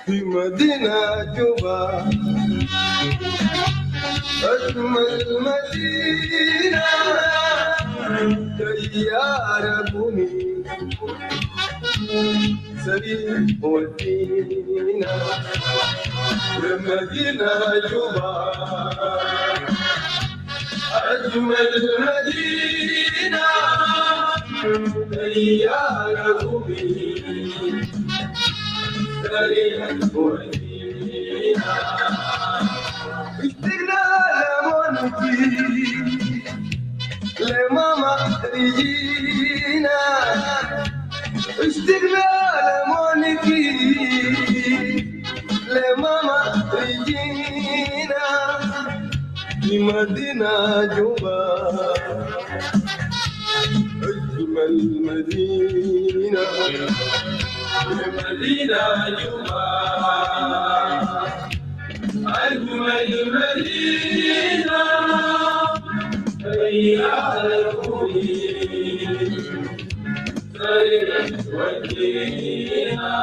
في مدينة جوبا أجمل مدينة تيار بني سريع ودينا يا مدينة جوبا أجمل مدينة تيار بني سريع ودينا اشتقنا لمونتي لماما ريجينا اشتقنا لمونتي لماما ريجينا في مدينة جوبا أجمل مدينة مدينة جوبا أجمل مدينة تيار بني سريع ودينا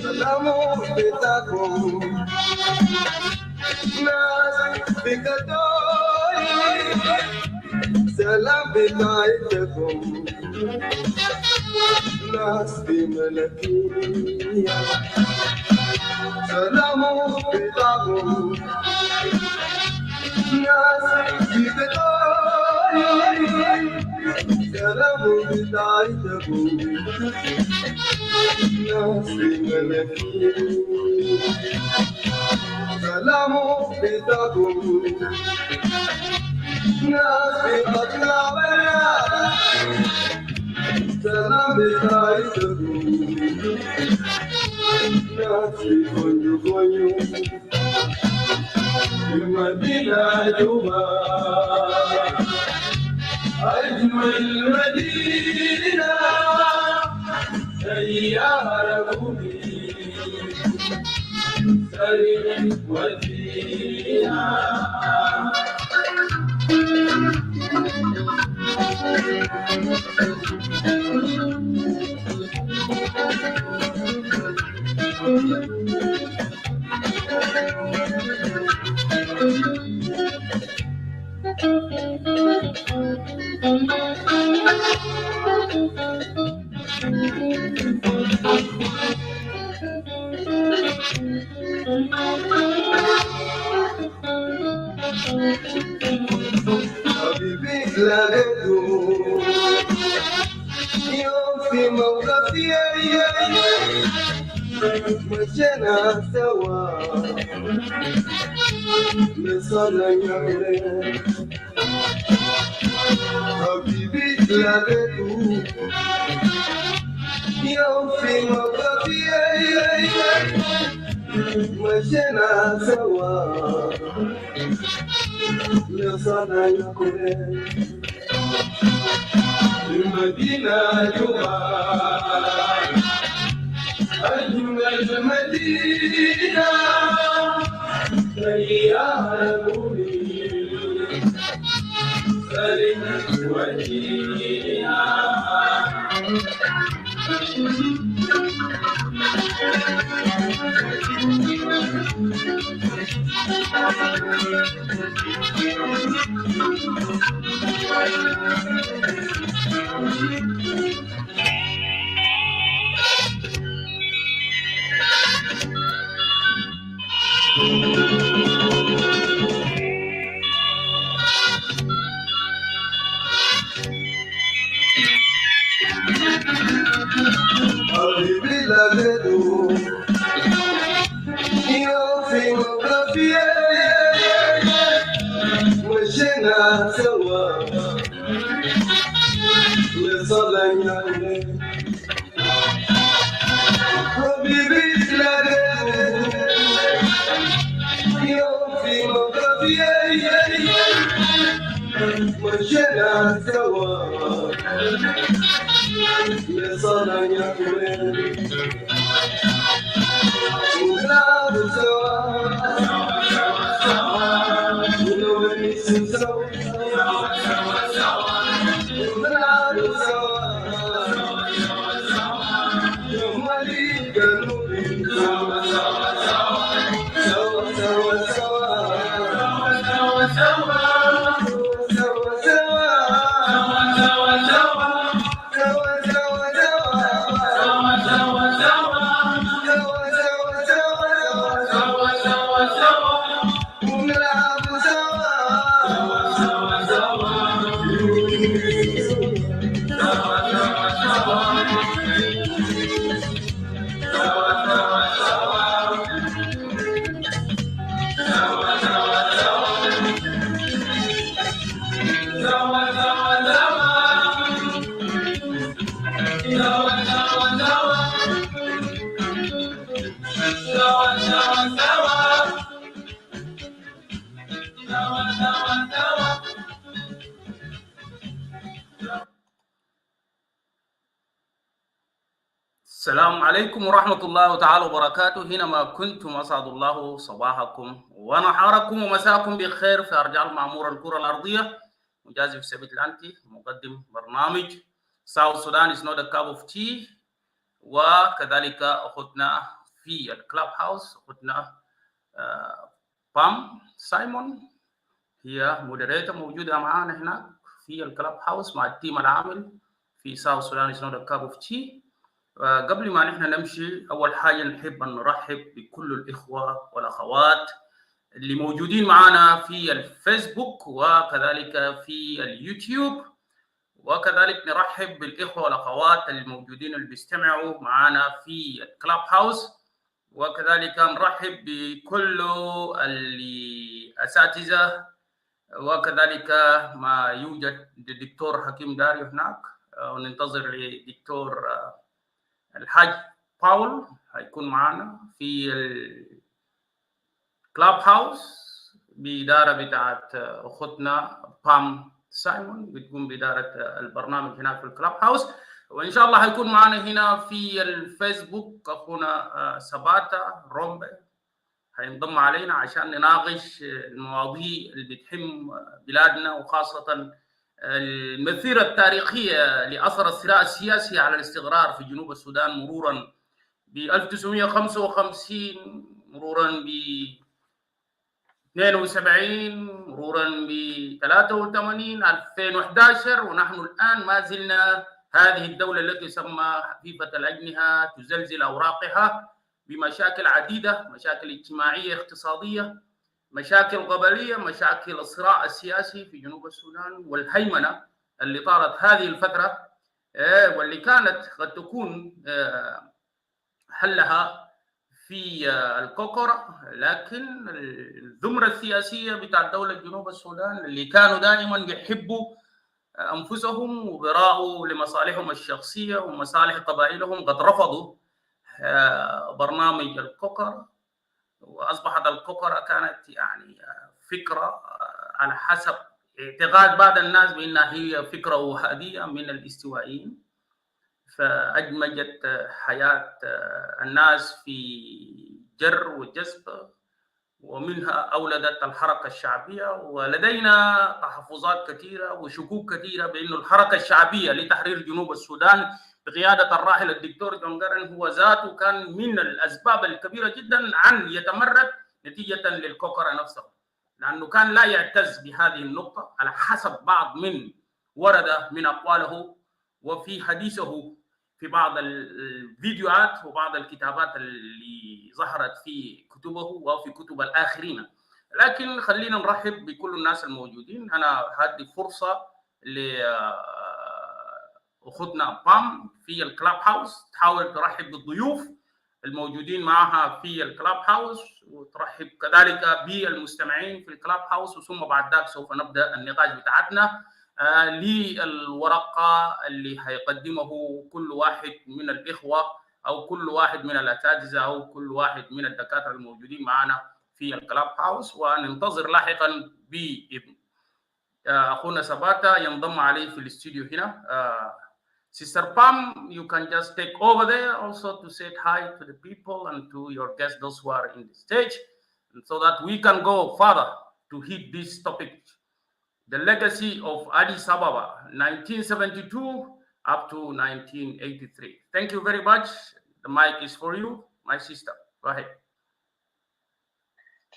سلام بتاعكم ناس بكتوري سلام بتاعتكم ناس بملكية سلام بتاعكم ناس بكتوري سلام بتاعتكم ناس بملكية سلام بتاعكم ناس بقطنا ولا سلام بتاعتكم ناس بكونيو كونيو في مدينة جوبا أجمل مدينة تيار بني سريع ودينا حبيبي لقيته يوم في موقفي مشينا سوا لصنع يومين حبيبي لقيته يوم في موقفي مشينا سوا لصنع يومين المدينة جوا أجمل مدينة تيار بني سريع ودينا حبيبي لقيته يوم في موقفي مشينا سوا لصلنا حبيبي لقيته يوم في مطرفي مشينا سوا لصلنا ونلعب سوا ونونس سوا ونلعب سوا يوم وليد قلبي سوا سوا سوا سوا السلام عليكم ورحمة الله تعالى وبركاته. حينما كنتم أسعد الله صباحكم ونهاركم ومساءكم بخير في أرجاء معمور الكرة الأرضية. مجازي في سبيت الأنتي مقدم برنامج South Sudan is not a cup of tea. وكذلك أخذنا في الكلاب هاوس أخذنا بام سايمون، هي مودريتور موجودة معانا هناك في الكلاب هاوس مع التيم العامل في South Sudan is not a cup of tea. قبل ما نحن نمشي، أول حاجة نحب أن نرحب بكل الإخوة والأخوات اللي موجودين معنا في الفيسبوك وكذلك في اليوتيوب، وكذلك نرحب بالإخوة والأخوات الموجودين اللي بيستمعوا معنا في الكلاب هاوس، وكذلك نرحب بكل الأساتذة، وكذلك ما يوجد الدكتور حكيم داريو هناك، وننتظر لدكتور الحاج باول هيكون معنا في الكلاب هاوس بإدارة بتاعت أختنا بام سايمون، بتقوم بإدارة البرنامج هنا في الكلاب هاوس. وإن شاء الله هيكون معنا هنا في الفيسبوك أخونا سباتا رامبا هينضم علينا عشان نناقش المواضيع اللي بتهم بلادنا، وخاصة المسيرة التاريخية لأثر الصراع السياسي على الاستقرار في جنوب السودان، مرورا ب 1955، مرورا ب 72، مرورا ب 83، 2011، ونحن الآن ما زلنا هذه الدولة التي تسمى حفيفة الأجنحة تزلزل أوراقها بمشاكل عديدة، مشاكل اجتماعية اقتصادية، مشاكل قبلية، مشاكل الصراع السياسي في جنوب السودان، والهيمنة اللي طارت هذه الفترة واللي كانت قد تكون حلها في الكوكورة، لكن الزمرة السياسية بتاع دولة جنوب السودان اللي كانوا دائما بيحبوا أنفسهم وبراءوا لمصالحهم الشخصية ومصالح قبائلهم قد رفضوا برنامج الكوكورة، وأصبحت الكوكورة كانت يعني فكرة على حسب اعتقاد بعض الناس بأنها هي فكرة وهابية من الاستوائيين، فأدمجت حياة الناس في جر وجذب، ومنها أولدت الحركة الشعبية. ولدينا تحفظات كثيرة وشكوك كثيرة بأن الحركة الشعبية لتحرير جنوب السودان بقيادة الراحل الدكتور جون جارن هو ذاته كان من الأسباب الكبيرة جدا عن يتمرد نتيجة للكوكرة نفسه، لأنه كان لا يعتز بهذه النقطة على حسب بعض من ورد من أقواله وفي حديثه في بعض الفيديوهات وبعض الكتابات اللي ظهرت في كتبه وفي كتب الآخرين. لكن خلينا نرحب بكل الناس الموجودين. أنا هدي فرصة لأخذنا بام في الكلاب هاوس تحاول ترحب بالضيوف الموجودين معها في الكلاب هاوس، وترحب كذلك بالمستمعين في الكلاب هاوس، وثم بعد ذلك سوف نبدأ النقاش بتاعتنا. للورقة اللي هيقدمه كل واحد من الإخوة أو كل واحد من الأساتذة أو كل واحد من الدكاترة الموجودين معنا في الكلاب هاوس، وننتظر لاحقا بإذن أخونا سباتا ينضم عليه في الاستوديو هنا. Sister Pam, you can just take over there also to say hi to the people and to your guests, those who are in the stage, and so that we can go further to hit this topic, the legacy of Addis Ababa, 1972 up to 1983. Thank you very much. The mic is for you, my sister. Go ahead.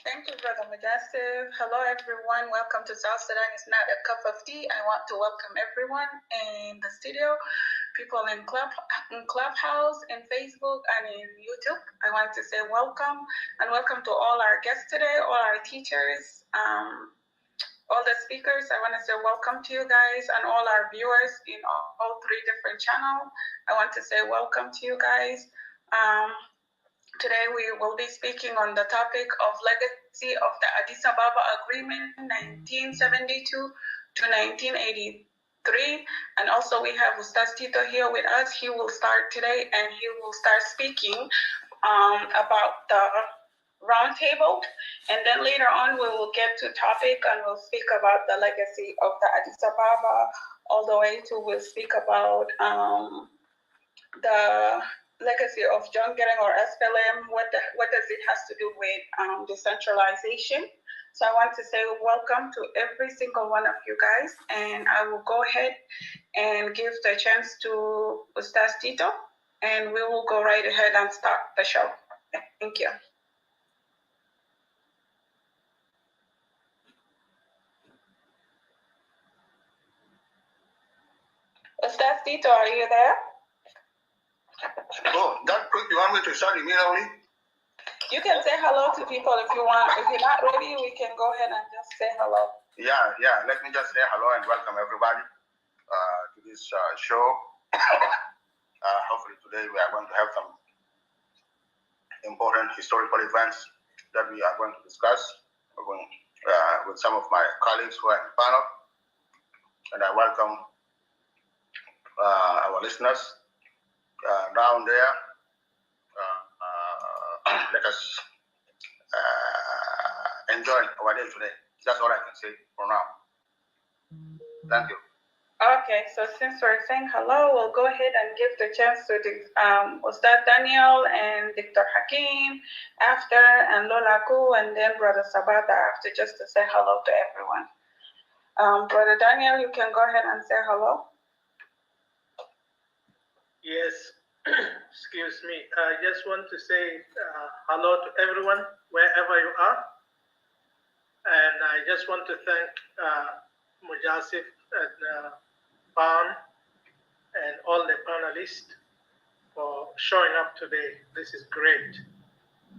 Thank you, Brother Mudassir. Hello, everyone. Welcome to South Sudan. It's not a cup of tea. I want to welcome everyone in the studio, people in Clubhouse, in Facebook, and in YouTube. I want to say welcome, and welcome to all our guests today, all our teachers, all the speakers. I want to say welcome to you guys and all our viewers in all three different channels. I want to say welcome to you guys. Today we will be speaking on the topic of legacy of the Addis Ababa Agreement 1972 to 1983. And also we have Ustaz Tito here with us. He will start today and he will start speaking about the roundtable. And then later on we will get to topic and we'll speak about the legacy of the Addis Ababa all the way to we'll speak about the legacy of John Gering or SPLM, what does it has to do with decentralization. So I want to say welcome to every single one of you guys, and I will go ahead and give the chance to Ustaz Tito, and we will go right ahead and start the show. Thank you. Ustaz Tito, are you there? Oh, that quick, you want me to start immediately? You can say hello to people if you want. If you're not ready, we can go ahead and just say hello. Yeah. Let me just say hello and welcome everybody to this show. Hopefully today we are going to have some important historical events that we are going to discuss with some of my colleagues who are in the panel. And I welcome our listeners down there. Let us enjoy our day today. That's all I can say for now. Thank you. Okay, so since we're saying hello, we'll go ahead and give the chance to Ustad Daniel and Dr. Hakim after, and Lola Ku, and then Brother Sabata after, just to say hello to everyone. Brother Daniel, you can go ahead and say hello. Yes, excuse me. I just want to say hello to everyone, wherever you are. And I just want to thank Mujasif and Pam and all the panelists for showing up today. This is great.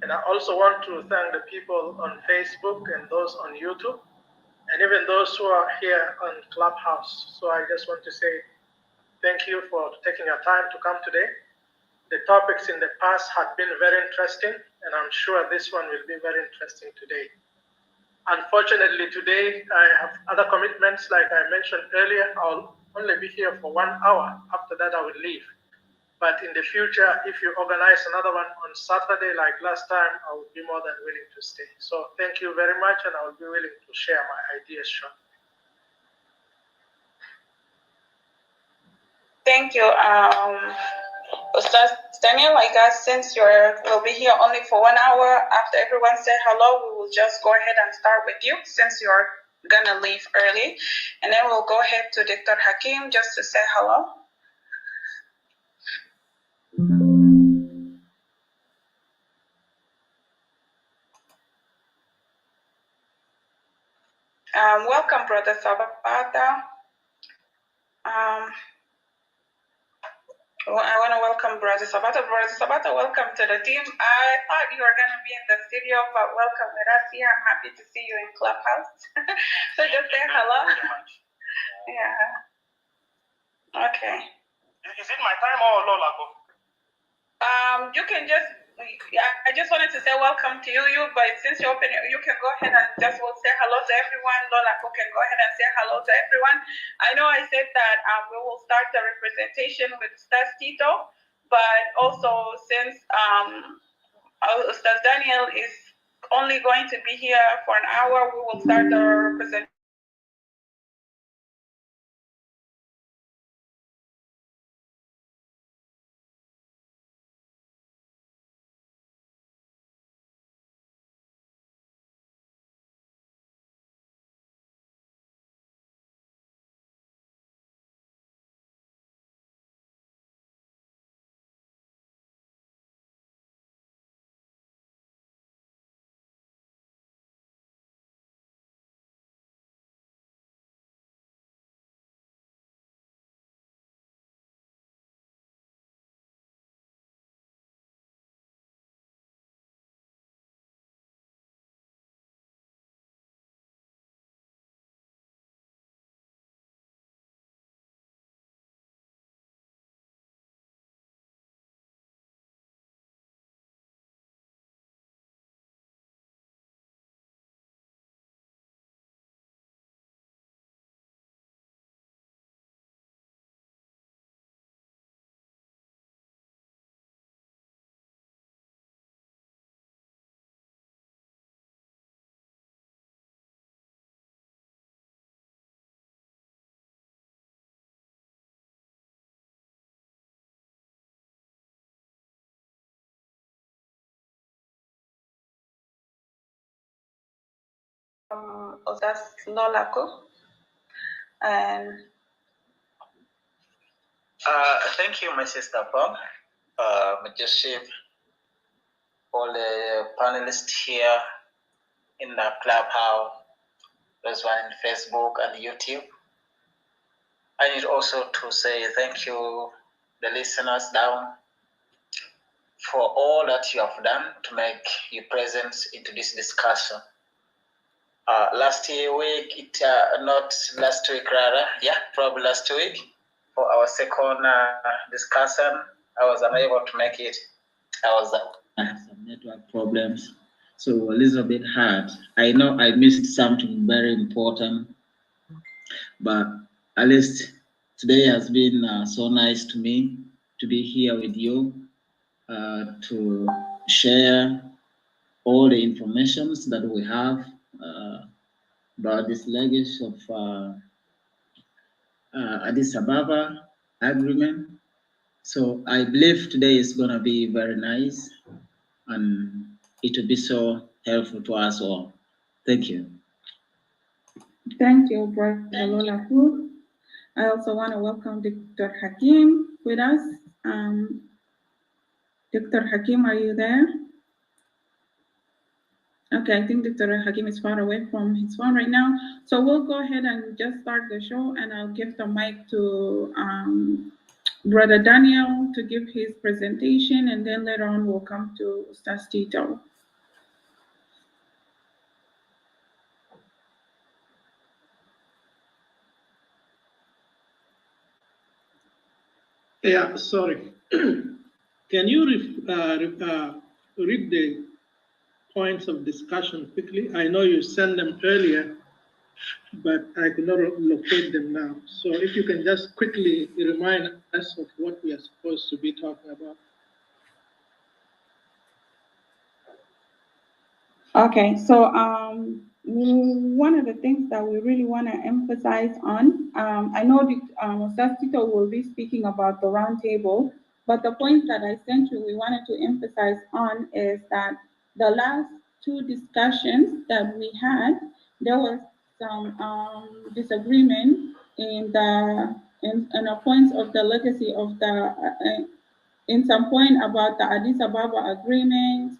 And I also want to thank the people on Facebook and those on YouTube, and even those who are here on Clubhouse. So I just want to say thank you for taking your time to come today. The topics in the past have been very interesting, and I'm sure this one will be very interesting today. Unfortunately, today I have other commitments, like I mentioned earlier. I'll only be here for 1 hour. After that, I will leave. But in the future, if you organize another one on Saturday, like last time, I will be more than willing to stay. So thank you very much, and I will be willing to share my ideas shortly. Thank you, Ustaz Daniel. I guess since will be here only for 1 hour, after everyone said hello, we will just go ahead and start with you, since you're gonna leave early, and then we'll go ahead to Dr. Hakim just to say hello. Welcome, Brother Sabata. I want to welcome Brother Sabata. Brother Sabata, welcome to the team. I thought you were going to be in the studio, but welcome with us here. I'm happy to see you in Clubhouse. So just say hello. Thank you very much. Yeah. Okay. Is it my time or Lola? You can just, Yeah, I just wanted to say welcome to you, but since you're open, you can go ahead and just will say hello to everyone. Lola can go ahead and say hello to everyone. I know I said that we will start the representation with Stas Tito, but also since Stas Daniel is only going to be here for an hour, we will start the representation. That's Lola and thank you, my sister Pam, Majashib, all the panelists here in the clubhouse, those one in Facebook and YouTube. I need also to say thank you, the listeners down, for all that you have done to make your presence into this discussion. Last week, not last week rather, yeah, probably last week, for our second discussion, I was unable to make it. I have some network problems, so a little bit hard. I know I missed something very important, but at least today has been so nice to me to be here with you to share all the informations that we have about this legacy of Addis Ababa agreement. So I believe today is going to be very nice and it will be so helpful to us all. Thank you. Thank you, Brother Lola. I also want to welcome Dr. Hakim with us. Dr. Hakim, are you there? Okay, I think Dr. Hakim is far away from his phone right now. So we'll go ahead and just start the show, and I'll give the mic to Brother Daniel to give his presentation, and then later on we'll come to Stas Tito. Yeah, sorry. Can you read the points of discussion quickly? I know you sent them earlier, but I could not locate them now. So if you can just quickly remind us of what we are supposed to be talking about. Okay, so one of the things that we really want to emphasize on, I know that Tito will be speaking about the roundtable, but the point that I sent you, we wanted to emphasize on is that the last two discussions that we had, there was some disagreement in the points of the legacy of the, in some point about the Addis Ababa agreement.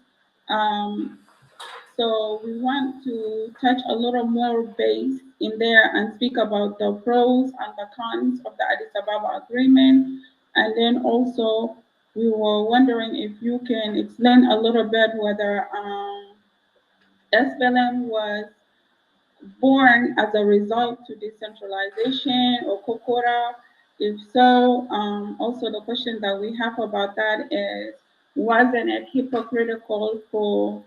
So we want to touch a little more base in there and speak about the pros and the cons of the Addis Ababa agreement. And then also we were wondering if you can explain a little bit whether SPLM was born as a result to decentralization or Kokora. If so, also the question that we have about that is, wasn't it hypocritical for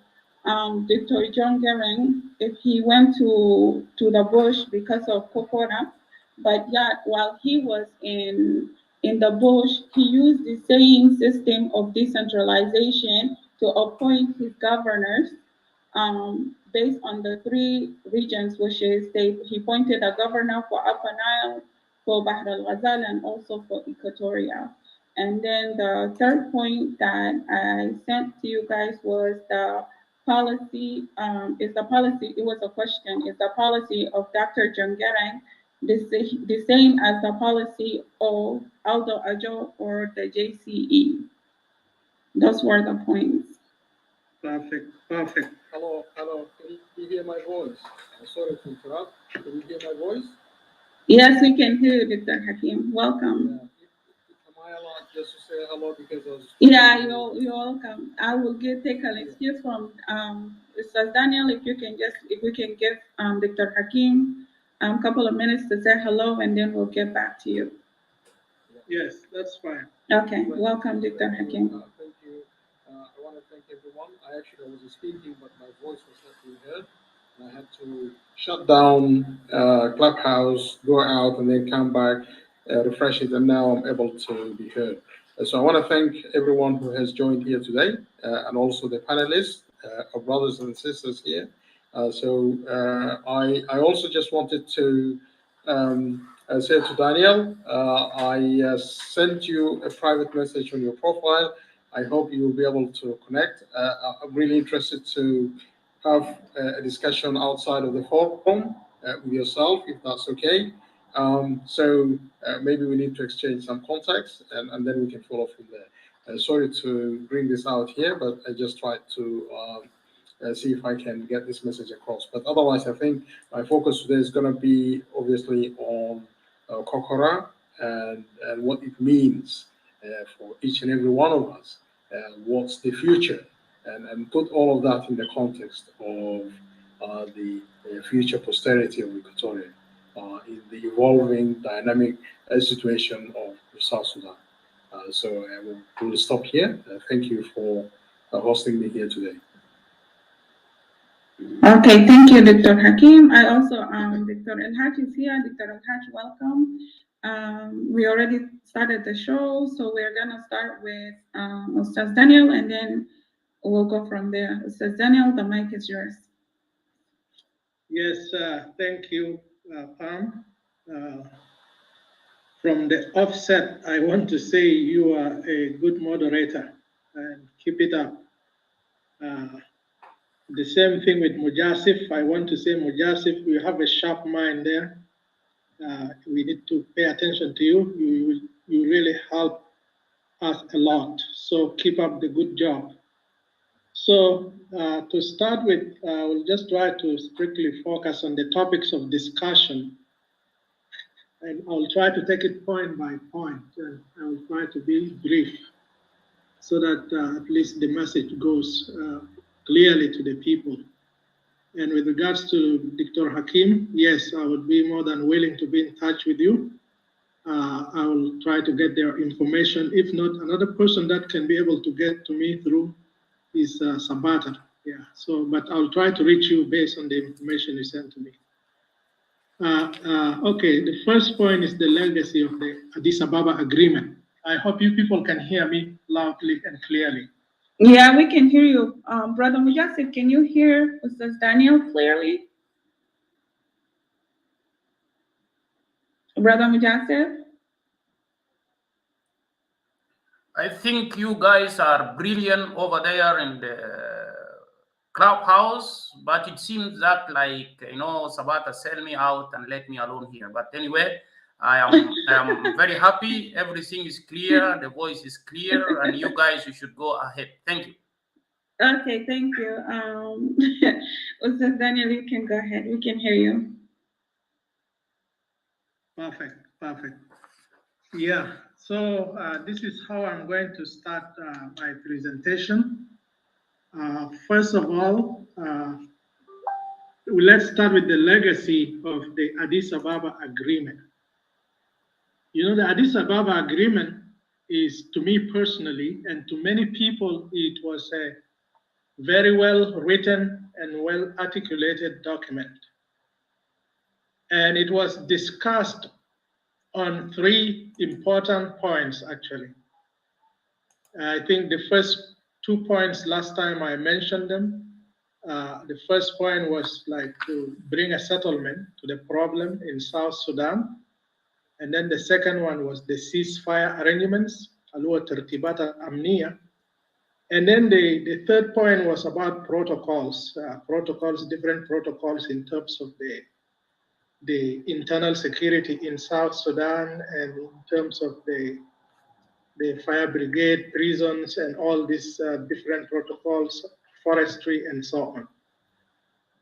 Dr. John Gering if he went to the bush because of coconut, but yet while he was in the bush, he used the same system of decentralization to appoint his governors based on the three regions, which is he appointed a governor for Upper Nile, for Bahr al-Ghazal, and also for Equatoria. And then the third point that I sent to you guys was the policy, it was a question, is the policy of Dr. John Garang the same as the policy of Aldo Ajo or the JCE? Those were the points. Perfect, perfect. Hello, hello. Can you hear my voice? I'm sorry to interrupt. Can you hear my voice? Yes, we can hear you, Dr. Hakim. Welcome. Yeah. Am I allowed just to say hello because I was... Yeah, you're welcome. I will take an excuse from Mr. Daniel, if we can give Dr. Hakim a couple of minutes to say hello, and then we'll get back to you. Yes, that's fine. Okay, welcome, Dr. Hakim. Thank you. I want to thank everyone. I was speaking, but my voice was not being heard. I had to shut down Clubhouse, go out, and then come back, refresh it, and now I'm able to be heard. So I want to thank everyone who has joined here today, and also the panelists, our brothers and sisters here. I also just wanted to say to Daniel, I sent you a private message on your profile. I hope you will be able to connect. I'm really interested to have a discussion outside of the forum with yourself, if that's okay. Maybe we need to exchange some contacts, and then we can follow from there. Sorry to bring this out here, but I just tried to see if I can get this message across. But otherwise, I think my focus today is going to be obviously on Kokora and what it means for each and every one of us. What's the future? And put all of that in the context of the future posterity of Equatoria in the evolving dynamic situation of South Sudan. So we'll stop here. Thank you for hosting me here today. Okay, thank you, Dr. Hakim. I also, Dr. Elhag is here. Dr. Elhag, welcome. We already started the show, so we're gonna start with Ustaz Daniel, and then we'll go from there. Ustaz Daniel, the mic is yours. Yes, thank you, Pam. From the offset, I want to say you are a good moderator, and keep it up. The same thing with Mujasif. I want to say, Mujasif, you have a sharp mind there. We need to pay attention to you. You really help us a lot. So keep up the good job. So to start with, we'll just try to strictly focus on the topics of discussion. And I'll try to take it point by point, and I'll try to be brief so that at least the message goes clearly to the people. And with regards to Dr. Hakim, yes, I would be more than willing to be in touch with you. I will try to get their information. If not, another person that can be able to get to me through is Sabata. Yeah. So, but I'll try to reach you based on the information you sent to me. Okay, the first point is the legacy of the Addis Ababa Agreement. I hope you people can hear me loudly and clearly. Yeah, we can hear you. Brother Mujasif, can you hear Ustaz Daniel clearly? Brother Mujasif? I think you guys are brilliant over there in the Clubhouse, but it seems that, like, Sabata sell me out and let me alone here. But anyway, I am very happy. Everything is clear. The voice is clear, and you guys, you should go ahead. Thank you. Okay, thank you. Ustaz Daniel, you can go ahead. We can hear you. Perfect, perfect. Yeah, so this is how I'm going to start my presentation. First of all, let's start with the legacy of the Addis Ababa Agreement. You know, the Addis Ababa Agreement is, to me personally, and to many people, it was a very well written and well articulated document. And it was discussed on 3 important points, actually. I think the first 2 points last time I mentioned them. The first point was like to bring a settlement to the problem in South Sudan. And then the second one was the ceasefire arrangements, Alua Tertibata Amnia. And then the third point was about protocols, different protocols in terms of the internal security in South Sudan and in terms of the fire brigade, prisons, and all these different protocols, forestry, and so on.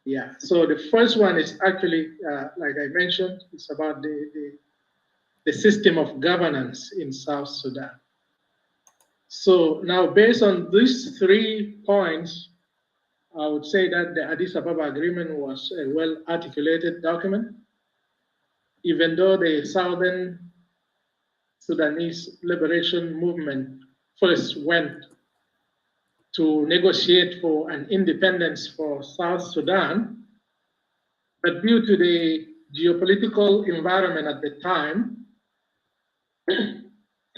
Yeah, so the first one is actually, like I mentioned, it's about the system of governance in South Sudan. So now, based on these 3 points, I would say that the Addis Ababa Agreement was a well-articulated document, even though the Southern Sudanese Liberation Movement first went to negotiate for an independence for South Sudan, but due to the geopolitical environment at the time,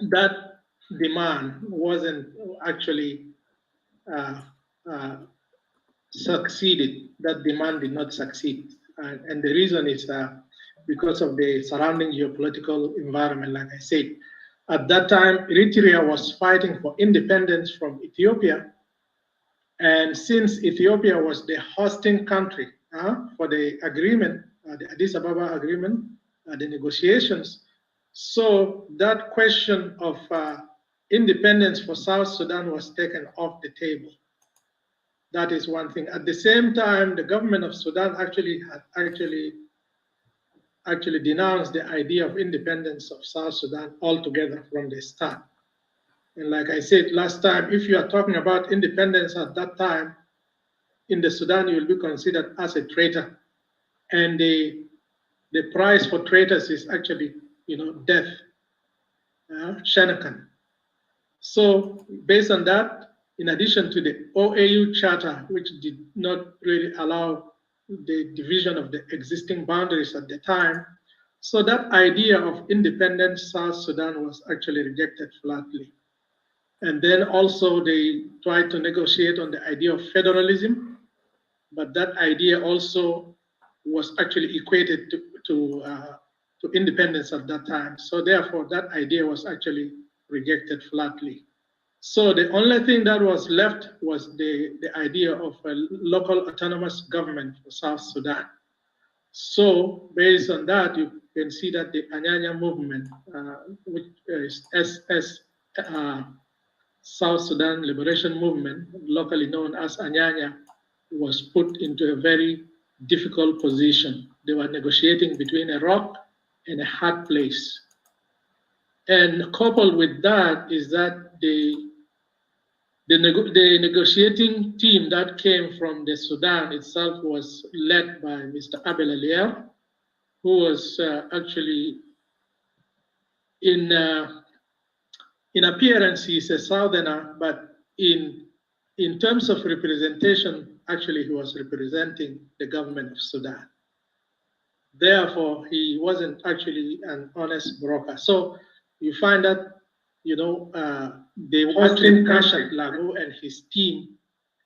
that demand wasn't actually succeeded. That demand did not succeed. And the reason is because of the surrounding geopolitical environment, like I said. At that time, Eritrea was fighting for independence from Ethiopia. And since Ethiopia was the hosting country for the agreement, the Addis Ababa agreement, the negotiations, so that question of independence for South Sudan was taken off the table. That is one thing. At the same time, the government of Sudan actually denounced the idea of independence of South Sudan altogether from the start. And like I said last time, if you are talking about independence at that time, in the Sudan, you will be considered as a traitor. And the price for traitors is actually, death, Shanakan. So based on that, in addition to the OAU Charter, which did not really allow the division of the existing boundaries at the time, so that idea of independent South Sudan was actually rejected flatly. And then also they tried to negotiate on the idea of federalism, but that idea also was actually equated to independence at that time. So therefore, that idea was actually rejected flatly. So the only thing that was left was the idea of a local autonomous government for South Sudan. So based on that, you can see that the Anyanya movement, which is South Sudan Liberation Movement, locally known as Anyanya, was put into a very difficult position. They were negotiating between a rock and a hard place. And coupled with that is that the negotiating team that came from the Sudan itself was led by Mr. Abel Alier, who was actually in appearance he's a Southerner, but in terms of representation, actually he was representing the government of Sudan. Therefore, he wasn't actually an honest broker. So you find that, they actually pressured Lago and his team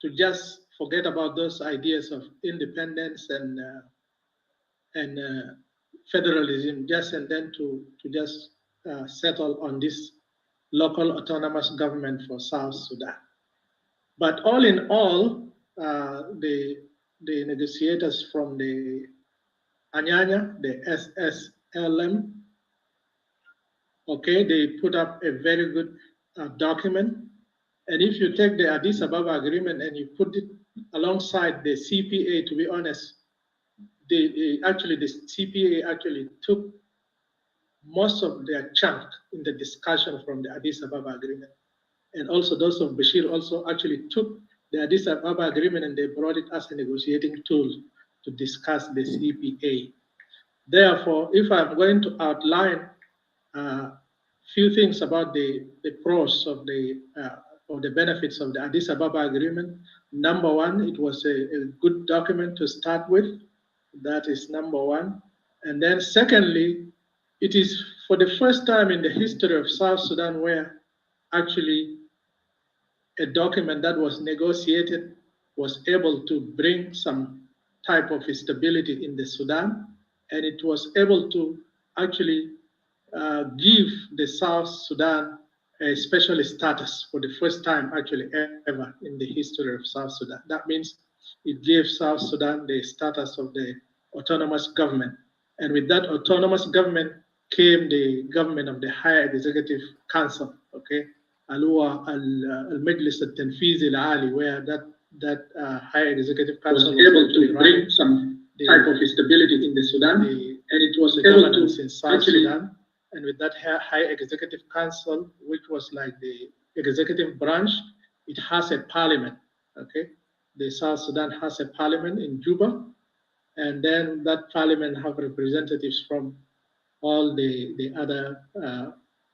to just forget about those ideas of independence and federalism, and then to just settle on this local autonomous government for South Sudan. But all in all, the negotiators from the Anyanya, the SSLM, okay, they put up a very good document. And if you take the Addis Ababa agreement and you put it alongside the CPA, to be honest, the CPA actually took most of their chunk in the discussion from the Addis Ababa agreement. And also those of Bashir also actually took the Addis Ababa agreement and they brought it as a negotiating tool to discuss the CPA. Therefore, if I'm going to outline few things about the pros of the benefits of the Addis Ababa Agreement. Number one, it was a good document to start with. That is number one. And then secondly, it is for the first time in the history of South Sudan where actually a document that was negotiated was able to bring some type of stability in the Sudan, and it was able to actually give the South Sudan a special status for the first time actually ever in the history of South Sudan. That means it gave South Sudan the status of the autonomous government. And with that autonomous government came the government of the Higher Executive Council, okay? Al-Majlis al-Tanfizi al-Ali, where that Higher Executive Council was able to bring some type of stability in the Sudan, and it was able to in South Sudan. And with that High Executive Council, which was like the executive branch, it has a parliament, okay? The South Sudan has a parliament in Juba, and then that parliament have representatives from all the other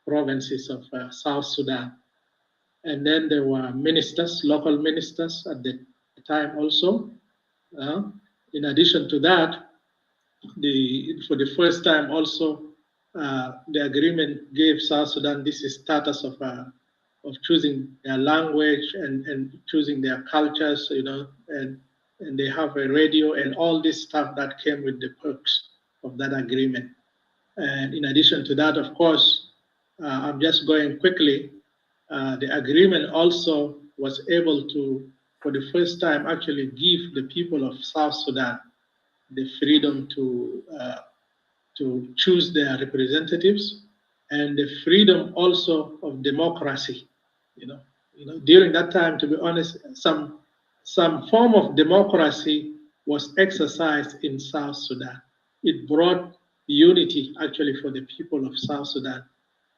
provinces of South Sudan. And then there were ministers, local ministers at the time also. In addition to that, for the first time also, the agreement gave South Sudan this status of choosing their language and choosing their cultures, you know, and they have a radio and all this stuff that came with the perks of that agreement. And in addition to that, of course, I'm just going quickly, the agreement also was able to, for the first time, actually give the people of South Sudan the freedom to choose their representatives and the freedom also of democracy. You know, during that time, to be honest, some form of democracy was exercised in South Sudan. It brought unity actually for the people of South Sudan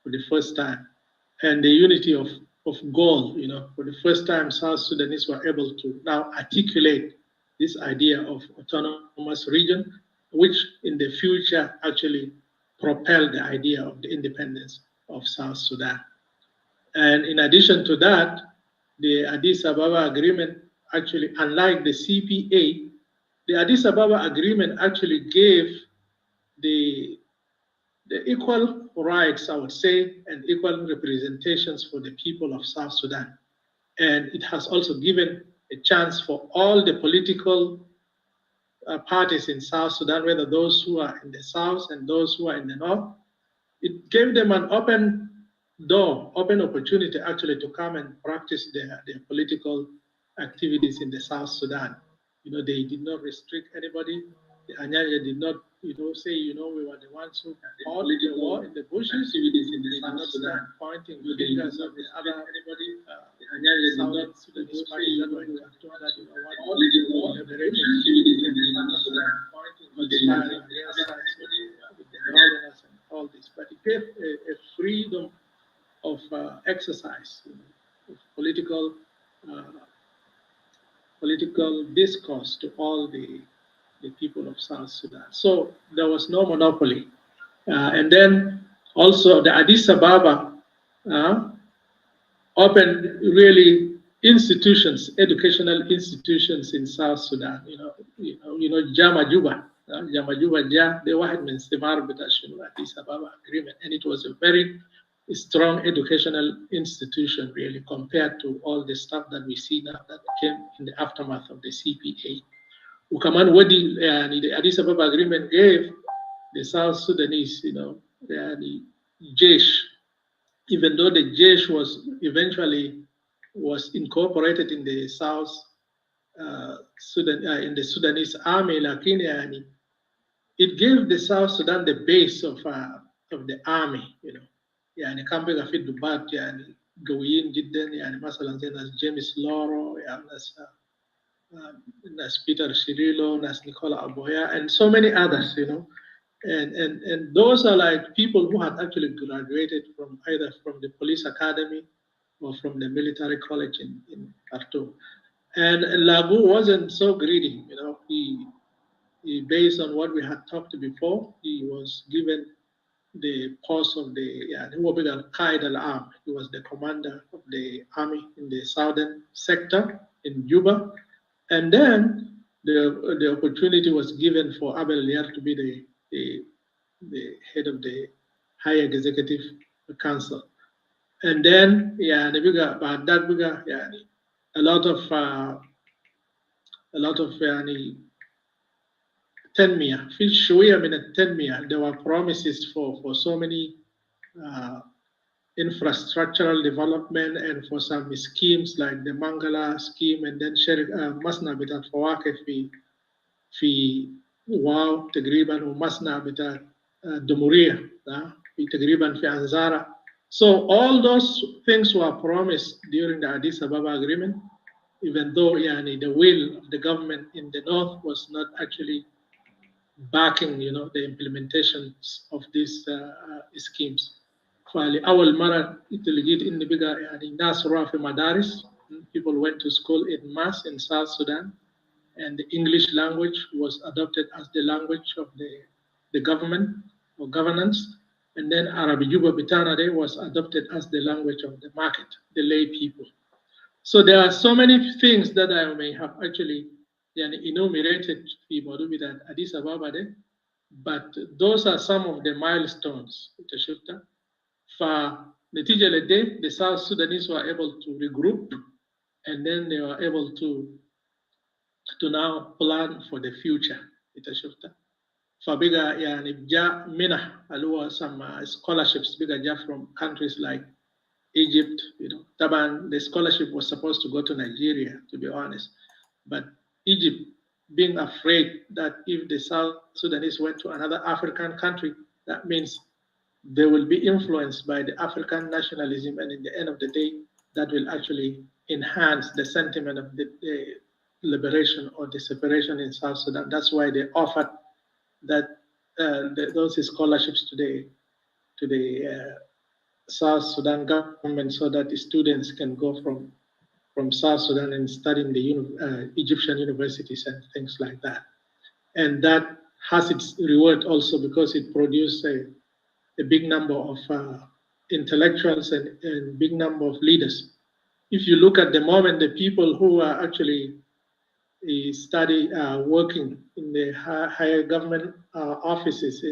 for the first time, and the unity of goal. You know, for the first time, South Sudanese were able to now articulate this idea of autonomous region, which in the future actually propelled the idea of the independence of South Sudan. And in addition to that, the Addis Ababa Agreement actually, unlike the CPA, the Addis Ababa Agreement actually gave the equal rights, I would say, and equal representations for the people of South Sudan. And it has also given a chance for all the political parties in South Sudan, whether those who are in the south and those who are in the north. It gave them an open door, open opportunity actually to come and practice their political activities in the South Sudan. You know, they did not restrict anybody. The Anyanya did not, say, we were the ones who fought the war in the bushes. They did not start pointing fingers at the other anybody. South Sudanese parties that were in Khartoum that what liberating activities in the South Sudan, conspiring against with the northerners and all this. But it gave a freedom of exercise, of political discourse to all the people of South Sudan. So there was no monopoly. And then also the Addis Ababa opened really institutions, educational institutions in South Sudan. Jama Juba, they واحد من ثمار بتاع Addis Ababa Agreement, and it was a very strong educational institution really compared to all the stuff that we see now that came in the aftermath of the CPA. وكمان the Addis Ababa Agreement gave the South Sudanese, the Jesh, even though the Jesh was eventually incorporated in the South Sudan, in the Sudanese army, lakini it gave the South Sudan the base of the army, يعني كان بقى في ضباط يعني قويين جدا يعني مثلا زي ناس جيمس لورو يعني ناس Peter Shirilo, Nas Nicola Aboya, and so many others, and those are like people who had actually graduated from either from the police academy or from the military college in Khartoum. And Lagu wasn't so greedy, he based on what we had talked before, he was given the post of the who was Qaid al-Am. He was the commander of the army in the southern sector in Juba. And then the opportunity was given for Abel Liar to be the head of the High Executive Council. And then بعد that a lot of تنمية في شوية من التنمية. There were promises for so many infrastructural development and for some schemes like the Mangala scheme, and then مصنع بتاع فواكه في واو تقريبا، ومصنع بتاع دمورية في تقريبا في أنزارة. So all those things were promised during the Addis Ababa agreement, even though the will of the government in the north was not actually backing the implementations of these schemes. فلأول مرة لقيت إن بقى ناس راحوا في مدارس. People went to school in mass in South Sudan, and the English language was adopted as the language of the government or governance. And then Arabic Juba Bitanade was adopted as the language of the market, the lay people. So there are so many things that I may have actually enumerated at Addis Ababa, but those are some of the milestones. For the South Sudanese were able to regroup, and then they were able to now plan for the future. فبقى جاء منح اللي هو some scholarships بقى جاء from countries like Egypt. طبعا the scholarship was supposed to go to Nigeria, to be honest, but Egypt, being afraid that if the South Sudanese went to another African country, that means they will be influenced by the African nationalism, and in the end of the day, that will actually enhance the sentiment of the liberation or the separation in South Sudan. That's why they offered that those scholarships to the South Sudan government, so that the students can go from South Sudan and study in the Egyptian universities and things like that. And that has its reward also, because it produced a big number of intellectuals and big number of leaders. If you look at the moment, the people who are actually working in the higher government offices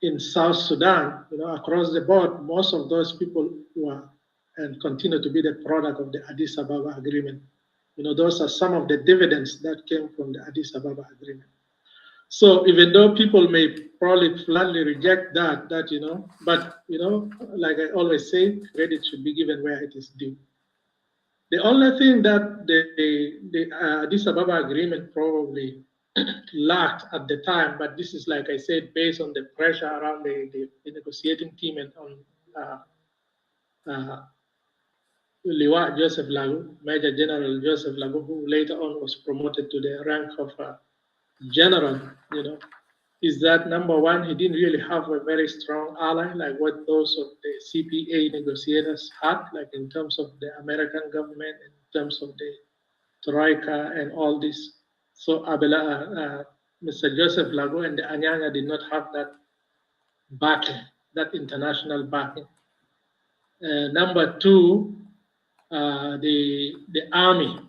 in South Sudan, across the board, most of those people were and continue to be the product of the Addis Ababa agreement. Those are some of the dividends that came from the Addis Ababa agreement. So even though people may probably flatly reject that, but like I always say, credit should be given where it is due. The only thing that the Addis Ababa agreement probably lacked at the time, but this is, like I said, based on the pressure around the negotiating team and on Liwa Joseph Lagu, Major General Joseph Lagu, who later on was promoted to the rank of general, is that number one, he didn't really have a very strong ally like what those of the CPA negotiators had, like in terms of the American government, in terms of the Troika and all this. So Mr. Joseph Lago and the Anyanya did not have that backing, that international backing. Number two, the army,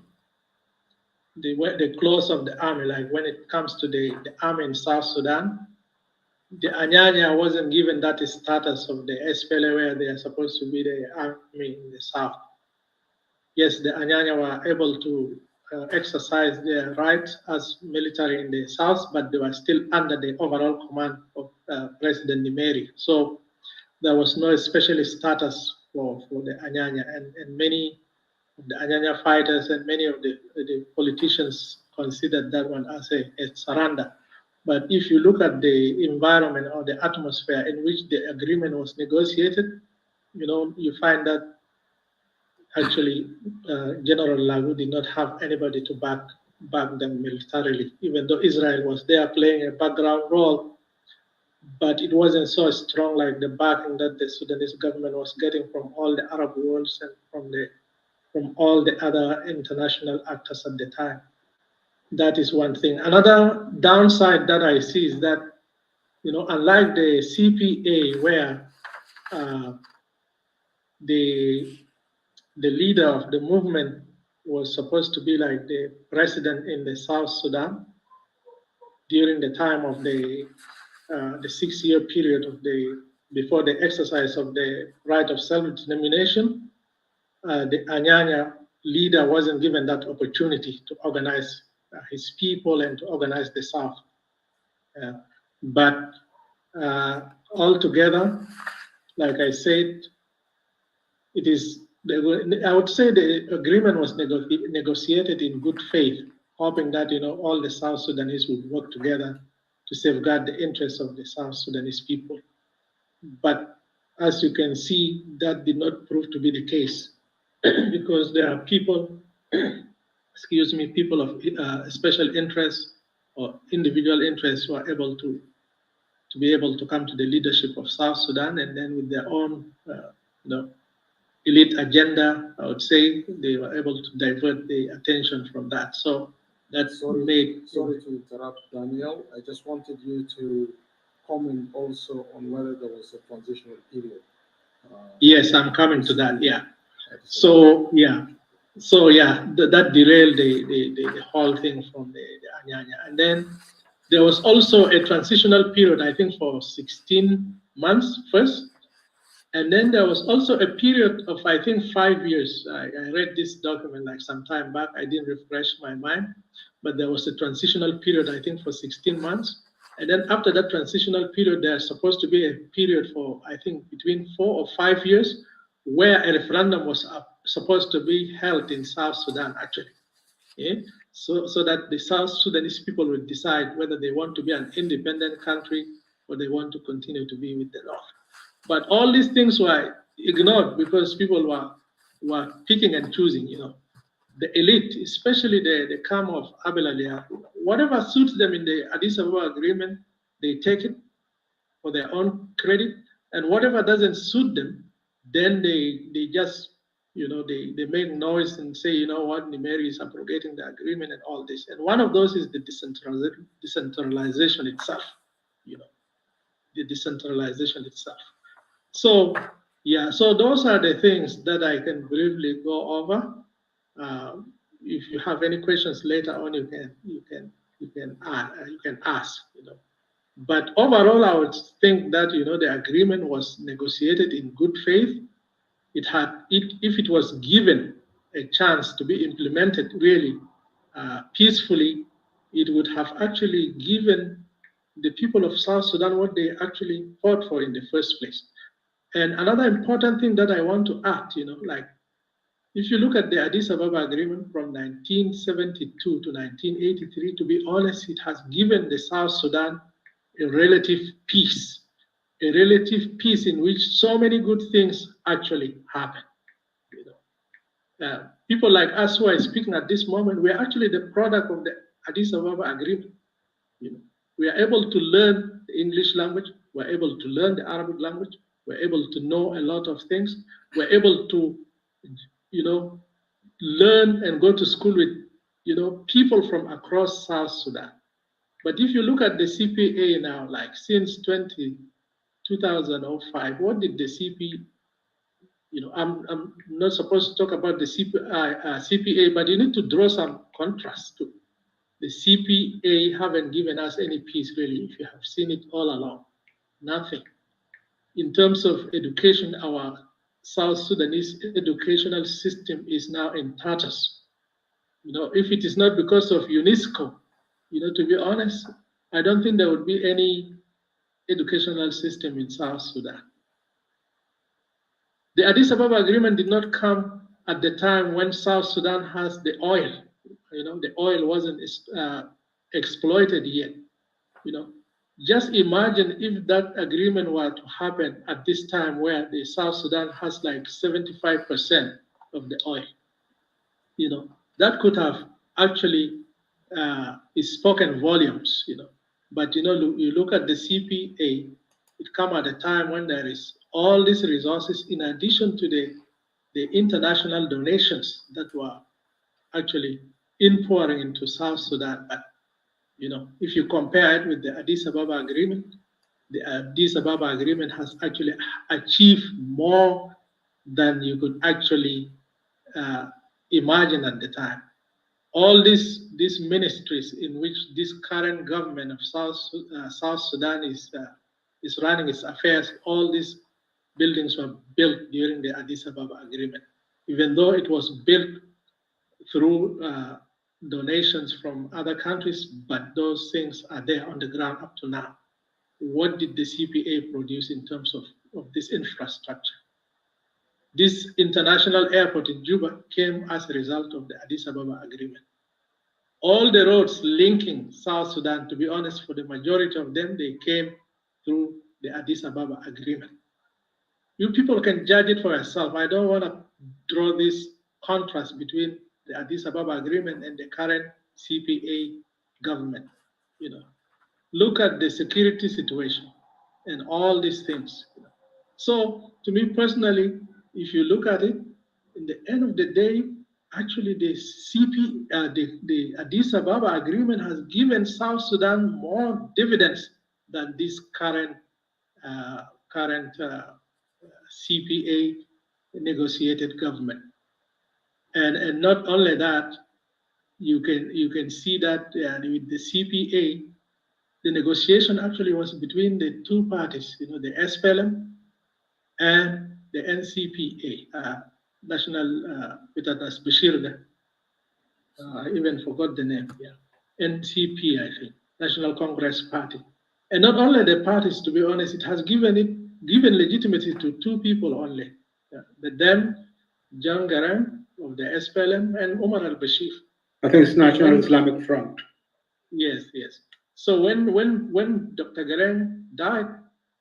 the close of the army, like when it comes to the army in South Sudan, the Anyanya wasn't given that status of the SPLA where they are supposed to be the army in the South. Yes, the Anyanya were able to exercise their rights as military in the South, but they were still under the overall command of President Nimeri. So there was no special status for the Anyanya, and many of the Anyanya fighters and many of the politicians considered that one as a surrender. But if you look at the environment or the atmosphere in which the agreement was negotiated, you find that actually General Lagu did not have anybody to back them militarily, even though Israel was there playing a background role, but it wasn't so strong like the backing that the Sudanese government was getting from all the Arab worlds and from all the other international actors at the time. That is one thing. Another downside that I see is that unlike the CPA where the leader of the movement was supposed to be like the president in the South Sudan during the time of the 6-year period before the exercise of the right of self-determination. The Anyanya leader wasn't given that opportunity to organize his people and to organize the South. But altogether, like I said, I would say the agreement was negotiated in good faith, hoping that all the South Sudanese would work together to safeguard the interests of the South Sudanese people. But as you can see, that did not prove to be the case because there are people, people of special interest or individual interests who are able to be able to come to the leadership of South Sudan, and then with their own, elite agenda, I would say they were able to divert the attention from that. So that's Sorry to interrupt, Daniel. I just wanted you to comment also on whether there was a transitional period. Yes, I'm coming to that. Yeah. So that derailed the whole thing from the Anyanya. And then there was also a transitional period, I think, for 16 months first. And then there was also a period of, I think, 5 years. I read this document like some time back. I didn't refresh my mind, but there was a transitional period, I think, for 16 months. And then after that transitional period, there's supposed to be a period for, I think, between 4 or 5 years, where a referendum was supposed to be held in South Sudan, actually. Yeah? So that the South Sudanese people would decide whether they want to be an independent country or they want to continue to be with the North. But all these things were ignored because people were picking and choosing, The elite, especially the camp of Abel Aliya, whatever suits them in the Addis Ababa agreement, they take it for their own credit. And whatever doesn't suit them, then they just, they make noise and say, what, Nimeri is abrogating the agreement and all this. And one of those is the decentralization itself, the decentralization itself. So so those are the things that I can briefly go over. If you have any questions later on, you can ask. But overall, I would think that the agreement was negotiated in good faith. If it was given a chance to be implemented really peacefully, it would have actually given the people of South Sudan what they actually fought for in the first place. And another important thing that I want to add, like if you look at the Addis Ababa agreement from 1972 to 1983, to be honest, it has given the South Sudan a relative peace in which so many good things actually happen. People like us who are speaking at this moment, we are actually the product of the Addis Ababa agreement. We are able to learn the English language, we're able to learn the Arabic language, we're able to know a lot of things. We're able to, learn and go to school with, people from across South Sudan. But if you look at the CPA now, like since 2005, what did the CPA, I'm not supposed to talk about the CPA, but you need to draw some contrast to the CPA haven't given us any peace, really, if you have seen it all along. Nothing. In terms of education, our South Sudanese educational system is now in tatters. If it is not because of UNESCO, to be honest, I don't think there would be any educational system in South Sudan. The Addis Ababa agreement did not come at the time when South Sudan has the oil. The oil wasn't exploited yet. Just imagine if that agreement were to happen at this time where the South Sudan has like 75% of the oil. That could have actually spoken volumes, But you look at the CPA, it come at a time when there is all these resources in addition to the international donations that were actually pouring into South Sudan. But if you compare it with the Addis Ababa agreement, the Addis Ababa agreement has actually achieved more than you could actually imagine at the time. All these ministries in which this current government of South Sudan is running its affairs, all these buildings were built during the Addis Ababa agreement, even though it was built through donations from other countries, but those things are there on the ground up to now. What did the CPA produce in terms of this infrastructure? This international airport in Juba came as a result of the Addis Ababa agreement. All the roads linking South Sudan, to be honest, for the majority of them, they came through the Addis Ababa agreement. You people can judge it for yourself. I don't want to draw this contrast between the Addis Ababa agreement and the current CPA government. Look at the security situation and all these things. So, to me personally, if you look at it, in the end of the day, actually the the Addis Ababa agreement has given South Sudan more dividends than this current CPA negotiated government. And not only that, you can see that with the CPA, the negotiation actually was between the two parties, the SPLM and the NCPA, National Bashir. I even forgot the name. Yeah, NCP, I think, National Congress Party. And not only the parties, to be honest, it has given legitimacy to two people only. The them, John Garang of the SPLM and Omar al-Bashir. I think it's National Islamic Front. Yes. So when Dr. Garang died,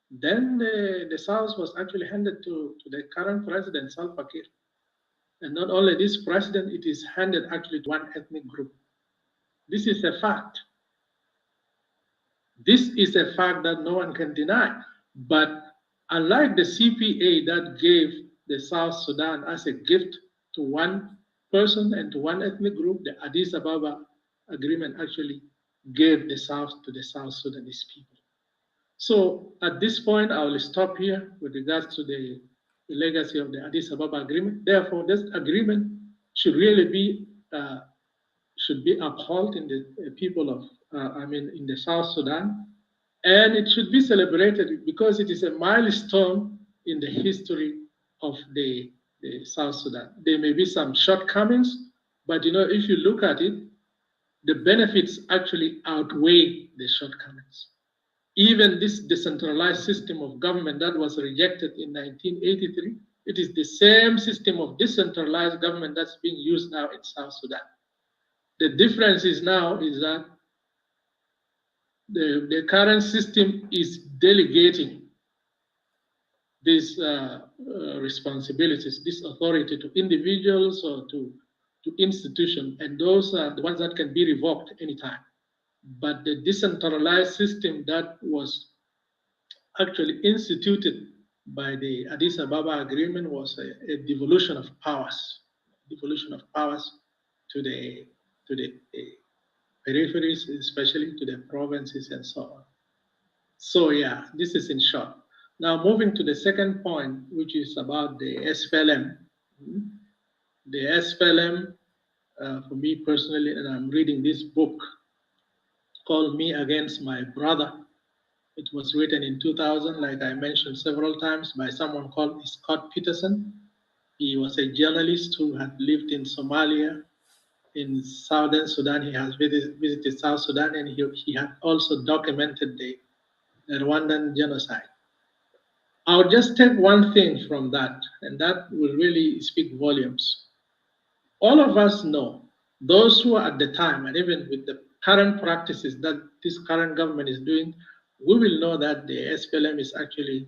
then the South was actually handed to the current president, Salva Kiir. And not only this president, it is handed actually to one ethnic group. This is a fact. This is a fact that no one can deny. But unlike the CPA that gave the South Sudan as a gift to one person and to one ethnic group, the Addis Ababa agreement actually gave the South to the South Sudanese people. So at this point, I will stop here with regards to the legacy of the Addis Ababa agreement. Therefore, this agreement should really be upheld in the people of, in the South Sudan, and it should be celebrated because it is a milestone in the history of the South Sudan. There may be some shortcomings, but if you look at it, the benefits actually outweigh the shortcomings. Even this decentralized system of government that was rejected in 1983, it is the same system of decentralized government that's being used now in South Sudan. The difference is that the current system is delegating these responsibilities, this authority to individuals or to institutions, and those are the ones that can be revoked anytime. But the decentralized system that was actually instituted by the Addis Ababa agreement was a devolution of powers to the peripheries, especially to the provinces and so on. So yeah, this is in short. Now moving to the second point, which is about the SPLM. The SPLM, for me personally, and I'm reading this book called Me Against My Brother. It was written in 2000, like I mentioned several times, by someone called Scott Peterson. He was a journalist who had lived in Somalia, in Southern Sudan. He has visited South Sudan, and he had also documented the Rwandan genocide. I'll just take one thing from that, and that will really speak volumes. All of us know, those who are at the time, and even with the current practices that this current government is doing, we will know that the SPLM is actually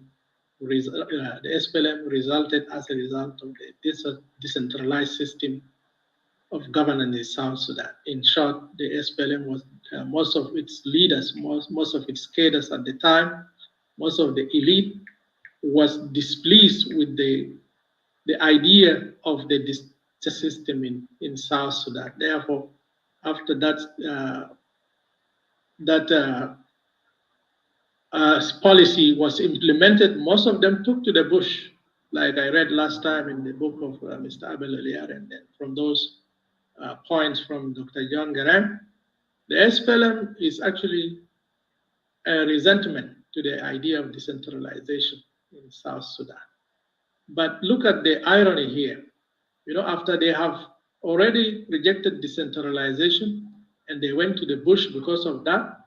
the SPLM resulted as a result of this decentralized system of governance in South Sudan. In short, the SPLM was most of its leaders, most of its cadres at the time, most of the elite was displeased with the idea of the system in South Sudan. Therefore, after that policy was implemented, most of them took to the bush, like I read last time in the book of Mr. Abel Eliar, and then from those points from Dr. John Garang, the SPLM is actually a resentment to the idea of decentralization in South Sudan. But look at the irony here. You know, after they have already rejected decentralization and they went to the bush because of that,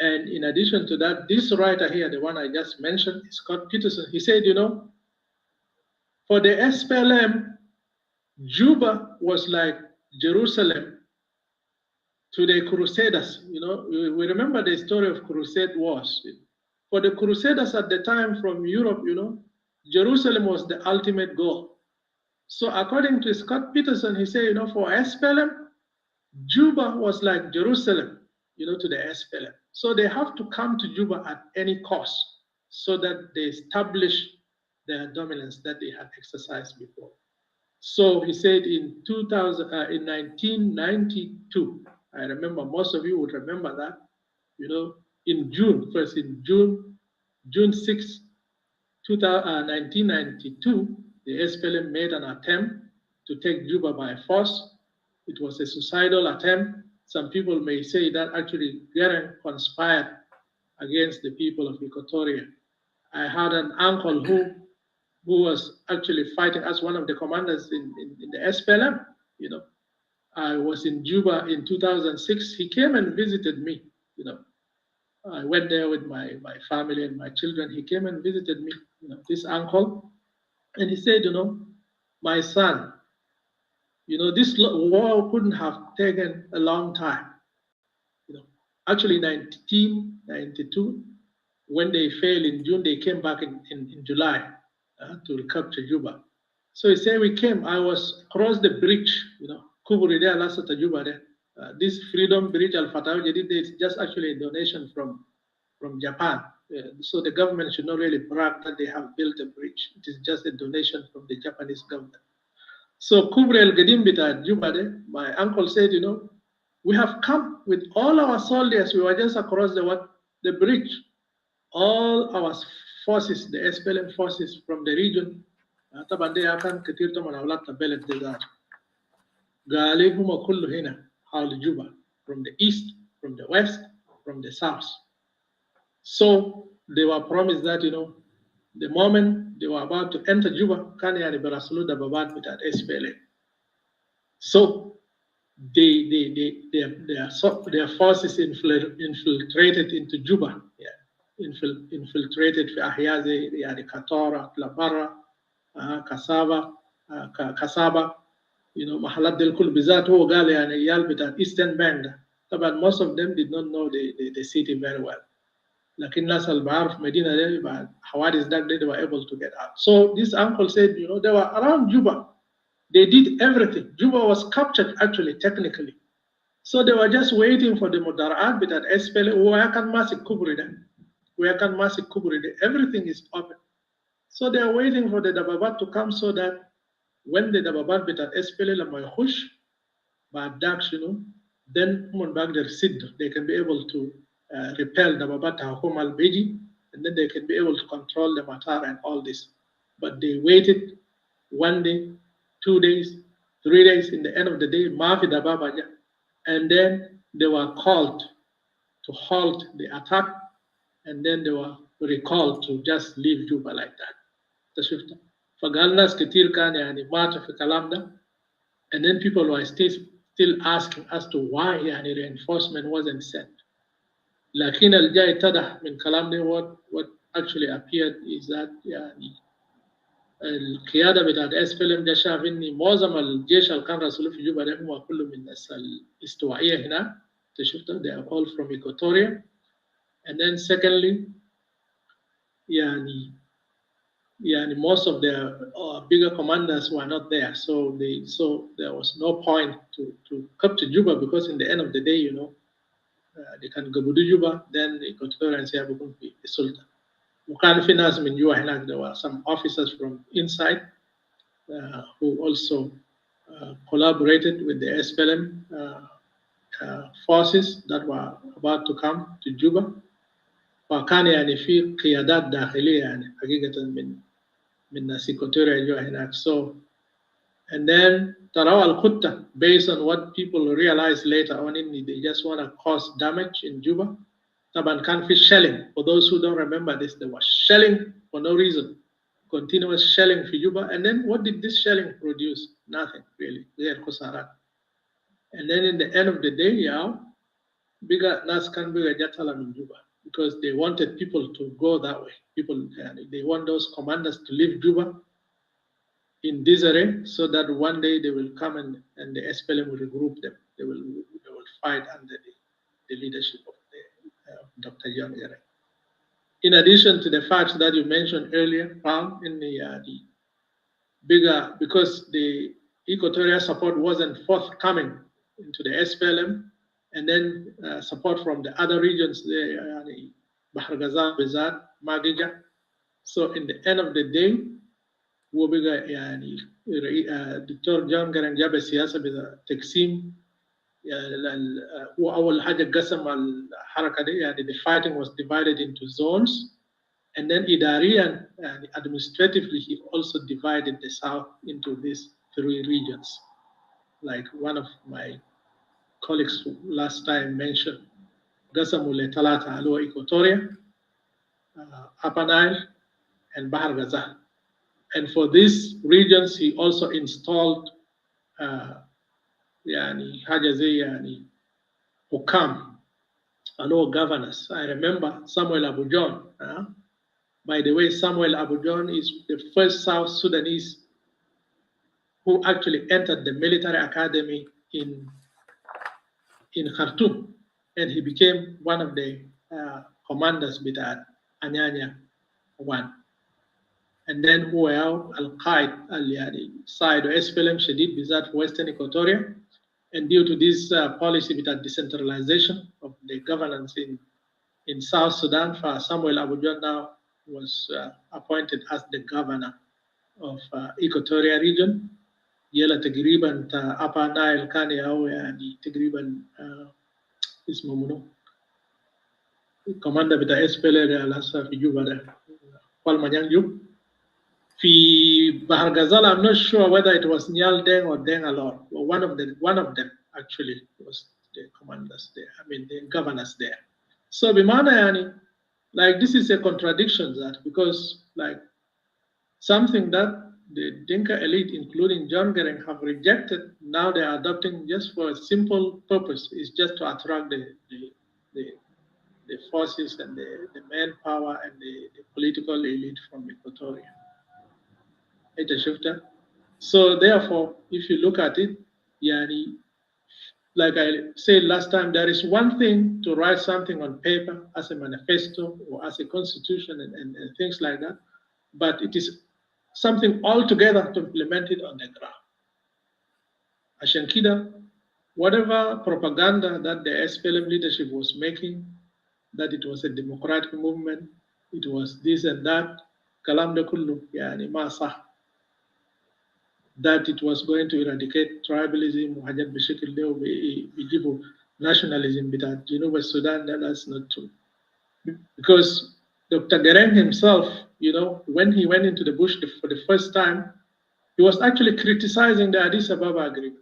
and in addition to that, this writer here, the one I just mentioned, Scott Peterson, he said, you know, for the SPLM, Juba was like Jerusalem to the Crusaders. You know, we remember the story of Crusade wars. For the Crusaders at the time from Europe, you know, Jerusalem was the ultimate goal. So according to Scott Peterson, he said, you know, for SPLM, Juba was like Jerusalem, you know, to the SPLM. So they have to come to Juba at any cost so that they establish their dominance that they had exercised before. So he said in 1992, I remember most of you would remember that, you know, in June 6, 1992, the SPLM made an attempt to take Juba by force. It was a suicidal attempt. Some people may say that actually Garang conspired against the people of Equatoria. I had an uncle who was actually fighting as one of the commanders in the SPLM. You know, I was in Juba in 2006. He came and visited me. You know, I went there with my family and my children. He came and visited me, you know, this uncle, and he said, you know, my son, you know, this war couldn't have taken a long time. You know, actually, 1992, when they failed in June, they came back in July to recapture Juba. So he said, we came, I was across the bridge, you know, Kuburi there, Lasata Juba there. This Freedom Bridge, Al-Fatah, it's just actually a donation from Japan. So the government should not really brag that they have built a bridge. It is just a donation from the Japanese government. So Kubri al-Gadim bita Juba there, my uncle said, you know, we have come with all our soldiers. We were just across the bridge. All our forces, the SPLM forces from the region, from the east, from the west, from the south. So they were promised that, you know, the moment they were about to enter Juba, so their forces infiltrated into Juba. Yeah. Infiltrated في أحياء زي يعني كاتورا، تلابارا، كاسابا، you know, محلات دي الكل بالذات هو قال يعني عيال بتاع Eastern Band. طبعا most of them did not know the city very well. لكن الناس اللي بعرف مدينة دي بعد حوادث داك they were able to get out. So this uncle said, you know, they were around Juba. They did everything. Juba was captured actually technically. So they were just waiting for the Mudara'at bit at SPLA. Where can Masik Kubri then? Where can Masik Kubri? Everything is open. So they are waiting for the Dababat to come so that when the Dababat bit at SPLA lama yakhush, ba'ad dak, you know, then mun bag their sid, they can be able to repel Dababat Hakum al-Beji, and then they can be able to control the Matar and all this. But they waited 1 day, 2 days, 3 days. In the end of the day, Mafi Dababa, and then they were called to halt the attack, and then they were recalled to just leave Juba like that. And then people were still asking as to why reinforcement wasn't sent. لكن الجاي اتضح من كلامنا what actually appeared is that القيادة بتاعت SPLM ده شاف إن معظم الجيش اللي كان راسله في جوبا ده هم كله من الناس الاستوائية هنا. they are all from Equatoria. And then secondly, most of their bigger commanders were not there, so there was no point to capture Juba, because in the end of the day, you know, they can go to Juba, then the Equatorians have to be the Sultan. There were some officers from inside who also collaborated with the SPLM forces that were about to come to Juba. وكان يعني في قيادات داخلية يعني حقيقة من ناس إيكواتوريا جوا هناك. So and then ترى الخطة based on what people realize later on in they just want to cause damage in Juba. طبعا كان في shelling. For those who don't remember this, there was shelling for no reason, continuous shelling في Juba. And then what did this shelling produce? Nothing really. غير خسارات. And then in the end of the day, yeah, bigger NAS can be a Jatala in Juba because they wanted people to go that way. People, they want those commanders to leave Juba in disarray so that one day they will come and the SPLM will regroup them. They will fight under the leadership of Dr. John Gere. In addition to the facts that you mentioned earlier, in the bigger, because the equatorial support wasn't forthcoming into the SPLM, and then support from the other regions there, Bahar Gaza, Bezat, Magija. So in the end of the day, وبقى يعني الدكتور جون كان جاب السياسه بتقسيم هو اول حاجه قسم الحركه دي يعني the fighting was divided into zones, and then إداريا يعني administratively he also divided the south into these 3 regions, like one of my colleagues last time mentioned. قسموا لثلاثه اللي هو إيكواتوريا, Upper Nile, and Bahar Gaza. And for these regions, he also installed يعني حاجة زي يعني حكام, governors. I remember Samuel Abu John. By the way, Samuel Abu John is the first South Sudanese who actually entered the military academy in Khartoum, and he became one of the commanders with Anyanya 1. And then who were Al-Qaeda, side of SPLM Shadid Bizat Western Equatoria. And due to this policy with that decentralization of the governance in South Sudan, Samuel Abu John now was appointed as the governor of Equatoria region. Yela تقريبا Upper Nile كان ياو يعني تقريبا اسمه منو commander بتاع SPLM هسه في جوبا ده والمانيان جوب. في Bahar Ghazal, I'm not sure whether it was Nyal Deng or Deng Alor. Well, one of them actually was the commanders there. I mean, the governors there. So, bimana yani, like this is a contradiction that because like something that the Dinka elite, including John Gering, have rejected, now they are adopting just for a simple purpose, is just to attract the forces and the manpower and the political elite from Equatoria. So therefore, if you look at it, yani, like I said last time, there is one thing to write something on paper as a manifesto or as a constitution and things like that, but it is something altogether to implement it on the ground. Ashankida, whatever propaganda that the SPLM leadership was making, that it was a democratic movement, it was this and that, kalam de kullu, yani ma sah, that it was going to eradicate tribalism, nationalism, but Sudan, that's not true. Because Dr. Geren himself, when he went into the bush for the first time, he was actually criticizing the Addis Ababa agreement.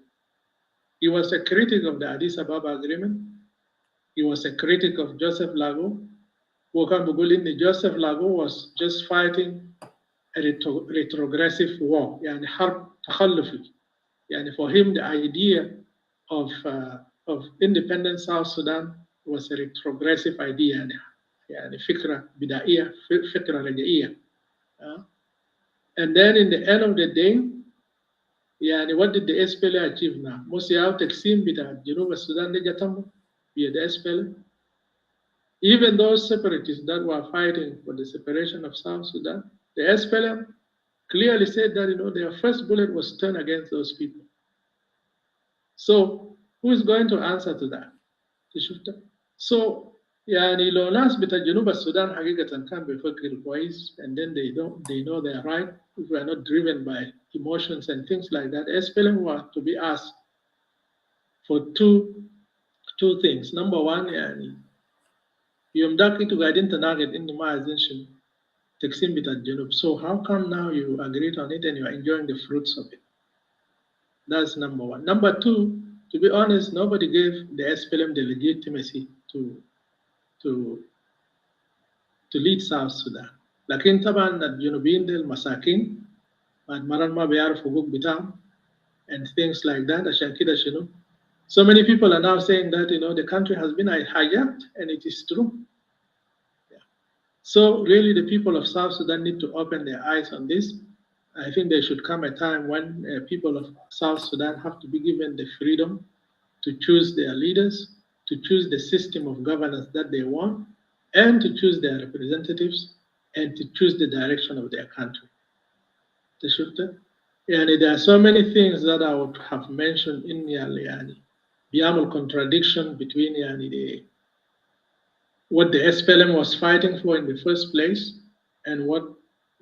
He was a critic of the Addis Ababa agreement. He was a critic of Joseph Lago. Joseph Lago was just fighting a retrogressive war, yani harb takhallufi. Yani for him, the idea of independent South Sudan was a retrogressive idea, yani fikra bidaiya, fikra rajaiya. And then in the end of the day, yani what did the SPLA achieve now? Most of the Taksim bita Junub Sudan de Jatambo, via the SPLA. Even those separatists that were fighting for the separation of South Sudan, the SPLM clearly said that their first bullet was turned against those people. So who is going to answer to that? So يعني لو ناس بتاع جنوب السودان حقيقة كان بيفكروا كويس, and then they know they're right, if we are not driven by emotions and things like that. SPLM were to be asked for two things. Number one, يعني يوم داك إنتوا قاعدين تناقض إنه ما عايزين شنو تقسيم بتاع الجنوب. So how come now you agreed on it and you are enjoying the fruits of it? That's number one. Number two, to be honest, nobody gave the SPLM the legitimacy to lead South Sudan. لكن طبعا الجنوبيين دي المساكين بعد مرة ما بيعرفوا حقوق بتاعهم and things like that. عشان كده شنو so many people are now saying that the country has been hijacked, and it is true. Yeah. So really the people of South Sudan need to open their eyes on this. I think there should come a time when people of South Sudan have to be given the freedom to choose their leaders, to choose the system of governance that they want, and to choose their representatives, and to choose the direction of their country. And there are so many things that I would have mentioned in beyond contradiction between what the SPLM was fighting for in the first place and what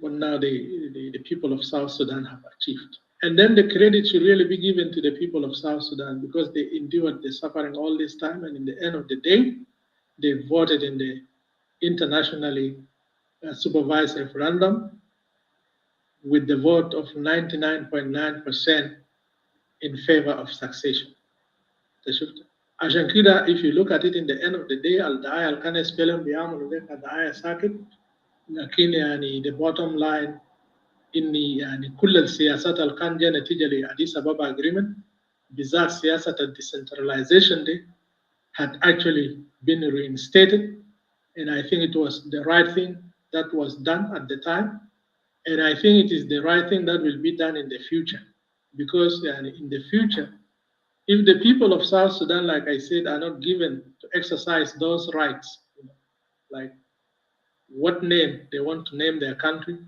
now the people of South Sudan have achieved. And then the credit should really be given to the people of South Sudan because they endured the suffering all this time, and in the end of the day, they voted in the internationally supervised referendum with the vote of 99.9% in favor of succession. عشان كده if you look at it in the end of the day الدعاية اللي كان يسبلهم بيعملوا ذيك الدعاية ساكت لكن the bottom line إني كل السياسات اللي كان جاء نتيجة لأديس أبابا agreement بالذات سياسة decentralization دي had actually been reinstated, and I think it was the right thing that was done at the time, and I think it is the right thing that will be done in the future, because in the future, if the people of South Sudan, like I said, are not given to exercise those rights, like what name they want to name their country,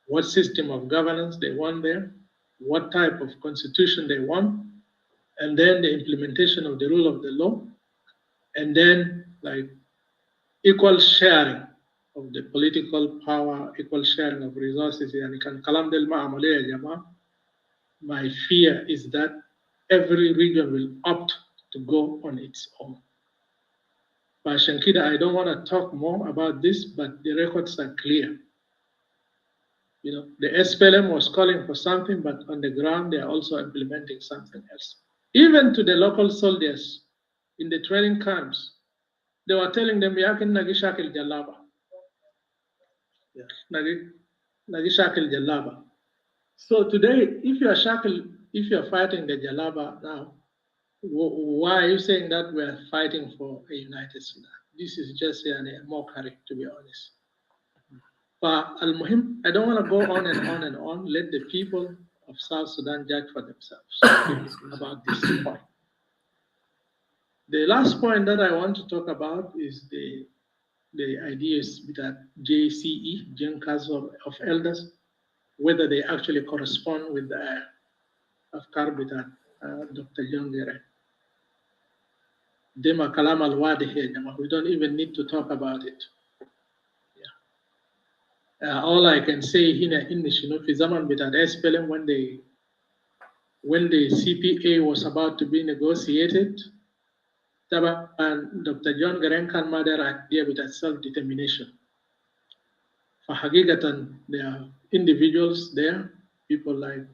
what system of governance they want there, what type of constitution they want, and then the implementation of the rule of the law, and then like equal sharing of the political power, equal sharing of resources. My fear is that every region will opt to go on its own. But Shankida, I don't want to talk more about this, but the records are clear. The SPLM was calling for something, but on the ground, they are also implementing something else. Even to the local soldiers in the training camps, they were telling them, Yakin Nagishakil Jalaba. Nagishakil Jalaba. So today, if you are fighting the Jalaba now, why are you saying that we are fighting for a united Sudan? This is just a mockery, to be honest. But al-Muhim, I don't want to go on and on and on. Let the people of South Sudan judge for themselves about this point. The last point that I want to talk about is the ideas that JCE, Joint Council of Elders, whether they actually correspond with the Afkar Bitat, Dr. John Gere. Dema kalam al-wadi here, we don't even need to talk about it. All I can say here in the Shinofi Zaman Bitat SPLM, when the CPA was about to be negotiated, and Dr. John Geren can matter idea with self-determination. For Hagigatan, there are individuals there, people like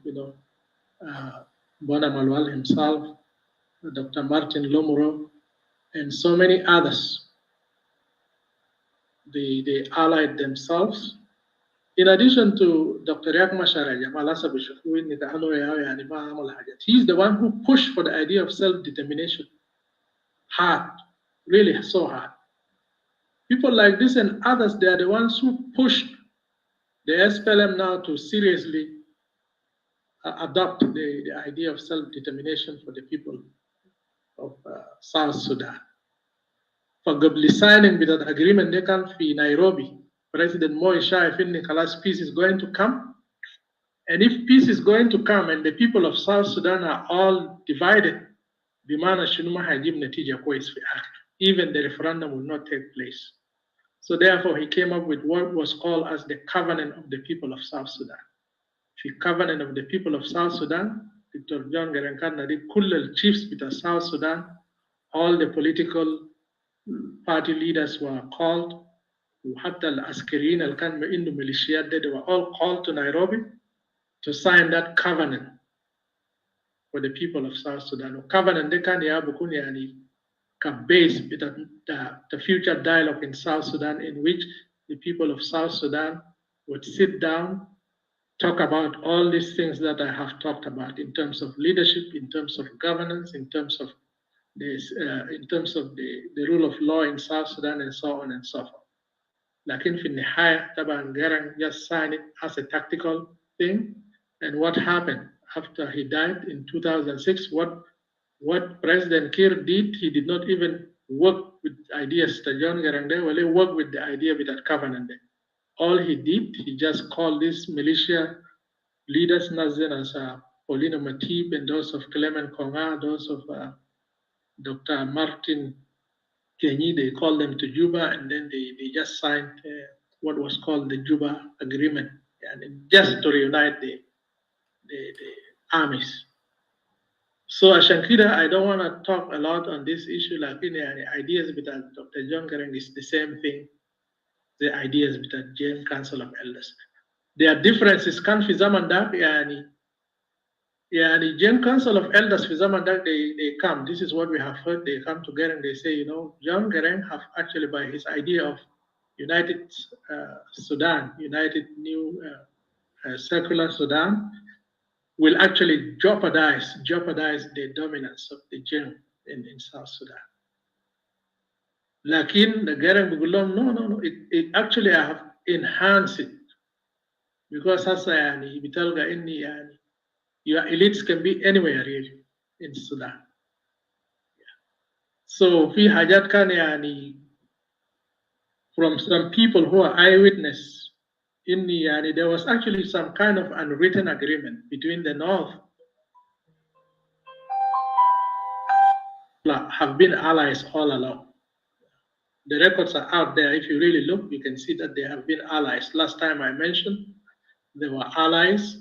Bona Malwal himself, Dr. Martin Lomuro, and so many others. They allied themselves. In addition to Dr. Yak Mashara, he's the one who pushed for the idea of self-determination hard, really so hard. People like this and others, they are the ones who pushed the SPLM now to seriously adopt the idea of self-determination for the people of South Sudan. For Gabli signing with that agreement, they come in Nairobi. President Moi Shai Nicholas, peace is going to come. And if peace is going to come and the people of South Sudan are all divided, even the referendum will not take place. So therefore, he came up with what was called as the Covenant of the People of South Sudan. The Covenant of the People of South Sudan, Dr. John Garankan Nadi, Kullal chiefs with South Sudan, all the political party leaders were called, وحتى العسكريين اللي كان عنده ميليشيات they were all called to Nairobi to sign that covenant for the people of South Sudan. Covenant ده كان بيكون يعني base the future dialogue in South Sudan, in which the people of South Sudan would sit down, talk about all these things that I have talked about in terms of leadership, in terms of governance, in terms of this, in terms of the rule of law in South Sudan, and so on and so forth. لكن في النهاية طبعا Garang just signed it as a tactical thing. And what happened after he died in 2006? What President Kiir did, he did not even work with ideas that John Garang well, he worked with the idea with that covenant. All he did, he just called these militia leaders, Nazen as Paulina Matip, and those of Clement Konga, those of Dr. Martin Kenyi, they called them to Juba, and then they just signed what was called the Juba Agreement, and just to reunite the armies. So Ashankida, I don't want to talk a lot on this issue, like any ideas with Dr. John Garang is the same thing, the ideas with the James Council of Elders. There are differences, kan fi zaman dak, the James Council of Elders fi zaman dak, they come, this is what we have heard, they come together and they say, you know, John Garang have actually, by his idea of United Sudan, United New Circular Sudan, will actually jeopardize the dominance of the Jinn in South Sudan. Lakin the Garang Bugulom, no, it actually have enhanced it. Because as your elites can be anywhere really in Sudan. So fi hajat kan from some people who are eyewitness, there was actually some kind of unwritten agreement between the North, have been allies all along. The records are out there. If you really look, you can see that they have been allies. Last time I mentioned, they were allies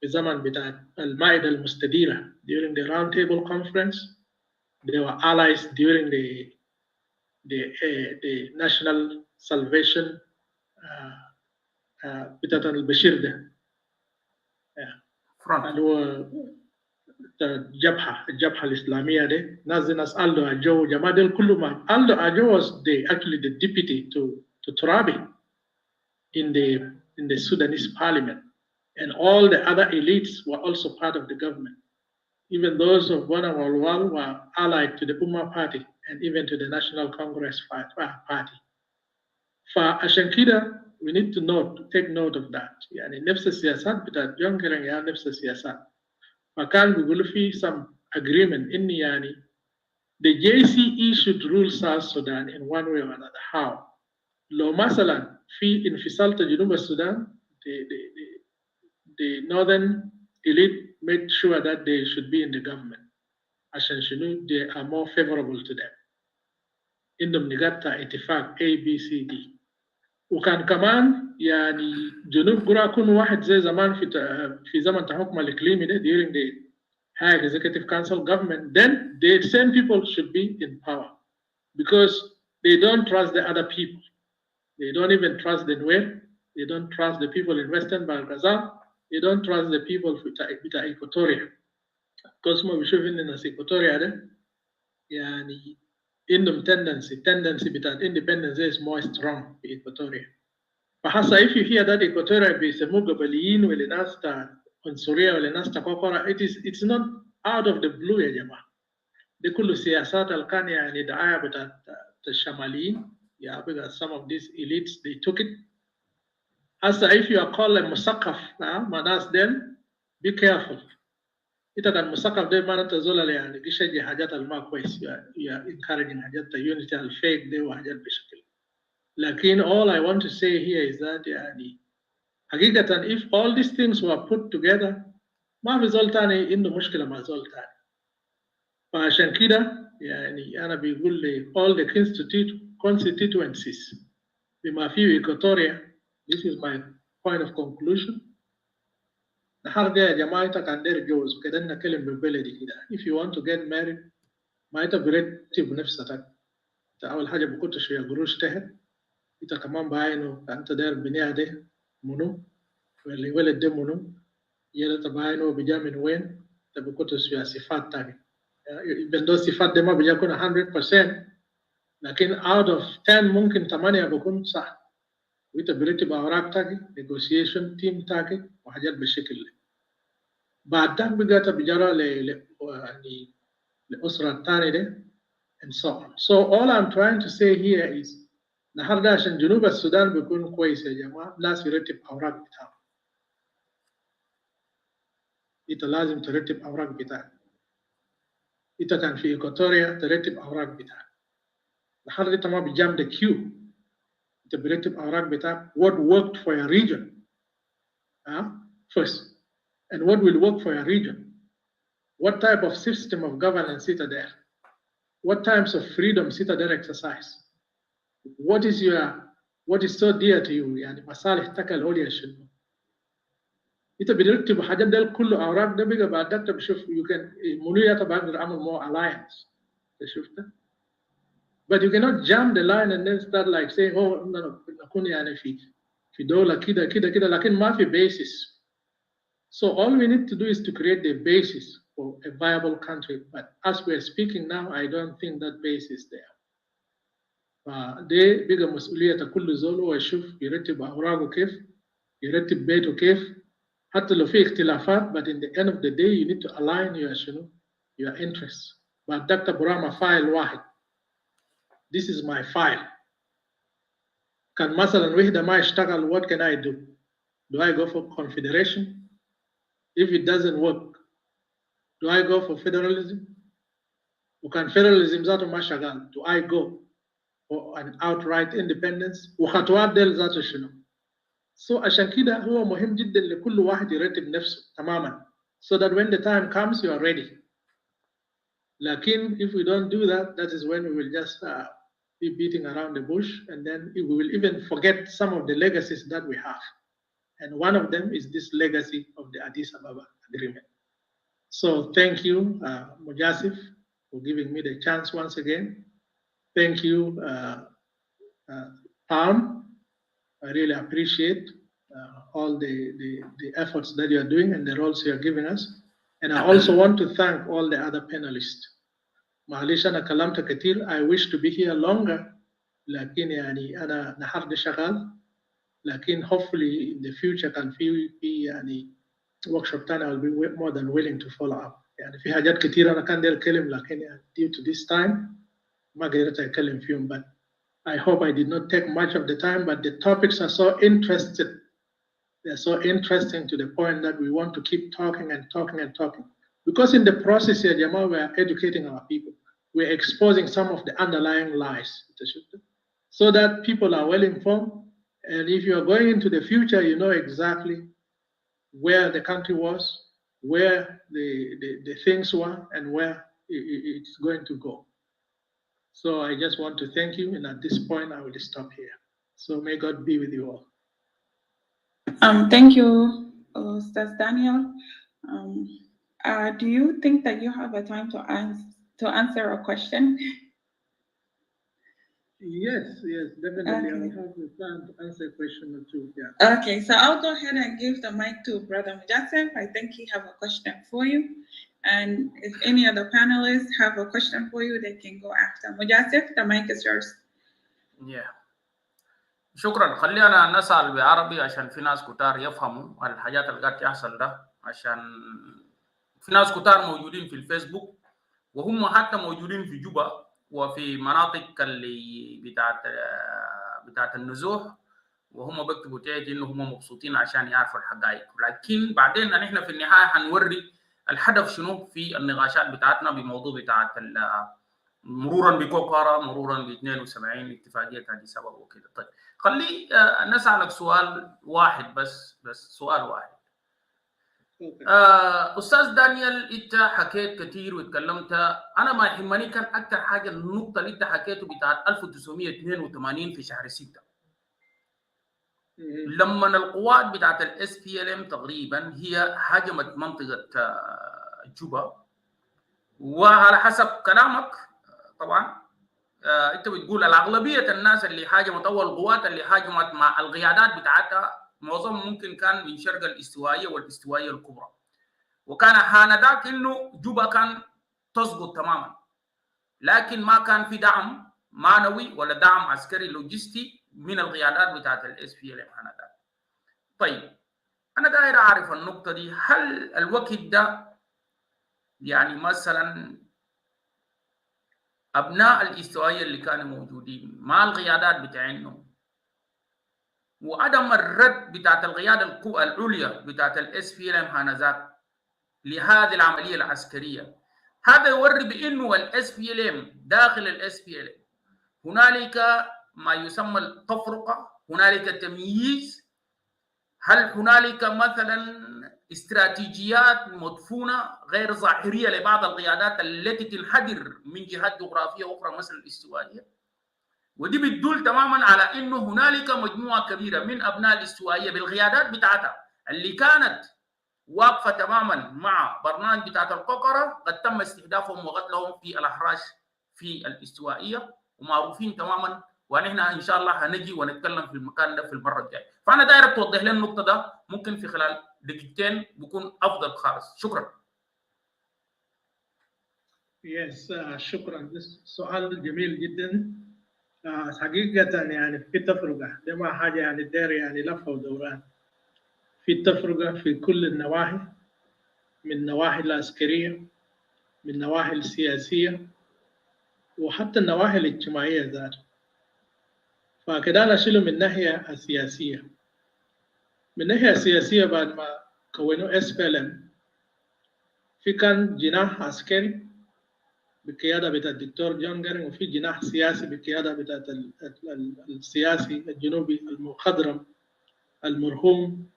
بزمن بتاع المائدة المستديرة during the roundtable conference. They were allies during the National Salvation بتاعت البشير ده. الجبهة الإسلامية دي ناس ألدو أجو جماعة ديل كلهم ألدو أجو was actually the deputy to Turabi in the Sudanese parliament, and all the other elites were also part of the government. Even those of Wana Walwal were allied to the Umma party and even to the National Congress party. For Ashankida, we need to take note of that. Yani nefsa siyasat bita Jongerang ya nefsa siyasat. Makan Gugulufi some agreement in Yani. The JCE should rule South Sudan in one way or another. How? Lo masalan fi infisal ta Junuba Sudan, the northern elite made sure that they should be in the government. Ashan shunu, they are more favorable to them. Indom nigatta itifak A, B, C, D. وكان كمان يعني جنوب قرى كون واحد زي زمان في زمن تحكم الإقليمي ده during the High Executive Council government, then the same people should be in power because they don't trust the other people. They don't even trust the Nuer. They don't trust the people in Western Balgazal. They don't trust the people with Equatoria. Because ما بيشوف إن الناس Equatoria ده يعني عندهم tendency بتاعت independence is more strong في Equatoria. فحاسة if you hear that Equatoria بيسموه قبليين ولا ناس عنصرية ولا ناس تقاقرة, it's not out of the blue يا جماعة. دي كل سياسات اللي كان يعني دعاية بتاعت الشماليين. Yeah, because some of these elites they took it. As if you are called a musakaf, manas then be careful. Ita kan musakaf de mana tazola le yani gishaji hajat al ma kwais. You are encouraging hajat unity al fake de wa hajat bishakil. Lakin all I want to say here is that yani hakikatan if all these things were put together, ma fi zoltani indu mushkila ma zoltani. فعشان كده يعني أنا بيقول لي all the constituencies بما فيه Equatoria, this is my point of conclusion. الحرب يا جماعة كان دير جوز وكده نتكلم ببلدي كده. If you want to get married ما أنت برتب نفسك. أول حاجة بكنت شوية قروش تحت إنت كمان باينه أنت داير بنية ده منو واللي ولد ده منو يلا تباينه بيجا من وين تبكنت شوية صفات تاني بندو صفات ده ما بيكون 100% لكن out of 10 ممكن 8 بكون صح وإنت برتب أوراق تاعي negotiation team تاعي وحاجات بالشكل ده بعد ذاك بقى تبجرا يعني الأسرة الثانية ده and so on. So all I'm trying to say here is النهارده عشان جنوب السودان بيكون كويس يا جماعة ناس يرتب أوراق بتاعهم. إنت لازم ترتب أوراق بتاعك. إنت كان في إيكواتوريا ترتب أوراق بتاعك. النهارده إنت ما بتجام the queue. إنت برتب أوراق بتاعك. What worked for your region? First. And what will work for your region? What type of system of governance is there? What types of freedom is there exercise? What is so dear to you? يعني مصالح تك العليا شنو؟ أنت بترتب حاجات ده كله أوراق ده بيجي بعد ده بشوف you can منو طبعا بيعمل more alliance. شفته؟ But you cannot jump the line and then start like saying oh نكون يعني في دولة كده لكن ما في basis. So all we need to do is to create the basis for a viable country. But as we are speaking now, I don't think that base is there. ده بقى مسؤولية كل زول ويشوف يرتب أوراقه كيف يرتب بيته كيف حتى لو في اختلافات but in the end of the day you need to align your interests. But Dr. Burama file واحد. This is my file. كان مثلا وحدة ما يشتغل what can I do? Do I go for confederation? If it doesn't work, do I go for federalism? وكان federalism ذاته ما شغال. Do I go for an outright independence? وخطوات ديل ذاته شنو؟ So عشان كده هو مهم جدا لكل واحد يرتب نفسه تماما. So that when the time comes you are ready. لكن if we don't do that, that is when we will just be beating around the bush and then we will even forget some of the legacies that we have. And one of them is this legacy of the Addis Ababa agreement. So thank you, Mujasif, for giving me the chance once again. Thank you, Palm. I really appreciate all the efforts that you are doing and the roles you are giving us. And I also want to thank all the other panelists. معلش أنا كلمت كتير. I wish to be here longer. لكن يعني أنا نحرد شغال. لكن hopefully in the future كان في يعني workshop تاني I will be more than willing to follow up. يعني في حاجات كتير أنا كان داير أتكلم لكن يعني due to this time ما قدرت أتكلم فيهم. But I hope I did not take much of the time. But the topics are so interesting. They're so interesting to the point that we want to keep talking and talking and talking. Because in the process here, Jamal, we are educating our people. We're exposing some of the underlying lies so that people are well informed. And if you are going into the future, you know exactly where the country was, where the things were, and where it's going to go. So I just want to thank you. And at this point, I will stop here. So may God be with you all. Thank you, Ustaz Daniel. Do you think that you have a time to answer a question? Yes, definitely. Okay. I will have the time to answer a question or two. Yeah. Okay, so I'll go ahead and give the mic to Brother Mujasef. I think he have a question for you. And if any other panelists have a question for you, they can go after. Mujasef, the mic is yours. Yeah. شكرا. خلينا نسأل بعربي عشان في ناس كتار يفهموا الحاجات اللي قاعد تحصل ده، عشان في ناس كتار موجودين في الفيسبوك وهم حتى موجودين في جوبا وفي مناطق اللي بتاعت النزوح وهم بيكتبوا تحت انه هم مبسوطين عشان يعرفوا الحقائق. لكن بعدين نحن في النهايه حنوري الهدف شنو في النقاشات بتاعتنا بموضوع بتاعت مرورا بكوكارا، مرورا ب 72 اتفاقيه اديس ابابا وكده. طيب خلي نسالك سؤال واحد بس سؤال واحد. استاذ دانيال، انت حكيت كثير وتكلمت، انا ما يهمني كان اكثر حاجه النقطه اللي انت حكيته بتاعت 1982 في شهر 6 لما القوات بتاعت الاس بي ال ام تقريبا هي هاجمت منطقه جوبا، وعلى حسب كلامك طبعا انت بتقول الاغلبيه الناس اللي هاجمت او القوات اللي هاجمت مع القيادات بتاعتها معظمهم ممكن كان من شرق الاستوائيه والاستوائيه الكبرى، وكان هانذاك انه جوبا كان تسقط تماما، لكن ما كان في دعم معنوي ولا دعم عسكري لوجستي من القيادات بتاعت الاس بي ال ام هانذاك. طيب انا داير اعرف النقطه دي، هل الوقت ده يعني مثلا ابناء الاستوائيه اللي كانوا موجودين مع القيادات بتاعتهم وعدم الرد بتاعت القياده العليا بتاعت الاس بي ال ام هانذاك لهذه العمليه العسكريه، هذا يوري بانه الاس بي ال ام داخل الاس بي ال ام هنالك ما يسمى التفرقه، هنالك تمييز، هل هنالك مثلا استراتيجيات مدفونه غير ظاهريه لبعض القيادات التي تنحدر من جهات جغرافيه اخرى مثل الاستوائيه؟ ودي بتدل تماما على انه هنالك مجموعه كبيره من ابناء الاستوائيه بالقيادات بتاعتها اللي كانت واقفه تماما مع برنامج بتاعت القوقره، قد تم استهدافهم وقتلهم في الاحراش في الاستوائيه ومعروفين تماما، ونحن ان شاء الله هنجي ونتكلم في المكان ده في المره الجايه. فانا داير توضح لنا النقطه ده ممكن في خلال دقيقتين بكون افضل خالص. شكرا. يس شكرا، سؤال جميل جدا. حقيقة يعني في تفرقة، ده ما حاجة يعني داير يعني لفة ودوران. في تفرقة في كل النواحي، من النواحي العسكرية، من النواحي السياسية، وحتى النواحي الاجتماعية ذاته. فكده أنا أشيله من الناحية السياسية. من الناحية السياسية بعد ما كونوا SPLM في كان جناح عسكري بقيادة بتاع الدكتور جون جيرينغ، وفي جناح سياسي بقيادة بتاع السياسي الجنوبي المخضرم المرحوم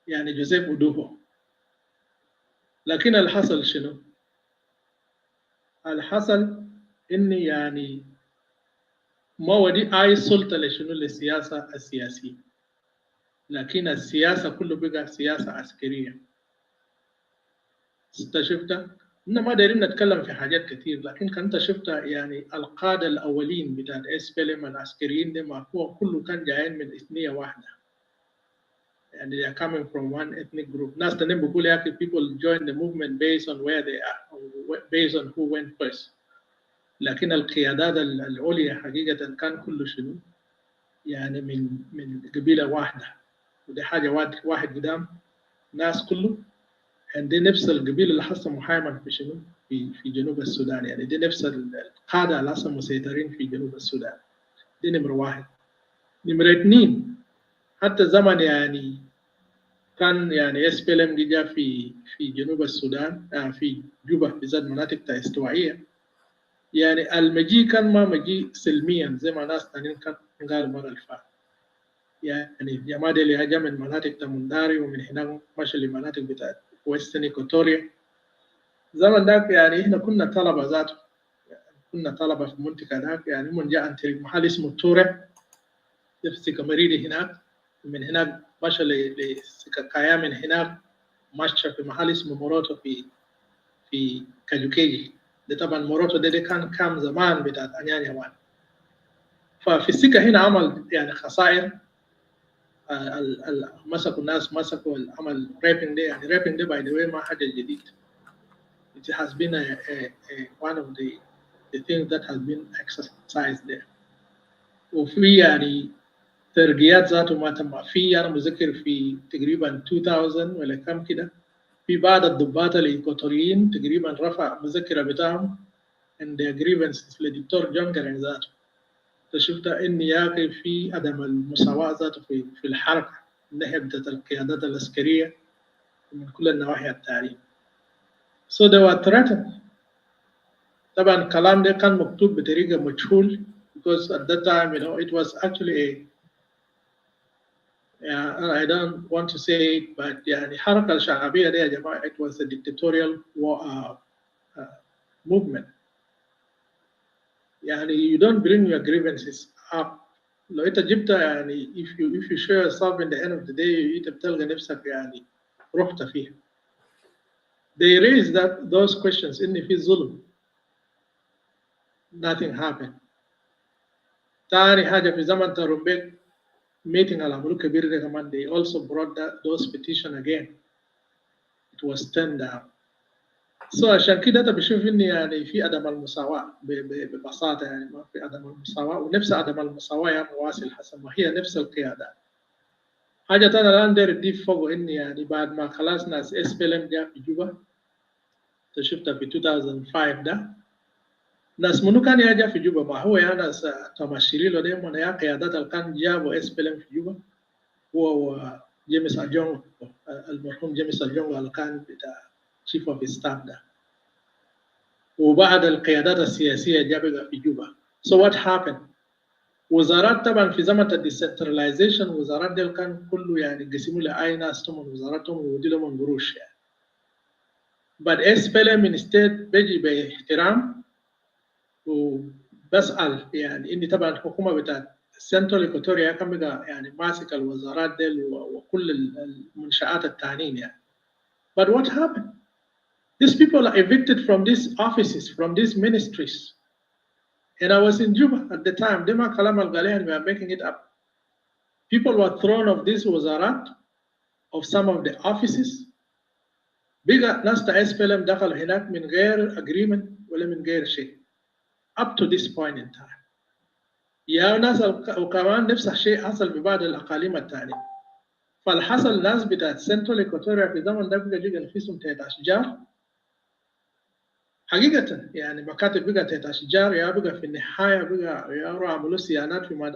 يعني جوزيف أودوفو. لكن الحصل شنو؟ الحصل إني يعني ما ودي أي سلطة لشنو للسياسة السياسية، لكن السياسة كله بقى سياسة عسكرية. انت شفتها؟ إنما ما دايرين نتكلم في حاجات كثير، لكن كنت شفتها يعني القادة الأولين بتاع SPLM العسكريين دي ما هو كله كان جايين من إثنية واحدة. يعني they are coming from one ethnic group. ناس تانيين بيقولوا يا أخي people join the movement based on where they are, or based on who went first. لكن القيادات العليا حقيقة كان كله شنو؟ يعني من قبيلة واحدة، ودي حاجة واحد قدام ناس كله. دي نفس القبيلة اللي حصل محايمة في شنو؟ في جنوب السودان. يعني دي نفس القادة اللي حصل مسيطرين في جنوب السودان. دي نمرة واحد. نمرة اثنين، حتى زمن يعني كان يعني SPLM جا في جنوب السودان، في جوبا بالذات مناطق استوائية، يعني المجيء كان ما مجيء سلميا زي ما ناس ثانيين كان قالوا المرة اللي فاتت. يعني الجماعة اللي هجا من مناطق تمنداري ومن هناك مشى لمناطق بتاعت ويسترن إيكواتوريا. زمن ذاك يعني احنا كنا طلبة ذاته، كنا طلبة في المنطقة ذاك. يعني من جاء عن طريق محل اسمه تورة في سكة مريدي هناك، من هناك مشى لسكة كايا، من هناك مشى في محل اسمه موروتو في كاجوكيجي. ده طبعا موروتو ده كان زمان بتاعت أنيانيا وان. ففي السكة هنا عمل يعني خسائر. مسكوا الناس، مسكوا العمل رابينج ده. يعني رابينج ده باي ذا واي ما حاجة جديد. It has been one of the things that has been exercised there. وفي يعني ترقيات ذاته ما تم. في أنا مذكر في تقريبا 2000 ولا كم كده، في بعض الضباط الإيكواتوريين تقريبا رفع مذكرة بتاعهم and their grievances لدكتور جون جيرينغ ذاته. شفت إن ياكي في عدم المساواة ذاته في الحركة من ناحية بتاعت القيادات العسكرية من كل النواحي التعليم. So they were threatened. طبعا الكلام ده كان مكتوب بطريقة مجهول because at that time it was actually I don't want to say it, but يعني الحركة الشعبية دي يا جماعة it was a dictatorial movement. يعني you don't bring your grievances up. لو أنت جبت يعني if you show yourself in the end of the day أنت بتلقى نفسك يعني رحت فيها. They raised those questions إن في ظلم. Nothing happened. تاني حاجة في زمن ترومبيك meeting على عملوا كبير ده كمان they also brought those petition again. It was turned down. So عشان كده أنت بشوف إن يعني في عدم المساواة ببساطة، يعني ما في عدم المساواة، ونفس عدم المساواة يا مواسي حسب ما هي نفس القيادات. حاجة تانية الآن داير أضيف فوق إني يعني بعد ما خلاص ناس SPLM جاء في جوبا، أنت شفتها في 2005 ده، ناس منو كان يجا في جوبا؟ ما هو يا ناس توماس شيريلو ده من يا قيادات اللي كان جابوا SPLM في جوبا، هو جيمس أجونغ، المرحوم جيمس أجونغ اللي كان بتاع chief of staff ده، وبعد القيادات السياسية جابها في جوبا. So what happened؟ وزارات طبعا في زمن الديسنترلايزيشن وزارات دي كان كله يعني قسموا لأي ناس من وزاراتهم وودوا لهم قروش يعني. But SPLM instead بيجي باحترام وبسأل يعني إني طبعا الحكومة بتاعت سنترال إيكواتوريا كان بقى يعني ماسك الوزارات دي وكل المنشآت التانيين يعني. But what happened؟ These people are evicted from these offices, from these ministries. And I was in Juba at the time. Dema Kalam al-Galian, we are making it up. People were thrown off this wazarat, of some of the offices. Biga nasta SPLM dakhal hinak min ghair agreement wala min ghair shay. Up to this point in time. يا ناس وكمان نفس الشيء حصل ببعض الأقاليم الثانية. فالحصل ناس بتاعت سنترال إيكواتوريا في زمن ده بقى جيجا الفيسم تحت أشجار. حقيقة يعني مكاتب بقى تحت أشجار، يا بقى في النهاية بقى يا عملوا صيانات في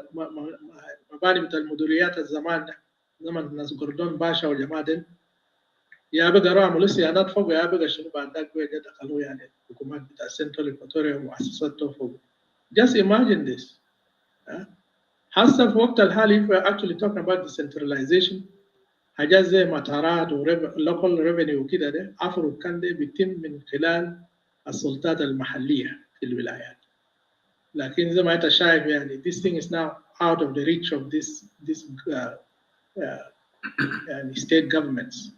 مباني بتاع المديريات الزمان ده، زمن ناس جوردون باشا والجماعة دي، يا بقى عملوا صيانات فوق، يا بقى شنو بعد ذاك بقى دخلوا يعني حكومات بتاع سنترال إيكواتوريا ومؤسساته فوق. Just imagine this. حتى في وقت الحالي we're actually talking about decentralization. حاجات زي مطارات local revenue وكده ده أفرض كان ده بيتم من خلال السلطات المحلية في الولايات. لكن زي ما أنت شايف يعني this thing is now out of the reach of this state governments.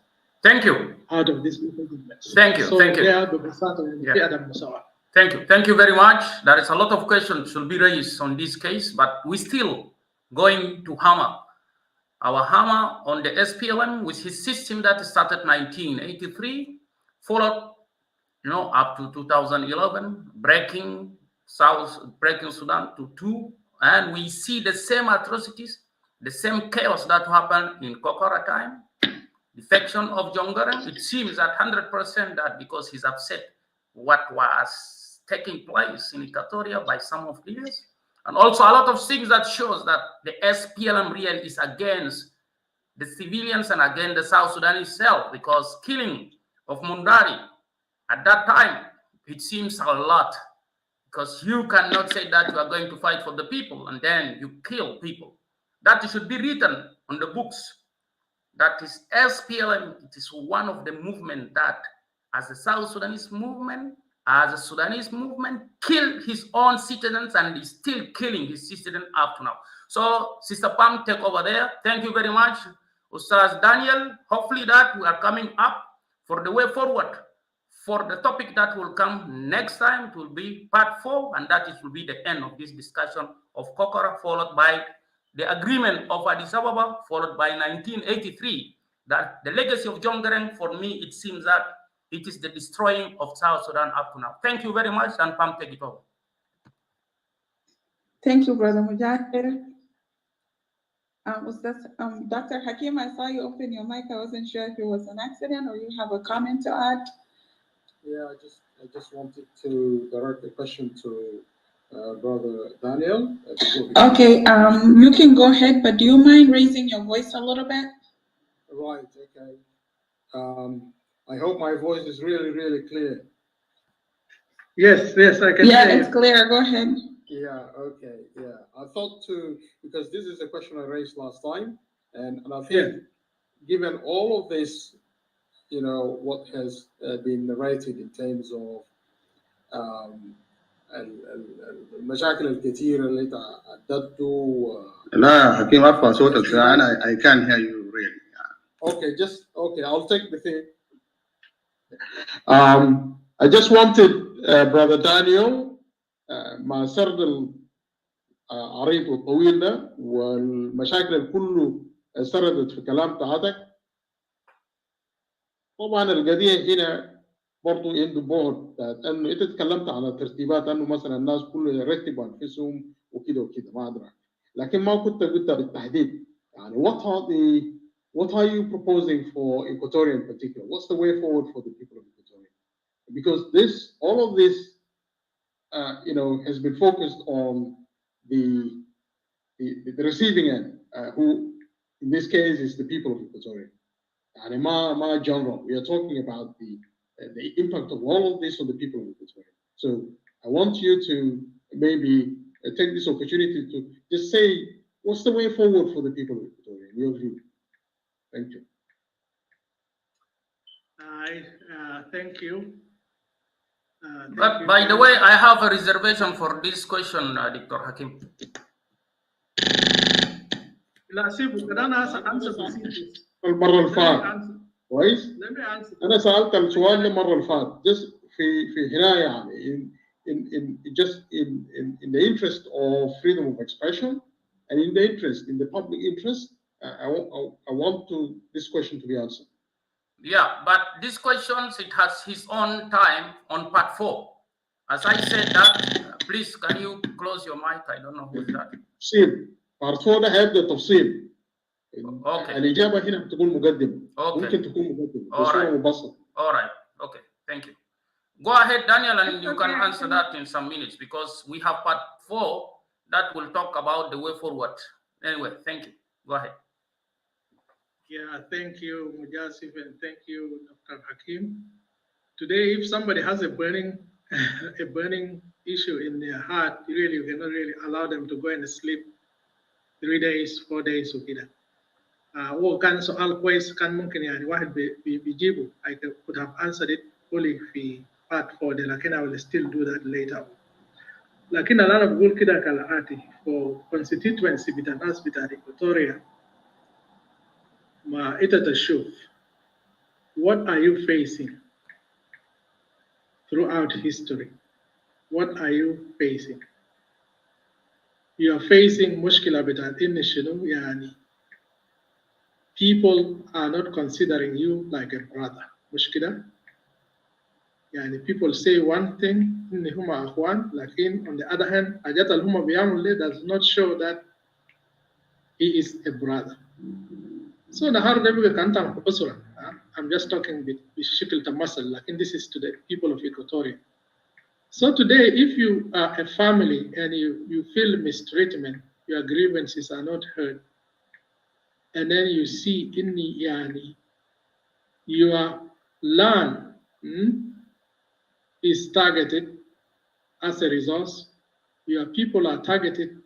Thank you. Out of these governments. Thank you. So Thank you. Thank you very much. There is a lot of questions should be raised on this case, but we still going to hammer our hammer on the SPLM with his system that started 1983, followed up to 2011, breaking Sudan to two, and we see the same atrocities, the same chaos that happened in Kokora time, defection of Jongaren. It seems that 100% that because he's upset what was taking place in Equatoria by some of leaders, and also a lot of things that shows that the SPLM really is against the civilians and against the South Sudan itself, because killing of Mundari at that time, it seems a lot, because you cannot say that you are going to fight for the people and then you kill people. That should be written on the books. That is SPLM. It is one of the movement that, as the South Sudanese movement, killed his own citizens and is still killing his citizens up to now. So, Sister Pam, take over there. Thank you very much, Ustaz Daniel. Hopefully that we are coming up for the way forward. For the topic that will come next time, it will be part 4, and that will be the end of this discussion of Kokora, followed by the agreement of Addis Ababa, followed by 1983. That the legacy of John Garang, for me, it seems that it is the destroying of South Sudan up to now. Thank you very much, and Pam, take it over. Thank you, Brother Mujahid. Dr. Hakim, I saw you open your mic. I wasn't sure if it was an accident or you have a comment to add. Yeah, I just wanted to direct the question to Brother Daniel. Okay, you can go ahead, but do you mind raising your voice a little bit? Right, okay. I hope my voice is really, really clear. Yes, I can hear you. It's clear. Go ahead. Yeah, okay, yeah. I thought because this is a question I raised last time, and I think given all of this, what has been narrated in terms of المشاكل الكثيرة اللي تعددت لا حكيم ارفع صوتك. I can't hear you really. Okay, I'll take the thing. I just wanted Brother Daniel مع سرد عريض والطويل ده والمشاكل الكل سردت في كلام بتاعتك. طبعا القضيه هنا برضو عنده بعد بتاعت انه انت تكلمت على ترتيبات انه مثلا الناس كله يرتبوا انفسهم وكده وكده ما ادري، لكن ما كنت قلت بالتحديد يعني what are you proposing for Equatoria in particular? What's the way forward for the people of Equatoria? Because all of this has been focused on the receiving end, who in this case is the people of Equatoria. And my general, we are talking about the impact of all of this on the people of Equatoria. So I want you to maybe take this opportunity to just say what's the way forward for the people of Equatoria in your view. Thank you. Thank you. But by the way, I have a reservation for this question, Dr. Hakim. المرة اللي فاتت كويس؟ أنا سألت السؤال ده المرة اللي فاتت just في هنا يعني in the interest of freedom of expression and in the public interest, I want this question to be answered. Yeah, but this question, it has his own time on part 4. As I said that, please, can you close your mic? I don't know who's that. تفصيل. part 4 ده هيبدأ تفصيل. Okay. الإجابة هنا بتكون مقدمة. Okay. ممكن تكون مقدمة. All right. مبسط. All right. Okay. Thank you. Go ahead, Daniel, and you can answer that in some minutes because we have part 4 that will talk about the way forward. Anyway, thank you. Go ahead. Yeah, thank you, Mujasif, and thank you, Dr. Hakim. Today, if somebody has a burning issue in their heart, you cannot really allow them to go and sleep 3 days, 4 days وكده. وكان سؤال كويس كان ممكن يعني واحد بيجيبه. I could have answered it fully في part 4 ده, لكن I will still do that later. لكن أنا بقول كده كالآتي for constituency بتاع الناس بتاع Equatoria ما إنت تشوف what are you facing throughout history? What are you facing? You are facing مشكلة بتاعت إن شنو يعني people are not considering you like a brother. مش كده؟ يعني people say one thing إن هم أخوان لكن on the other hand حاجات اللي هم بيعملوا does not show that he is a brother. So النهارده بيبقى كأنت عم أسرة. I'm just talking بشكل تمثل لكن this is to the people of Equatoria. So today, if you are a family and you feel mistreatment, your grievances are not heard, and then you see your land is targeted as a resource, your people are targeted,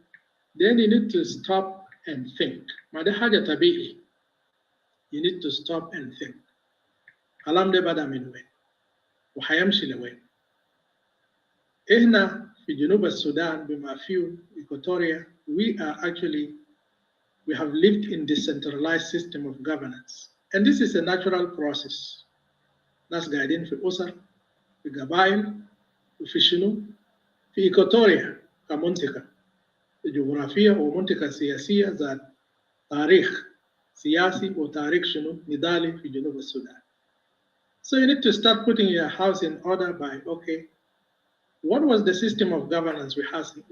then you need to stop and think. You need to stop and think. كلام ده بدأ من وين؟ وحيمشي لوين؟ إحنا في جنوب السودان بما فيه Equatoria, we have lived in decentralized system of governance, and this is a natural process. ناس قاعدين في أسر في قبائل وفي شنو في Equatoria كمنطقة جغرافية ومنطقة سياسية ذات تاريخ سياسي وتاريخ شنو نضالي في جنوب السودان. So you need to start putting your house in order by okay, what was the system of governance we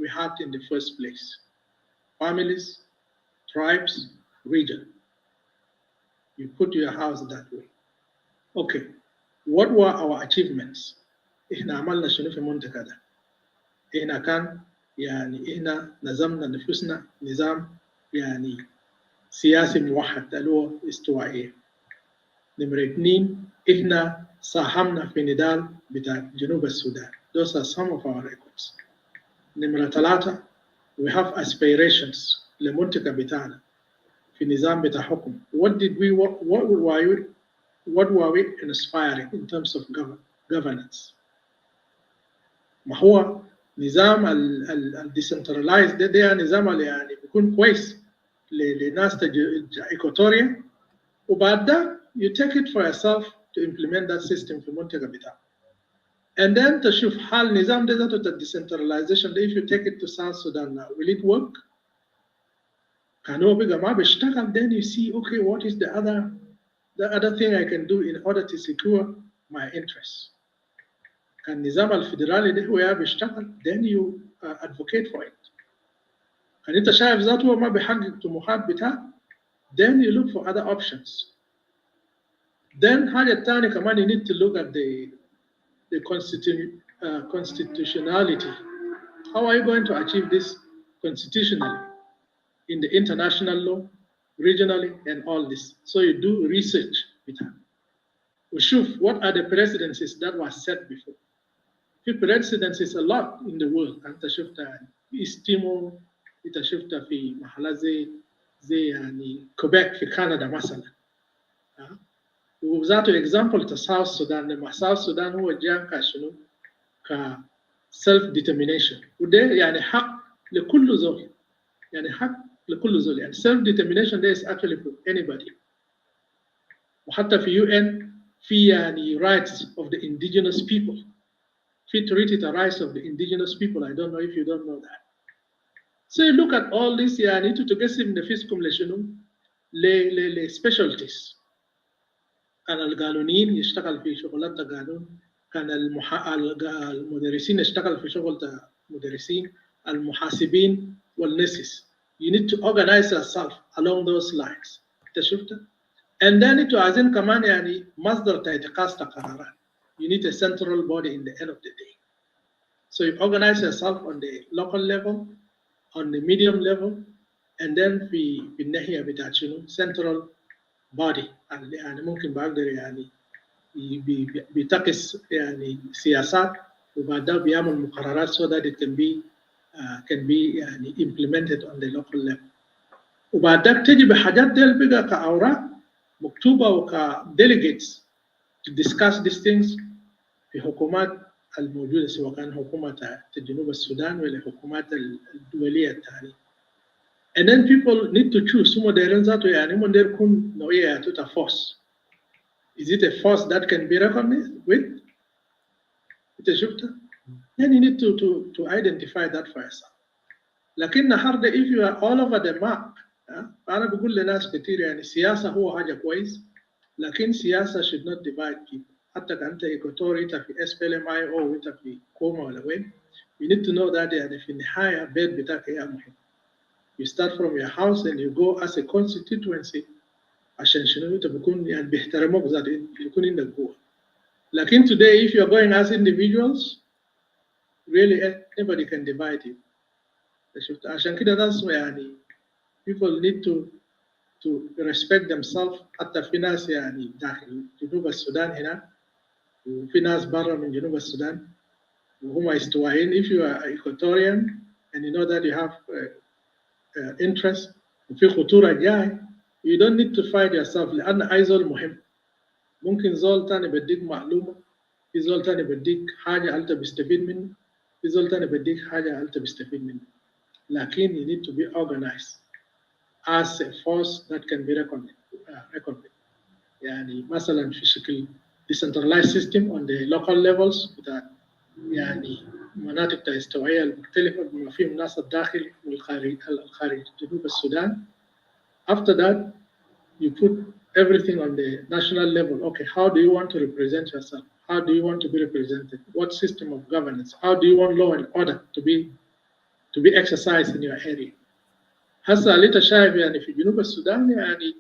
had in the first place? Families, tribes, region. You put your house that way. Okay, what were our achievements? إحنا عملنا شنو في المنطقة ده؟ إحنا كان يعني إحنا نظمنا نفسنا نظام يعني سياسي موحد اللي هو استوائية. نمرة 2 إحنا ساهمنا في نضال بتاع جنوب السودان. Those are some of our records. نمرة 3 we have aspirations لمنطقة بتاعنا في نظام بتاع حكم. What were we inspiring in terms of governance? ما هو نظام decentralized ده نظام اللي يعني بيكون كويس لناس إيكواتوريا وبعد ده you take it for yourself to implement that system في المنطقة بتاعك. And then تشوف حال نظام ده ذاته decentralization ده if you take it to South Sudan now, will it work? كان هو بقى ما بيشتغل, then you see, okay, what is the other thing I can do in order to secure my interests. كان النظام الفيدرالي ده هو بيشتغل, then you advocate for it. كان انت شايف ذاته هو ما بيحقق طموحات بتاعك, then you look for other options. Then حاجة الثانية كمان you need to look at the constitutionality. How are you going to achieve this constitutionally in the international law, regionally, and all this? So you do research with her. What are the precedences that were set before? في precedences a lot in the world. أنت شفتها في East Timor, أنت شفتها في محلات زي يعني كوبيك في كندا مثلا. وذاته example to South Sudan. لما South Sudan هو جاء كشنو self determination, وده يعني حق لكل زول, يعني حق لكل زول, يعني self determination ده is actually for anybody. وحتى في UN في يعني rights of the indigenous people. في treaty the rights of the indigenous people. I don't know if you don't know that. So you look at all this, يعني تقسم نفسكم لشنو ل specialties. كان القانونيين يشتغل في شغلات القانون, كان المدرسين يشتغل في شغل المدرسين, المحاسبين والنسيس. You need to organize yourself along those lines. انت شفت؟ And then انتوا عايزين كمان يعني مصدر اتخاذ قرارات. You need a central body in the end of the day. So you organize yourself on the local level, on the medium level, and then في الناحية بتاعت شنو central body. يعني ممكن بقدر يعني بيتقس يعني سياسات وبعدها بيعمل مقررات so that it can be يعني implemented on the local level. وبعدها تجي بحاجات ديل بقى كأوراق مكتوبة وكdelegates to discuss these things في حكومات الموجودة, سواء كان حكومة جنوب السودان ولا حكومات الدولية الثانية. And then people need to choose. Some دايرين ذاته يعني هم داير يكون نوعية توتا force. Is it a force that can be reckoned with? أنت شفتها؟ Then you need to identify that for yourself. لكن النهارده if you are all over the map, أنا بقول لناس كتير يعني السياسة هو حاجة كويس, لكن سياسة should not divide people. حتى كأنت إيكوتوري أنت في SPLMI أو أنت في كوما ولا وين, you need to know that يعني في النهاية البيت بتاعك هي مهم. You start from your house and you go as a constituency عشان شنو أنت بكون يعني بيحترموك ذات يكون عندك قوة. لكن today if you are going as individuals, really anybody can divide you. شفت عشان كده ناس يعني people need to respect themselves. حتى في ناس يعني داخل جنوب السودان هنا وفي ناس برا من جنوب السودان وهم استوائيين. If you are Equatorian and you know that you have interest وفي خطورة جاي, you don't need to fight yourself, لأن أي زول مهم. ممكن زول تاني بديك معلومة, في زول تاني بديك حاجة أنت بيستفيد منه, في زول تاني بديك حاجة أنت بيستفيد منه. لكن you need to be organized as a force that can be reckoned with. يعني مثلا في شكل decentralized system on the local levels بتاع يعني مناطق الاستوائية المختلفة بما فيهم ناس الداخل والخارج جنوب السودان. After that, you put everything on the national level. Okay, how do you want to represent yourself? How do you want to be represented? What system of governance? How do you want law and order to be exercised in your area? هسه اللي انت شايف يعني في جنوب السودان يعني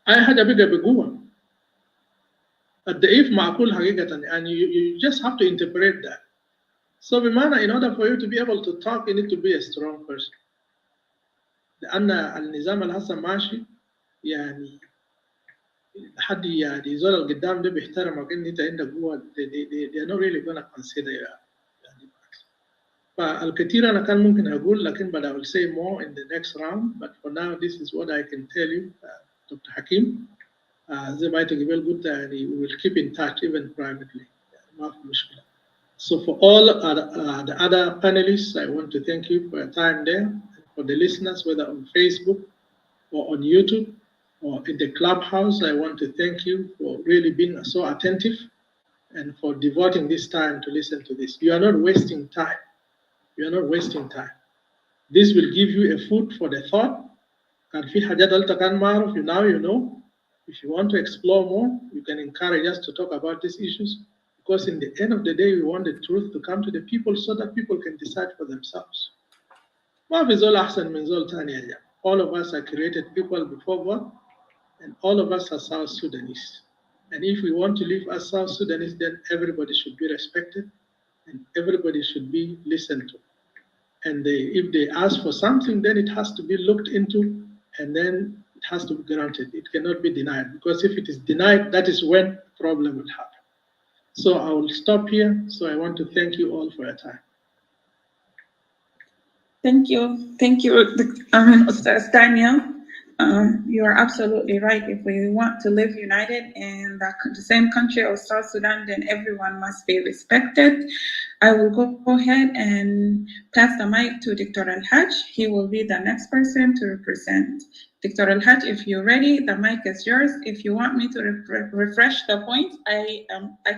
اي حاجه بقى بقوه. الضعيف معقول حقيقه يعني you just have to interpret that. So بمعنى in order for you to be able to talk you need to be a strong person. لأن النظام اللي هسه ماشي يعني حد يعني زول القدام ده بيحترمك إن أنت عندك قوة, they are not really gonna consider يعني. فالكثير أنا كان ممكن أقول لكن but I will say more in the next round. But for now this is what I can tell you, Dr. Hakim. زي ما أنت قبل قلت يعني we will keep in touch even privately. ما في مشكلة. So for all the other panelists, I want to thank you for your time there. For the listeners, whether on Facebook or on YouTube or in the clubhouse, I want to thank you for really being so attentive and for devoting this time to listen to this. You are not wasting time. You are not wasting time. This will give you a food for the thought. And now you know. If you want to explore more, you can encourage us to talk about these issues. Because in the end of the day, we want the truth to come to the people so that people can decide for themselves. All of us are created equal before God, and all of us are South Sudanese. And if we want to live as South Sudanese, then everybody should be respected and everybody should be listened to. And if they ask for something, then it has to be looked into, and then it has to be granted. It cannot be denied, because if it is denied, that is when problem will happen. So I will stop here. So I want to thank you all for your time. Thank you, Ustaz Daniel. You are absolutely right. If we want to live united in the same country of South Sudan, then everyone must be respected. I will go ahead and pass the mic to Dr. Elhag. He will be the next person to represent. Dr. Elhag, if you're ready, the mic is yours. If you want me to refresh the points, I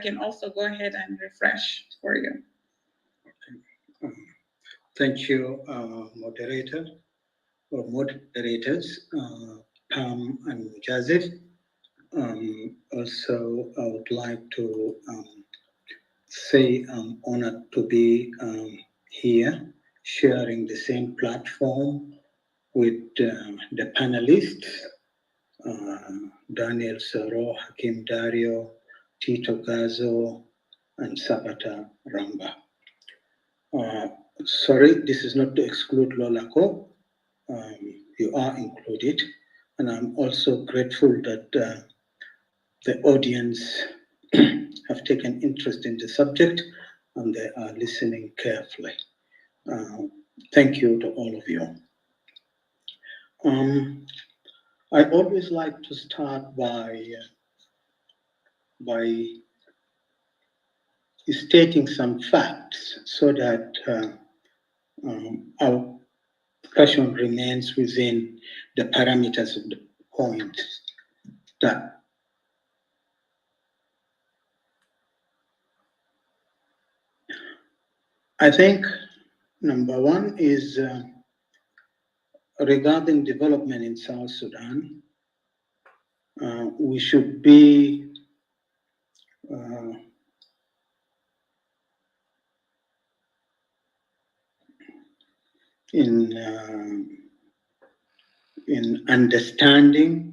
can also go ahead and refresh for you. Thank you, moderator or moderators, Pam and Mujazif. Also, I would like to say I'm honored to be here, sharing the same platform with the panelists, Daniel Soro, Hakim Dario, Tito Gazo, and Sabata Ramba. Sorry, this is not to exclude Lolako. You are included. And I'm also grateful that the audience have taken interest in the subject and they are listening carefully. Thank you to all of you. I always like to start by stating some facts so that our discussion remains within the parameters of the point that I think number one is regarding development in South Sudan. We should be in understanding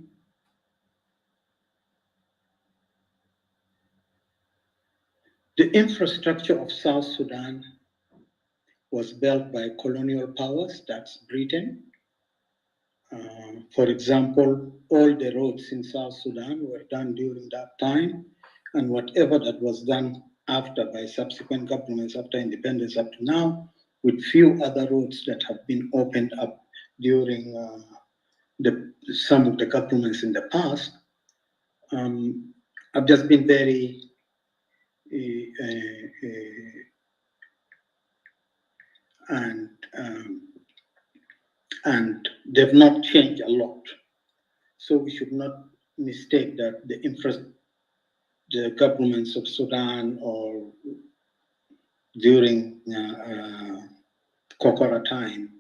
the infrastructure of South Sudan was built by colonial powers, that's Britain. For example, all the roads in South Sudan were done during that time, and whatever that was done after by subsequent governments after independence up to now, with few other roads that have been opened up during some of the governments in the past. I've just been very and they've not changed a lot. So we should not mistake that the governments of Sudan or during Kokora time,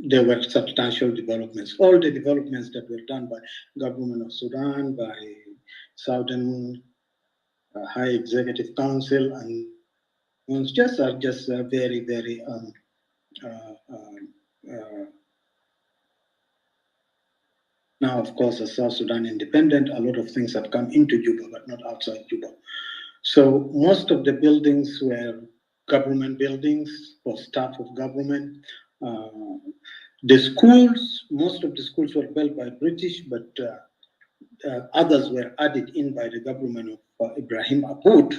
there were substantial developments. All the developments that were done by government of Sudan, by Southern High Executive Council, and are just very, very now, of course, as South Sudan independent, a lot of things have come into Juba, but not outside Juba. So most of the buildings were government buildings for staff of government. The schools, most of the schools were built by British, but others were added in by the government of Ibrahim Aboud,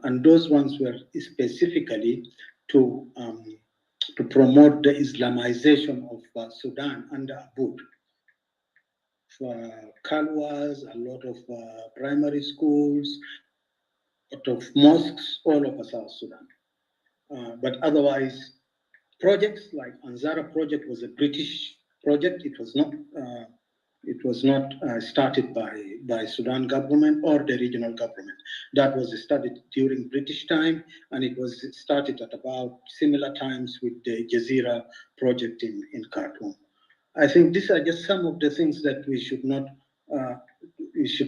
and those ones were specifically to promote the Islamization of Sudan under Aboud. Kalwas, a lot of primary schools, a lot of mosques all over South Sudan. But otherwise, projects like Anzara project was a British project. It was not It was not started by Sudan government or the regional government. That was started during British time, and it was started at about similar times with the Jazeera project in Khartoum. I think these are just some of the things that we should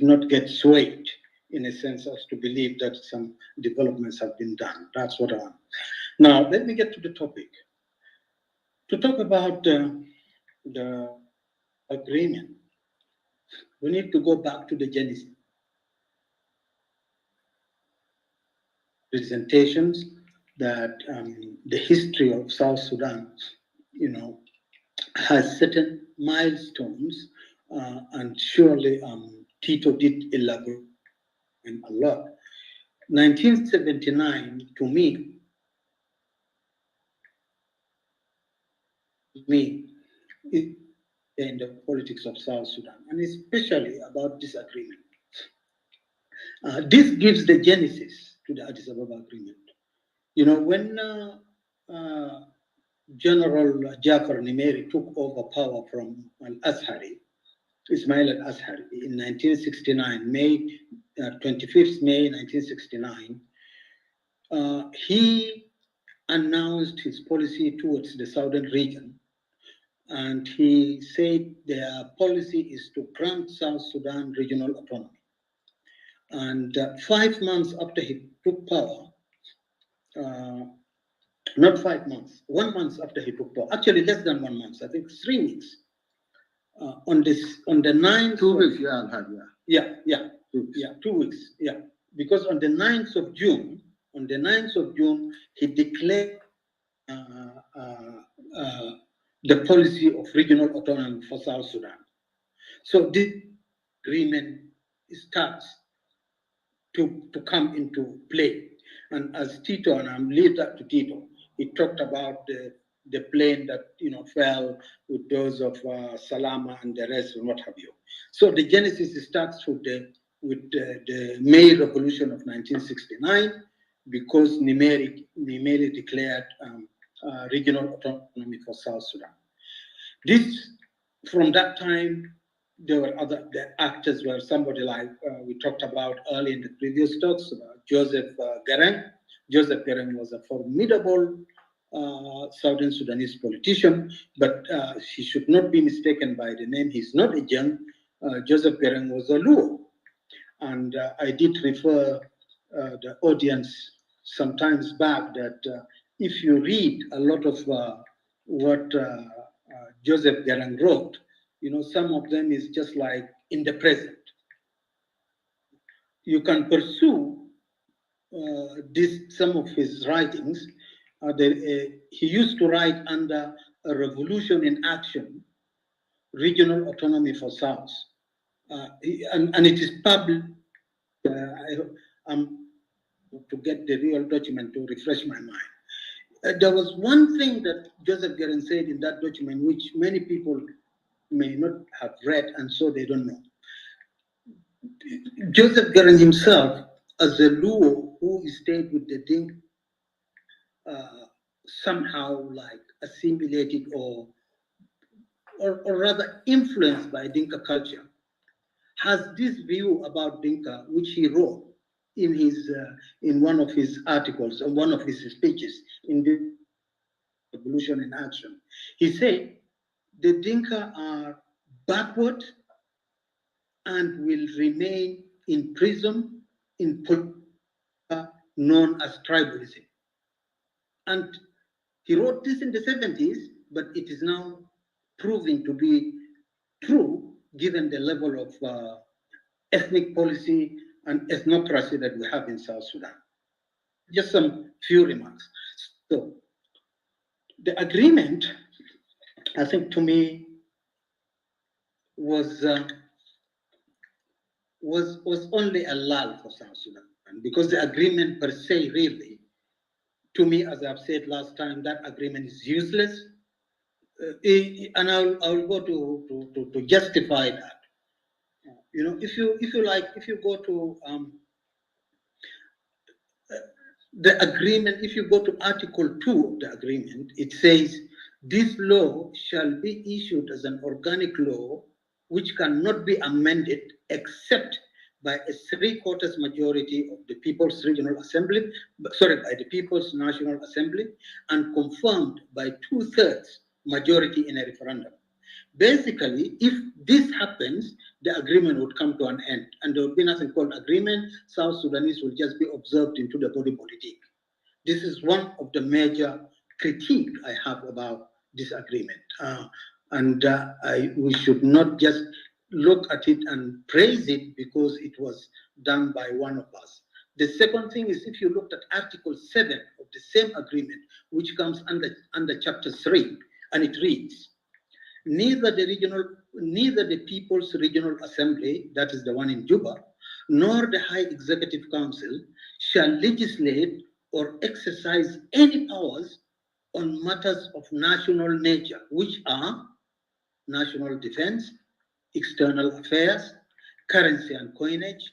not get swayed in a sense as to believe that some developments have been done. That's what I want. Now, let me get to the topic. To talk about the agreement, we need to go back to the genesis. Presentations that the history of South Sudan, has certain milestones, and surely Tito did elaborate a lot. 1979, to me, is in the politics of South Sudan, and especially about this agreement. This gives the genesis to the Addis Ababa agreement. When General Jafar Nimeri took over power from Ismail al-Azhari in 1969, May 25th May 1969, he announced his policy towards the southern region, and he said their policy is to grant South Sudan regional autonomy. And 5 months after he took power, not 5 months, 1 month after he took power, actually less than 1 month, I think 3 weeks, on the 9th. 2 weeks, yeah. 2 weeks, yeah. Because on the 9th of June, he declared the policy of regional autonomy for South Sudan. So this agreement starts to come into play. And as Tito, and I'm leave that to Tito, he talked about the plane that fell with those of Salama and the rest and what have you. So the genesis starts with the May Revolution of 1969, because Nimeri declared regional autonomy for South Sudan. From that time, there were the actors were somebody like we talked about early in the previous talks about Joseph Garang. Joseph Garang was a formidable Southern Sudanese politician, but he should not be mistaken by the name. He's not a Jang. Joseph Garang was a Luo. And I did refer the audience sometimes back that if you read a lot of what Joseph Garang wrote, some of them is just like in the present. You can pursue some of his writings. He used to write under a revolution in action, regional autonomy for South. And it is published. To get the real document to refresh my mind. There was one thing that Joseph Garang said in that document, which many people may not have read, and so they don't know. Joseph Garang himself, as a Luo who stayed with the Dinka, somehow like assimilated or rather influenced by Dinka culture, has this view about Dinka, which he wrote in one of his articles, or one of his speeches in the Revolution in Action. He said, the Dinka are backward and will remain in prison in politics known as tribalism. And he wrote this in the 70s, but it is now proving to be true given the level of ethnic policy and ethnocracy that we have in South Sudan. Just some few remarks. So, the agreement, I think to me, was only a lull for South Sudan, because the agreement per se, really, to me, as I've said last time, that agreement is useless, and I'll go to justify that. If you go to the agreement, if you go to Article 2 of the agreement, it says, this law shall be issued as an organic law which cannot be amended except by a 3/4 majority of the People's Regional Assembly, by the People's National Assembly, and confirmed by 2/3 majority in a referendum. Basically, if this happens, the agreement would come to an end, and there would be nothing called agreement. South Sudanese will just be observed into the body politic. This is one of the major critique I have about this agreement. We should not just look at it and praise it because it was done by one of us. The second thing is, if you looked at Article 7 of the same agreement, which comes under Chapter 3, and it reads, neither the People's Regional Assembly, that is the one in Juba, nor the High Executive Council shall legislate or exercise any powers on matters of national nature, which are national defense, external affairs, currency and coinage,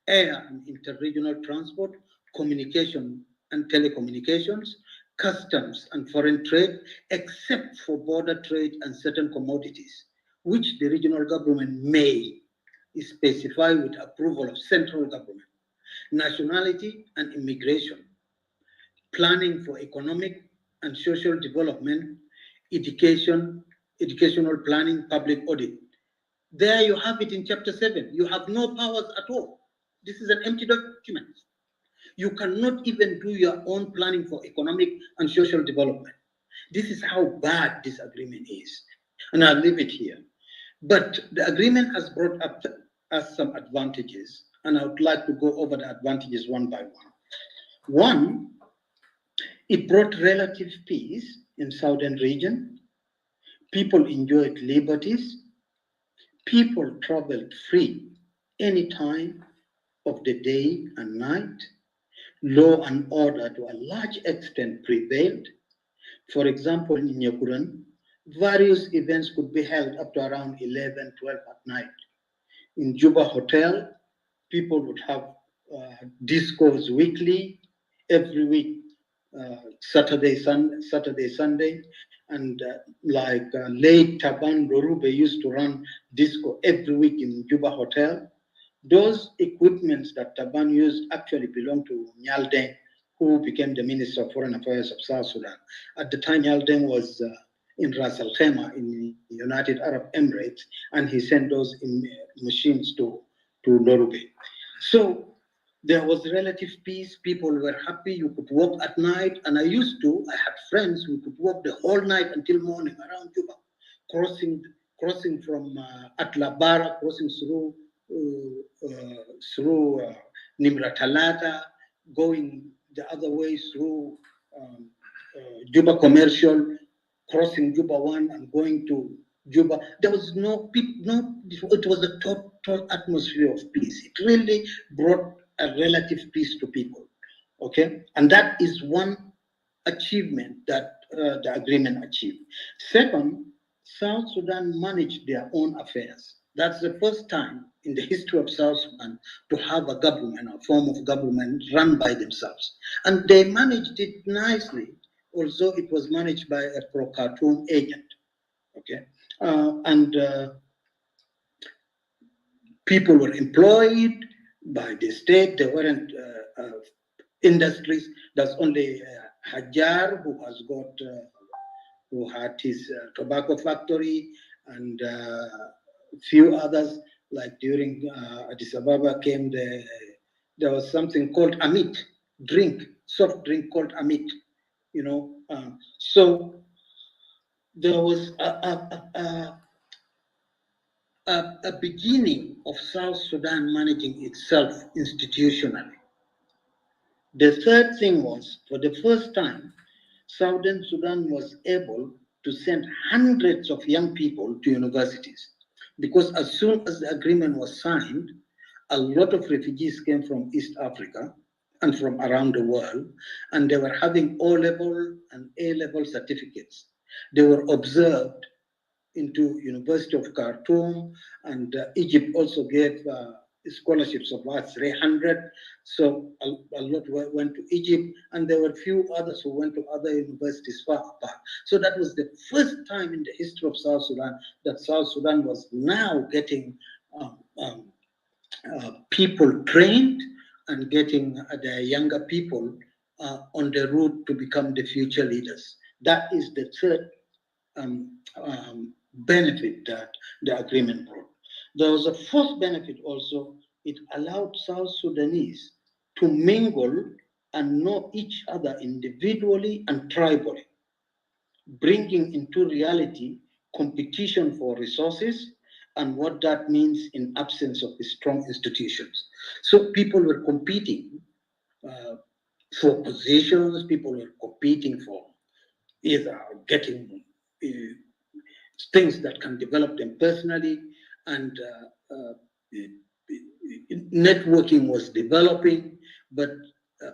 air and interregional transport, communication and telecommunications, customs and foreign trade, except for border trade and certain commodities, which the regional government may specify with approval of central government, nationality and immigration, planning for economic and social development, educational planning, public audit. There you have it in Chapter 7. You have no powers at all. This is an empty document. You cannot even do your own planning for economic and social development. This is how bad this agreement is. And I'll leave it here. But the agreement has brought up us some advantages, and I would like to go over the advantages one by one. One, it brought relative peace in southern region. People enjoyed liberties. People traveled free any time of the day and night. Law and order to a large extent prevailed. For example, in Nyakuran, various events could be held up to around 11, 12 at night. In Juba Hotel, people would have discos weekly, every week, Saturday, Sunday, and late Taban Lorube used to run disco every week in Juba Hotel. Those equipments that Taban used actually belonged to Nyaldeng, who became the Minister of Foreign Affairs of South Sudan. At the time, Nyaldeng was in Ras Al Khaimah in the United Arab Emirates, and he sent those machines to Lorube. So there was relative peace. People were happy. You could walk at night. And I had friends who could walk the whole night until morning around Juba, crossing from Atlabara, crossing through Nimra Talata, going the other way through Juba Commercial, crossing Juba 1 and going to Juba. There was it was a total atmosphere of peace. It really brought a relative peace to people, okay? And that is one achievement that the agreement achieved. Second, South Sudan managed their own affairs. That's the first time in the history of South Sudan to have a government, a form of government run by themselves. And they managed it nicely, although it was managed by a pro-Khartoum agent, okay? People were employed by the state. There weren't industries. There's only Hajar, who had his tobacco factory, and a few others. Like during Addis Ababa came there was something called Amit, soft drink called Amit, you know. So there was a beginning of South Sudan managing itself institutionally. The third thing was, for the first time, Southern Sudan was able to send hundreds of young people to universities. Because as soon as the agreement was signed, a lot of refugees came from East Africa and from around the world, and they were having O-level and A-level certificates. They were observed into University of Khartoum, and Egypt also gave scholarships of about 300. So a lot went to Egypt, and there were few others who went to other universities far apart. So that was the first time in the history of South Sudan that South Sudan was now getting people trained and getting the younger people on the route to become the future leaders. That is the third benefit that the agreement brought. There was a fourth benefit also. It allowed South Sudanese to mingle and know each other individually and tribally, bringing into reality competition for resources and what that means in absence of strong institutions. So people were competing for positions, people were competing for either getting things that can develop them personally, and networking was developing, but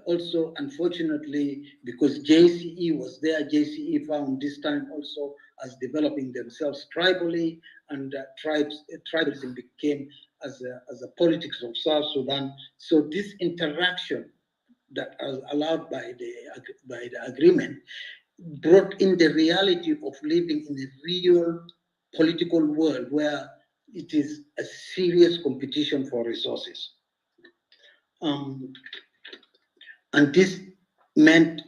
also, unfortunately, because JCE was there, JCE found this time also as developing themselves tribally, and tribalism became as a politics of South Sudan. So this interaction that was allowed by the agreement brought in the reality of living in a real political world where it is a serious competition for resources. And this meant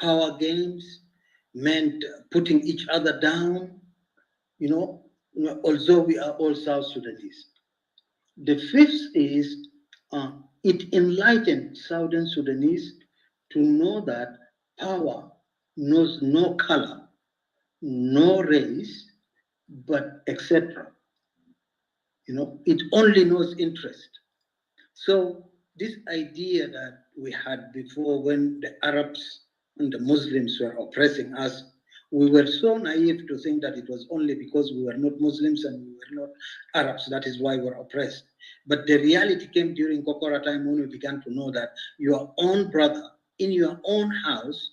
power games, meant putting each other down, although we are all South Sudanese. The fifth is it enlightened Southern Sudanese to know that power knows no color, no race, but etc. It only knows interest. So this idea that we had before, when the Arabs and the Muslims were oppressing us, we were so naive to think that it was only because we were not Muslims and we were not Arabs, that is why we were oppressed. But the reality came during Kokora time when we began to know that your own brother in your own house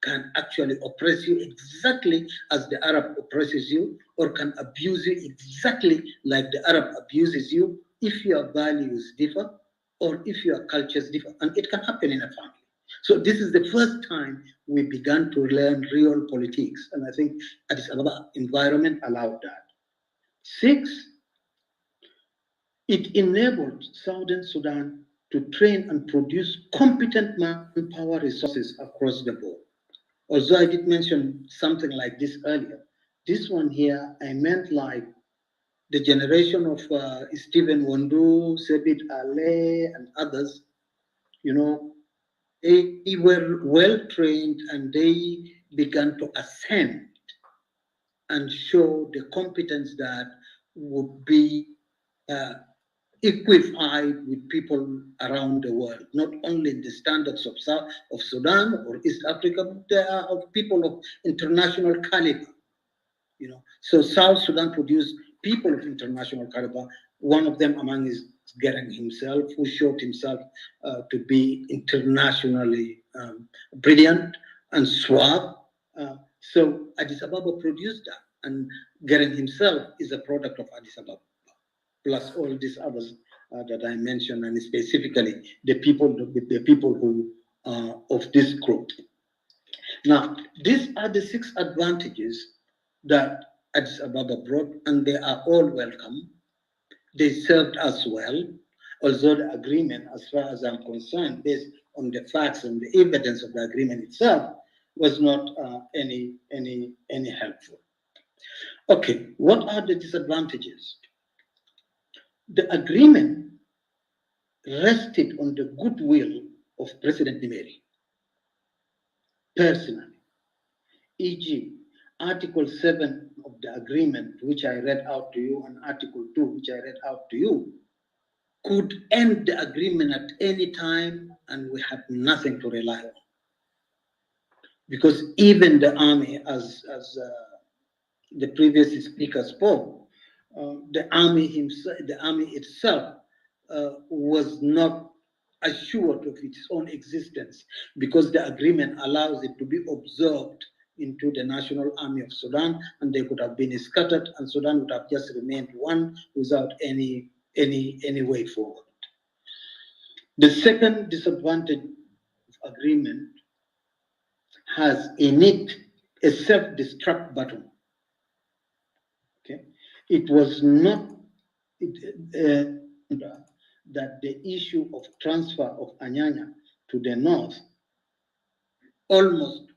can actually oppress you exactly as the Arab oppresses you, or can abuse you exactly like the Arab abuses you, if your values differ or if your cultures differ. And it can happen in a family. So this is the first time we began to learn real politics. And I think Addis Ababa environment allowed that. 6, it enabled Southern Sudan to train and produce competent manpower resources across the board. Although I did mention something like this earlier, this one here, I meant like the generation of Stephen Wondu, Sebit Ale, and others, they were well trained and they began to ascend and show the competence that would be equified with people around the world, not only in the standards of Sudan or East Africa, but there are of people of international caliber. So South Sudan produced people of international caliber. One of them among is Gering himself, who showed himself to be internationally brilliant and suave. So Addis Ababa produced that, and Gering himself is a product of Addis Ababa, plus all these others that I mentioned, and specifically the people who are of this group. Now, these are the 6 advantages that Addis Ababa brought, and they are all welcome. They served us well, although the agreement, as far as I'm concerned, based on the facts and the evidence of the agreement itself, was not any helpful. Okay, what are the disadvantages? The agreement rested on the goodwill of President Nimeri, personally, e.g., Article 7 of the agreement, which I read out to you, and Article 2, which I read out to you, could end the agreement at any time, and we had nothing to rely on. Because even the army, as the previous speaker spoke, the army itself was not assured of its own existence, because the agreement allows it to be absorbed into the National Army of Sudan, and they could have been scattered, and Sudan would have just remained one without any any way forward. The second disadvantage of agreement has in it a self-destruct button. Okay, it was not that the issue of transfer of Anyanya to the north almost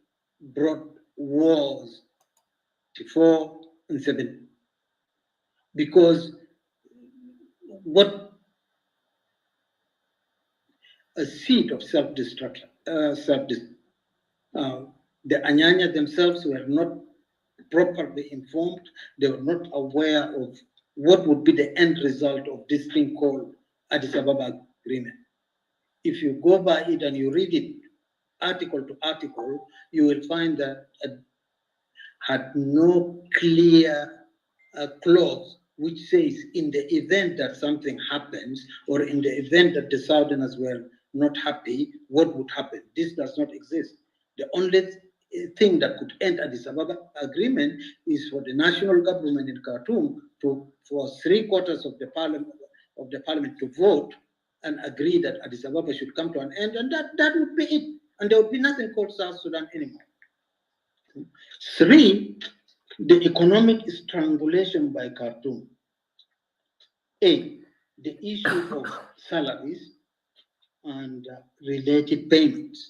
brought wars before and 7, because what a seed of self-destruction, the Anyanya themselves were not properly informed. They were not aware of what would be the end result of this thing called Addis Ababa Agreement. If you go by it and you read it article to article, you will find that it had no clear clause which says in the event that something happens, or in the event that the Southerners were not happy, what would happen. This does not exist. The only thing that could end Addis Ababa agreement is for the national government in Khartoum for 3/4 of the parliament to vote and agree that Addis Ababa should come to an end, and that would be it. And there would be nothing called South Sudan anymore. 3, the economic strangulation by Khartoum. A, the issue of salaries and related payments.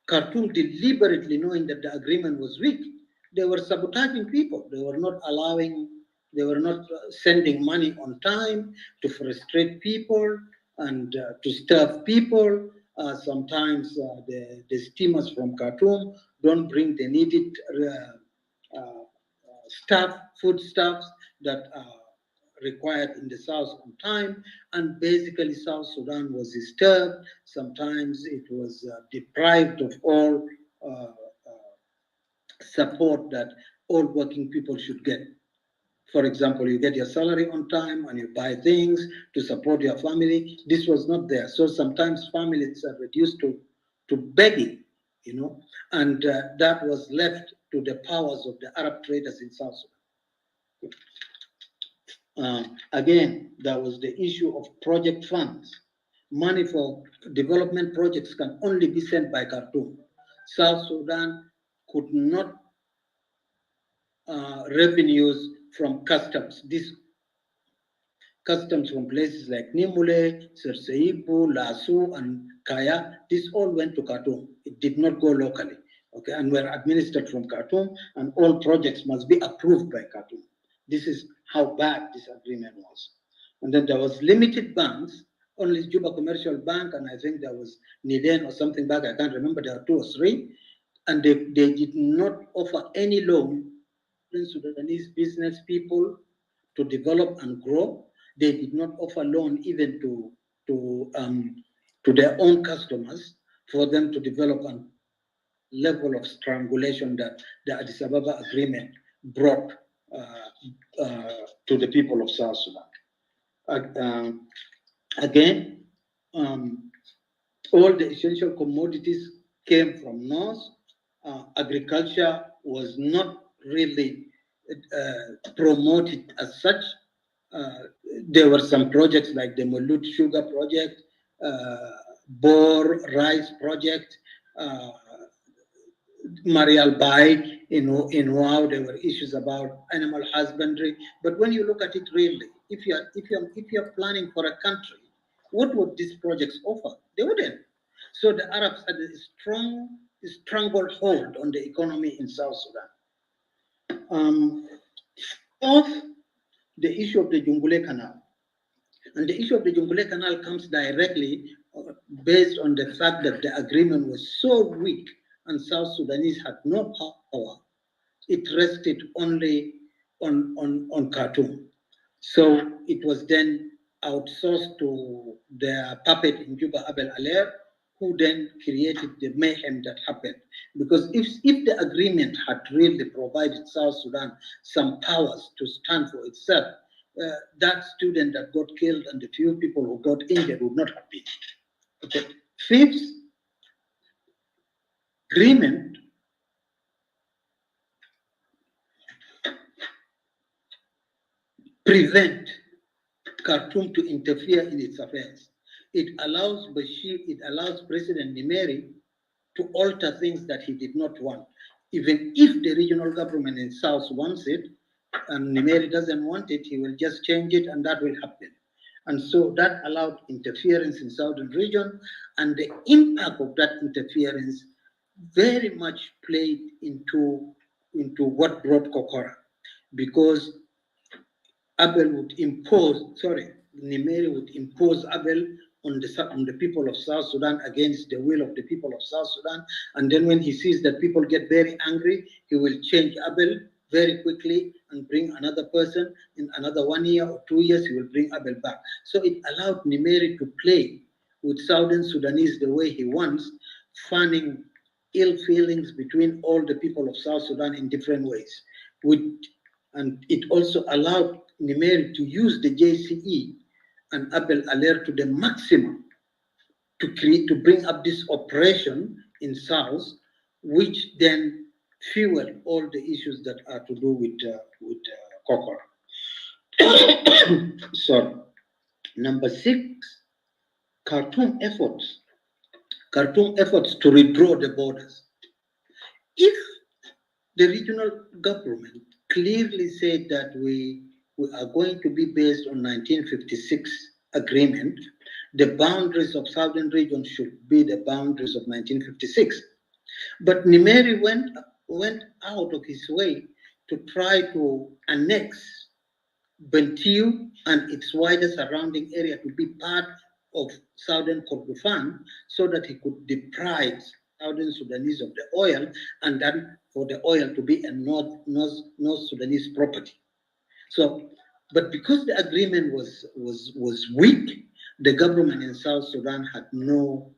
Khartoum, deliberately knowing that the agreement was weak, they were sabotaging people. They were not sending money on time to frustrate people and to starve people. Sometimes the steamers from Khartoum don't bring the needed foodstuffs that are required in the south on time, and basically South Sudan was disturbed. Sometimes it was deprived of all support that all working people should get. For example, you get your salary on time and you buy things to support your family. This was not there. So sometimes families are reduced to begging, and that was left to the powers of the Arab traders in South Sudan. Again, there was the issue of project funds. Money for development projects can only be sent by Khartoum. South Sudan could not revenues from customs. This customs from places like Nimule, Serseibu, Lasu, and Kaya, this all went to Khartoum. It did not go locally, okay, and were administered from Khartoum, and all projects must be approved by Khartoum. This is how bad this agreement was. And then there was limited banks, only Juba Commercial Bank, and I think there was Niden or something back, I can't remember, there are 2 or 3, and they did not offer any loan to Sudanese business people to develop and grow. They did not offer loan even to their own customers for them to develop a level of strangulation that the Addis Ababa Agreement brought to the people of South Sudan. Again, all the essential commodities came from north. Agriculture was not really promoted as such. There were some projects like the Malut Sugar Project, Bor Rice Project, Marial Bai in Wow. There were issues about animal husbandry. But when you look at it really, if you're planning for a country, what would these projects offer? They wouldn't. So the Arabs had a strong stranglehold on the economy in South Sudan. Fourth, the issue of the Jungule Canal. And the issue of the Jungule Canal comes directly based on the fact that the agreement was so weak and South Sudanese had no power. It rested only on Khartoum. So it was then outsourced to their puppet in Juba, Abel Aller, who then created the mayhem that happened. Because if the agreement had really provided South Sudan some powers to stand for itself, that student that got killed and the few people who got injured would not have been. Okay. Fifth, agreement prevent Khartoum to interfere in its affairs. It allows President Nimeri to alter things that he did not want. Even if the regional government in South wants it, and Nimeri doesn't want it, he will just change it, and that will happen. And so that allowed interference in southern region, and the impact of that interference very much played into what brought Kokora, because Nimeri would impose Abel on the people of South Sudan against the will of the people of South Sudan. And then when he sees that people get very angry, he will change Abel very quickly and bring another person. In another 1 year or 2 years, he will bring Abel back. So it allowed Nimeri to play with Southern Sudanese the way he wants, fanning ill feelings between all the people of South Sudan in different ways. And it also allowed Nimeri to use the JCE and Abel Aller to the maximum to bring up this oppression in South, which then fueled all the issues that are to do with Kokora. So, number 6, Khartoum efforts to redraw the borders. If the regional government clearly said that we are going to be based on 1956 agreement, the boundaries of southern region should be the boundaries of 1956. But Nimeri went out of his way to try to annex Bentiu and its wider surrounding area to be part of southern Kordofan, so that he could deprive southern Sudanese of the oil, and then for the oil to be a North Sudanese property. So, but because the agreement was weak, the government in South Sudan had no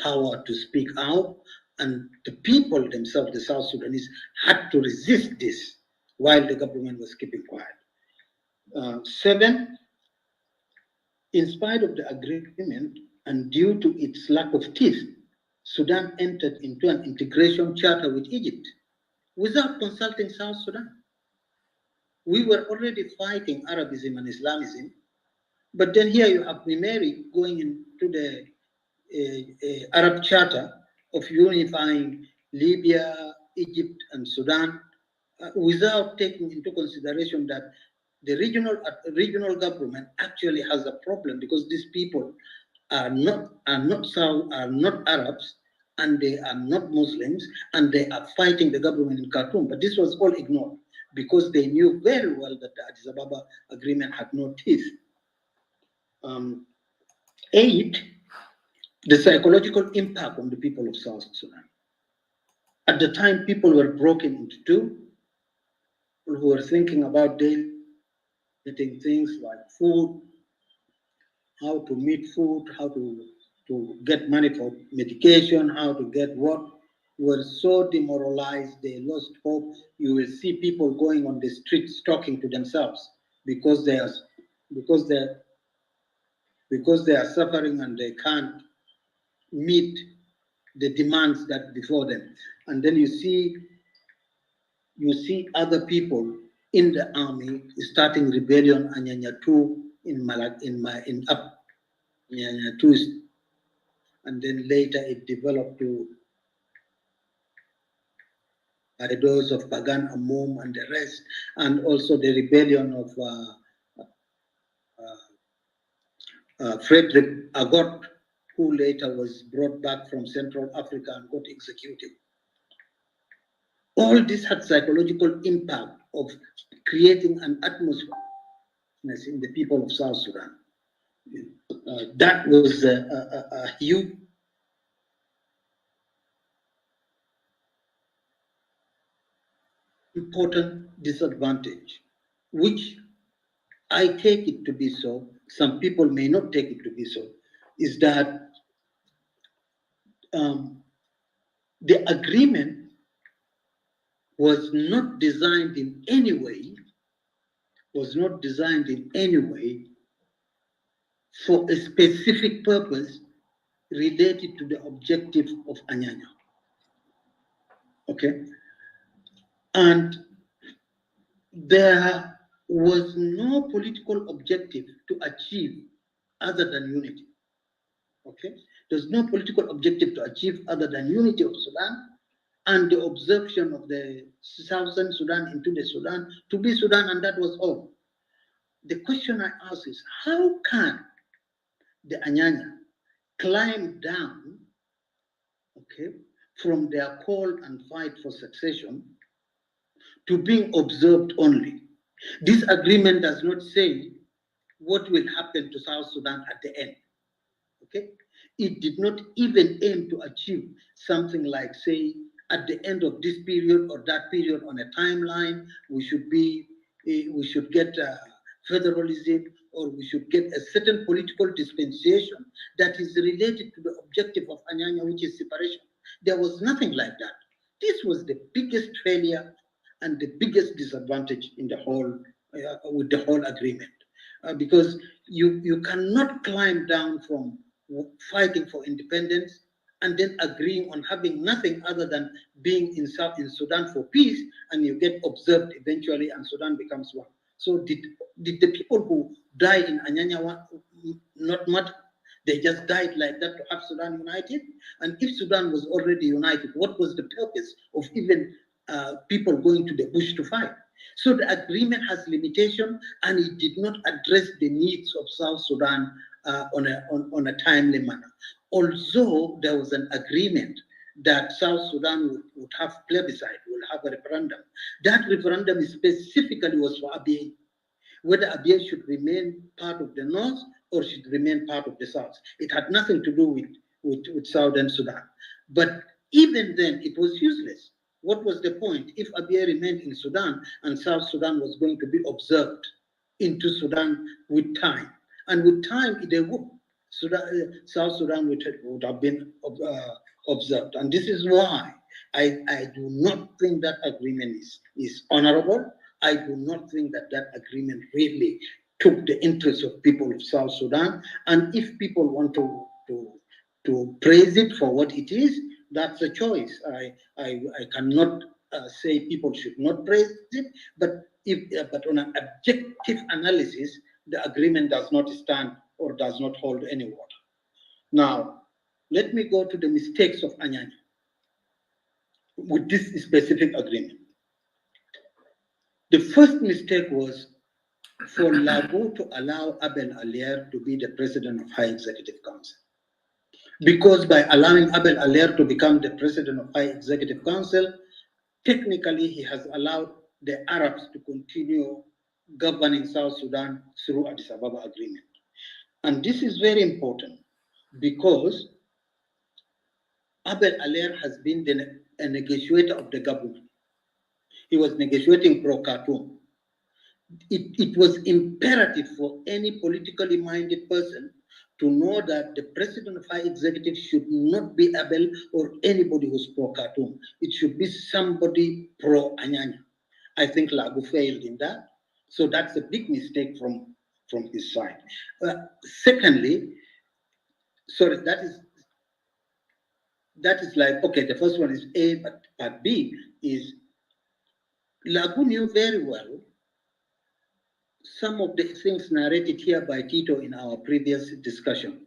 power to speak out, and the people themselves, the South Sudanese, had to resist this while the government was keeping quiet. 7, in spite of the agreement and due to its lack of teeth, Sudan entered into an integration charter with Egypt without consulting South Sudan. We were already fighting Arabism and Islamism, but then here you have Nimeri going into the Arab Charter of unifying Libya, Egypt, and Sudan without taking into consideration that the regional government actually has a problem, because these people are not Arabs, and they are not Muslims, and they are fighting the government in Khartoum. But this was all ignored because they knew very well that the Addis Ababa agreement had no teeth. 8, the psychological impact on the people of South Sudan. At the time, people were broken into two. People who were thinking about daily things like food, how to meet food, how to get money for medication, how to get what, were so demoralized, they lost hope. You will see people going on the streets talking to themselves because they are suffering and they can't meet the demands that before them. And then you see other people in the army starting rebellion, Anyanyatu in up Anyanyatu, and then later it developed to those of Pagan Amum and the rest, and also the rebellion of Frederick Agot, who later was brought back from Central Africa and got executed. All this had psychological impact of creating an atmosphere in the people of South Sudan. That was a huge important disadvantage, which I take it to be so, some people may not take it to be so, is that the agreement was not designed in any way for a specific purpose related to the objective of Anyanya. Okay? And there was no political objective to achieve other than unity. Okay? There's no political objective to achieve other than unity of Sudan and the absorption of the southern Sudan into the Sudan to be Sudan, and that was all. The question I ask is, how can the Anyanya climb down, okay, from their call and fight for succession to being observed only? This agreement does not say what will happen to South Sudan at the end. Okay? It did not even aim to achieve something like, say, at the end of this period or that period on a timeline, we should get federalism, or we should get a certain political dispensation that is related to the objective of Anyanya, which is separation. There was nothing like that. This was the biggest failure and the biggest disadvantage in the whole, with the whole agreement. Because you cannot climb down from fighting for independence and then agreeing on having nothing other than being in Sudan for peace, and you get observed eventually and Sudan becomes one. So did the people who died in Anyanya not matter? They just died like that to have Sudan united? And if Sudan was already united, what was the purpose of even people going to the bush to fight? So the agreement has limitation, and it did not address the needs of South Sudan on a timely manner. Although there was an agreement that South Sudan would have plebiscite, will have a referendum. That referendum specifically was for Abyei, whether Abyei should remain part of the North or should remain part of the South. It had nothing to do with Southern Sudan. But even then, it was useless. What was the point if Abyei remained in Sudan and South Sudan was going to be observed into Sudan with time? And with time, South Sudan would have been observed. And this is why I do not think that agreement is honorable. I do not think that agreement really took the interests of people of South Sudan. And if people want to praise it for what it is, that's a choice. I cannot say people should not praise it, but on an objective analysis, the agreement does not stand or does not hold any water. Now, let me go to the mistakes of Anyanya with this specific agreement. The first mistake was for Lado to allow Abel Alier to be the president of High Executive Council. Because by allowing Abel Alier to become the president of High Executive Council, technically he has allowed the Arabs to continue governing South Sudan through Addis Ababa agreement. And this is very important because Abel Alier has been a negotiator of the government. He was negotiating pro-Khartoum. It was imperative for any politically minded person to know that the president of High Executive should not be Abel or anybody who's pro-Khartoum. It should be somebody pro-Anyanya. I think Lagu failed in that. So that's a big mistake from his side. Secondly, sorry, that is like, okay, the first one is A, but part B is Lagu knew very well some of the things narrated here by Tito in our previous discussion.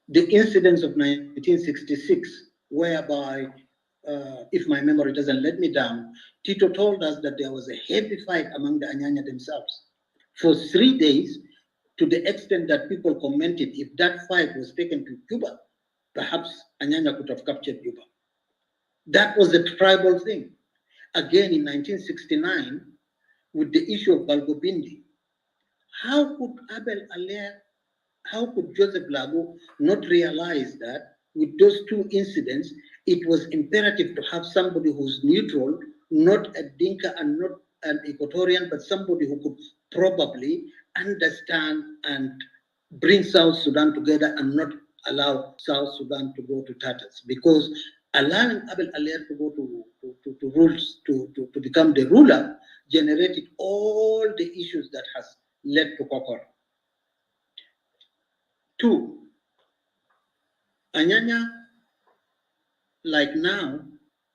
The incidents of 1966, whereby, if my memory doesn't let me down, Tito told us that there was a heavy fight among the Anyanya themselves for 3 days, to the extent that people commented if that fight was taken to Cuba, perhaps Anyanya could have captured Cuba. That was a tribal thing. Again, in 1969, with the issue of Balgobindi, how could Joseph Lago not realize that with those two incidents, it was imperative to have somebody who's neutral, not a Dinka and not an Equatorian, but somebody who could probably understand and bring South Sudan together and not allow South Sudan to go to tatters? Because allowing Abel Alier to go to become the ruler generated all the issues that has led to Kokora. 2, Anyanya, like now,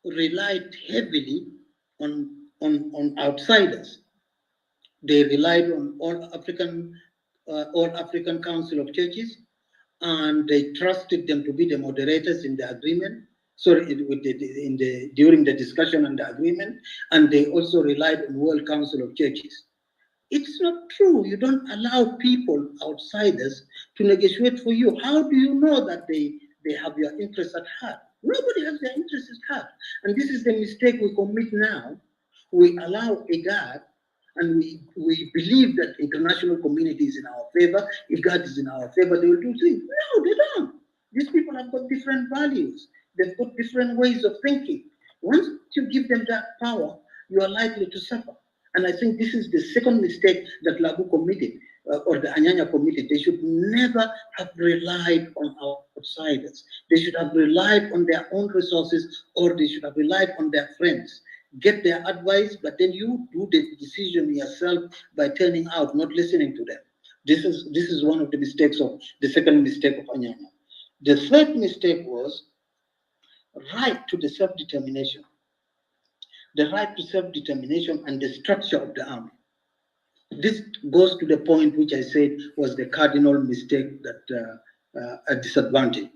relied heavily on outsiders They relied on all African Council of Churches, and they trusted them to be the moderators in the agreement. During the discussion and the agreement, and they also relied on World Council of Churches. It's not true. You don't allow people, outsiders, to negotiate for you. How do you know that they have your interests at heart? Nobody has their interests at heart. And this is the mistake we commit now. We allow IGAD, and we believe that international community is in our favor. IGAD is in our favor. They will do things. No, they don't. These people have got different values. They've got different ways of thinking. Once you give them that power, you are likely to suffer. And I think this is the second mistake that Lagu committed, or the Anyanya committed. They should never have relied on outsiders. They should have relied on their own resources, or they should have relied on their friends. Get their advice, but then you do the decision yourself by turning out, not listening to them. This is one of the mistakes of the second mistake of Anyanya. The third mistake was right to the self-determination. The right to self-determination and the structure of the army. This goes to the point which I said was the cardinal mistake that a disadvantage.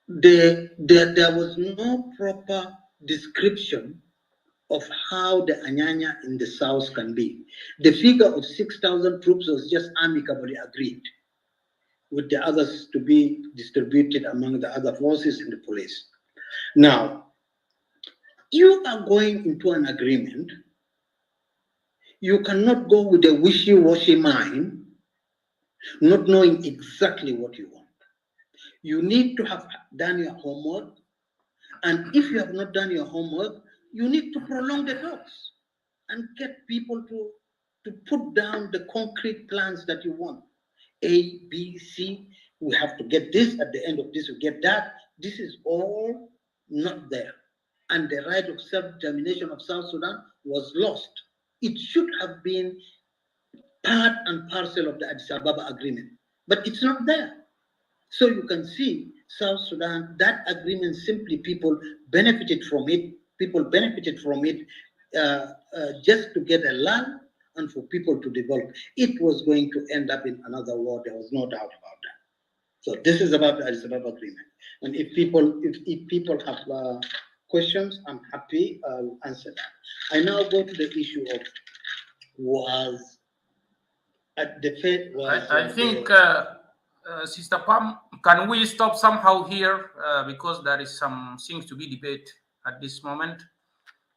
There was no proper description of how the Anyanya in the south can be. The figure of 6,000 troops was just amicably agreed, with the others to be distributed among the other forces in the police. Now, you are going into an agreement. You cannot go with a wishy-washy mind, not knowing exactly what you want. You need to have done your homework. And if you have not done your homework, you need to prolong the talks and get people to put down the concrete plans that you want. A, B, C, we have to get this, at the end of this we get that. This is all not there. And the right of self-determination of South Sudan was lost. It should have been part and parcel of the Addis Ababa agreement, but it's not there. So you can see South Sudan, that agreement simply people benefited from it. People benefited from it just to get a land and for people to develop. It was going to end up in another war. There was no doubt about that. So this is about the Addis Ababa agreement. And if people have questions, I'm happy I'll answer that. I now go to the issue of was at the Fed was. I think, Sister Pam, can we stop somehow here because there is some things to be debated at this moment.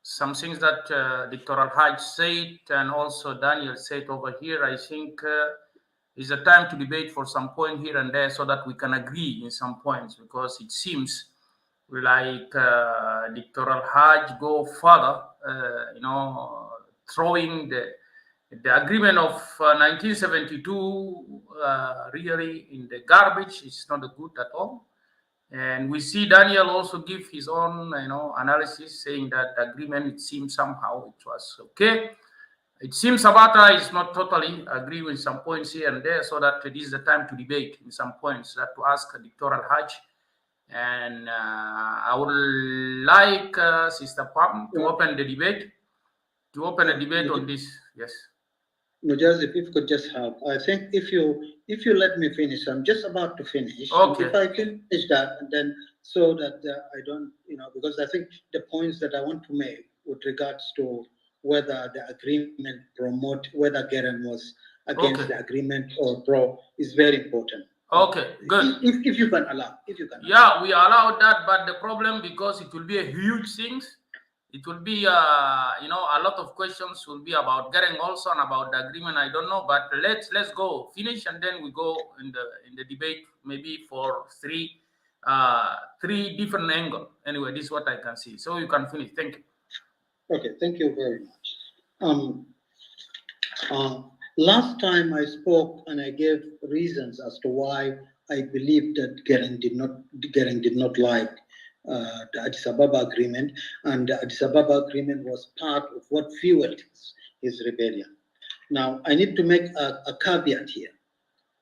Some things that Dr. Elhag said and also Daniel said over here. I think is a time to debate for some point here and there so that we can agree in some points, because it seems like Dr. Elhag go further, throwing the agreement of 1972 really in the garbage. Is not good at all. And we see Daniel also give his own analysis, saying that the agreement, it seems somehow it was okay. It seems Sabata is not totally agree with some points here and there, so that it is the time to debate in some points, that to ask Dr. Elhag. And I would like Sister Pam to open the debate, on this. Yes. Mujaz, if you could just help. I think if you let me finish, I'm just about to finish. Okay. If I finish that, and then so that I don't, because I think the points that I want to make with regards to whether the agreement whether Geren was against the agreement or pro is very important. Okay, good. If you can allow, Yeah, we allow that, but the problem, because it will be a huge thing. It will be, a lot of questions will be about Gering also and about the agreement. I don't know, but let's go finish, and then we go in the debate maybe for three different angles. Anyway, this is what I can see. So you can finish. Thank you. Okay, thank you very much. Last time I spoke and I gave reasons as to why I believe that Gering did not like the Addis Ababa agreement, and the Addis Ababa agreement was part of what fueled his rebellion. Now, I need to make a caveat here.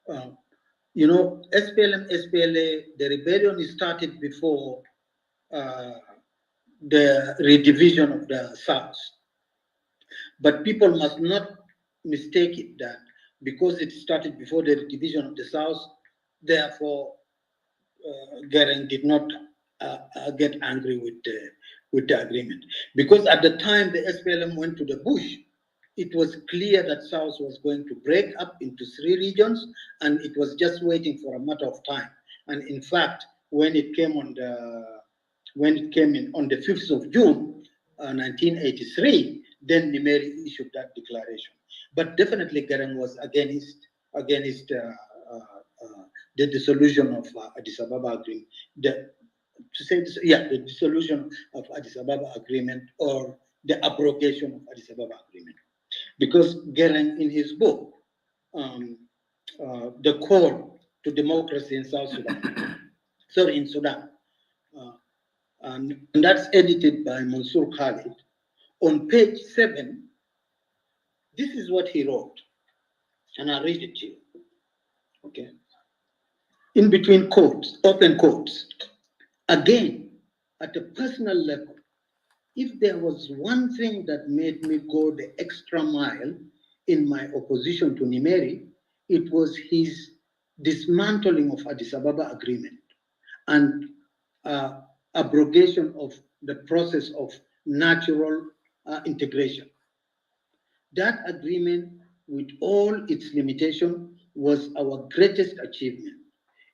SPLM, SPLA, the rebellion started before the redivision of the South. But people must not mistake it that because it started before the division of the South, therefore Gering did not get angry with the agreement. Because at the time the SPLM went to the bush, it was clear that South was going to break up into 3 regions, and it was just waiting for a matter of time. And in fact, when it came in on the 5th of June, 1983, then Nimeri issued that declaration. But definitely Gering was against the dissolution of Addis Ababa agreement. The dissolution of Addis Ababa agreement, or the abrogation of Addis Ababa agreement. Because Gering, in his book, The Call to Democracy in South Sudan, in Sudan, and that's edited by Mansour Khalid, on page 7, this is what he wrote, and I'll read it to you. Okay. In between quotes, open quotes. Again, at a personal level, if there was one thing that made me go the extra mile in my opposition to Nimeri, it was his dismantling of Addis Ababa agreement and abrogation of the process of natural integration. That agreement, with all its limitations, was our greatest achievement.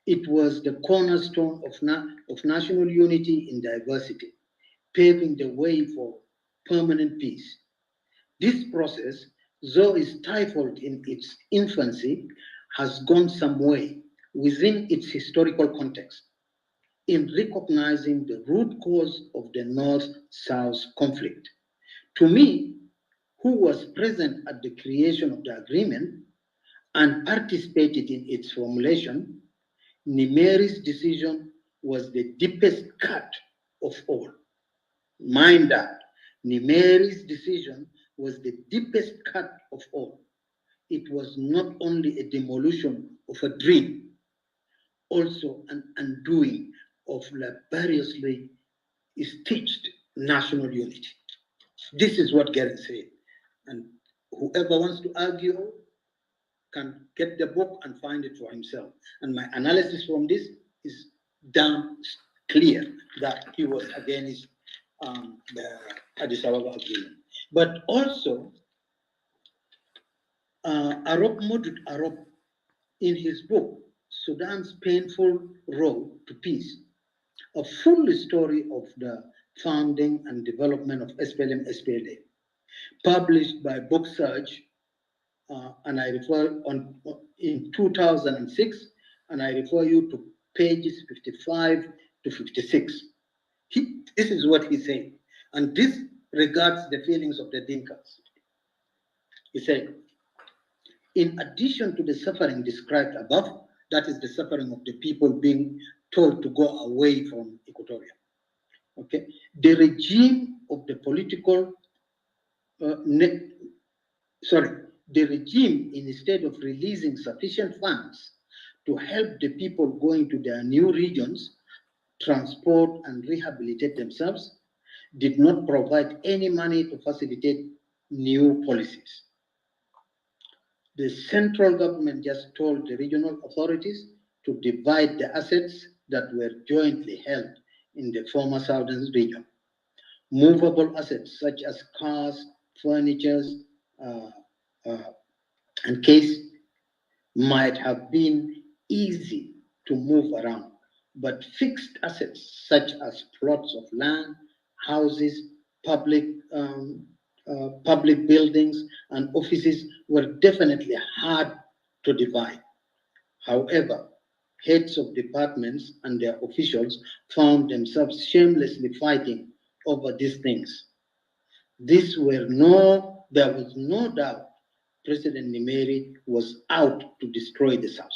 It was the cornerstone of national unity in diversity, paving the way for permanent peace. This process, though stifled in its infancy, has gone some way within its historical context in recognizing the root cause of the North-South conflict. To me, who was present at the creation of the agreement and participated in its formulation, Nimeri's decision was the deepest cut of all. Mind that, Nimeri's decision was the deepest cut of all. It was not only a demolition of a dream, also an undoing of laboriously stitched national unity. This is what Gering said. And whoever wants to argue can get the book and find it for himself. And my analysis from this is damn clear that he was against the Addis Ababa agreement. But also, Arop Modud Arop, in his book, Sudan's Painful Road to Peace, a full story of the founding and development of SPLM-SPLA, published by Book Search, and I refer in 2006, and I refer you to pages 55 to 56. This is what he said, and this regards the feelings of the Dinkas. He said, in addition to the suffering described above, that is the suffering of the people being told to go away from Equatoria. Okay, the regime of the political, the regime, instead of releasing sufficient funds to help the people going to their new regions transport and rehabilitate themselves, did not provide any money to facilitate new policies. The central government just told the regional authorities to divide the assets that were jointly held in the former southern region. Movable assets such as cars, furniture, and case might have been easy to move around, but fixed assets such as plots of land, houses, public buildings, and offices were definitely hard to divide. However, heads of departments and their officials found themselves shamelessly fighting over these things. There was no doubt President Nimeri was out to destroy the South,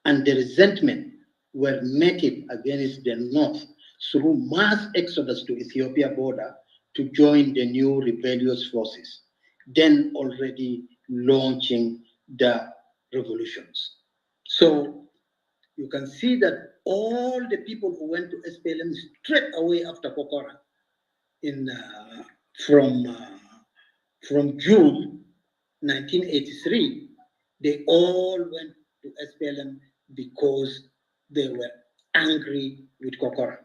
and the resentment were meted against the North through mass exodus to Ethiopia border to join the new rebellious forces, then already launching the revolutions. So you can see that all the people who went to SPLM straight away after Kokora from June 1983, they all went to SPLM because they were angry with Kokora.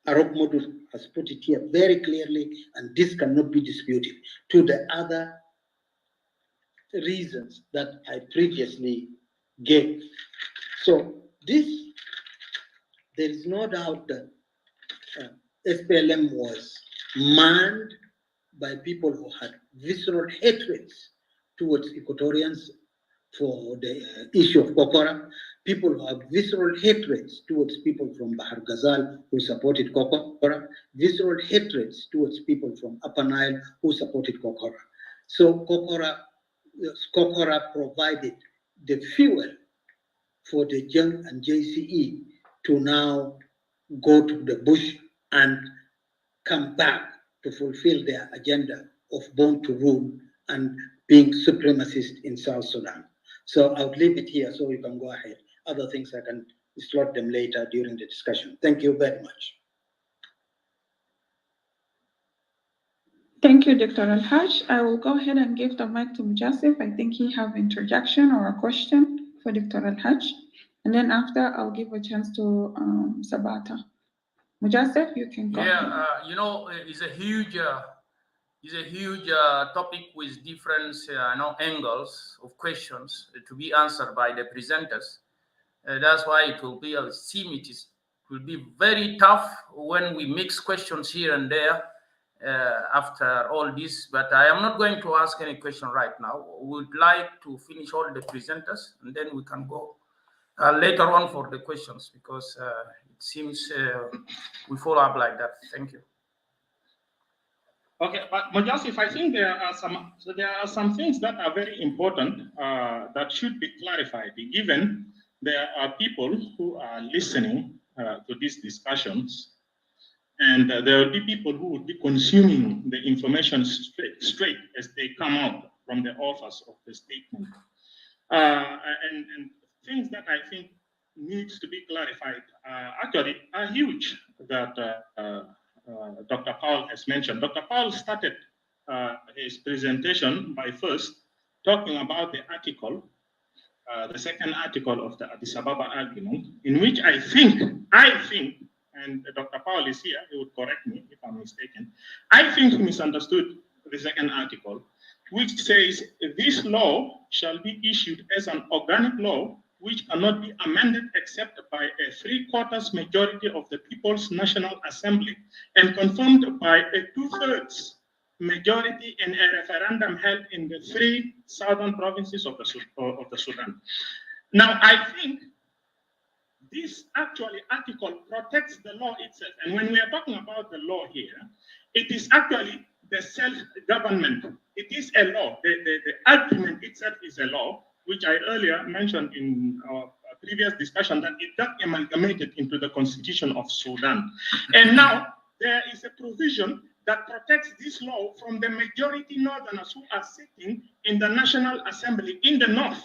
Arok Modu has put it here very clearly, and this cannot be disputed. To the other reasons that I previously gave. So there is no doubt that SPLM was manned by people who had visceral hatreds towards Equatorians for the issue of Kokora, people who have visceral hatreds towards people from Bahar Ghazal who supported Kokora, visceral hatreds towards people from Upper Nile who supported Kokora. So Kokora provided the fuel for the Jung and JCE to now go to the bush and come back to fulfill their agenda of born to rule and being supremacist in South Sudan. So I'll leave it here so you can go ahead. Other things I can slot them later during the discussion. Thank you very much. Thank you, Dr. Elhaj. I will go ahead and give the mic to Mujassif. I think he have interjection or a question for Dr. Elhaj. And then after, I'll give a chance to Sabata. Mujassif, you can go ahead. You know, it's a huge topic with different angles of questions to be answered by the presenters. That's why it will be, it will be very tough when we mix questions here and there after all this. But I am not going to ask any question right now. We would like to finish all the presenters, and then we can go later on for the questions, because it seems we follow up like that. Thank you. Okay, but Mujassif, I think there are some things that are very important that should be clarified, given there are people who are listening to these discussions, and there will be people who will be consuming the information straight as they come out from the authors of the statement. And things that I think needs to be clarified actually are huge that Dr. Paul has mentioned. Dr. Paul started his presentation by first talking about the article, the second article of the Addis Ababa argument, in which I think, and Dr. Paul is here, he would correct me if I'm mistaken, I think he misunderstood the second article, which says this law shall be issued as an organic law which cannot be amended except by a 3/4 majority of the People's National Assembly and confirmed by a 2/3 majority in a referendum held in the 3 southern provinces of the Sudan. Now, I think this actually article protects the law itself. And when we are talking about the law here, it is actually the self-government. It is a law. The argument itself is a law, which I earlier mentioned in our previous discussion, that it got amalgamated into the Constitution of Sudan. And now there is a provision that protects this law from the majority northerners who are sitting in the National Assembly in the north.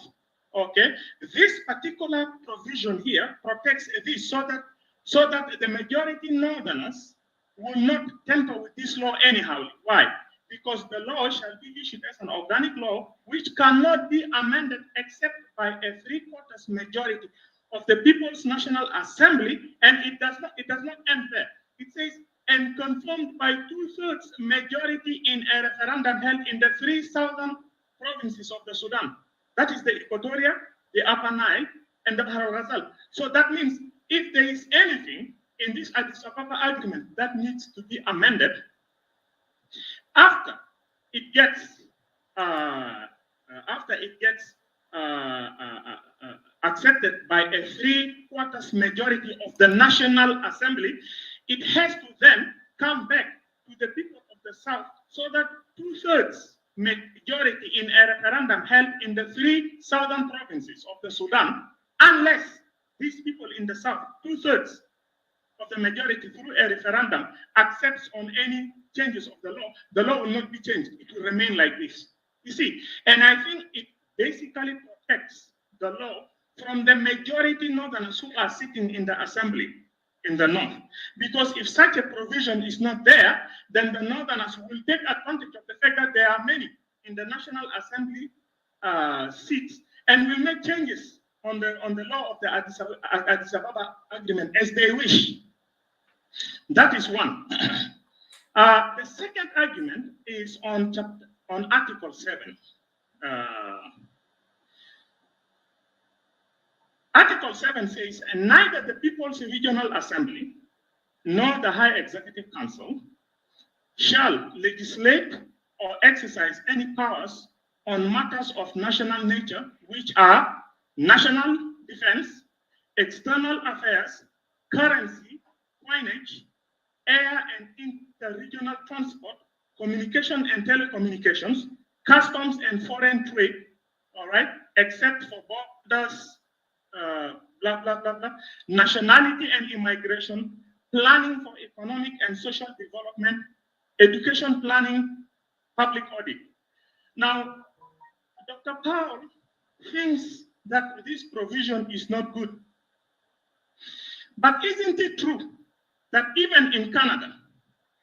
Okay, this particular provision here protects this so that the majority northerners will not tamper with this law anyhow. Why? Because the law shall be issued as an organic law which cannot be amended except by a 3/4 majority of the People's National Assembly, and it does not end there. It says, and confirmed by 2/3 majority in a referendum held in the 3 southern provinces of the Sudan. That is the Equatoria, the Upper Nile, and the Bahar Ghazal. So that means if there is anything in this Addis Ababa argument that needs to be amended, after it gets accepted by a 3/4 majority of the National Assembly, it has to then come back to the people of the South so that 2/3 majority in a referendum held in the 3 southern provinces of the Sudan, unless these people in the South, 2/3 of the majority through a referendum accepts on any changes of the law will not be changed. It will remain like this. You see, and I think it basically protects the law from the majority northerners who are sitting in the assembly in the north. Because if such a provision is not there, then the northerners will take advantage of the fact that there are many in the National Assembly seats and will make changes on the law of the Addis Ababa Agreement as they wish. That is one. The second argument is on Article 7. Article 7 says, neither the People's Regional Assembly nor the High Executive Council shall legislate or exercise any powers on matters of national nature, which are national defense, external affairs, currency, coinage, air and interregional transport, communication and telecommunications, customs and foreign trade, all right, except for borders, blah, blah, blah, blah, nationality and immigration, planning for economic and social development, education planning, public audit. Now, Dr. Paul thinks that this provision is not good. But isn't it true that even in Canada,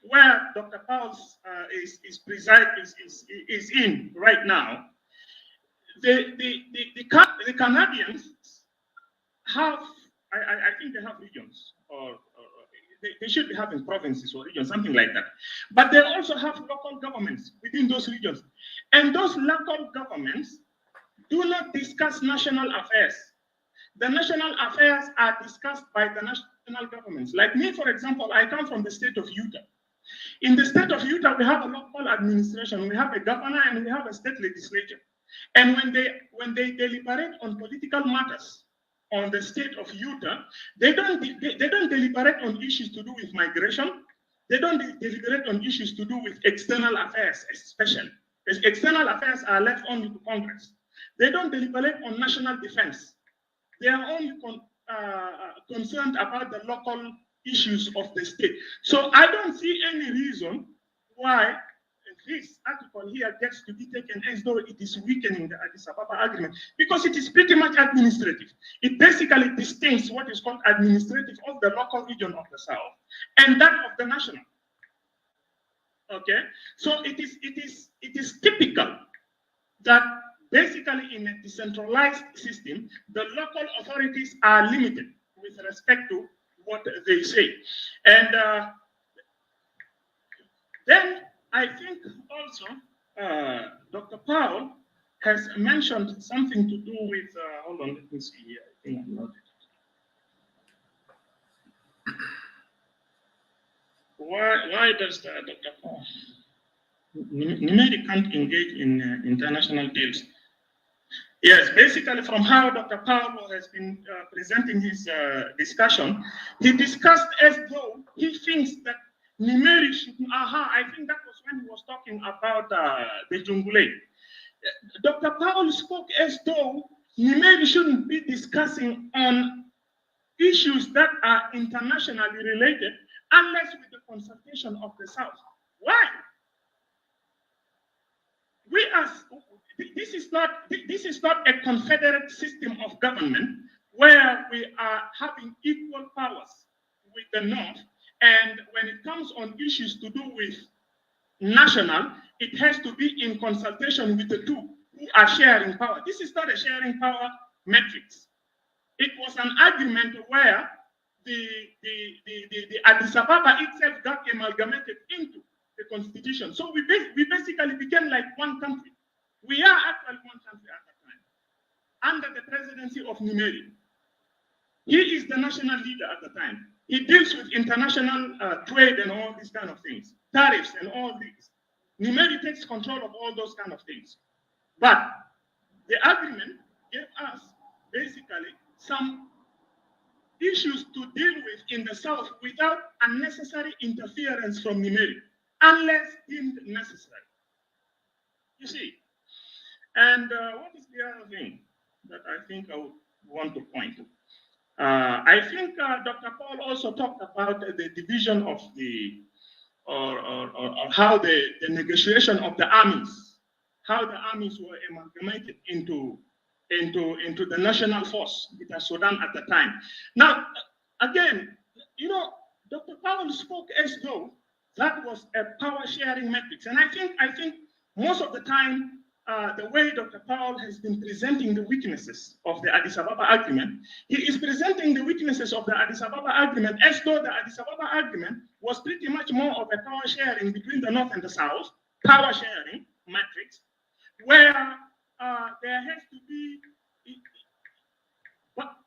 where Dr. Paul is in right now, the Canadians have, I think they have regions, or they should be having provinces or regions, something like that. But they also have local governments within those regions. And those local governments do not discuss national affairs. The national affairs are discussed by the national governments. Like me, for example, I come from the state of Utah. In the state of Utah, we have a local administration, we have a governor, and we have a state legislature. And when they deliberate on political matters on the state of Utah, they don't deliberate on issues to do with migration. They don't deliberate on issues to do with external affairs, especially. Because external affairs are left only to Congress. They don't deliberate on national defense. They are only concerned about the local issues of the state. So I don't see any reason why this article here gets to be taken as though it is weakening the Addis Ababa Agreement, because it is pretty much administrative. It basically distincts what is called administrative of the local region of the South and that of the national. Okay, so it is typical that basically in a decentralized system, the local authorities are limited with respect to what they say. And then I think also Dr. Paul has mentioned something to do with, hold on, let me see here. I think I noted it. Why does Dr. Paul? Numeri can't engage in international deals. Yes, basically from how Dr. Paul has been presenting his discussion, he discussed as though he thinks that Numeri should, I think that was when he was talking about the Jungule. Dr. Paul spoke as though Numeri shouldn't be discussing on issues that are internationally related unless with the consultation of the South. Why? This is not a confederate system of government where we are having equal powers with the North, and when it comes on issues to do with national, it has to be in consultation with the two who are sharing power. This is not a sharing power matrix. It was an argument where the Addis Ababa itself got amalgamated into the constitution. So we basically became like one country. We are actually one country at the time, under the presidency of Numeri. He is the national leader at the time. He deals with international trade and all these kind of things, tariffs and all these. Numeri takes control of all those kind of things. But the agreement gave us basically some issues to deal with in the South without unnecessary interference from Numeri, unless deemed necessary. You see? And what is the other thing that I think I would want to point to? I think Dr. Paul also talked about the division of the, or how the negotiation of the armies, how the armies were amalgamated into the national force, it was Sudan at the time. Now, again, you know, Dr. Paul spoke as though that was a power sharing matrix. And I think most of the time, the way Dr. Paul has been presenting the weaknesses of the Addis Ababa agreement, he is presenting the weaknesses of the Addis Ababa agreement as though the Addis Ababa agreement was pretty much more of a power sharing between the North and the South, power sharing matrix, where there has to be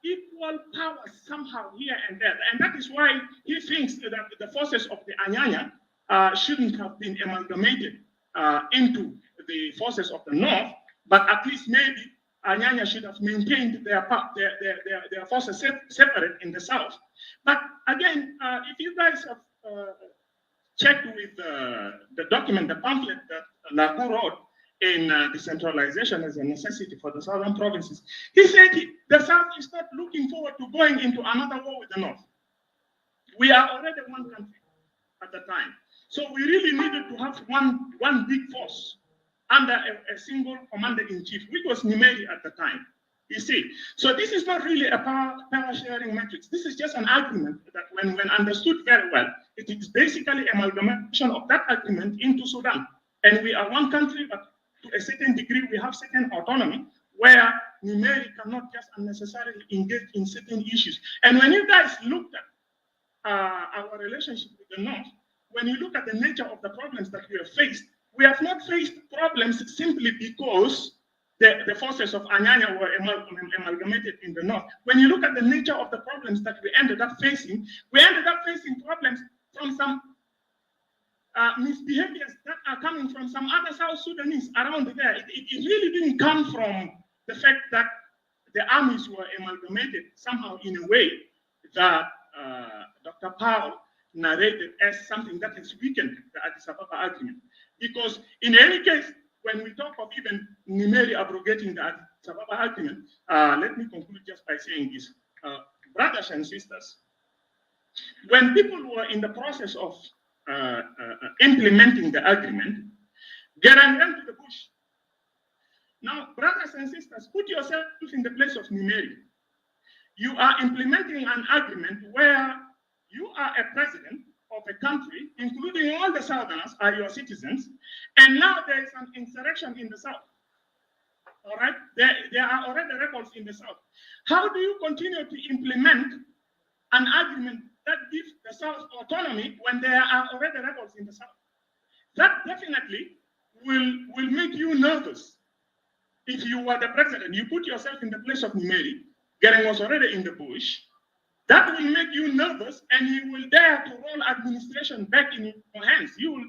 equal powers somehow here and there. And that is why he thinks that the forces of the Anyanya shouldn't have been amalgamated into the forces of the North, but at least maybe Anyanya should have maintained their forces separate in the South. But again, if you guys have checked with the document, the pamphlet that Lado wrote in decentralization as a necessity for the southern provinces, he said the South is not looking forward to going into another war with the North. We are already one country at the time. So we really needed to have one big force under a single commander-in-chief, which was Nimeri at the time. You see, so this is not really a power sharing matrix. This is just an agreement that when understood very well, it is basically amalgamation of that agreement into Sudan. And we are one country, but to a certain degree, we have certain autonomy where Nimeri cannot just unnecessarily engage in certain issues. And when you guys looked at our relationship with the North, when you look at the nature of the problems that we have faced, we have not faced problems simply because the forces of Anyanya were amalgamated in the North. When you look at the nature of the problems that we ended up facing problems from some misbehaviors that are coming from some other South Sudanese around there. It really didn't come from the fact that the armies were amalgamated somehow in a way that Dr. Paul narrated as something that has weakened the Addis Ababa agreement. Because in any case, when we talk of even Nimeri abrogating the Addis Ababa agreement, let me conclude just by saying this. Brothers and sisters, when people were in the process of implementing the agreement, Garang went to the bush. Now, brothers and sisters, put yourself in the place of Nimeri. You are implementing an agreement where you are a president of a country, including all the Southerners are your citizens, and now there is an insurrection in the South. All right, there are already rebels in the South. How do you continue to implement an agreement that gives the South autonomy when there are already rebels in the South? That definitely will make you nervous. If you were the president, you put yourself in the place of Nimeri, Garang was already in the bush, that will make you nervous and you will dare to roll administration back in your hands. You will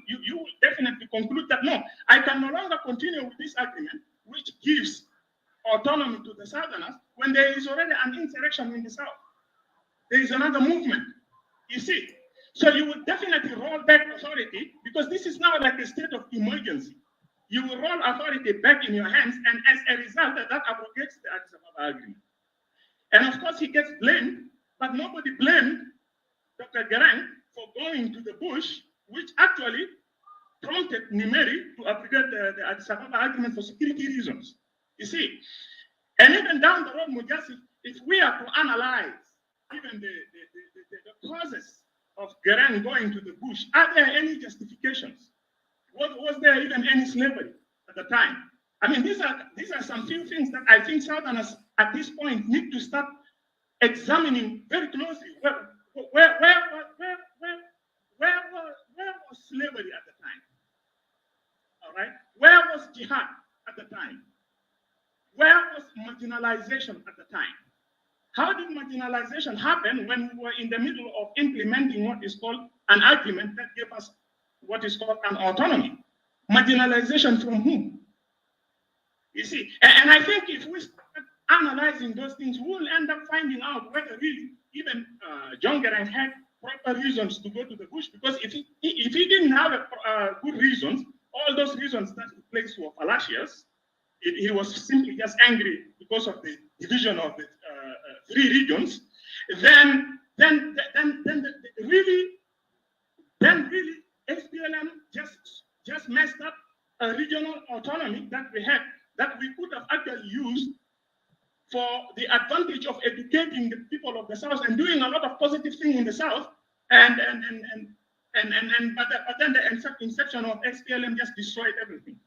definitely conclude that, no, I can no longer continue with this agreement, which gives autonomy to the Southerners when there is already an insurrection in the South. There is another movement, you see. So you will definitely roll back authority because this is now like a state of emergency. You will roll authority back in your hands, and as a result, that abrogates the Addis Ababa agreement. And of course, he gets blamed, but nobody blamed Dr. Garang for going to the bush, which actually prompted Nimeri to abrogate the Addis Ababa agreement for security reasons. You see, and even down the road, Mujasi, if we are to analyze even the causes of Garang going to the bush, are there any justifications? Was there even any slavery at the time? I mean, these are some few things that I think Southerners at this point need to start examining very closely. Where was slavery at the time? All right. Where was jihad at the time? Where was marginalization at the time? How did marginalization happen when we were in the middle of implementing what is called an agreement that gave us what is called an autonomy? Marginalization from whom? You see, and I think if we start analyzing those things, we'll end up finding out whether really even John Garang had proper reasons to go to the bush, because if he didn't have good reasons, all those reasons that took place were fallacious. He was simply just angry because of the division of the 3 regions. Then really SPLM just messed up a regional autonomy that we had, that we could have actually used for the advantage of educating the people of the South and doing a lot of positive things in the South, but then the inception of SPLM just destroyed everything.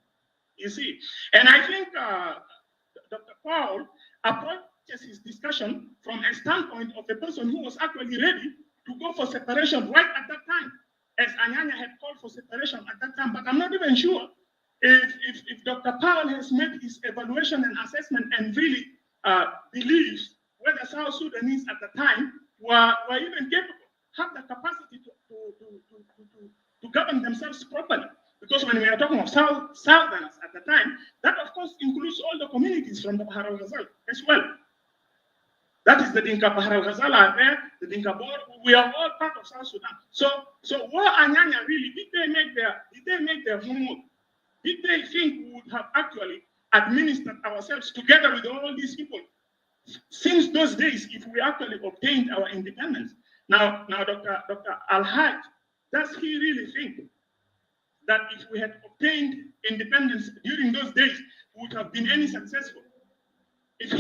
You see, and I think Dr. Paul approaches his discussion from a standpoint of a person who was actually ready to go for separation right at that time, as Anyanya had called for separation at that time. But I'm not even sure if Dr. Paul has made his evaluation and assessment and really believes whether South Sudanese at the time were even capable, have the capacity to govern themselves properly. Because when we are talking of Southerners at the time, that of course includes all the communities from the Bahar al-Ghazal as well. That is the Dinka Bahar al-Ghazal are there, the Dinka Bor, we are all part of South Sudan. So what Anyanya really, did they make their homework? Did they think we would have actually administered ourselves together with all these people since those days if we actually obtained our independence? Now Dr. Elhag, does he really think that if we had obtained independence during those days, we would have been any successful? If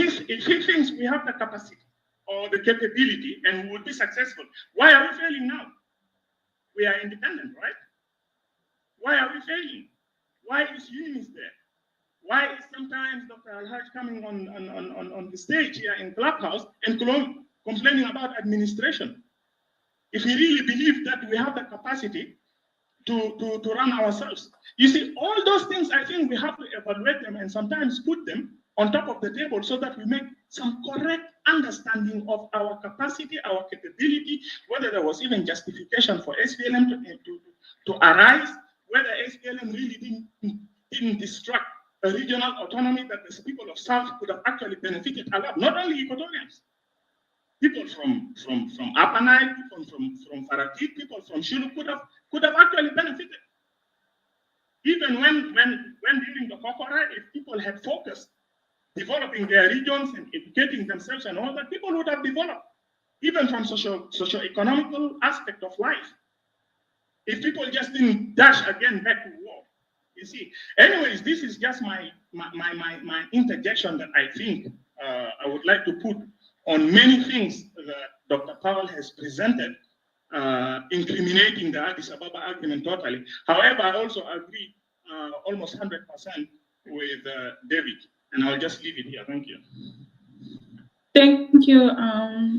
he thinks we have the capacity or the capability and we would be successful, why are we failing now? We are independent, right? Why are we failing? Why is UNIS there? Why is sometimes Dr. Elhag coming on the stage here in Clubhouse and complaining about administration? If he really believes that we have the capacity to run ourselves. You see, all those things, I think we have to evaluate them and sometimes put them on top of the table so that we make some correct understanding of our capacity, our capability, whether there was even justification for SPLM to arise, whether SPLM really didn't destruct a regional autonomy that the people of South could have actually benefited a lot, not only Equatorians. People from Upper Nile, people from Farakit, people from Shulu could have actually benefited. Even when during the Kokora, if people had focused developing their regions and educating themselves and all that, people would have developed, even from socio-economical aspect of life. If people just didn't dash again back to war, you see. Anyways, this is just my interjection that I think I would like to put on many things that Dr. Powell has presented, incriminating the Addis Ababa argument totally. However, I also agree almost 100% with David, and I'll just leave it here. Thank you. Thank you,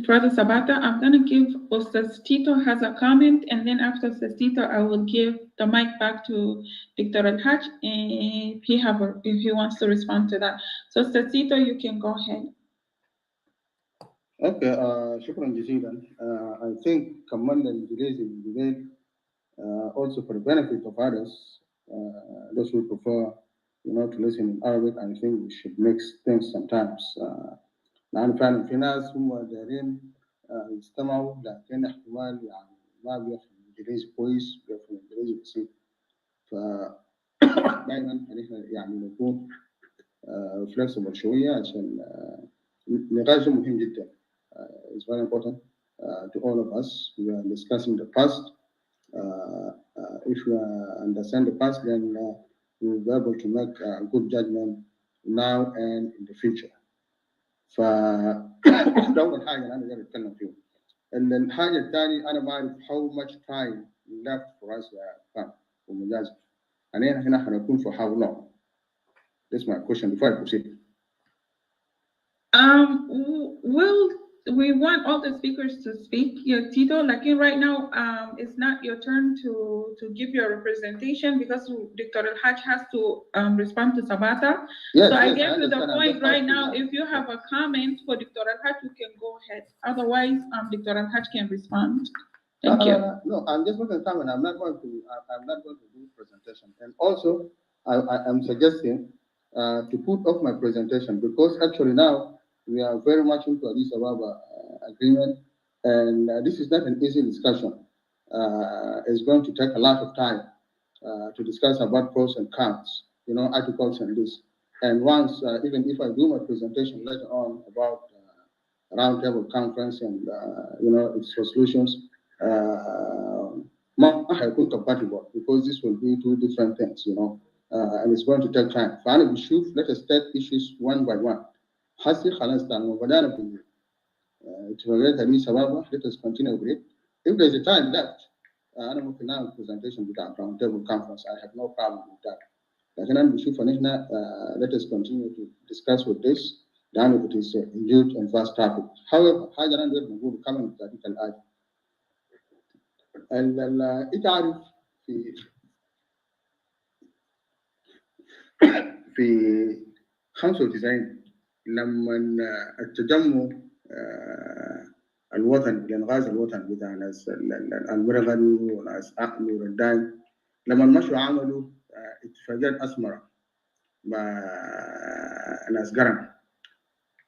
Brother Sabata. I'm going to give Ustaz Tito has a comment, and then after Ustaz Tito, I will give the mic back to Dr. Elhag if he wants to respond to that. So, Ustaz Tito, you can go ahead. Okay, shukran jazilan. I think Commander Indonesia in debate also for the benefit of others, those who prefer, to listen in Arabic. I think we should mix things sometimes. لأن فعلا في ناس هم دايرين يستمعوا لكن احتمال يعني ما بيفهم الإنجليزي كويس، بيفهم الإنجليزي بسيط. فدائما احنا يعني نكون flexible شوية عشان النقاش مهم جدا. It's very important to all of us. We are discussing the past. If we understand the past, then we will be able to make a good judgment now and in the future. فده أول حاجة أنا قاعد أتكلم فيه. الحاجة الثانية أنا بعرف how much time left for us يا ومجاز. أنا هنا هنكون for how long? That's my question before I proceed. We want all the speakers to speak. Yeah, Tito, like right now, it's not your turn to give your representation because Dr. Elhag has to respond to Sabata. Yes, so yes, I get to the point right now. That. If you have a comment for Dr. Elhag, you can go ahead. Otherwise, Dr. Elhag can respond. Thank you. No, I'm just making a comment. I'm not going to do presentation. And also, I'm suggesting to put off my presentation because actually now we are very much into Addis Ababa agreement, and this is not an easy discussion. It's going to take a lot of time to discuss about pros and cons, articles and this. And once, even if I do my presentation later on about roundtable conference and its resolutions, not compatible because this will be two different things, and it's going to take time. Let us take issues one by one. حسي خلاص تعالوا بدأنا في اتفاقية أديس أبابا. Let us continue with it. If there is a time left, أنا ممكن نعمل presentation بتاع roundtable conference. I have no problem with that. لكن أنا بشوف إن إحنا let us continue to discuss with this لأنه it is a huge and vast topic. However حاجة أنا نقدر نقول كمان بتاعتي كالآتي. أنت عارف في 95 لما التجمع الوطني لإنغاز الوطن بتاع ناس المرغني وناس أقل وردان لما مشوا عملوا اتفاقيات أسمرة مع ناس قرن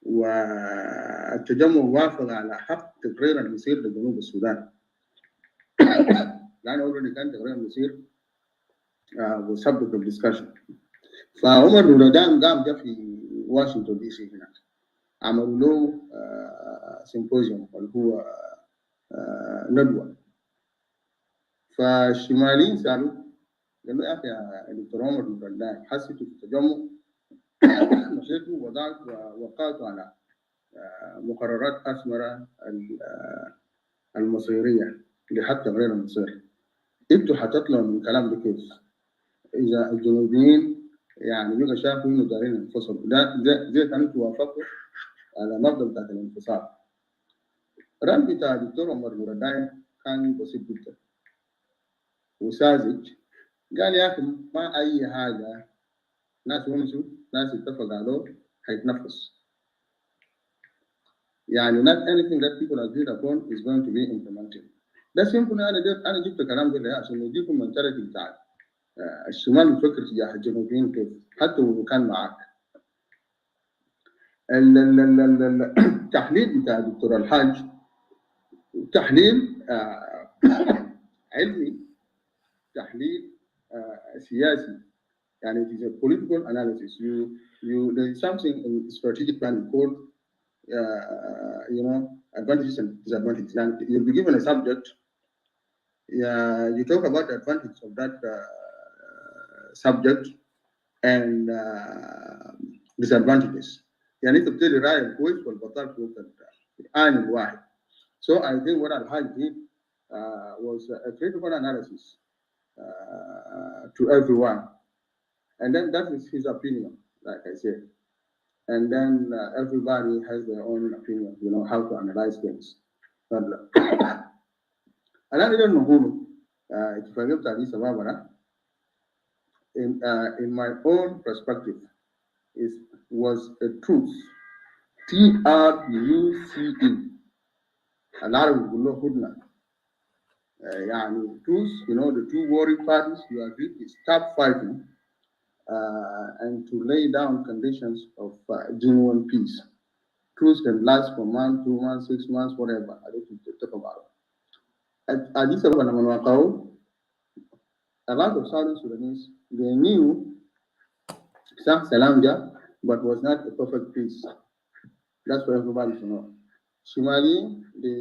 والتجمع وافق على حق تقرير المصير لجنوب السودان لأنه أولريدي كان تقرير المصير وسبب الدسكشن. فعمر الوردان قام جا في واشنطن دي سي هناك عملوا له سيمبوزيوم اللي هو ندوه. فالشماليين سالوا قالوا يا اخي يا دكتور عمر الوردان حسيتوا في التجمع مشيتوا وقعتوا على مقررات أسمرة المصيرية لحتى غير المصير. انتوا حتطلعوا من الكلام ده كيف؟ إذا الجنوبيين يعني بقى شافوا إنه دارين ينفصلوا زي كانوا توافقوا على مبدأ بتاعت الانفصال. الرأي بتاع الدكتور عمر الوردان كان بسيط جدا وساذج. قال يا أخي ما أي حاجة ناس ونسوا ناس اتفقوا عليه هيتنفذ. يعني not anything that people agreed upon is going to be implemented. ده simple. أنا جبت الكلام ده عشان يديكم منتاليتي بتاع الشمال بيفكر تجاه الجنوبيين كيف حتى لو كان معاك. التحليل بتاع دكتور الحاج تحليل علمي، تحليل سياسي. يعني it is a political analysis. There is something in strategic planning called advantages and disadvantages. And you'll be given a subject. You talk about the advantage of that subject and disadvantages. يعني انت بتدي راي الكويس والبطال في الآن الواحد. So I think what Elhag did was a critical analysis to everyone, and then that is his opinion, like I said. And then everybody has their own opinion, how to analyze things. But أنا أقدر نقول اتفاقية بتاع Addis Ababa in my own perspective was a truce. TRUCE. العربي بيقول له هدنة. يعني truce, the two warring parties, you agree to stop fighting and to lay down conditions of genuine peace. Truce can last for a month, 2 months, 6 months, whatever. I don't need to talk about it. At Addis Ababa, a lot of Southern Sudanese, they knew Salamja, but was not a perfect peace. That's for everybody to know. Shimali, they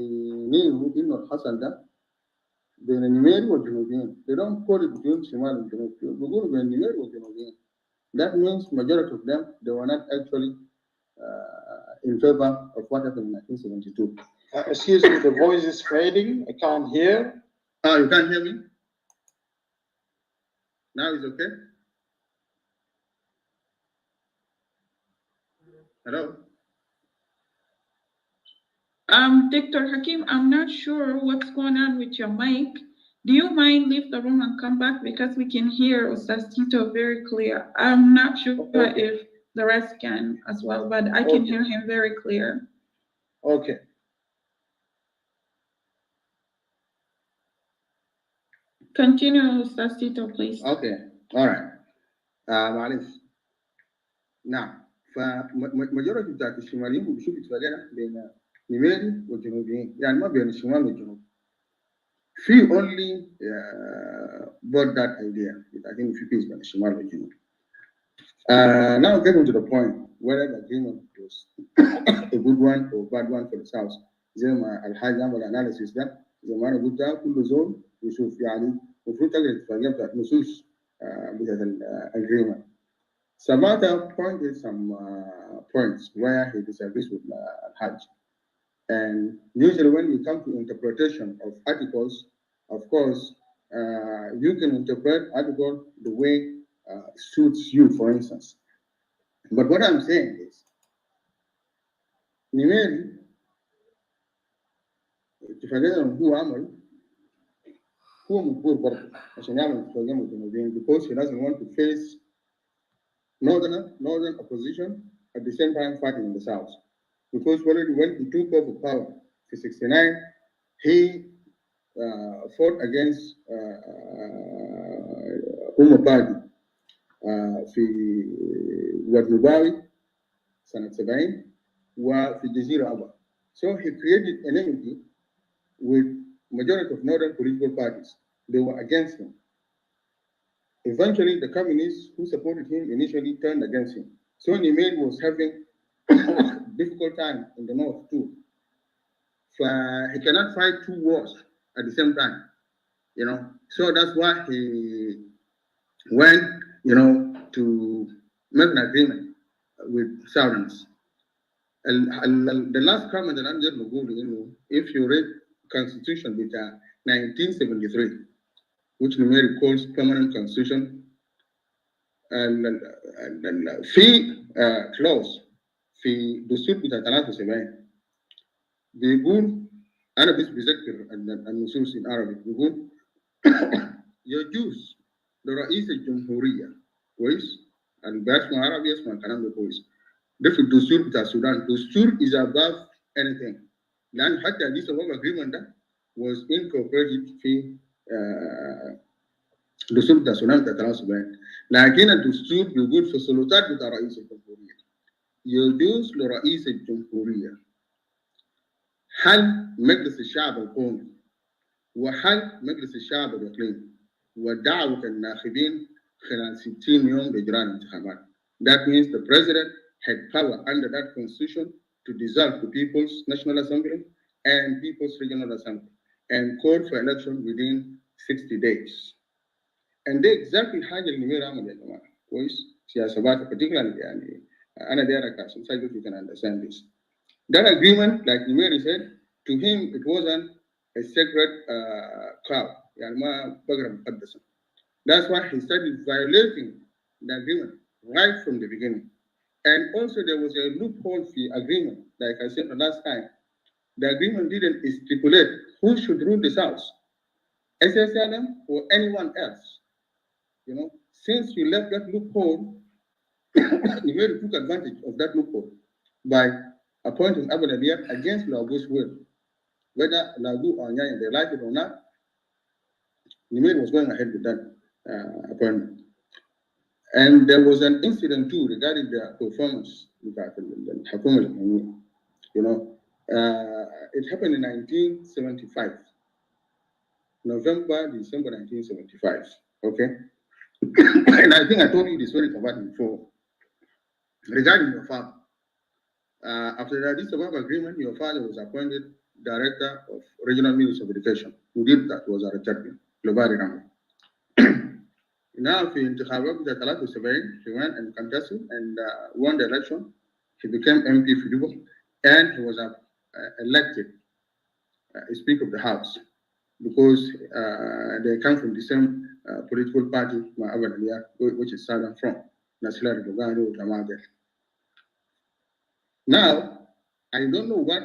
knew in what Hassan da, they don't call it between Shimali and Junub. That means majority of them, they were not actually in favor of what happened in 1972. Excuse me, the voice is fading. I can't hear. You can't hear me? Now it's okay? Hello? Dr. Hakim, I'm not sure what's going on with your mic. Do you mind leave the room and come back, because we can hear Ustaz Tito very clear. I'm not sure if the rest can as well, but I can hear him very clear. Okay. Continue, Ustaz Tito, please. Okay. All right. معلش. نعم. فمجرد بتاعت الشماليين بيشوفوا اتفاقية بين نميري والجنوبيين، يعني ما بين الشمال والجنوب. في only brought that idea. I think في peace بين الشمال والجنوب. Now getting to the point whether the agreement was a good one or bad one for the South. زي ما الحاج عمل analysis ده، زي ما أنا قلتها كل زول يشوف يعني المفروض تلقى الاتفاقية بتاعت نصوص بتاعت الagreement. Sabata pointed some points where he disagrees with Al-Hajj. And usually when we come to interpretation of articles, of course, you can interpret article the way suits you, for instance. But what I'm saying is, Nimeri, تفاجئنا هو عمل هو مجبور برضه عشان يعمل اتفاقية مع الجنوبيين because he doesn't want to face northern opposition at the same time fighting in the south. Because when he took over power in 69, he fought against Umar في ورنباوي سنة 70 وفي الجزيرة أبا. So he created enmity with majority of northern political parties. They were against him. Eventually, the communists who supported him initially turned against him. So Niamey was having difficult time in the north too. He cannot fight two wars at the same time, So that's why he went, to make an agreement with Southerners. The last comment that I'm just going to go, if you read Constitution with 1973, which Niamey calls permanent constitution, في clause في دستور بتاع 73 بيقول انا بس بذكر النصوص العربي بيقول يجوز لرئيس الجمهوريه كويس اللي بيسمع عربي يسمع الكلام ده كويس ده في الدستور بتاع السودان الدستور is above anything لان حتى Addis Ababa agreement ده was incorporated في الدستور بتاع السودان بتاع 73 لكن الدستور بيقول في السلطات بتاع رئيس الجمهوريه يجوز لرئيس الجمهوريه حل مجلس الشعب القومي وحل مجلس الشعب الاقليمي ودعوه الناخبين خلال 60 يوم لاجراء الانتخابات. That means the president had power under that constitution to dissolve the People's National Assembly and People's Regional Assembly and call for election within 60 days. And ده exactly حاجه اللي نمير عمل يا جماعه كويس سياسات particularly يعني انا دايرك عشان so you can understand this. That agreement, like Nimeri said, to him it wasn't a sacred cow يعني ما بقرة مقدسة. That's why he started violating the agreement right from the beginning. And also there was a loophole fee agreement, like I said the last time. The agreement didn't stipulate who should rule the South, SSLM or anyone else. Since you left that loophole, Nimeri took advantage of that loophole by appointing Abu Dhabi against Lagu's will. Whether Lagu or Nyanya, they like it or not, Nimeri was going ahead with that appointment. And there was an incident too regarding the performance of the Hakim Dario. It happened in 1975. December 1975. Okay? And I think I told you this story about before. Regarding your father. After the Addis Ababa agreement, your father was appointed Director of Regional Ministry of Education. Who did that was a Richard Lobari Ramba. Now, in Intikhabat, he went and contested and won the election. He became MP for Juba, and he was elected Speaker of the House because they come from the same political party, which is Southern Front, National Republic of. Now, I don't know what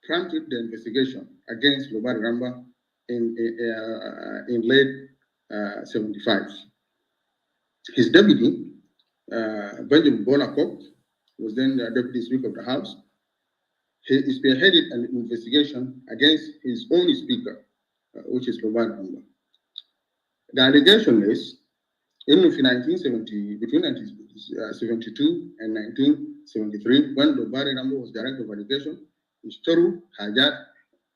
prompted the investigation against Lobari Ramba in late 75. His deputy, Benjamin Bolakot, was then the deputy speaker of the House. He spearheaded an investigation against his own speaker, which is Lobari Ramba. The allegation is, between 1972 and 1973, when Lobari Ramba was Director of Education, Istoru Hajat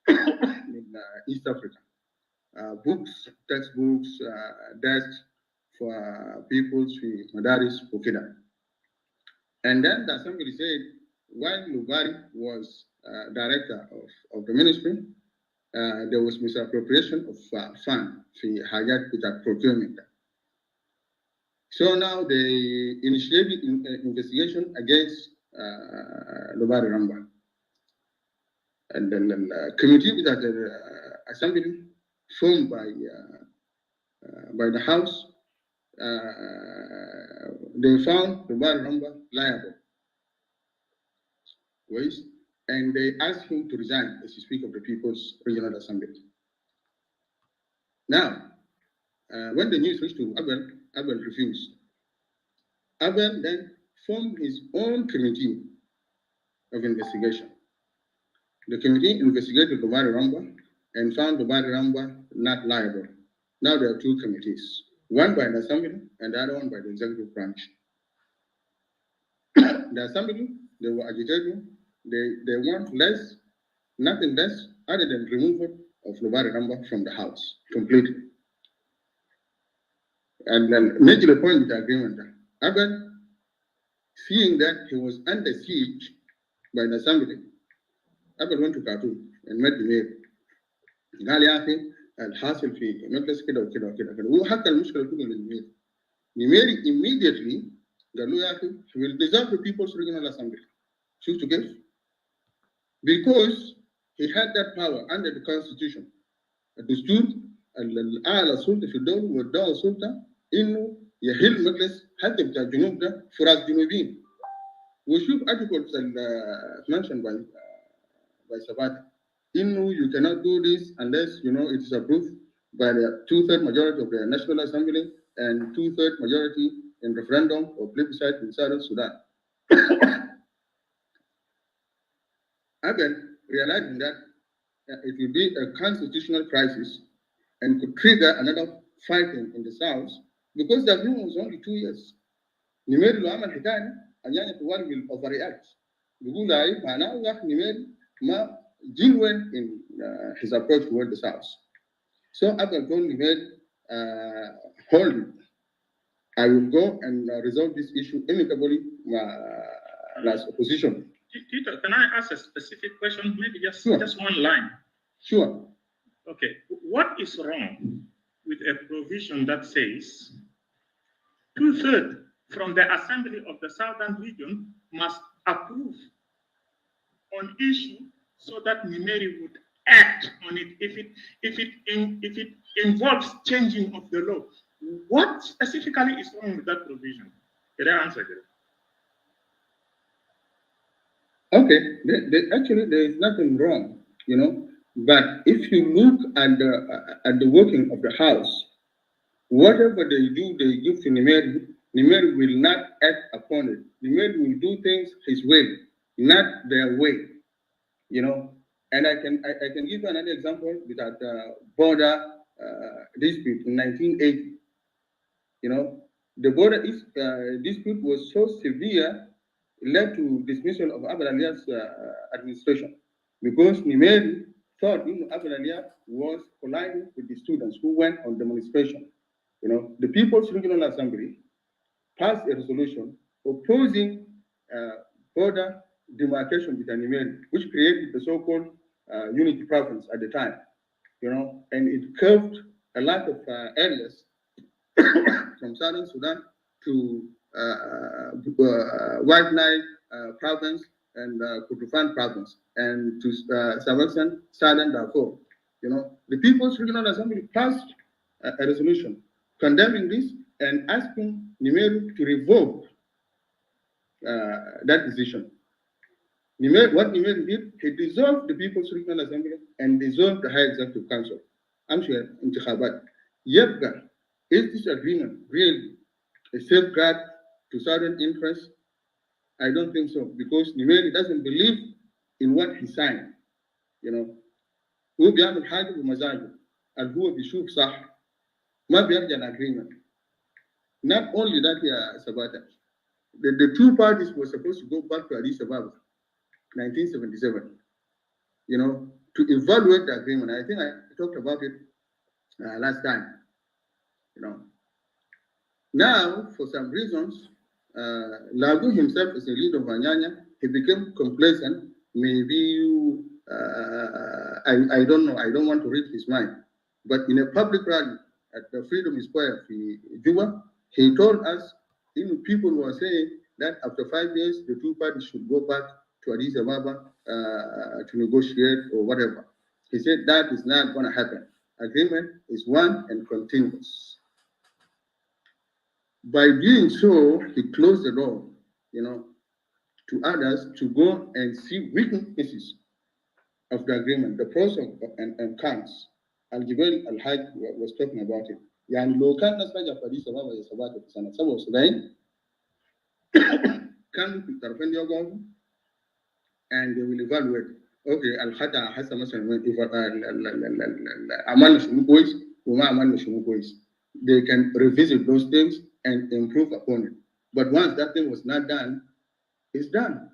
in East Africa. Books, textbooks, desks for people's Madaris Pokida. And then the assembly said, while Lobari was director of the ministry, there was misappropriation of fund for Hajat with that procurement. So now they initiated an investigation against Lobari Ramba. And then the committee that the assembly formed by the House they found Sabata Ramba liable, and they asked him to resign as Speaker of the People's Regional Assembly. Now, when the news reached to Abel, Abel refused. Abel then formed his own committee of investigation. The committee investigated Sabata Ramba and found Sabata Ramba not liable. Now there are two committees, one by the Assembly and the other one by the Executive Branch. The Assembly, they were agitating, they want nothing less other than removal of Sabata Ramba from the House completely. And then major point of the agreement, Abel, seeing that he was under siege by the Assembly, Abel went to Khartoum and met the mayor. قال يا اخي الحاصل في مجلس كده وكده وكده كده وحتى المشكله كلها للمير. Nimeri immediately قال له يا اخي he will dissolve the People's Regional Assembly. شوف كيف؟ Because he had that power under the Constitution. الدستور الاعلى سلطه في الدوله والدوله سلطه انه يحل مجلس حتى بتاع الجنوب ده فراس جنوبيين. وشوف articles mentioned by Sabata. You cannot do this unless it is approved by the 2/3 majority of the National Assembly and 2/3 majority in referendum or plebiscite in Southern Sudan. Again, realizing that it will be a constitutional crisis and could trigger another fighting in the South because the agreement was only 2 years. Nimeri lo amal hikaya anyanya tuwali will overreact. Bigula ai maana ya Nimeri ma genuine in his approach toward the South. So Abel told Nimeri, hold it. I will go and resolve this issue amicably as opposition. Tito, can I ask a specific question? Maybe just one line. Sure. Okay. What is wrong with a provision that says 2/3 from the Assembly of the Southern Region must approve on issue so that Nimeri would act on it if it involves changing of the law? What specifically is wrong with that provision? Can I answer that? Okay, actually there is nothing wrong, but if you look at the working of the House, whatever they do, they give to Nimeri. Nimeri will not act upon it. Nimeri will do things his way, not their way, And I can give you another example with that border dispute in 1980. The border dispute was so severe, it led to dismissal of Abel Alia's administration because Nimeri thought Abel Alia was colliding with the students who went on demonstration. The People's Regional Assembly passed a resolution opposing border demarcation with Nimeri, which created the so-called unity province at the time, and it curved a lot of areas from Southern Sudan to White Nile province and Kordofan province, and to some extent Southern Darfur. The People's Regional Assembly passed a resolution condemning this and asking Nimeri to revoke that decision. What Nimeri did, he dissolved the People's Regional Assembly and dissolved the High Executive Council. I'm sure Intikhabat. Yet, is this agreement really a safeguard to Southern interests? I don't think so, because Nimeri doesn't believe in what he signed. هو بيعمل حاجة بمزاجه، هو بيشوف صح، ما بيرجع agreement. Not only that, Sabata, the two parties were supposed to go back to Addis Ababa, 1977, to evaluate the agreement. I think I talked about it last time. Now, for some reasons, Lado himself is a leader of Anyanya. He became complacent. Maybe I don't know. I don't want to read his mind. But in a public rally at the Freedom Square in Juba, he told us, people were saying that after 5 years, the two parties should go back to Addis Ababa to negotiate or whatever. He said that is not going to happen. Agreement is one and continuous. By doing so, he closed the door, to others to go and see weaknesses of the agreement, the pros and cons. Al-Jibel Al-Haj was talking about it. يعني لو كان الناس رجع في أديس أبابا سبعة في سنة 77 كان في الطرفين يقعدوا and they will evaluate. Okay, الخطأ حسب مثلا عملنا شنو كويس وما عملنا شنو كويس. They can revisit those things and improve upon it. But once that thing was not done, it's done.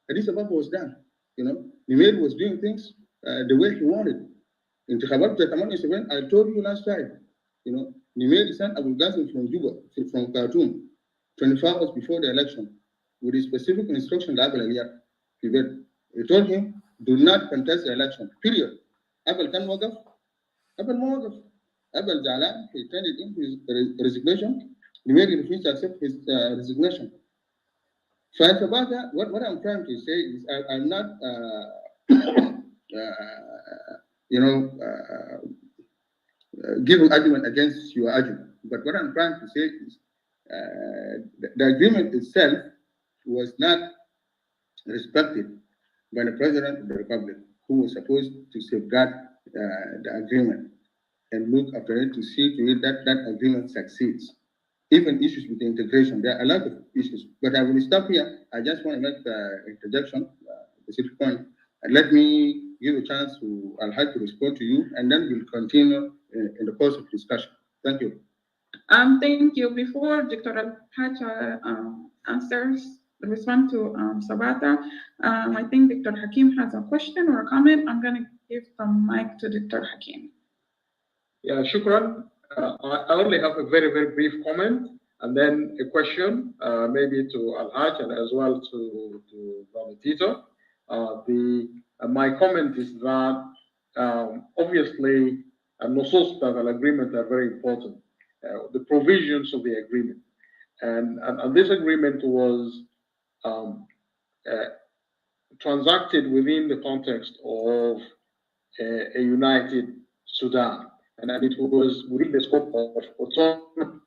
Addis Ababa was done. Nimer was doing things the way he wanted. In Tikhabat 87, I told you last time, Nimer sent Abu Ghazal from Juba, from Khartoum, 24 hours before the election, with a specific instruction that he told him, do not contest the election, period. Abel can walk up, Abel walk up. Abel Jalan, he turned it into his resignation. Nimer refused to accept his resignation. So it's about that. What I'm trying to say is I'm not, giving argument against your argument. But what I'm trying to say is the agreement itself was not respected by the President of the Republic, who was supposed to safeguard the agreement and look after it to see to it that that agreement succeeds. Even issues with the integration, there are a lot of issues. But I will stop here. I just want to make the introduction, specific point. And let me give a chance to Elhag to respond to you, and then we'll continue in the course of discussion. Thank you. Thank you. Before Dr. Elhag respond to Sabata, I think Dr. Hakim has a question or a comment. I'm going to give the mic to Dr. Hakim. Yeah, shukran. I only have a very, very brief comment and then a question, maybe to Elhag and as well to Brother Tito. My comment is that obviously nusus of agreement are very important. The provisions of the agreement, and this agreement was transacted within the context of a united Sudan. And it was within the scope of autonomy.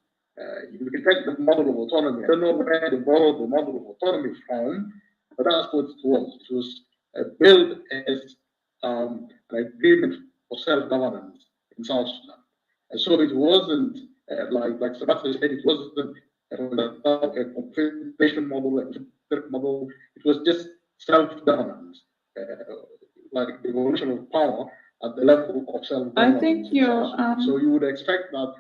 You can take the model of autonomy. I don't know where they borrowed the model of autonomy from, but that's what it was. It was built as an agreement for self-governance in South Sudan. And so it wasn't, like Sabata said, it wasn't a confederation model, a model. It was just self-governance, like the evolution of power at the level of self-governance. I think you're. So you would expect that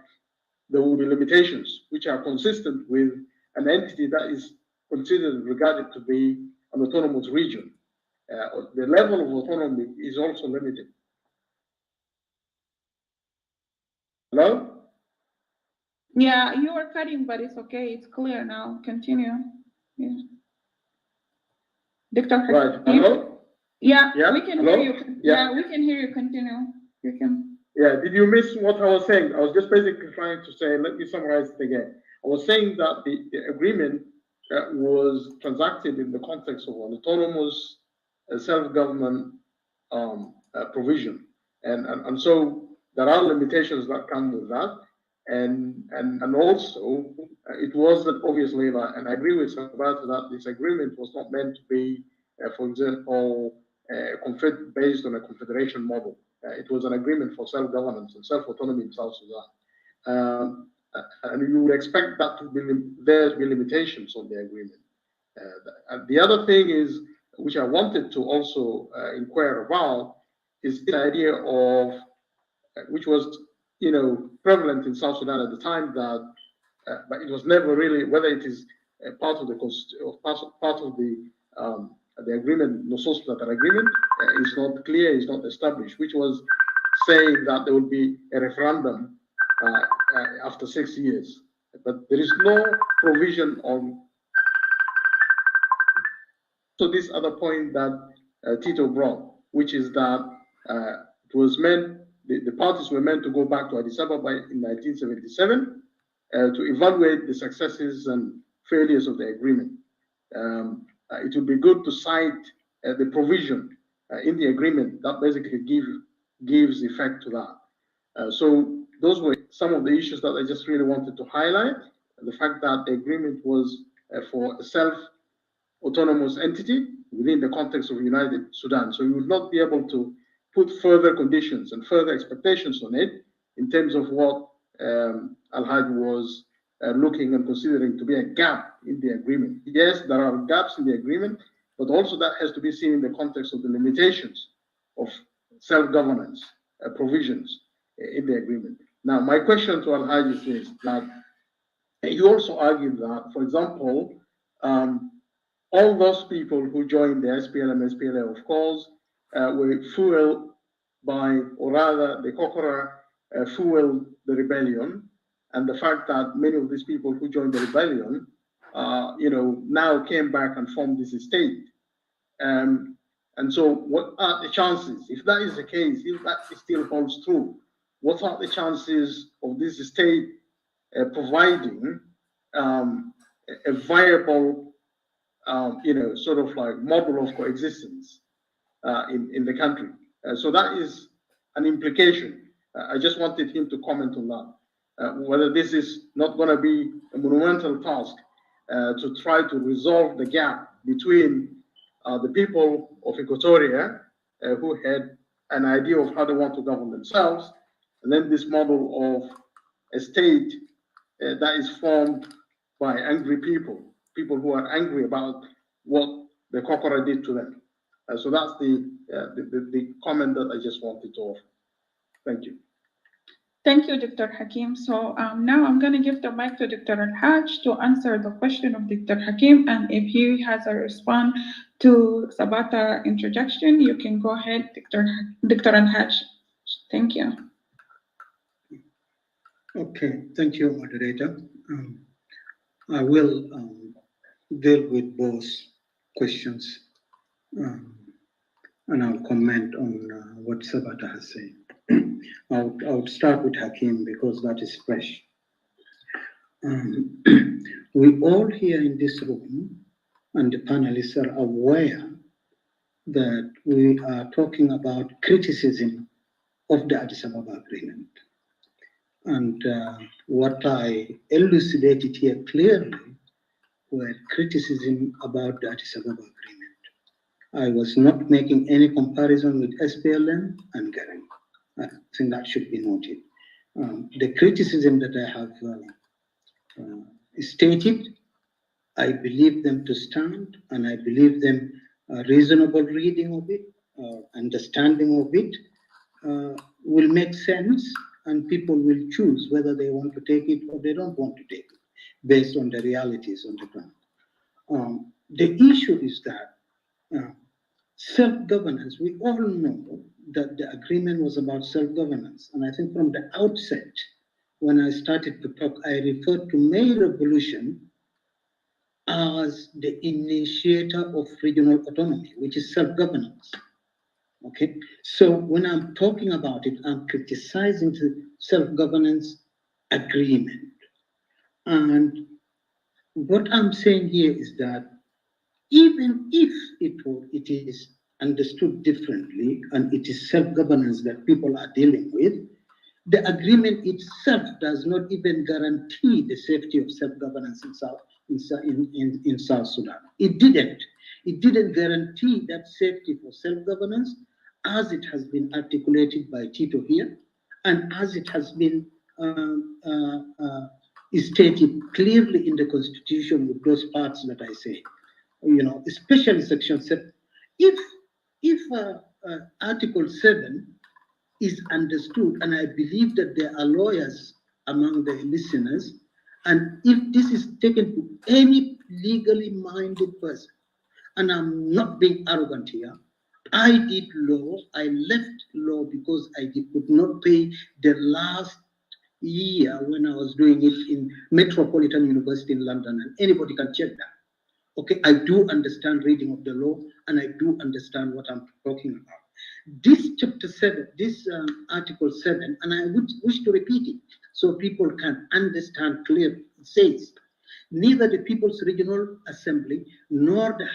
there will be limitations which are consistent with an entity that is considered regarded to be an autonomous region. The level of autonomy is also limited. Hello? Yeah, you were cutting, but it's okay. It's clear now. Continue. Yeah. Dr. Right. Hello? Yeah, yeah, we can hello? hear you. Yeah, we can hear you. Continue. You can. Yeah, did you miss what I was saying? I was just basically trying to say, let me summarize it again. I was saying that the agreement was transacted in the context of an autonomous self-government provision. And so there are limitations that come with that. And also, it wasn't obviously, and I agree with Sabata that this agreement was not meant to be, for example, based on a confederation model. It was an agreement for self-governance and self-autonomy in South Sudan. And you would expect that to be there to be limitations on the agreement. And the other thing is, which I wanted to also inquire about, is the idea of, which was, prevalent in South Sudan at the time, that, but it was never really, whether it is part of the agreement, nusus that agreement is not clear, is not established, which was saying that there would be a referendum after 6 years. But there is no provision on. So this other point that Tito brought, which is that it was meant, the parties were meant to go back to Addis Ababa in 1977 to evaluate the successes and failures of the agreement. It would be good to cite the provision in the agreement that basically gives effect to that. So those were some of the issues that I just really wanted to highlight. the fact that the agreement was for a self-autonomous entity within the context of United Sudan. So you would not be able to put further conditions and further expectations on it in terms of what Elhag was looking and considering to be a gap in the agreement. Yes, there are gaps in the agreement, but also that has to be seen in the context of the limitations of self-governance provisions in the agreement. Now, my question to Elhag is this, that you also argued that, for example, all those people who joined the SPLM, SPLA, of course, were fueled by, or rather, the Kokora fueled the rebellion, and the fact that many of these people who joined the rebellion, now came back and formed this state. And so, what are the chances, if that is the case, if that still holds true, what are the chances of this state providing a viable, sort of like model of coexistence in the country? So that is an implication. I just wanted him to comment on that, whether this is not going to be a monumental task to try to resolve the gap between the people of Equatoria who had an idea of how they want to govern themselves, and then this model of a state that is formed by angry people who are angry about what the Kokora did to them. So that's the comment that I just wanted to offer. Thank you. Thank you, Dr. Hakim. So now I'm going to give the mic to Dr. Elhaj to answer the question of Dr. Hakim, and if he has a response to Sabata introduction, you can go ahead, Dr. Elhaj. Thank you. Okay, thank you, moderator. I will deal with both questions, and I'll comment on what Sabata has said. I'll start with Hakim because that is fresh. We all here in this room and the panelists are aware that we are talking about criticism of the Addis Ababa Agreement. And what I elucidated here clearly were criticism about the Addis Ababa Agreement. I was not making any comparison with SPLM and Garang. I think that should be noted. The criticism that I have stated, I believe them to stand, and I believe them a reasonable reading of it, understanding of it, will make sense, and people will choose whether they want to take it or they don't want to take it, based on the realities on the ground. The issue is that self-governance, we all know that the agreement was about self-governance. And I think from the outset, when I started to talk, I referred to May Revolution as the initiator of regional autonomy, which is self-governance. Okay, so when I'm talking about it, I'm criticizing the self-governance agreement. And what I'm saying here is that even if it is understood differently and it is self-governance that people are dealing with, the agreement itself does not even guarantee the safety of self-governance in South Sudan. It didn't guarantee that safety for self-governance as it has been articulated by Tito here, and as it has been stated clearly in the Constitution with those parts that I say, especially Section 7. If Article 7 is understood, and I believe that there are lawyers among the listeners, and if this is taken to any legally minded person, and I'm not being arrogant here, I did law, I left law because I could not pay the last year when I was doing it in Metropolitan University in London, and anybody can check that. Okay, I do understand reading of the law, and I do understand what I'm talking about. This chapter 7, this article 7, and I would wish to repeat it so people can understand clearly. It says, neither the People's Regional Assembly nor the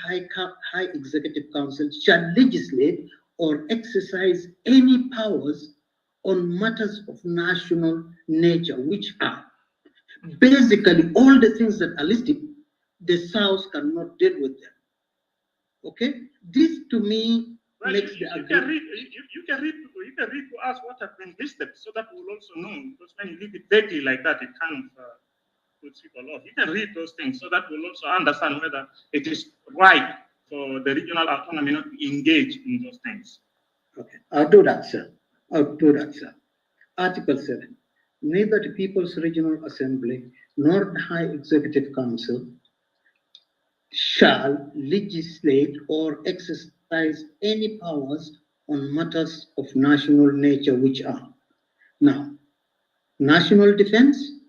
High Executive Council shall legislate or exercise any powers on matters of national nature, which are basically all the things that are listed, the South cannot deal with them. Okay, this to me makes the you can read to us what have been listed, so that we'll also know. Because when you leave it vaguely like that, it kind of puts people off. You can read those things so that we'll also understand whether it is right for the regional autonomy not to engage in those things. Okay, I'll do that, sir. I'll do that, sir. Article 7. Neither the People's Regional Assembly nor the High Executive Council shall legislate or exercise any powers on matters of national nature, which are now national defense,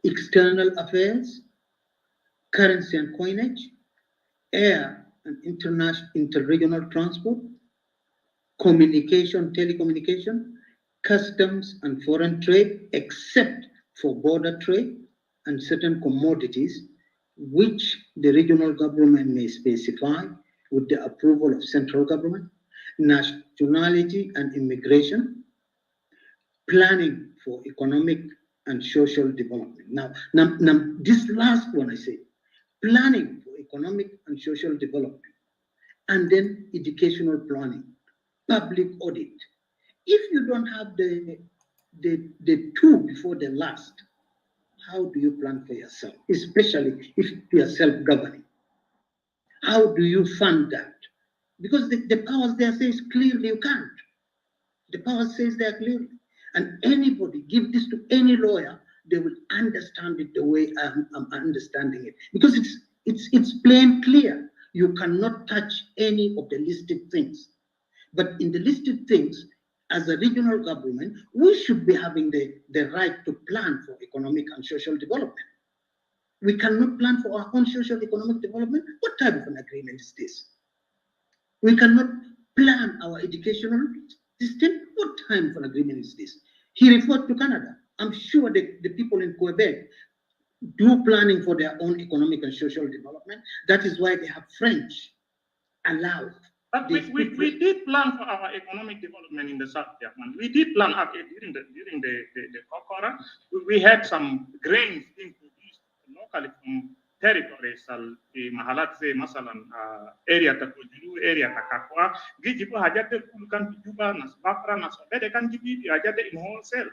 external affairs, currency and coinage, air and interregional transport, communication, telecommunication, customs and foreign trade, except for border trade and certain commodities, which the regional government may specify with the approval of central government, nationality and immigration, planning for economic and social development. Now, this last one I say, planning for economic and social development, and then educational planning, public audit. If you don't have the two before the last, how do you plan for yourself, especially if you are self-governing? How do you fund that? Because the powers there says clearly you can't. The power says there clearly. And anybody, give this to any lawyer, they will understand it the way I'm understanding it. Because it's plain clear. You cannot touch any of the listed things. But in the listed things, as a regional government, we should be having the right to plan for economic and social development. We cannot plan for our own social economic development. What type of an agreement is this? We cannot plan our educational system. What type of an agreement is this? He referred to Canada. I'm sure the people in Quebec do planning for their own economic and social development. That is why they have French allowed. But we did plan for our economic development in the South, German. We did plan during the Kokora. We had some grains being produced locally from territories, Mahalatse, Masalan, area Takujulu, area Takakwa, Gijibu Hajate Kulukan Juba, Nasbafra, Nasabede can give you Hajate in wholesale.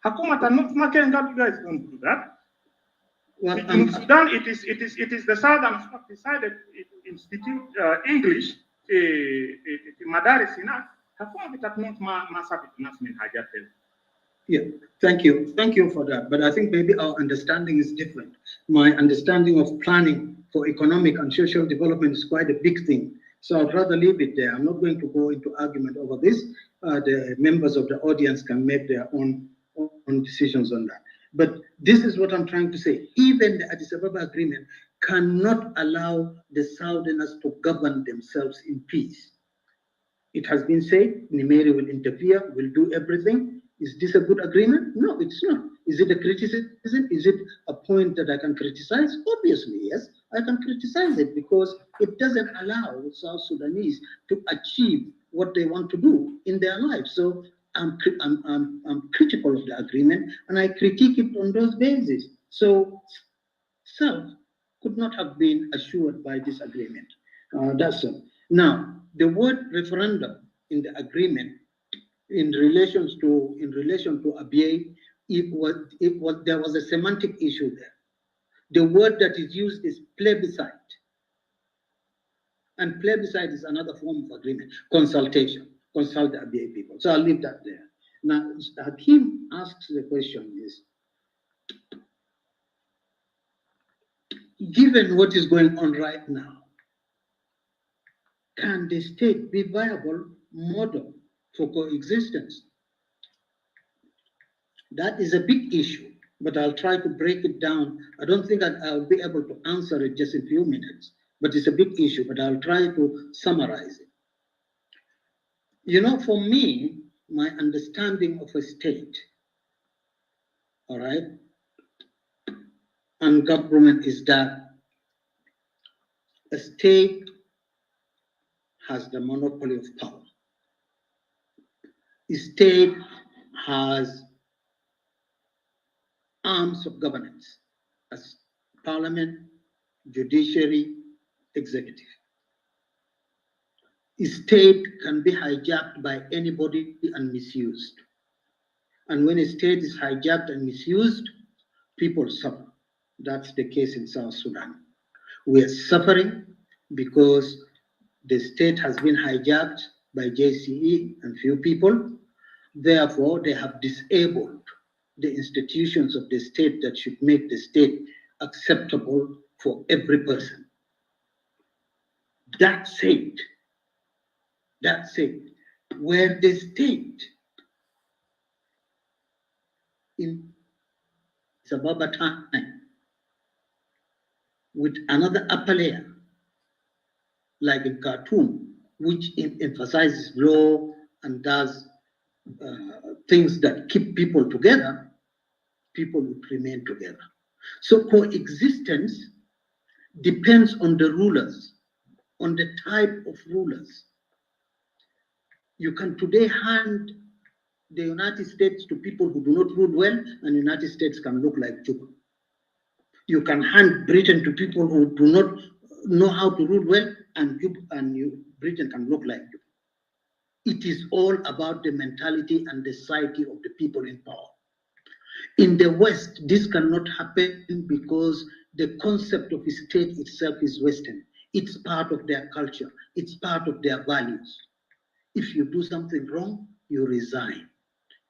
Hakuma Tanuk Makenga, you guys don't do that. Well, in Sudan, it is the Southern South decided to institute English. Yeah, thank you for that. But I think maybe our understanding is different. My understanding of planning for economic and social development is quite a big thing. So I'd rather leave it there. I'm not going to go into argument over this. The members of the audience can make their own decisions on that. But this is what I'm trying to say. Even the Addis Ababa agreement cannot allow the Southerners to govern themselves in peace. It has been said, Nimeri will interfere, will do everything. Is this a good agreement? No, it's not. Is it a criticism? Is it a point that I can criticize? Obviously, yes, I can criticize it because it doesn't allow South Sudanese to achieve what they want to do in their lives. So I'm critical of the agreement and I critique it on those bases. So South could not have been assured by this agreement. That's all. Now, the word referendum in the agreement, in relation to Abiy, there was a semantic issue there. The word that is used is plebiscite, and plebiscite is another form of agreement, consultation, consult the Abiy people. So I'll leave that there. Now, Hakim asks the question is, given what is going on right now, can the state be viable model for coexistence? That is a big issue, but I'll try to break it down. I don't think I'll be able to answer it just in a few minutes, but it's a big issue, but I'll try to summarize it. You know, for me, my understanding of a state, all right, and government is that a state has the monopoly of power. A state has arms of governance as parliament, judiciary, executive. State can be hijacked by anybody and misused. And when a state is hijacked and misused, people suffer. That's the case in South Sudan. We are suffering because the state has been hijacked by JCE and few people. Therefore, they have disabled the institutions of the state that should make the state acceptable for every person. That said, where the state in Sababa time with another upper layer, like in Khartoum, which emphasizes law and does things that keep people together, people would remain together. So coexistence depends on the rulers, on the type of rulers. You can today hand the United States to people who do not rule well, and the United States can look like Juba. You can hand Britain to people who do not know how to rule well, and Britain can look like Juba. It is all about the mentality and the psyche of the people in power. In the West, this cannot happen because the concept of a state itself is Western. It's part of their culture. It's part of their values. If you do something wrong, you resign.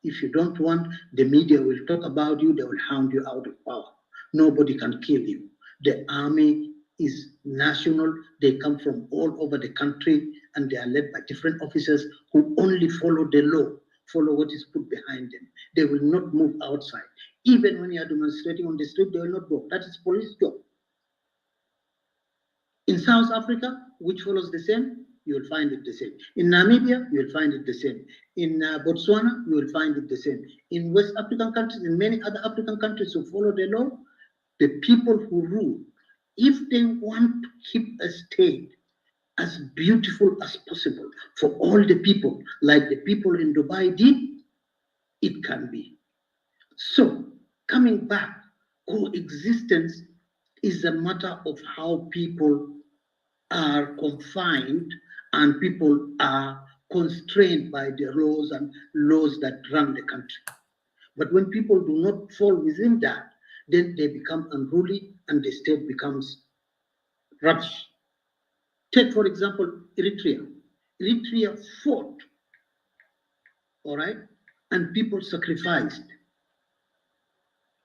If you don't want, the media will talk about you, they will hound you out of power. Nobody can kill you. The army is national. They come from all over the country, and they are led by different officers who only follow the law, follow what is put behind them. They will not move outside. Even when you are demonstrating on the street, they will not go. That is police job. In South Africa, which follows the same, you will find it the same. In Namibia, you will find it the same. In Botswana, you will find it the same. In West African countries, in many other African countries who follow the law, the people who rule, if they want to keep a state as beautiful as possible for all the people, like the people in Dubai did, it can be. So, coming back, coexistence is a matter of how people are confined and people are constrained by the laws and laws that run the country. But when people do not fall within that, then they become unruly and the state becomes rubbish. Take, for example, Eritrea. Eritrea fought, all right, and people sacrificed.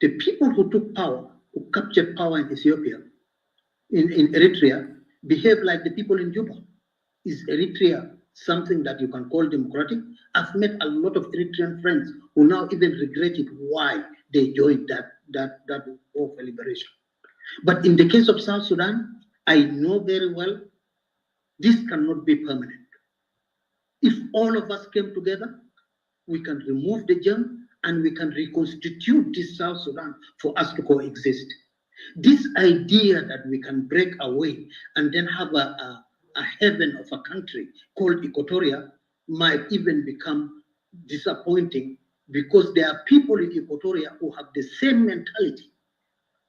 The people who took power, who captured power in Ethiopia, in Eritrea, behave like the people in Juba. Is Eritrea something that you can call democratic? I've met a lot of Eritrean friends who now even regret it why they joined that war for liberation. But in the case of South Sudan, I know very well this cannot be permanent. If all of us came together, we can remove the germ and we can reconstitute this South Sudan for us to coexist. This idea that we can break away and then have a heaven of a country called Equatoria might even become disappointing because there are people in Equatoria who have the same mentality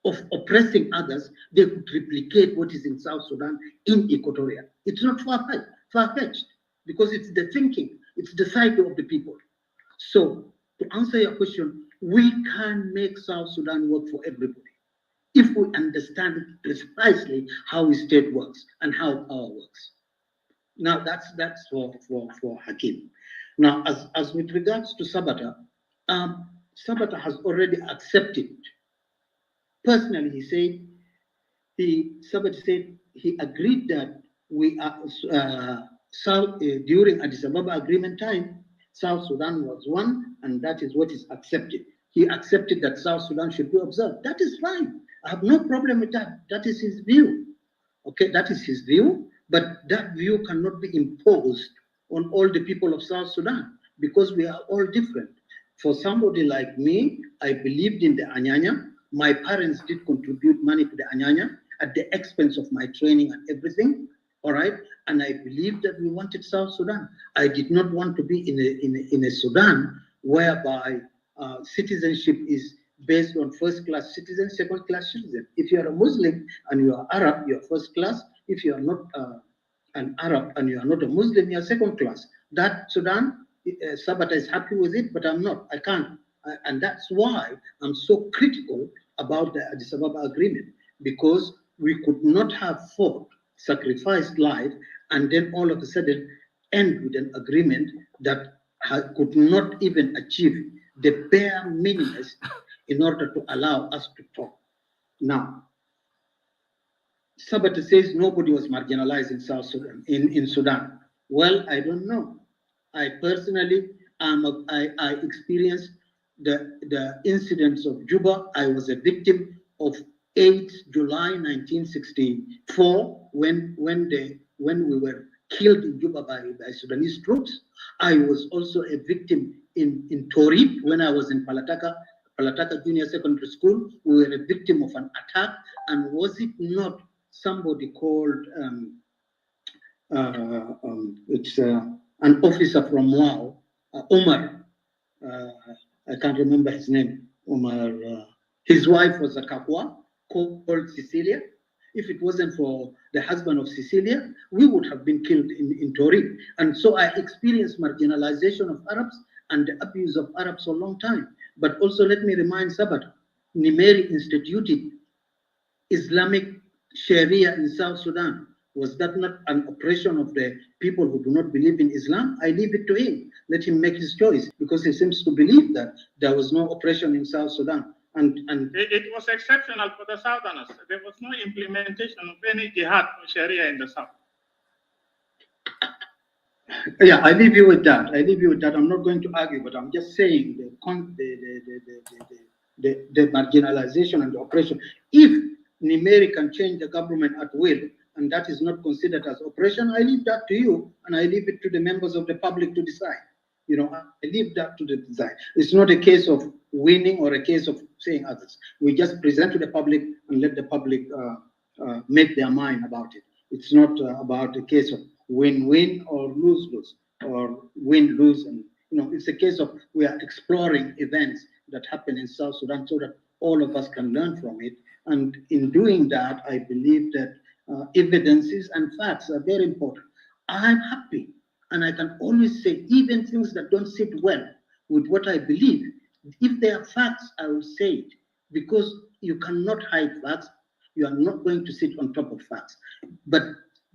of oppressing others. They could replicate what is in South Sudan in Equatoria. It's not far-fetched because it's the thinking, it's the psyche of the people. So to answer your question, we can make South Sudan work for everybody if we understand precisely how a state works and how power works. Now that's for Hakim. Now, as with regards to Sabata, Sabata has already accepted. Personally, Sabata said he agreed that we are during Addis Ababa agreement time, South Sudan was one, and that is what is accepted. He accepted that South Sudan should be observed. That is fine. I have no problem with that. That is his view. Okay, that is his view, but that view cannot be imposed on all the people of South Sudan because we are all different. For somebody like me, I believed in the Anyanya. My parents did contribute money to the Anyanya at the expense of my training and everything. All right, and I believed that we wanted South Sudan. I did not want to be in a Sudan whereby citizenship is based on first-class citizen, second-class citizen. If you are a Muslim and you are Arab, you are first class. If you are not an Arab and you are not a Muslim, you are second class. That Sudan, Sabata is happy with it, but I'm not. I can't. And that's why I'm so critical about the Addis Ababa agreement, because we could not have fought, sacrificed life, and then all of a sudden end with an agreement that could not even achieve the bare minimum in order to allow us to talk. Now, Sabata says nobody was marginalized in South Sudan, in Sudan. Well, I don't know. I personally, I experienced the incidents of Juba. I was a victim of 8 July 1964 when we were killed in Juba by Sudanese troops. I was also a victim in Torib when I was in Palataka Junior Secondary School. We were a victim of an attack, and was it not somebody called it's an officer from Wau, Omar. I can't remember his name. Omar. His wife was a Kakwa called Cecilia. If it wasn't for the husband of Cecilia, we would have been killed in Torib. And so I experienced marginalization of Arabs and the abuse of Arabs for a long time. But also let me remind Sabata, Nimeri instituted Islamic Sharia in South Sudan. Was that not an oppression of the people who do not believe in Islam? I leave it to him. Let him make his choice, because he seems to believe that there was no oppression in South Sudan. And it was exceptional for the Southerners. There was no implementation of any jihad or Sharia in the South. Yeah, I leave you with that. I'm not going to argue, but I'm just saying the marginalization and the oppression. If Nimeri can change the government at will, and that is not considered as oppression, I leave that to you, and I leave it to the members of the public to decide. You know, I leave that to the design. It's not a case of winning or a case of saying others. We just present to the public and let the public make their mind about it. It's not about a case of win-win or lose-lose or win-lose. And it's a case of we are exploring events that happen in South Sudan so that all of us can learn from it. And in doing that, I believe that evidences and facts are very important. I'm happy, and I can always say, even things that don't sit well with what I believe, if they are facts, I will say it, because you cannot hide facts. You are not going to sit on top of facts. But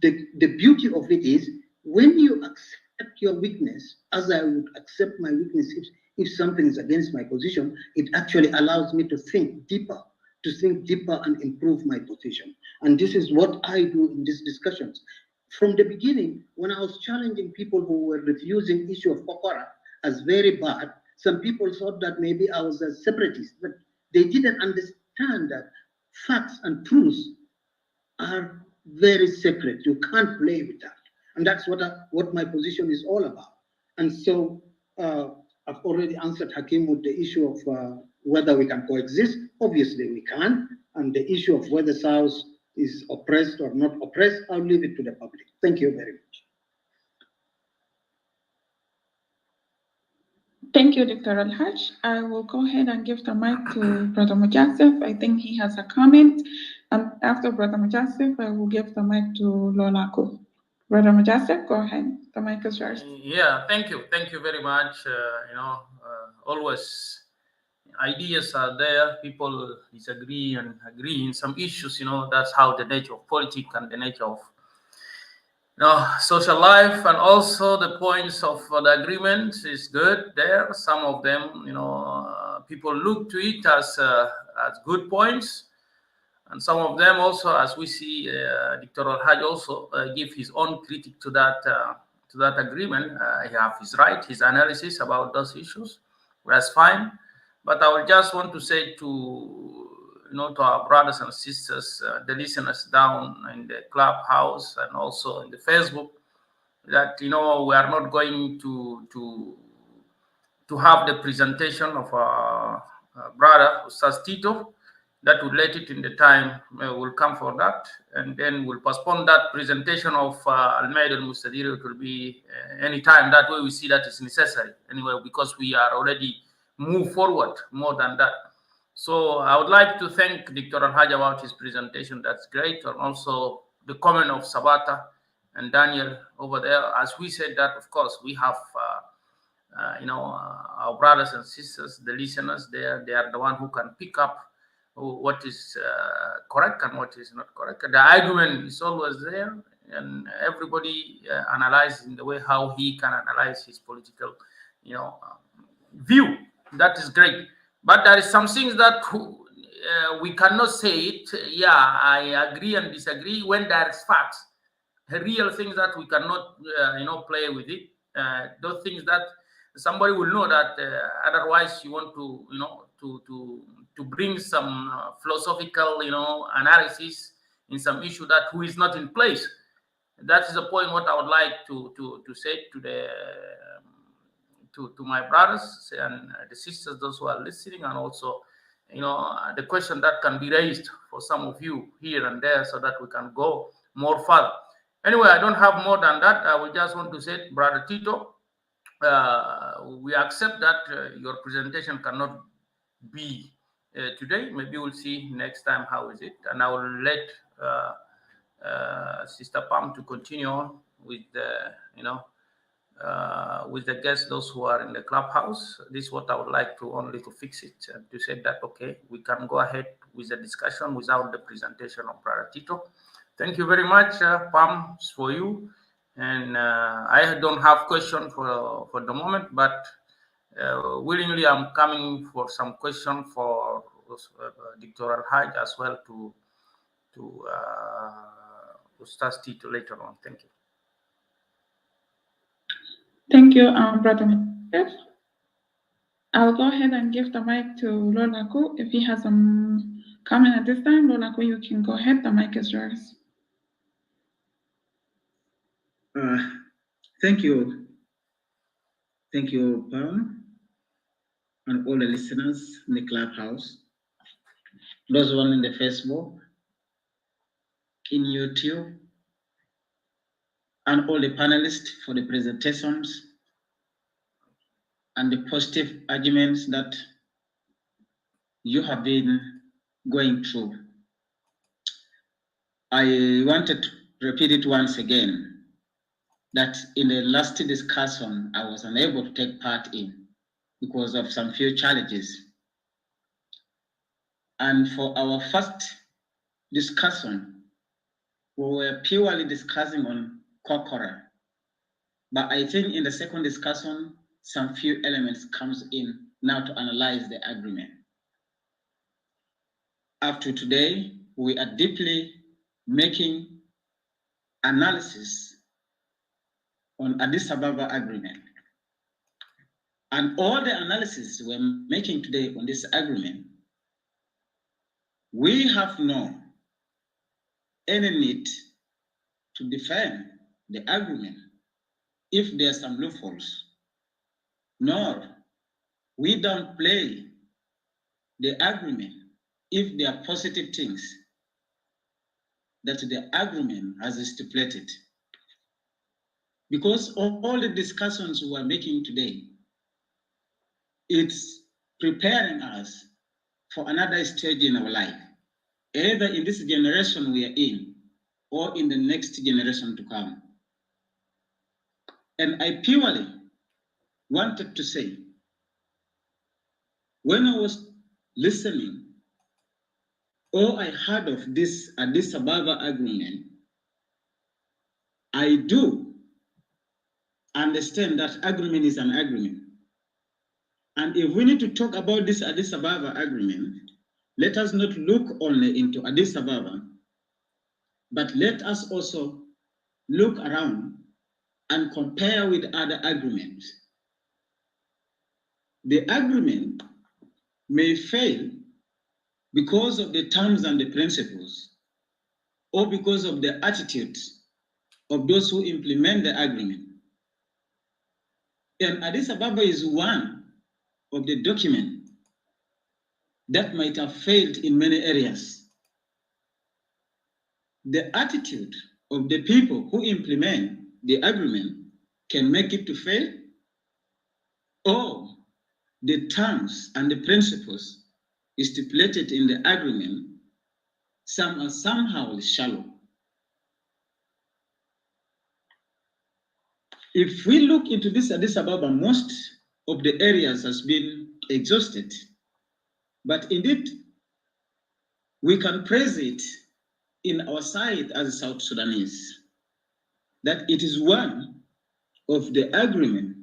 the beauty of it is, when you accept your weakness, as I would accept my weakness if something is against my position, it actually allows me to think deeper and improve my position. And this is what I do in these discussions. From the beginning, when I was challenging people who were refusing the issue of Kokora as very bad, some people thought that maybe I was a separatist, but they didn't understand that facts and truths are very sacred. You can't play with that. And that's what my position is all about. And so I've already answered Hakim with the issue of whether we can coexist. Obviously we can. And the issue of whether South is oppressed or not oppressed, I'll leave it to the public. Thank you very much. Thank you, Dr. Elhag. I will go ahead and give the mic to Brother Mujassef. I think he has a comment. After Brother Mujassef, I will give the mic to Lolako. Brother Mujassef, go ahead. The mic is yours. Yeah, thank you. Thank you very much. Always ideas are there. People disagree and agree in some issues. That's how the nature of politics and the nature of social life, and also the points of the agreement is good there. Some of them, people look to it as good points, and some of them also, as we see, Dr. Elhag also give his own critique to that agreement. He have his right, his analysis about those issues. That's fine, but I would just want to say to our brothers and sisters, the listeners down in the clubhouse and also in the Facebook, that we are not going to have the presentation of our brother Ustaz Tito. That would let it in the time. We'll come for that, and then we'll postpone that presentation of Al-Maid al-Mustadir. It will be any time. That way we see that it's necessary anyway, because we are already moved forward more than that. So I would like to thank Dr. Elhaj about his presentation. That's great. And also the comment of Sabata and Daniel over there. As we said that, of course, we have, our brothers and sisters, the listeners there, they are the one who can pick up what is correct and what is not correct. The argument is always there, and everybody analyzes in the way how he can analyze his political, view. That is great. But there is some things that we cannot say it. Yeah, I agree and disagree when there is facts. The real things that we cannot, play with it. Those things that somebody will know that otherwise you want to, to bring some philosophical, analysis in some issue that who is not in place. That is the point. What I would like to say to the to my brothers and the sisters, those who are listening, and also, the question that can be raised for some of you here and there, so that we can go more further. Anyway, I don't have more than that. I will just want to say, Brother Tito, we accept that your presentation cannot be today. Maybe we'll see next time how is it, and I will let Sister Pam to continue on with the, with the guests, those who are in the clubhouse. This is what I would like to only to fix it and to say that, okay, we can go ahead with the discussion without the presentation of Brother Tito. Thank you very much, Pam, for you. And I don't have question for the moment, but willingly I'm coming for some question for Dr. Elhaj as well to Ustaz Tito later on. Thank you. Thank you, Brother Moses. I'll go ahead and give the mic to Lolaku. If he has some comment at this time, Lolaku, you can go ahead. The mic is yours. Thank you. Thank you, Pam, and all the listeners in the clubhouse, those one in the Facebook, in YouTube, and all the panelists for the presentations and the positive arguments that you have been going through. I wanted to repeat it once again, that in the last discussion, I was unable to take part in because of some few challenges. And for our first discussion, we were purely discussing on Kokora. But I think in the second discussion, some few elements comes in now to analyze the agreement. Up to today, we are deeply making analysis on Addis Ababa agreement. And all the analysis we're making today on this agreement, we have no any need to defend the agreement if there are some loopholes, nor we don't play the agreement if there are positive things that the agreement has stipulated. Because all the discussions we are making today, it's preparing us for another stage in our life, either in this generation we are in or in the next generation to come. And I purely wanted to say, when I was listening, or I heard of this Addis Ababa agreement, I do understand that agreement is an agreement. And if we need to talk about this Addis Ababa agreement, let us not look only into Addis Ababa, but let us also look around and compare with other agreements. The agreement may fail because of the terms and the principles, or because of the attitudes of those who implement the agreement. And Addis Ababa is one of the documents that might have failed in many areas. The attitude of the people who implement the agreement can make it to fail, or the terms and the principles stipulated in the agreement, some are somehow shallow. If we look into this Addis Ababa, most of the areas has been exhausted. But indeed, we can praise it in our side as South Sudanese, that it is one of the agreement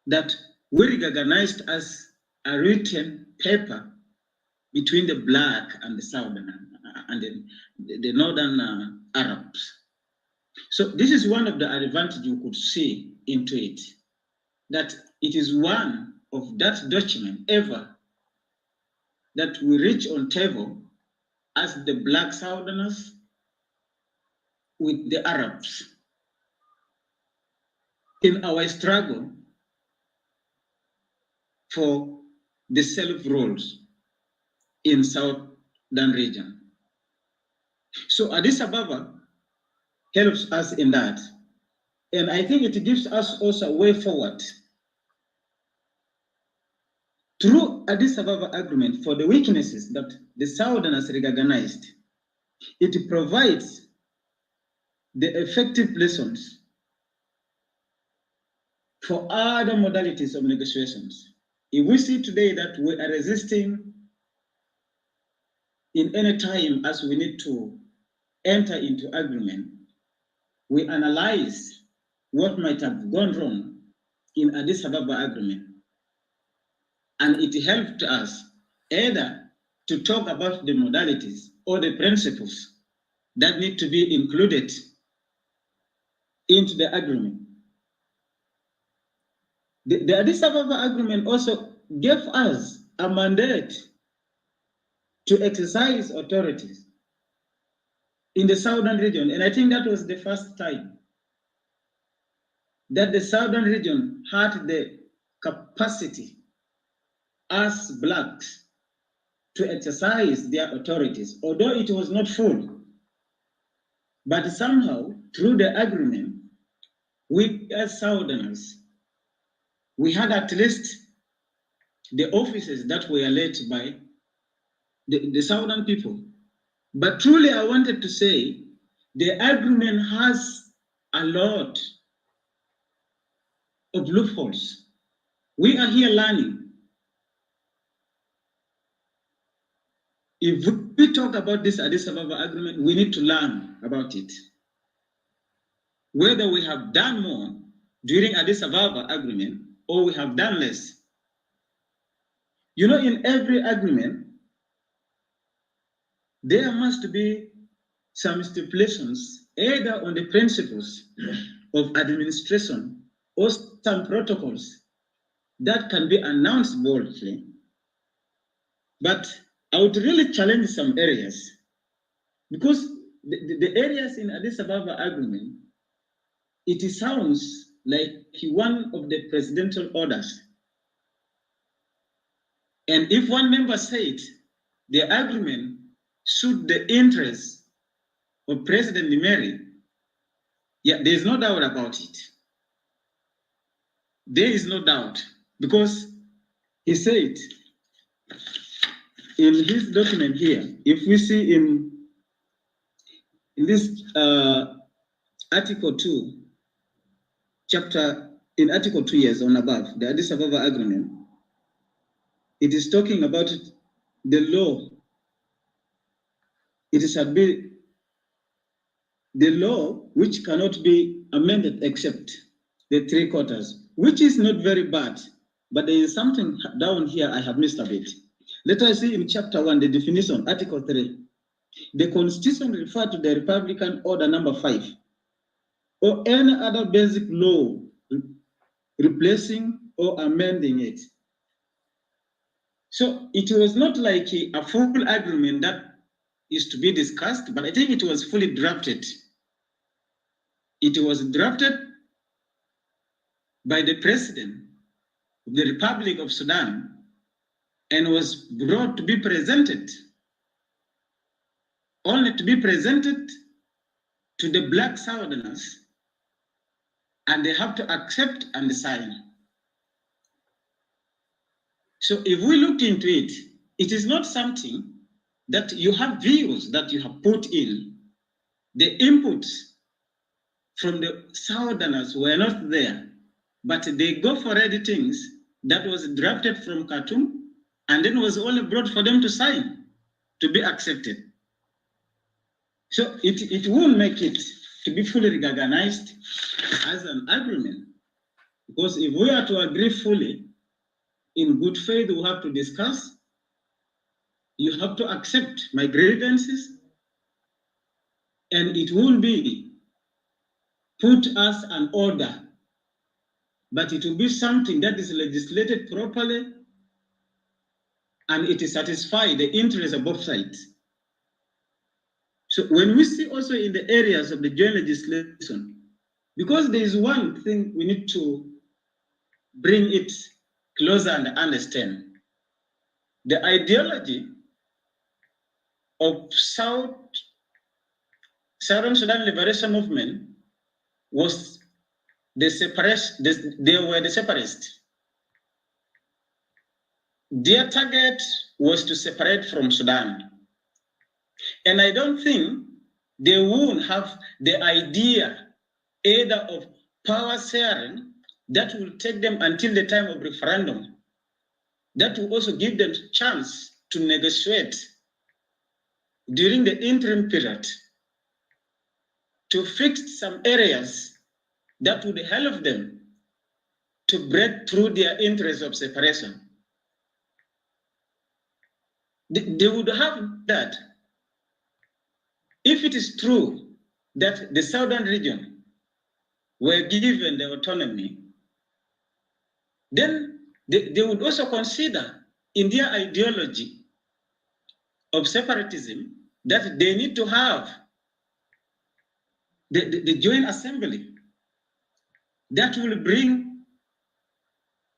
that we recognized as a written paper between the black and the southern and the northern Arabs. So this is one of the advantages you could see into it, that it is one of that document ever that we reach on table as the black southerners with the Arabs in our struggle for the self-rules in Southern region. So Addis Ababa helps us in that. And I think it gives us also a way forward. Through Addis Ababa agreement for the weaknesses that the Southerners recognized, it provides the effective lessons for other modalities of negotiations. If we see today that we are resisting in any time as we need to enter into agreement, we analyze what might have gone wrong in Addis Ababa agreement. And it helped us either to talk about the modalities or the principles that need to be included into the agreement. The Addis Ababa agreement also gave us a mandate to exercise authorities in the southern region. And I think that was the first time that the southern region had the capacity as blacks to exercise their authorities, although it was not full. But somehow, through the agreement, we as southerners, we had at least the offices that were led by the southern people. But truly, I wanted to say, the agreement has a lot of loopholes. We are here learning. If we talk about this Addis Ababa agreement, we need to learn about it. Whether we have done more during Addis Ababa agreement or we have done less. You know, in every agreement, there must be some stipulations, either on the principles of administration or some protocols that can be announced boldly. But I would really challenge some areas, because the areas in Addis Ababa agreement, it sounds like one of the presidential orders. And if one member said the agreement suit the interests of President Nimeri, yeah, there is no doubt about it. There is no doubt, because he said in his document here, if we see in this Article 2, in Article 2 years on above, the Addis Ababa Agreement, it is talking about the law. It is the law which cannot be amended except the 3/4, which is not very bad, but there is something down here I have missed a bit. Let us see in Chapter 1, the definition, Article 3. The Constitution refers to the Republican Order number 5, or any other basic law replacing or amending it. So it was not like a full agreement that is to be discussed, but I think it was fully drafted. It was drafted by the President of the Republic of Sudan and was brought to be presented, only to be presented to the black Southerners, and they have to accept and sign. So if we look into it, it is not something that you have views that you have put in. The inputs from the Southerners were not there, but they go for ready things that was drafted from Khartoum and then was only brought for them to sign, to be accepted. So it won't make it to be fully recognized as an agreement, because if we are to agree fully, in good faith, we have to discuss. You have to accept my grievances, and it won't be put as an order, but it will be something that is legislated properly, and it is satisfy the interests of both sides. So when we see also in the areas of the joint legislation, because there is one thing we need to bring it closer and understand. The ideology of Southern Sudan Liberation Movement was the separation. They were the separatists. Their target was to separate from Sudan. And I don't think they won't have the idea either of power sharing that will take them until the time of referendum. That will also give them a chance to negotiate during the interim period to fix some areas that would help them to break through their interests of separation. They would have that. If it is true that the southern region were given the autonomy, then they would also consider in their ideology of separatism that they need to have the joint assembly that will bring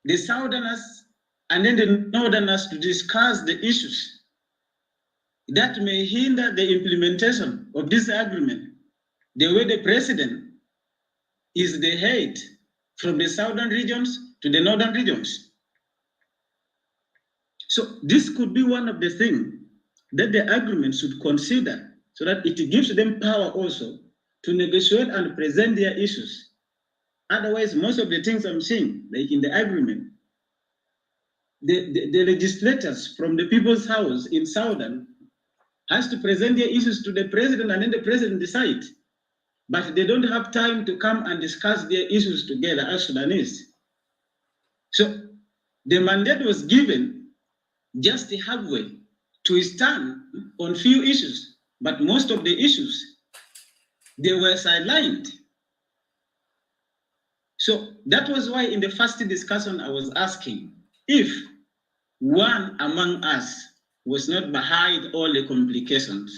the southerners and then the northerners to discuss the issues that may hinder the implementation of this agreement. The way the president is the head from the southern regions to the northern regions. So this could be one of the things that the agreement should consider, so that it gives them power also to negotiate and present their issues. Otherwise, most of the things I'm seeing, like in the agreement, the legislators from the People's House in Southern has to present their issues to the president, and then the president decides. But they don't have time to come and discuss their issues together as Sudanese. So the mandate was given just halfway to stand on few issues, but most of the issues, they were sidelined. So that was why in the first discussion I was asking if one among us was not behind all the complications.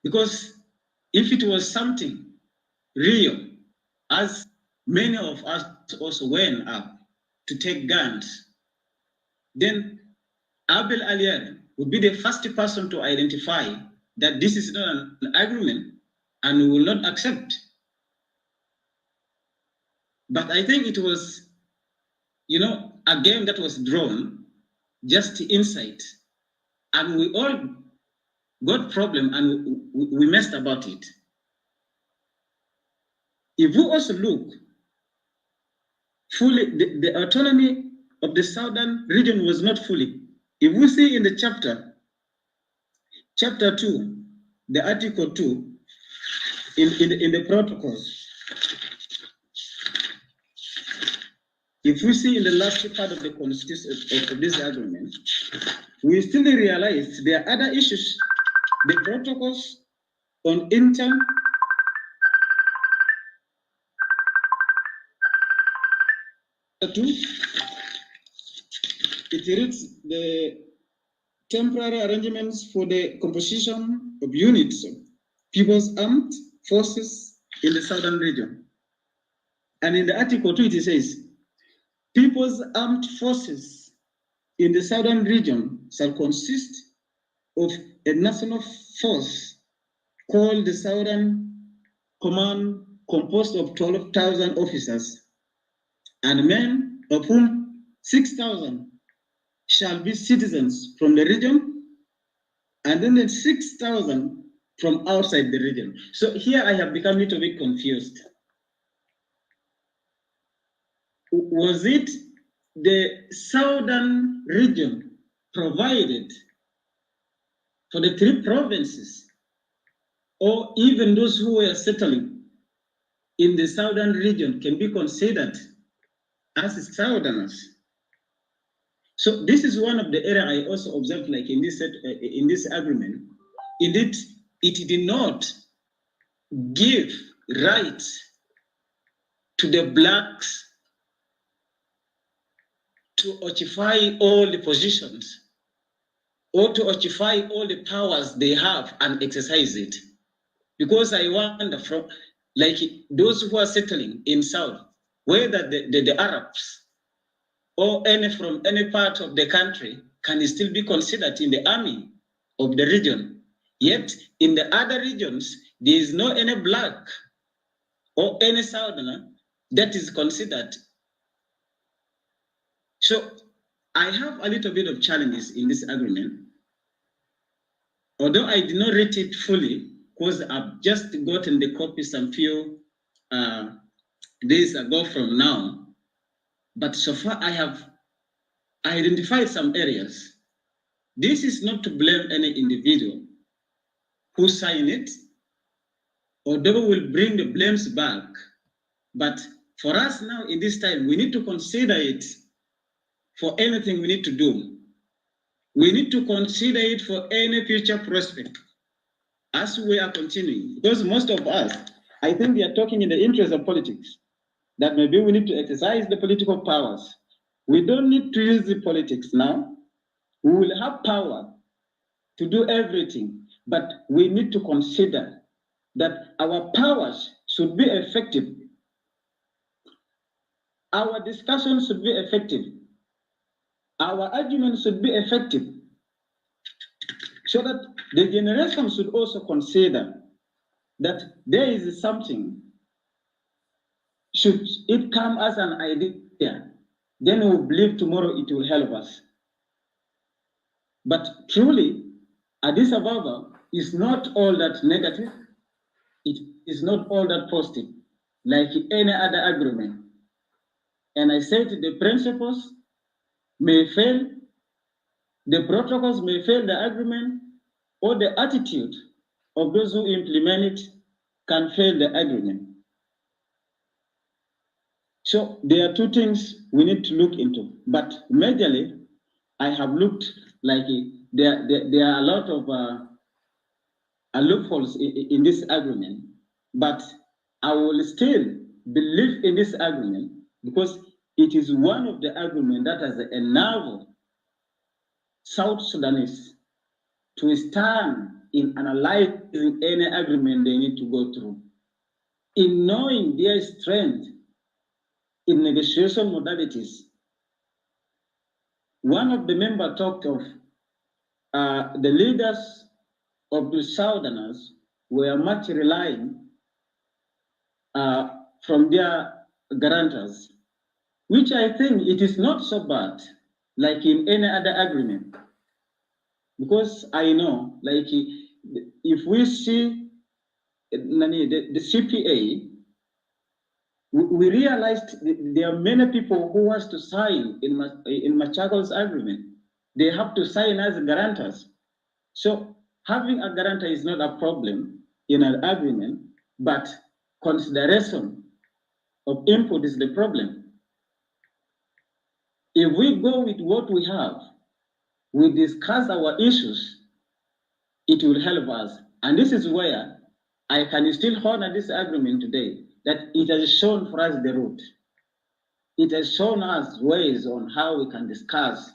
Because if it was something real, as many of us also went up to take guns, then Abel Alier would be the first person to identify that this is not an agreement and we will not accept. But I think it was, a game that was drawn just inside, and we all got problem and we messed about it. If we also look fully, the autonomy of the southern region was not fully. If we see in the chapter 2, the article 2, in the protocols, if we see in the last part of the constitution of this agreement, we still realize there are other issues, the protocols on intern, it reads the temporary arrangements for the composition of units of People's Armed Forces in the southern region. And in the article 2, it says, People's Armed Forces in the southern region shall consist of a national force called the Southern Command, composed of 12,000 officers and men, of whom 6,000 shall be citizens from the region, and then the 6,000 from outside the region. So here I have become a little bit confused. Was it the southern region provided for the 3 provinces, or even those who were settling in the southern region can be considered as southerners? So this is one of the areas I also observed, like in this agreement, it did not give rights to the blacks to occupy all the positions or to occupy all the powers they have and exercise it. Because I wonder, from like those who are settling in South, whether the Arabs or any from any part of the country can still be considered in the army of the region. Yet in the other regions, there is no any black or any southerner that is considered. So I have a little bit of challenges in this agreement. Although I did not read it fully, because I've just gotten the copy some few days ago from now. But so far I have identified some areas. This is not to blame any individual who signed it, although we'll bring the blames back. But for us now in this time, we need to consider it for anything we need to do. We need to consider it for any future prospect as we are continuing. Because most of us, I think we are talking in the interest of politics, that maybe we need to exercise the political powers. We don't need to use the politics now. We will have power to do everything, but we need to consider that our powers should be effective. Our discussion should be effective. Our argument should be effective, so that the generation should also consider that there is something. Should it come as an idea, then we believe tomorrow it will help us. But truly, Addis Ababa is not all that negative. It is not all that positive, like any other agreement. And I said the principles may fail, the protocols may fail the agreement, or the attitude of those who implement it can fail the agreement. So there are 2 things we need to look into. But majorly, I have looked like there are a lot of loopholes in this agreement, but I will still believe in this agreement because it is one of the agreements that has enabled South Sudanese to stand in analyzing any agreement they need to go through, in knowing their strength in negotiation modalities. One of the members talked of the leaders of the Southerners were much relying from their guarantors, which I think it is not so bad, like in any other agreement. Because I know, like, if we see the CPA, we realized there are many people who wants to sign in Machago's agreement. They have to sign as guarantors. So having a guarantor is not a problem in an agreement, but consideration of input is the problem. If we go with what we have, we discuss our issues, it will help us. And this is where I can still honor this agreement today, that it has shown for us the route. It has shown us ways on how we can discuss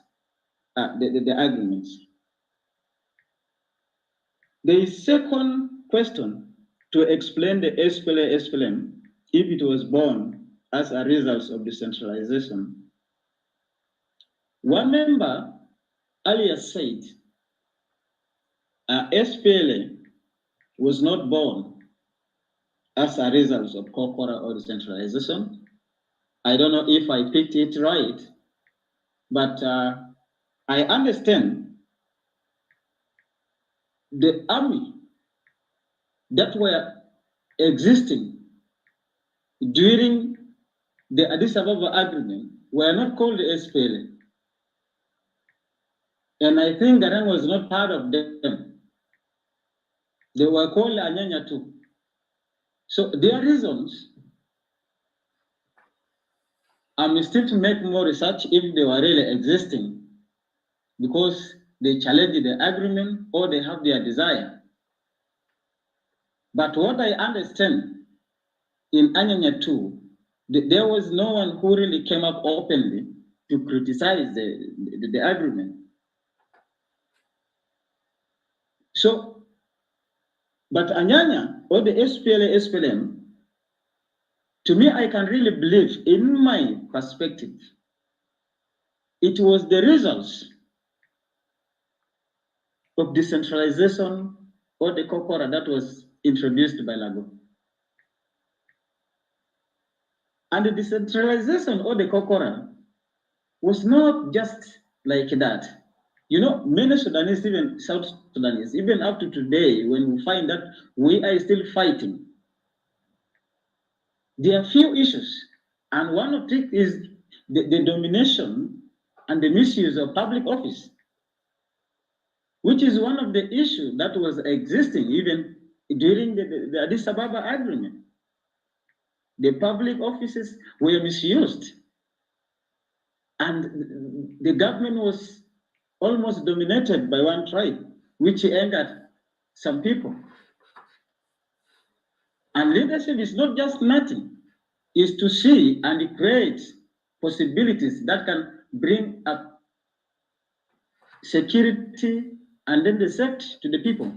the agreements. The second question to explain the SPLM, if it was born as a result of decentralization. One member earlier said SPLA was not born as a result of corporate or decentralization. I don't know if I picked it right, but I understand the army that were existing during the Addis Ababa agreement were not called the SPLA. And I think Garang was not part of them. They were called Anyanya too. So their reasons, I'm still to make more research if they were really existing, because they challenge the agreement or they have their desire. But what I understand in Anyanya 2, there was no one who really came up openly to criticize the agreement. So, but Anyanya or the SPLA, SPLM, to me, I can really believe, in my perspective, it was the results of decentralization or the Kokora that was introduced by Lago. And the decentralization or the Kokora was not just like that. You know, many Sudanese, even South Sudanese, even up to today, when we find that we are still fighting, there are few issues. And one of it is the domination and the misuse of public office, which is one of the issues that was existing even during the Addis Ababa agreement. The public offices were misused, and the government was almost dominated by one tribe, which angered some people. And leadership is not just nothing, it's to see and create possibilities that can bring up security and then the safety to the people.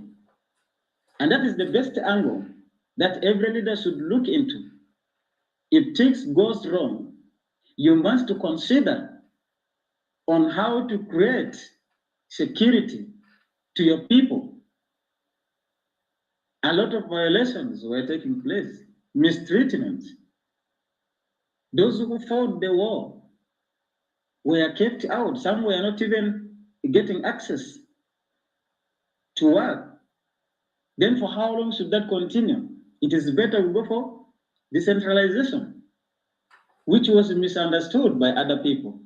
And that is the best angle that every leader should look into. If things goes wrong, you must consider on how to create security to your people. A lot of violations were taking place, mistreatment. Those who fought the war were kept out. Some were not even getting access to work. Then for how long should that continue? It is better we go for decentralization, which was misunderstood by other people.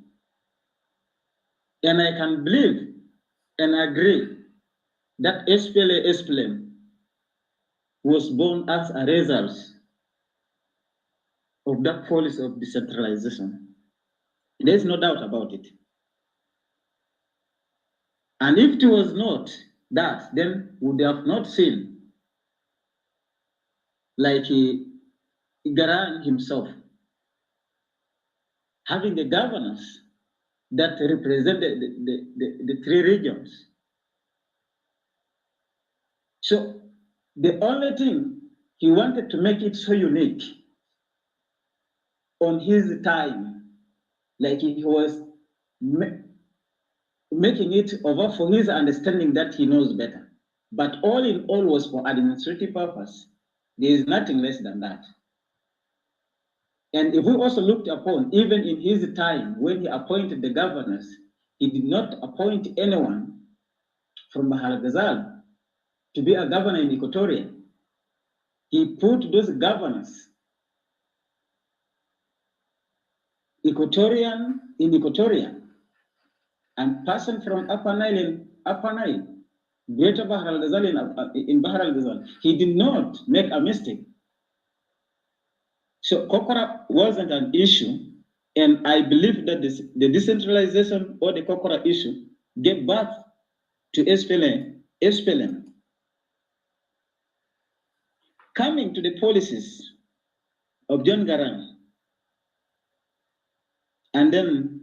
And I can believe and agree that SPLA SPLM was born as a result of that policy of decentralization. There's no doubt about it. And if it was not that, then we would have not seen like Garang himself having the governors that represent the three regions. So the only thing he wanted to make it so unique on his time, like he was making it over for his understanding that he knows better. But all in all was for administrative purpose. There is nothing less than that. And if we also looked upon, even in his time when he appointed the governors, he did not appoint anyone from Bahar Ghazal to be a governor in Equatoria. He put those governors Equatorian in Equatoria, and person from Upper Nile Greater Bahar al-Ghazal in Bahar al-Ghazal. He did not make a mistake. So Kokora wasn't an issue, and I believe that the decentralization or the Kokora issue gave birth to SPLM. Coming to the policies of John Garang, and then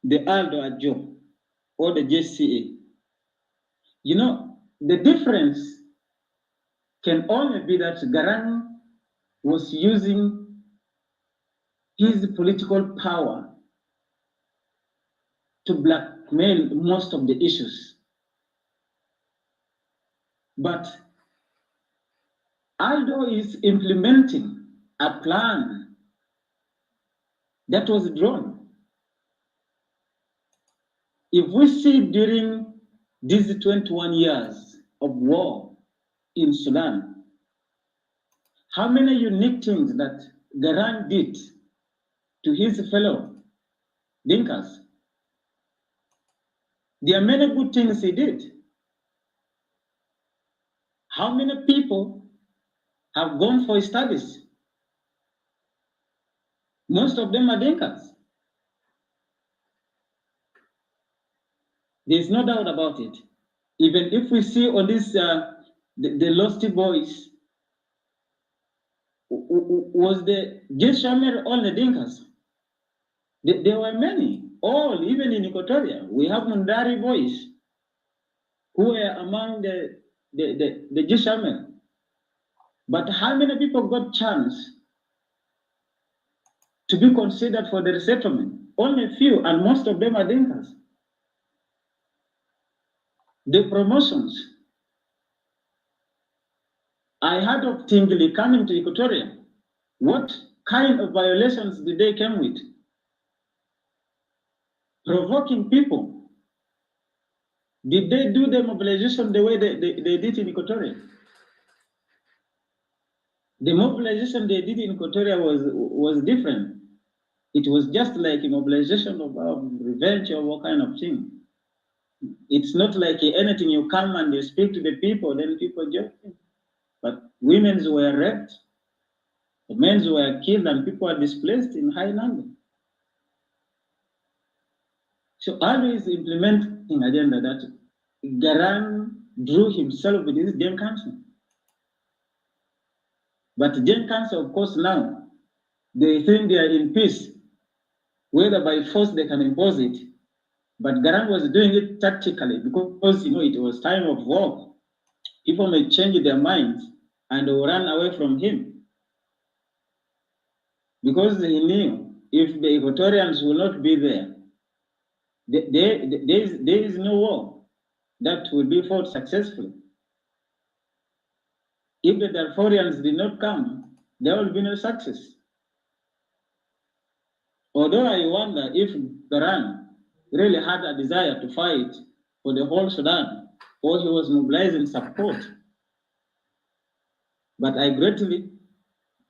the Aldo Adjo or the JCA. You know, the difference can only be that Garang was using his political power to blackmail most of the issues. But Aldo is implementing a plan that was drawn. If we see during these 21 years of war in Sudan, how many unique things that Garan did to his fellow Dinkas? There are many good things he did. How many people have gone for studies? Most of them are Dinkas. There's no doubt about it. Even if we see on this, the Lost Boys, was the Jeshamer all the Dinkas? There were many, all, even in Equatoria. We have Mundari boys who were among the Jeshamer. But how many people got chance to be considered for the resettlement? Only a few, and most of them are Dinkas. The promotions. I heard of Tingli coming to Equatoria. What kind of violations did they come with? Provoking people. Did they do the mobilization the way they did in Equatoria? The mobilization they did in Equatoria was different. It was just like a mobilization of revenge or what kind of thing. It's not like anything you come and you speak to the people, then people join. But women were raped, the men were killed, and people were displaced in high number. So always implementing agenda that Garan drew himself with his Gen Council. But Gen Council, of course, now they think they are in peace, whether by force they can impose it. But Garan was doing it tactically because it was time of war. People may change their minds and they will run away from him. Because he knew if the Equatorians will not be there, there is no war that will be fought successfully. If the Darfurians did not come, there will be no success. Although I wonder if Garan really had a desire to fight for the whole Sudan, or he was mobilizing support. But I greatly,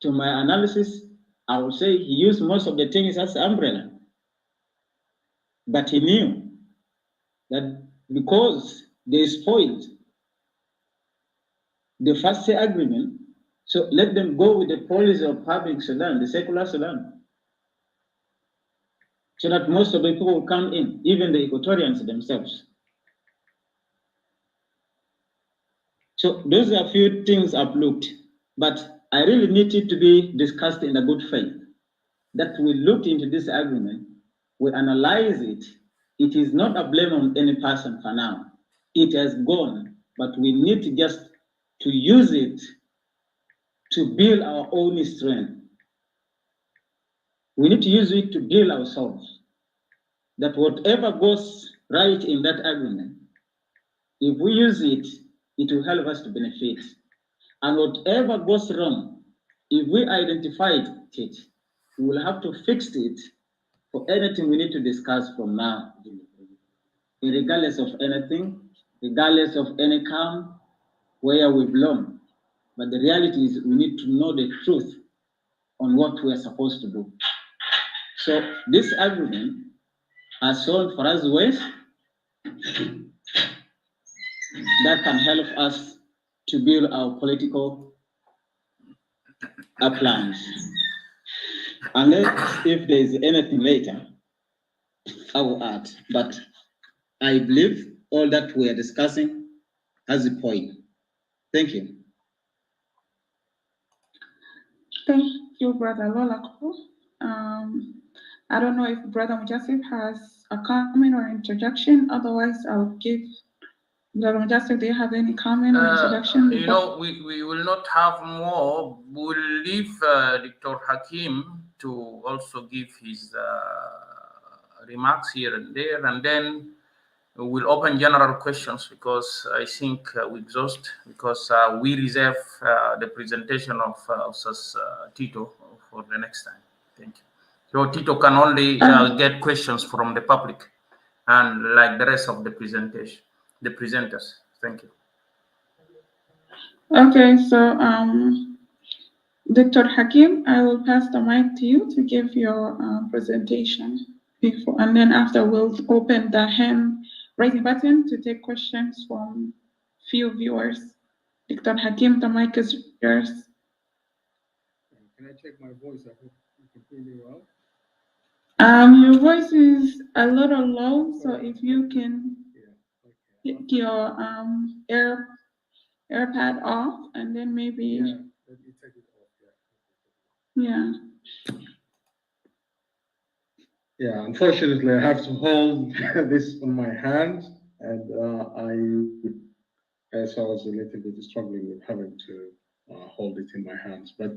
to my analysis, I would say he used most of the things as umbrella. But he knew that because they spoiled the first agreement, so let them go with the policy of having Sudan, the secular Sudan, so that most of the people will come in, even the Equatorians themselves. So those are a few things I've looked, but I really need it to be discussed in a good faith, that we looked into this agreement, we analyze it. It is not a blame on any person for now. It has gone, but we need to just to use it to build our own strength. We need to use it to build ourselves. That whatever goes right in that agreement, if we use it, it will help us to benefit. And whatever goes wrong, if we identified it, we will have to fix it for anything we need to discuss from now, regardless of anything, regardless of any camp, where we belong. But the reality is we need to know the truth on what we are supposed to do. So this agreement has shown for us ways that can help us to build our political plans. Unless if there is anything later, I will add. But I believe all that we are discussing has a point. Thank you. Thank you, Brother Lolako. I don't know if Brother Mujasif has a comment or introduction. Otherwise, I'll give Brother Mujasif. Do you have any comment or introduction? You know, we will not have more. We'll leave Dr. Hakim to also give his remarks here and there, and then we'll open general questions, because I think we exhaust, because we reserve the presentation of Tito for the next time. Thank you. So Tito can only get questions from the public, and like the rest of the presenters. Thank you. Okay, so Dr. Hakim, I will pass the mic to you to give your presentation before, and then after we'll open the hand raising button to take questions from few viewers. Dr. Hakim, the mic is yours. Can I check my voice? I hope you can hear me well. Your voice is a little low, so if you can take your AirPad off, and then maybe let me take it off. Yeah. Yeah, unfortunately, I have to hold this on my hand, and so I was a little bit struggling with having to hold it in my hands. But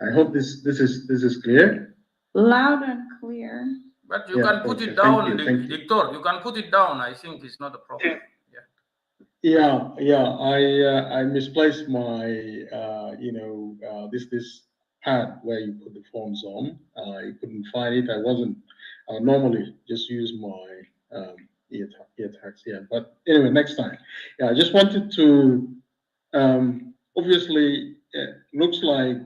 I hope this is clear. Loud and clear. But you can put it down, Victor. You can put it down. I think it's not a problem. I misplaced my this pad where you put the forms on. I couldn't find it. I normally just use my ear tags here. But anyway, next time. Yeah, I just wanted to obviously looks like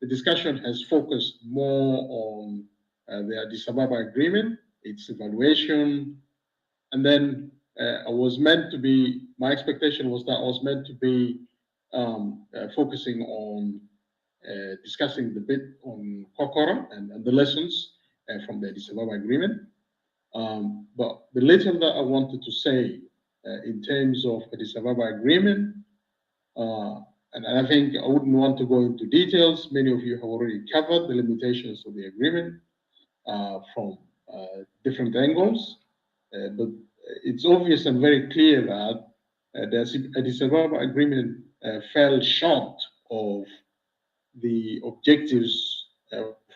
the discussion has focused more on the Addis Ababa agreement, its evaluation, and then my expectation was that I was meant to be focusing on discussing the bit on Kokora and the lessons from the Addis Ababa agreement. But the little that I wanted to say in terms of Addis Ababa agreement, and I think I wouldn't want to go into details. Many of you have already covered the limitations of the agreement from different angles, but it's obvious and very clear that the Addis Ababa agreement fell short of the objectives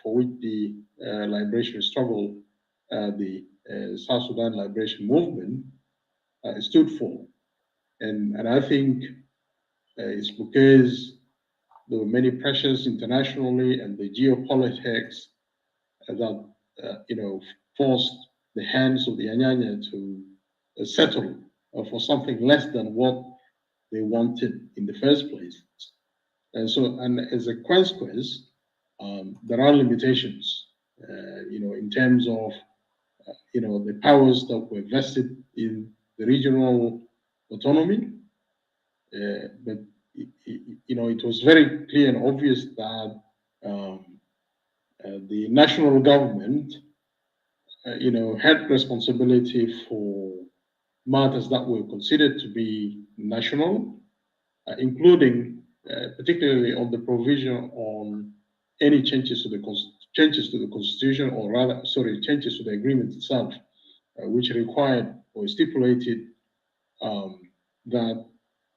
for which the liberation struggle, the South Sudan liberation movement, stood for. And I think it's because there were many pressures internationally and the geopolitics that forced the hands of the Anyanya to settle for something less than what they wanted in the first place. And as a consequence, there are limitations, in terms of, the powers that were vested in the regional autonomy. But it was very clear and obvious that the national government, had responsibility for matters that were considered to be national, including particularly on the provision on any changes to the constitution, or rather, changes to the agreement itself, which required or stipulated that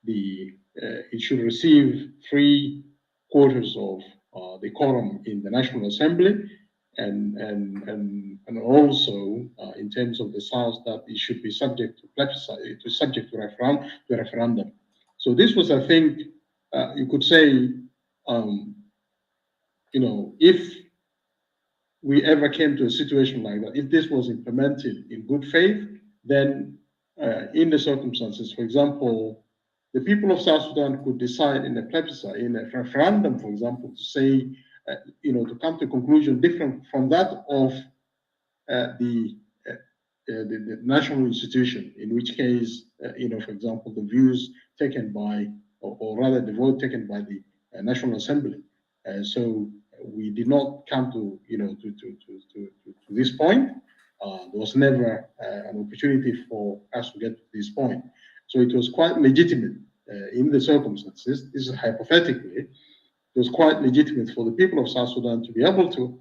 it should receive 3/4 of the quorum in the National Assembly, and also in terms of the South, that it should be subject to plebiscite, to referendum. So this was, I think, you could say, if we ever came to a situation like that, if this was implemented in good faith, then in the circumstances, for example, the people of South Sudan could decide in a plebiscite, in a referendum, for example, to say, to come to a conclusion different from that of the national institution, in which case, for example, the views taken by, or rather the vote taken by the National Assembly. So we did not come to, to this point. There was never an opportunity for us to get to this point. So it was quite legitimate in the circumstances. This is hypothetically. It was quite legitimate for the people of South Sudan to be able to,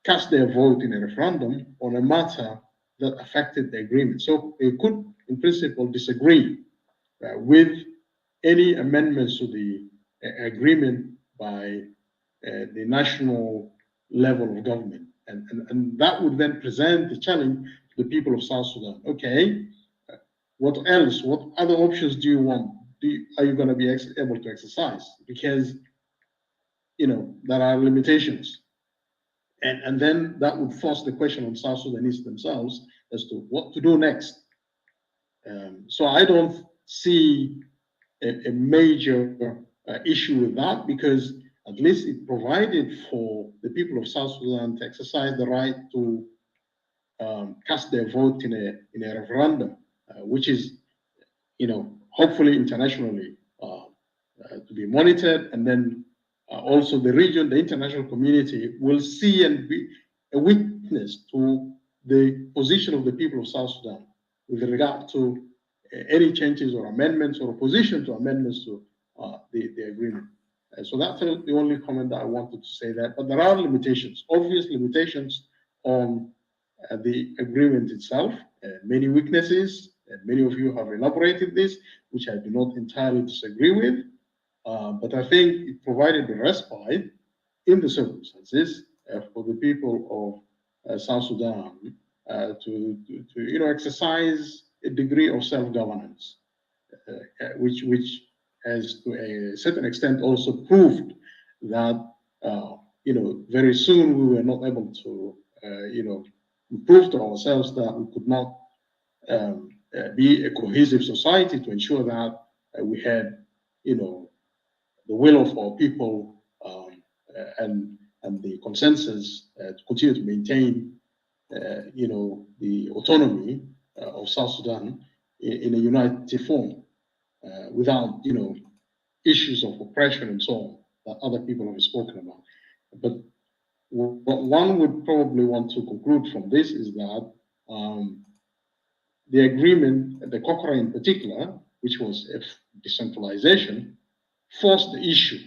cast their vote in a referendum on a matter that affected the agreement. So they could, in principle, disagree with any amendments to the agreement by the national level of government. And that would then present the challenge to the people of South Sudan. Okay, what else? What other options do you want? Are you going to be able to exercise? Because, there are limitations. And then that would force the question on South Sudanese themselves as to what to do next. So I don't see a major issue with that, because at least it provided for the people of South Sudan to exercise the right to cast their vote in a referendum, which is, hopefully internationally to be monitored, and then also the region, the international community will see and be a witness to the position of the people of South Sudan with regard to any changes or amendments or opposition to amendments to the agreement. So that's the only comment that I wanted to say there. But there are limitations, obvious limitations on the agreement itself, many weaknesses, and many of you have elaborated this, which I do not entirely disagree with. But I think it provided a respite in the circumstances for the people of South Sudan to exercise a degree of self-governance, which has to a certain extent also proved that very soon we were not able to prove to ourselves that we could not be a cohesive society to ensure that we had the will of our people and the consensus to continue to maintain the autonomy of South Sudan in a united form without issues of oppression and so on that other people have spoken about. But what one would probably want to conclude from this is that the agreement, the Kokora in particular, which was a decentralization, forced the issue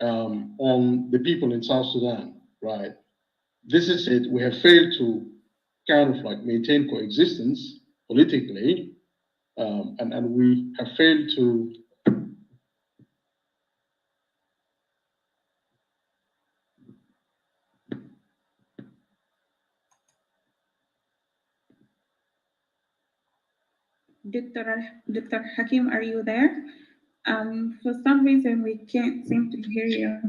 on the people in South Sudan, right? This is it. We have failed to kind of like maintain coexistence politically, and we have failed to Dr. Hakim, are you there? For some reason, we can't seem to hear you.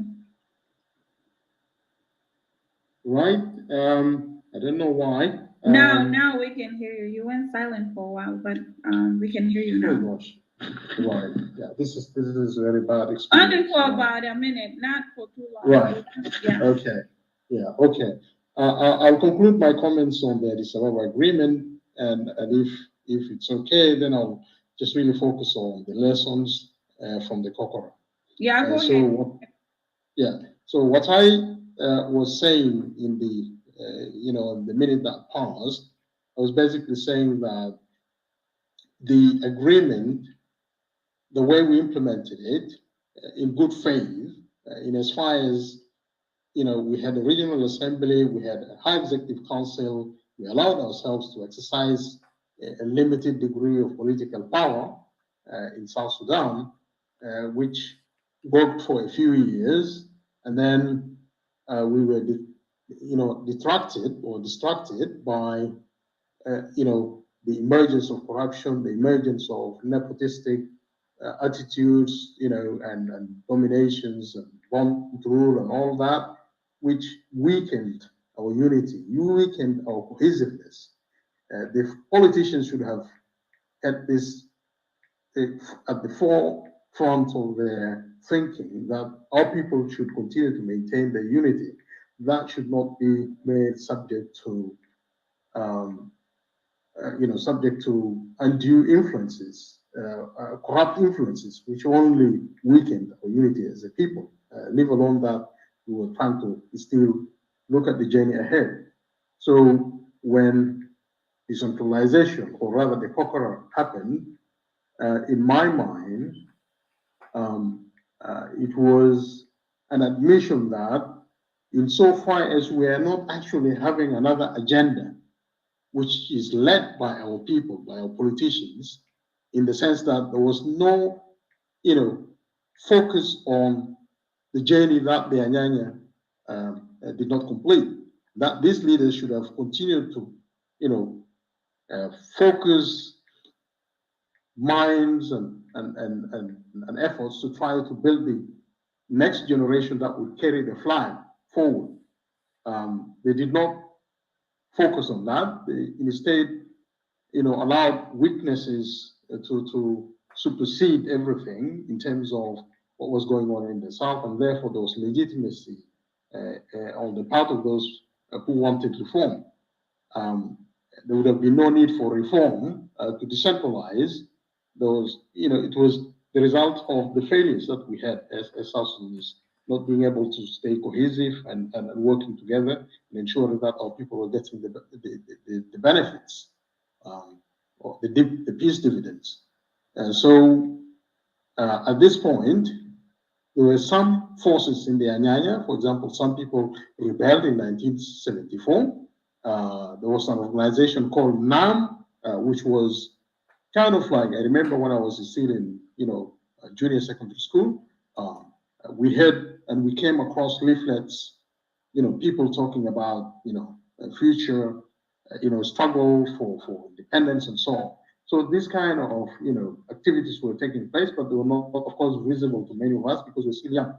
Right. I don't know why. Now we can hear you. You went silent for a while, but we can hear you now. Oh gosh. Right. Yeah. This is very bad experience. Only for about a minute, not for too long. Right. Yeah. Okay. Yeah. Okay. I'll conclude my comments on the Addis Ababa agreement, and if it's okay, then I'll just really focus on the lessons from the Kokora. Yeah. Go ahead. So what I was saying in the in the minute that passed, I was basically saying that the agreement, the way we implemented it in good faith, in as far as we had a regional assembly, we had a high executive council, we allowed ourselves to exercise a limited degree of political power in South Sudan, which worked for a few years, and then we were distracted by the emergence of corruption, the emergence of nepotistic attitudes, and dominations and bond rule and all that, which weakened our unity, weakened our cohesiveness. The politicians should have had this at the forefront of their thinking, that our people should continue to maintain their unity. That should not be made subject to undue influences, corrupt influences, which only weakened our unity as a people, leave alone that we were trying to still look at the journey ahead. So when decentralization, or rather the Kokora, happened, in my mind, it was an admission that insofar as we are not actually having another agenda, which is led by our people, by our politicians, in the sense that there was no, focus on the journey that the Anyanya did not complete. That these leaders should have continued to, focus minds and efforts to try to build the next generation that would carry the flag forward. They did not focus on that. They instead, allowed weaknesses to supersede everything in terms of what was going on in the South, and therefore there was legitimacy on the part of those who wanted reform. There would have been no need for reform to decentralize those. It was the result of the failures that we had as South Sudanese, not being able to stay cohesive and working together and ensuring that our people were getting the benefits or the peace dividends. So at this point, there were some forces in the Anyanya. For example, some people rebelled in 1974. There was an organization called NAM, which was kind of like, I remember when I was still in, junior secondary school, we had, and we came across leaflets, people talking about, a future, struggle for independence and so on. So this kind of, activities were taking place, but they were not, of course, visible to many of us because we're still young.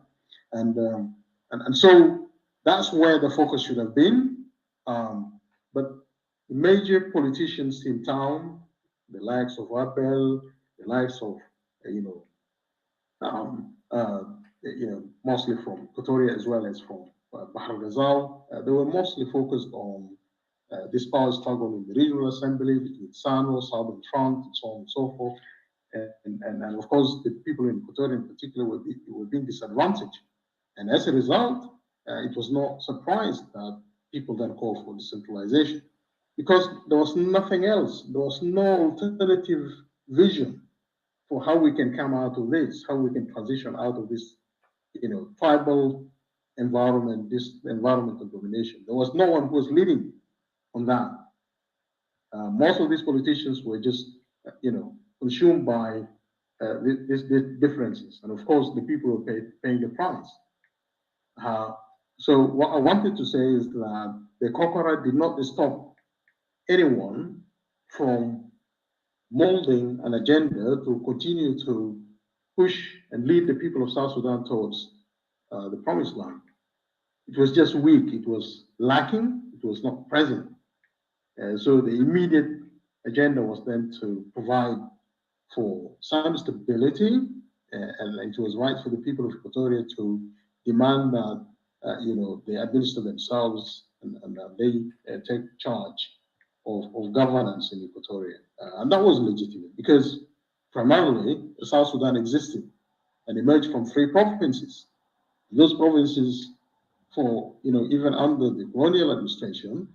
And so that's where the focus should have been. But major politicians in town, the likes of Abel, the likes of, mostly from Pretoria as well as from Bahar Ghazal, they were mostly focused on this power struggle in the regional assembly between SANO, Southern Front, and so on and so forth. And of course, the people in Pretoria in particular were being disadvantaged. And as a result, it was no surprise that people then called for decentralization because there was nothing else. There was no alternative vision for how we can come out of this, how we can transition out of this, tribal environment, this environmental domination. There was no one who was leading on that. Most of these politicians were just, consumed by these differences. And of course, the people were paying the price. So what I wanted to say is that the Kokora did not stop anyone from molding an agenda to continue to push and lead the people of South Sudan towards the promised land. It was just weak, it was lacking, it was not present. So the immediate agenda was then to provide for some stability, and it was right for the people of Equatoria to demand that they administer themselves and that they take charge of governance in Equatoria. And that was legitimate because primarily South Sudan existed and emerged from 3 provinces. Those provinces, for even under the colonial administration,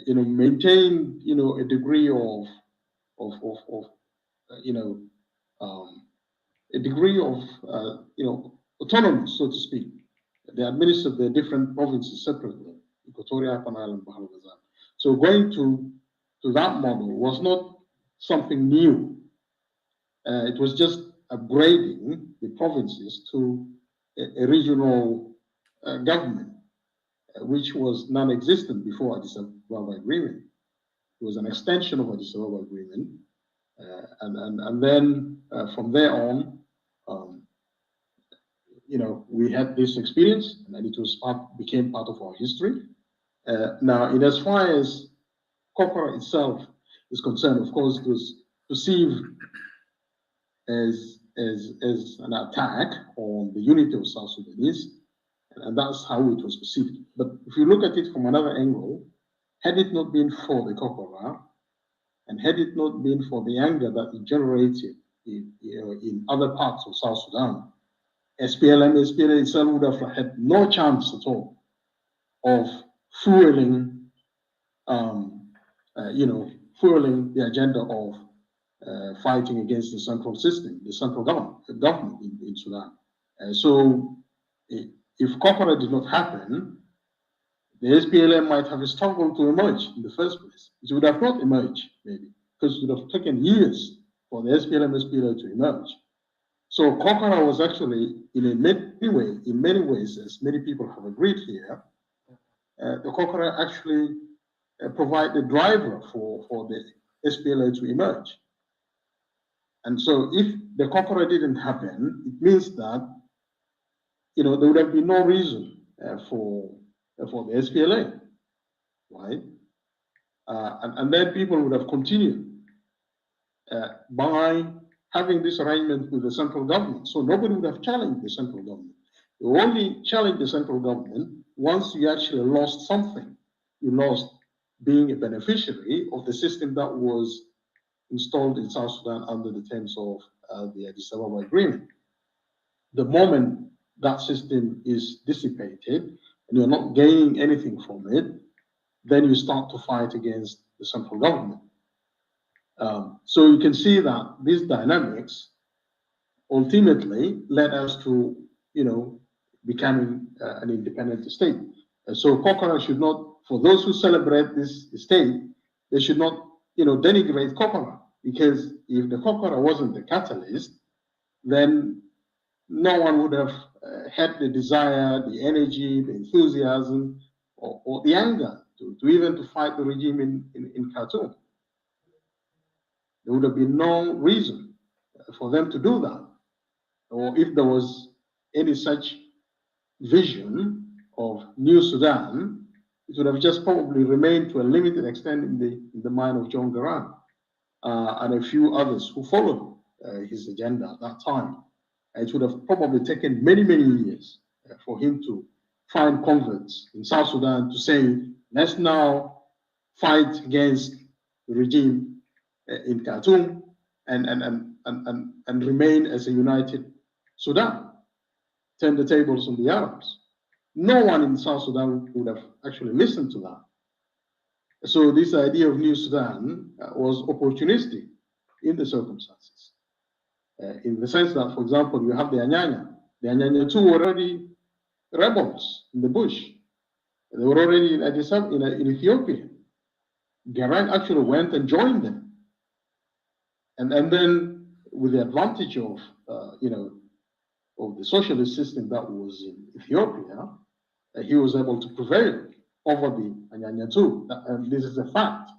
maintained a degree of autonomy, so to speak. They administered their different provinces separately, Equatoria, Upper Nile, and Bahar Ghazal. So going to that model was not something new. It was just upgrading the provinces to a regional government, which was non-existent before Addis Ababa Agreement. It was an extension of Addis Ababa Agreement. And then from there on, we had this experience, and then it was became part of our history. Now, in as far as Kokora itself is concerned, of course, it was perceived as an attack on the unity of South Sudanese, and that's how it was perceived. But if you look at it from another angle, had it not been for the Kokora, and had it not been for the anger that it generated in other parts of South Sudan, SPLA itself would have had no chance at all of fueling the agenda of fighting against the central system, the central government in Sudan. So if Kokora did not happen, the SPLM might have struggled to emerge in the first place. It would have not emerged, maybe, because it would have taken years for the SPLA to emerge. So Kokora was actually, in many ways, as many people have agreed here, the Kokora actually provide a driver for the SPLA to emerge. And so if the Kokora didn't happen, it means that there would have been no reason for the SPLA. right? And then people would have continued by having this arrangement with the central government. So nobody would have challenged the central government. You only challenge the central government once you actually lost something. You lost being a beneficiary of the system that was installed in South Sudan under the terms of the Addis Ababa Agreement. The moment that system is dissipated and you're not gaining anything from it, then you start to fight against the central government. So you can see that these dynamics ultimately led us to, becoming an independent state. So Kokora should not, for those who celebrate this state, they should not, denigrate Kokora, because if the Kokora wasn't the catalyst, then no one would have had the desire, the energy, the enthusiasm, or the anger to even to fight the regime in Khartoum. There would have been no reason for them to do that. Or if there was any such vision of New Sudan, it would have just probably remained to a limited extent in the mind of John Garang and a few others who followed his agenda at that time. It would have probably taken many, many years for him to find converts in South Sudan to say, let's now fight against the regime in Khartoum and remain as a united Sudan, turn the tables on the Arabs. No one in South Sudan would have actually listened to that. So this idea of New Sudan was opportunistic in the circumstances. In the sense that, for example, you have the Anyanya. The Anyanya too were already rebels in the bush. They were already in Addis Ababa, in Ethiopia. Garang actually went and joined them. And then with the advantage of, of the socialist system that was in Ethiopia, he was able to prevail over the Anyanya too. And this is a fact.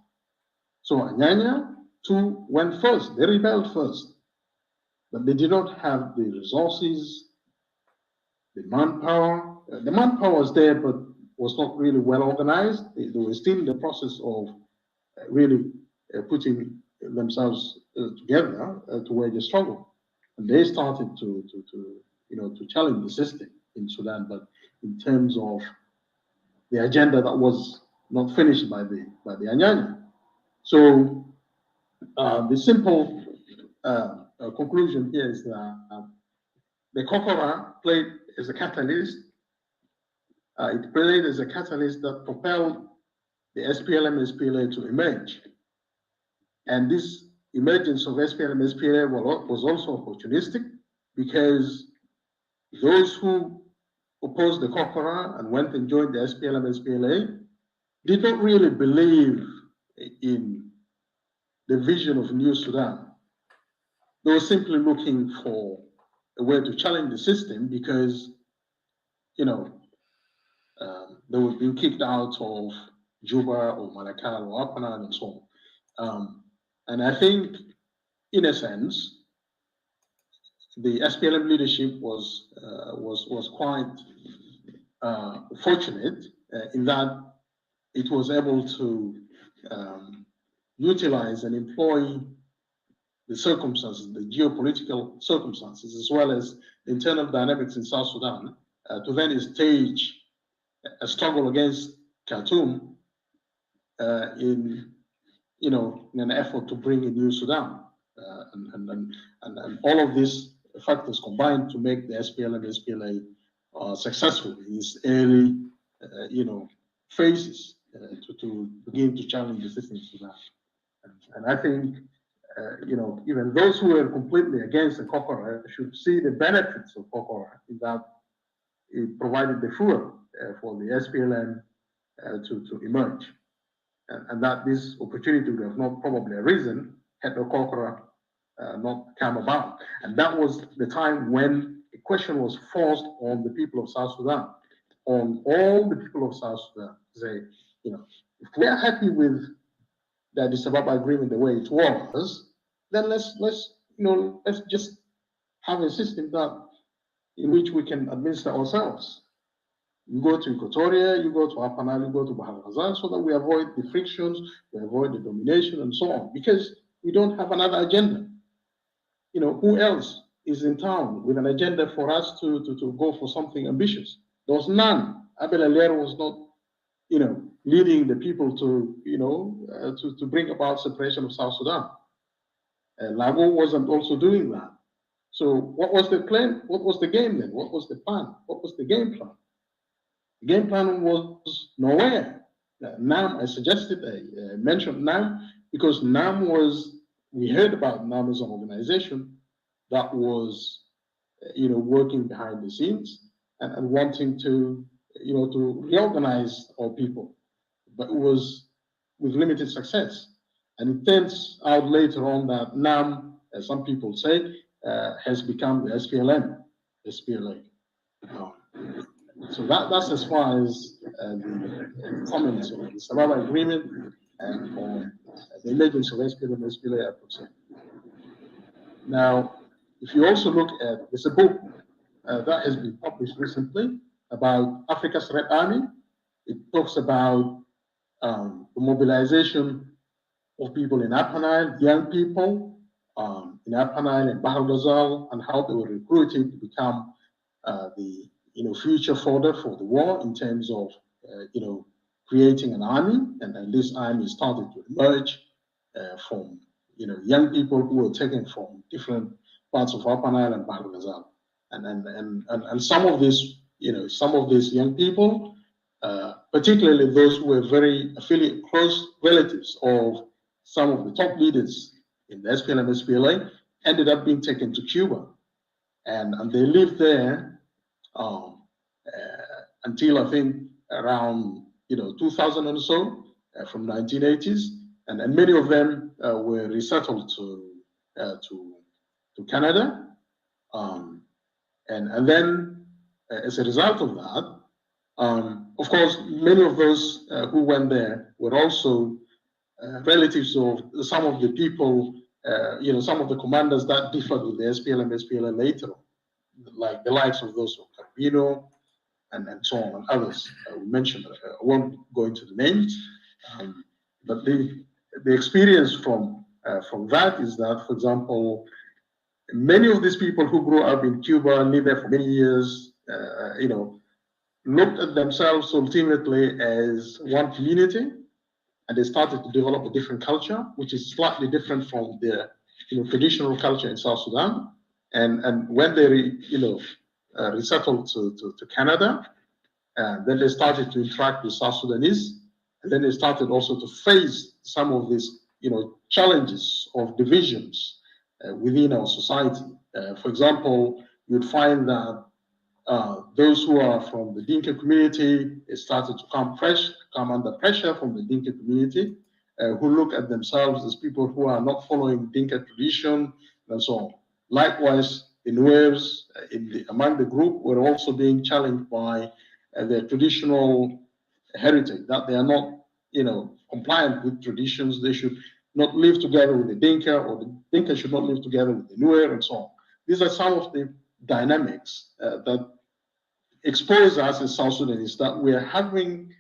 So Anyanya too went first. They rebelled first. But they did not have the resources, the manpower. The manpower was there, but was not really well organized. They were still in the process of really putting themselves together to wage a struggle. And they started to challenge the system in Sudan, but in terms of the agenda that was not finished by the Anyanya. So the simple conclusion here is that the Kokora played as a catalyst. It played as a catalyst that propelled the SPLM-SPLA to emerge. And this emergence of SPLM-SPLA was also opportunistic because those who opposed the Kokora and went and joined the SPLM-SPLA did not really believe in the vision of New Sudan. They were simply looking for a way to challenge the system because, they were being kicked out of Juba or Malakal or Apanal and so on. And I think, in a sense, the SPLM leadership was quite fortunate in that it was able to utilize and employ the circumstances, the geopolitical circumstances, as well as the internal dynamics in South Sudan, to then stage a struggle against Khartoum in an effort to bring a new Sudan, and all of these factors combined to make the SPLM-SPLA successful in its early, phases to begin to challenge the system in Sudan. And I think, even those who are completely against the Kokora should see the benefits of Kokora in that it provided the fuel for the SPLM to emerge. And that this opportunity would have not probably arisen had the Kokora not come about. And that was the time when a question was forced on the people of South Sudan, on all the people of South Sudan, to say, if we are happy with the Addis Ababa agreement the way it was, then let's just have a system in which we can administer ourselves. You go to Equatoria, you go to Upper Nile, you go to Bahar Ghazal, so that we avoid the frictions, we avoid the domination and so on, because we don't have another agenda. You know, who else is in town with an agenda for us to go for something ambitious? There was none. Abel Alier was not, you know, leading the people to, you know, to bring about separation of South Sudan. Lago wasn't also doing that. So what was the plan? What was the game then? What was the plan? What was the game plan? The game plan was nowhere. NAM, I suggested, I mentioned NAM, because NAM was, we heard about NAM as an organization that was, you know, working behind the scenes and wanting to, you know, to reorganize our people, but it was with limited success. And it turns out later on that NAM, as some people say, has become the SPLM, SPLA. So that's as far as the comments on the Sababa Agreement and on the emergence of SPLM, SPLA are concerned. Now, if you also look at, there's a book that has been published recently about Africa's Red Army. It talks about the mobilization of people in Upper Nile, young people in Upper Nile and Bahar Ghazal, and how they were recruited to become the, you know, future fodder for the war in terms of, you know, creating an army. And this army started to emerge from, you know, young people who were taken from different parts of Upper Nile and Bahar Ghazal. And some of these, you know, some of these young people, particularly those who were very affiliate, close relatives of some of the top leaders in the SPLM, SPLA, ended up being taken to Cuba. And they lived there until I think around, you know, 2000 or so, from 1980s. And many of them were resettled to Canada. And then as a result of that, of course, many of those who went there were also relatives of some of the people, you know, some of the commanders that differed with the SPLM, SPLA later on, like the likes of those of Carbino and so on, and others we mentioned. I won't go into the names, but the experience from that is that, for example, many of these people who grew up in Cuba and lived there for many years, you know, looked at themselves ultimately as one community, and they started to develop a different culture, which is slightly different from the, you know, traditional culture in South Sudan. And when they, resettled to Canada, then they started to interact with South Sudanese, and then they started also to face some of these, you know, challenges of divisions within our society. For example, you'd find that those who are from the Dinka community started to come under pressure from the Dinka community, who look at themselves as people who are not following Dinka tradition and so on. Likewise, the Nuers among the group were also being challenged by their traditional heritage, that they are not, you know, compliant with traditions. They should not live together with the Dinka, or the Dinka should not live together with the Nuer, and so on. These are some of the dynamics that expose us as South Sudanese, that we're having,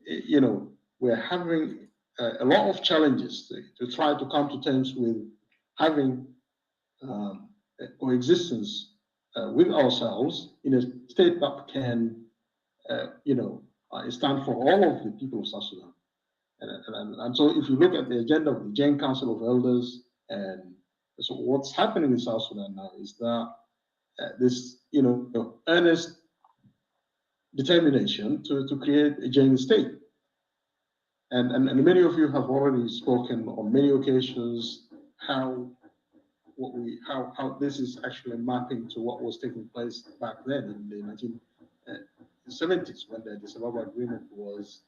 you know, we're having a lot of challenges to try to come to terms with having coexistence with ourselves in a state that can, you know, stand for all of the people of South Sudan. And so if you look at the agenda of the Joint Council of Elders, and so what's happening in South Sudan now is that this, you know, earnest determination to create a joint state. And many of you have already spoken on many occasions how this is actually mapping to what was taking place back then in the 1970s, when the Addis Ababa Agreement was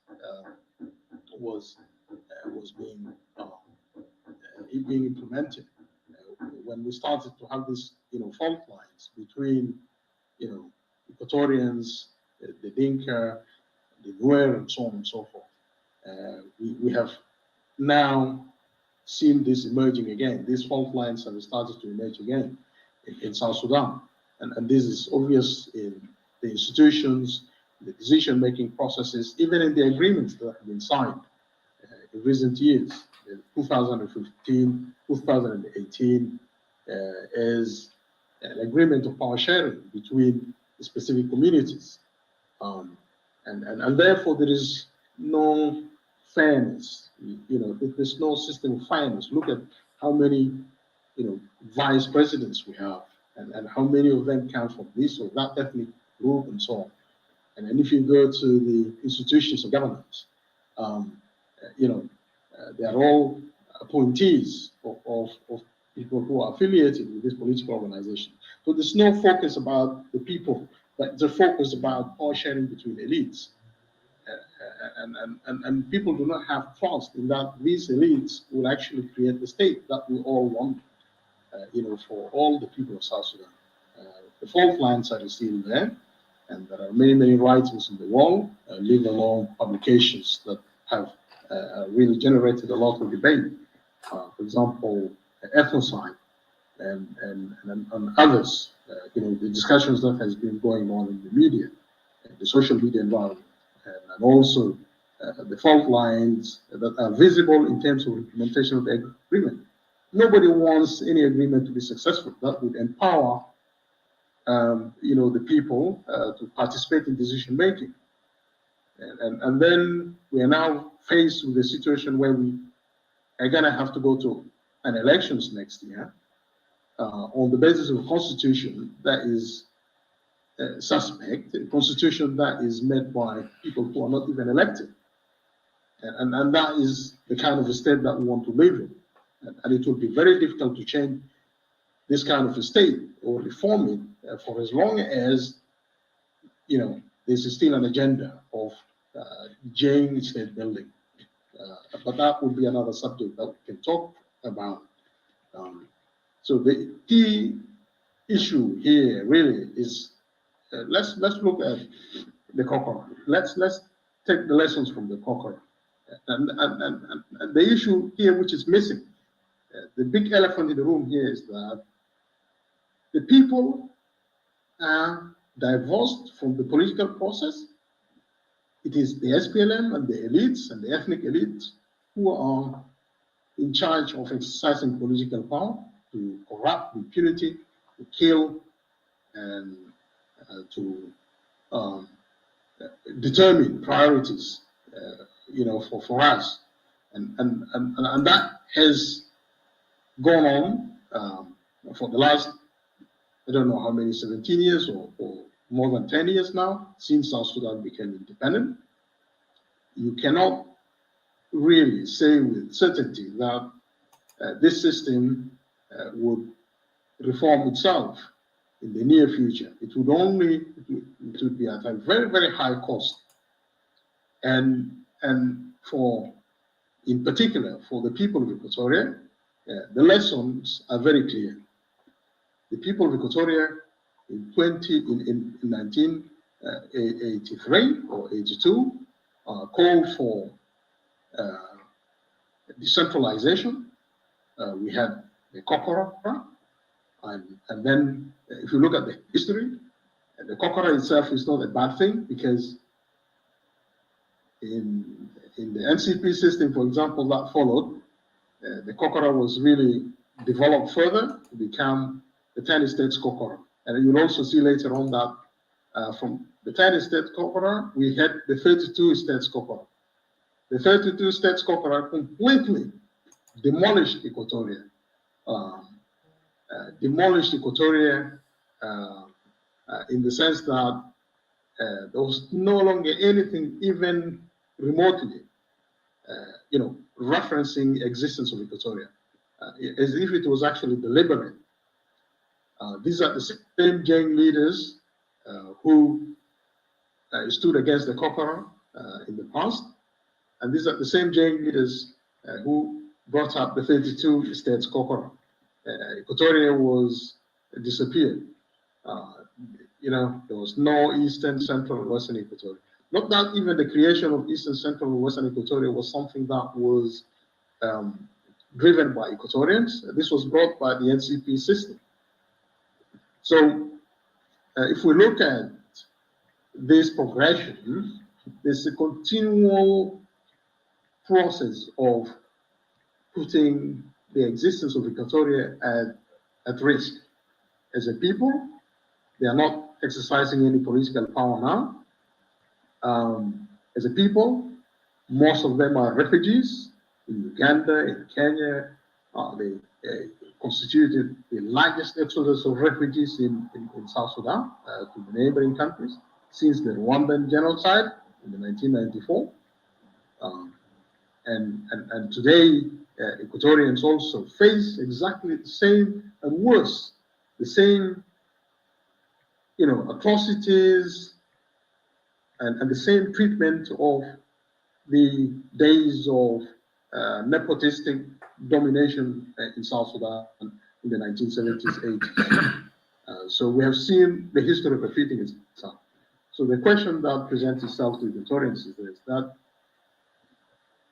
being implemented. When we started to have this, you know, fault lines between, you know, Equatorians, the Dinka, the Nuer, and so on and so forth. We have now seen this emerging again. These fault lines have started to emerge again in South Sudan. And this is obvious in the institutions, the decision-making processes, even in the agreements that have been signed in recent years. 2015, 2018 is an agreement of power sharing between specific communities. And therefore there is no fairness, there's no system of fairness. Look at how many, vice presidents we have, and how many of them come from this or that ethnic group and so on. And then if you go to the institutions of governance, they are all appointees of people who are affiliated with this political organization. So there's no focus about the people, but it's a focus about power sharing between elites. And people do not have trust in that these elites will actually create the state that we all want, for all the people of South Sudan. The fault lines are still there, and there are many, many writings in the wall, leave alone publications that have really generated a lot of debate. For example, ethnocide and others, the discussions that has been going on in the media, the social media environment, and also the fault lines that are visible in terms of implementation of the agreement. Nobody wants any agreement to be successful. That would empower, the people to participate in decision making. And then we are now faced with a situation where we are going to have to go to an elections next year on the basis of a constitution that is suspect, a constitution that is made by people who are not even elected. And that is the kind of a state that we want to live in. And it will be very difficult to change this kind of a state or reform it for as long as, there's still an agenda of Jane state building. But that would be another subject that we can talk about. So the key issue here really is, let's look at the Kokora. Let's take the lessons from the Kokora. And the issue here which is missing, the big elephant in the room here is that the people are divorced from the political process. It is the SPLM and the elites and the ethnic elites who are in charge of exercising political power to corrupt, impunity, to kill, and to determine priorities, for us. And that has gone on for the last, I don't know how many, 17 years or more than 10 years now, since South Sudan became independent. You cannot really say with certainty that this system would reform itself in the near future. It would be at a very, very high cost. And in particular, for the people of Equatoria, the lessons are very clear. The people of Equatoria in 1983 or 82 called for decentralization. We had the Kokora, and then if you look at the history, the Kokora itself is not a bad thing, because in the NCP system, for example, that followed, the Kokora was really developed further to become the 10 states Kokora. And you'll also see later on that from the 10 states Kokora, we had the 32 states Kokora. The 32 states Kokora completely demolished Equatoria. In the sense that there was no longer anything even remotely, referencing existence of Equatoria, as if it was actually deliberate. These are the same gang leaders who stood against the Kokora in the past, and these are the same gang leaders who brought up the 32 states Kokora. Equatoria was disappeared. There was no Eastern, Central, or Western Equatoria. Not that even the creation of Eastern, Central, or Western Equatoria was something that was driven by Equatorians. This was brought by the NCP system. So if we look at this progression, there's a continual process of putting the existence of Equatoria at risk. As a people, they are not exercising any political power now. As a people, most of them are refugees in Uganda, in Kenya. They constituted the largest exodus of refugees in South Sudan to the neighboring countries since the Rwandan genocide in 1994. And today, Equatorians also face exactly the same and worse, the same, atrocities and the same treatment of the days of nepotistic domination in South Sudan in the 1970s, 80s. So we have seen the history repeating itself. So the question that presents itself to Equatorians is this, that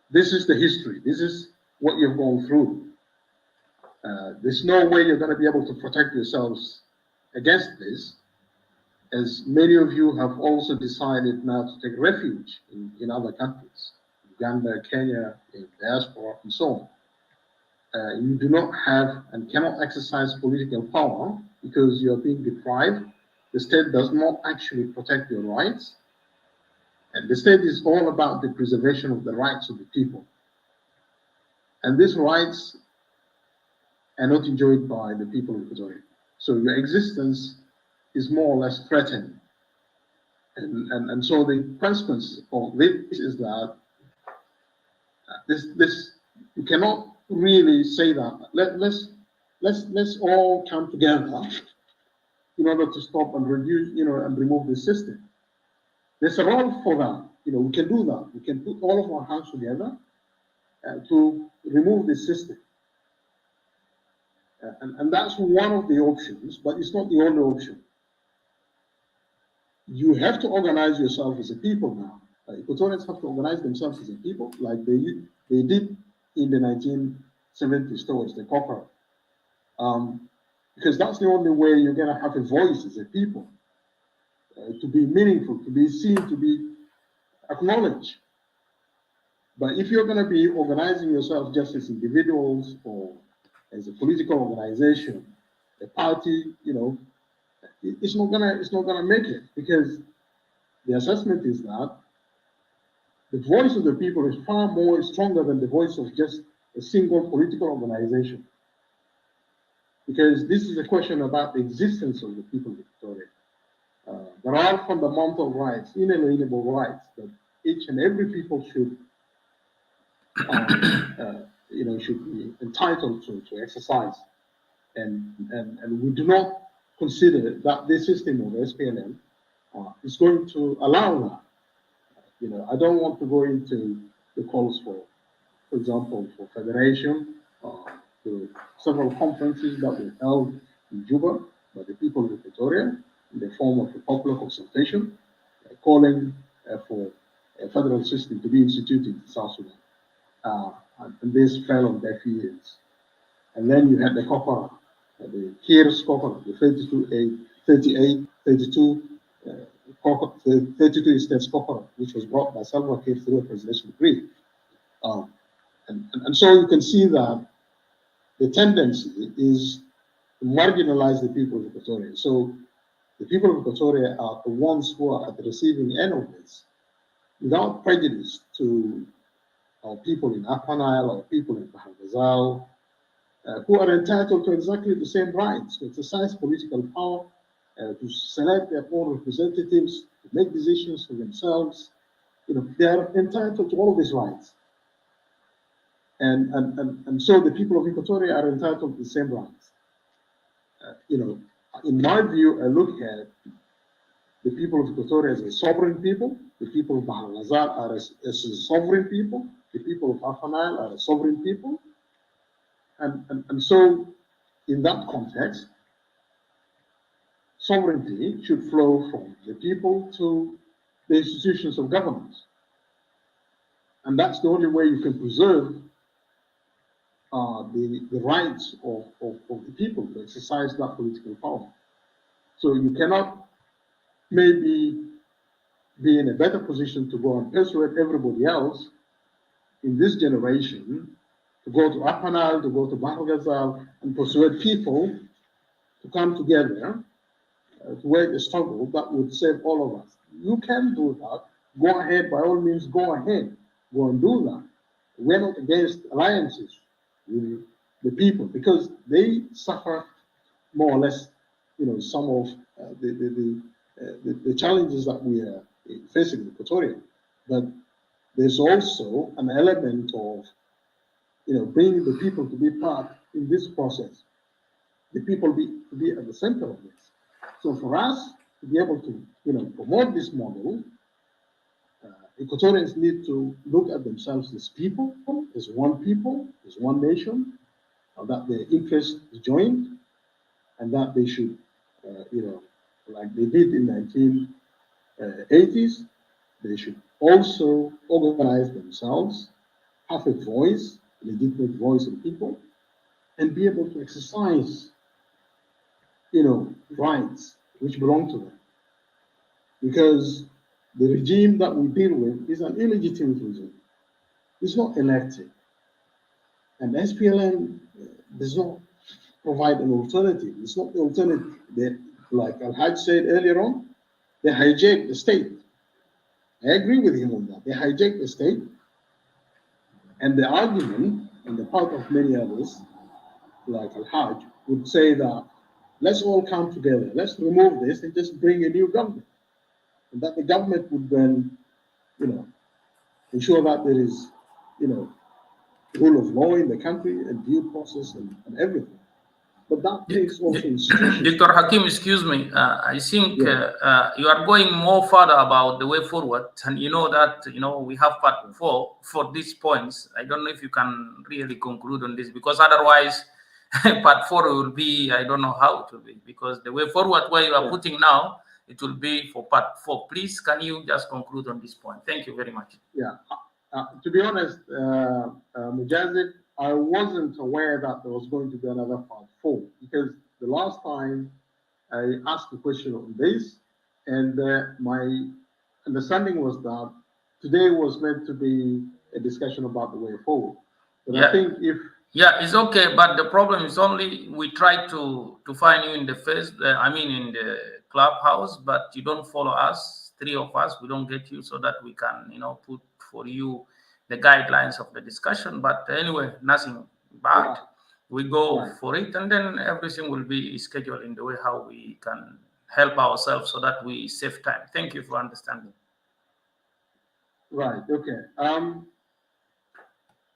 this is the history. This is what you've gone through. There's no way you're going to be able to protect yourselves against this, as many of you have also decided now to take refuge in other countries, Uganda, Kenya, in diaspora, and so on. You do not have and cannot exercise political power because you are being deprived. The state does not actually protect your rights. And the state is all about the preservation of the rights of the people. And these rights are not enjoyed by the people of Equatoria. So your existence is more or less threatened. And so the consequence of this is that you cannot really say that let's all come together in order to stop and reduce, and remove the system. There's a role for that. We can do that. We can put all of our hands together to remove the system. And that's one of the options, but it's not the only option. You have to organize yourself as a people now. Equatorians have to organize themselves as a people, like they did in the 1970s towards the copper. Because that's the only way you're going to have a voice as a people, to be meaningful, to be seen, to be acknowledged. But if you're going to be organizing yourself just as individuals or as a political organization, a party, it's not gonna make it, because the assessment is that the voice of the people is far more stronger than the voice of just a single political organization. Because this is a question about the existence of the people of Victoria. There are fundamental rights, inalienable rights that each and every people should be entitled to exercise. And we do not consider that this system of SPLM is going to allow that. I don't want to go into the calls for example, for federation, to several conferences that were held in Juba by the people of Equatoria in the form of a popular consultation, calling for a federal system to be instituted in South Sudan. And this fell on deaf ears. And then you had the copper, the Kier's copper, the 32 states copper, which was brought by Salva Kiir through a presidential decree. And so you can see that the tendency is to marginalize the people of Equatoria. So the people of Equatoria are the ones who are at the receiving end of this, without prejudice to our people in Upper Nile or people in Bahar Ghazal, who are entitled to exactly the same rights, to exercise political power, to select their own representatives, to make decisions for themselves. They are entitled to all of these rights. And so the people of Equatoria are entitled to the same rights. In my view, I look at the people of Equatoria as a sovereign people, the people of Bahar Ghazal are as a sovereign people, the people of Upper Nile are a sovereign people. And so, in that context, sovereignty should flow from the people to the institutions of government. And that's the only way you can preserve the rights of the people to exercise that political power. So you cannot maybe be in a better position to go and persuade everybody else in this generation to go to Upper Nile, to go to Bahr Ghazal, and persuade people to come together to wage a struggle that would save all of us. You can do that. Go ahead, by all means, go ahead. Go and do that. We're not against alliances with the people because they suffer more or less, some of the challenges that we are facing in Equatoria. But there's also an element of, bringing the people to be part in this process. The people to be at the center of this. So for us to be able to, promote this model, Equatorians need to look at themselves as people, as one nation, that their interest is joined, and that they should, like they did in 1980s, they should also organize themselves, have a voice, a legitimate voice of people, and be able to exercise, rights which belong to them. Because the regime that we deal with is an illegitimate regime. It's not elected. And SPLM does not provide an alternative. It's not the alternative. Like Elhag said earlier on, they hijacked the state. I agree with him on that. They hijacked the state. And the argument, on the part of many others, like Elhag, would say that let's all come together. Let's remove this and just bring a new government. And that the government would then, ensure that there is, rule of law in the country and due process and everything. But that takes also institutions. Dr. Hakim, excuse me. I think you are going more further about the way forward, and you know that we have part 4 for these points. I don't know if you can really conclude on this, because otherwise, part 4 will be, I don't know how it will be, because the way forward where you are putting now, it will be for part 4. Please, can you just conclude on this point? Thank you very much. Yeah. To be honest, Mujazid, I wasn't aware that there was going to be another part 4, because the last time I asked a question on this, and my understanding was that today was meant to be a discussion about the way forward. But I think if it's okay, but the problem is only we try to find you in the in the clubhouse, but you don't follow us. 3 of us, we don't get you, so that we can put for you the guidelines of the discussion. But anyway, nothing bad. We go for it, and then everything will be scheduled in the way how we can help ourselves so that we save time. Thank you for understanding. Right. Okay.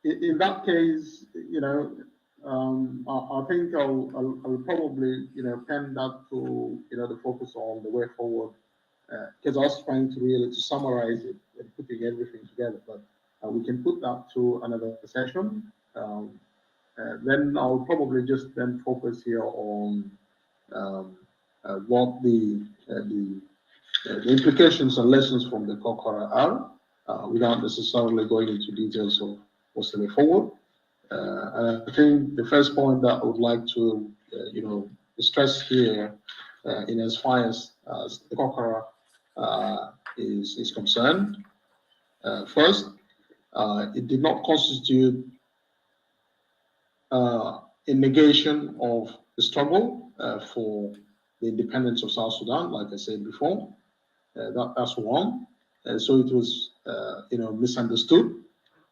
In that case, I think I'll probably pen that to the focus on the way forward, because I was trying to summarize it and putting everything together. But we can put that to another session. Then I'll probably just then focus here on what the implications and lessons from the Kokora are, without necessarily going into details of what's the way forward. I think the first point that I would like to stress here, in as far as the Kokora is concerned, first, it did not constitute a negation of the struggle for the independence of South Sudan, like I said before. That's one. So it was, misunderstood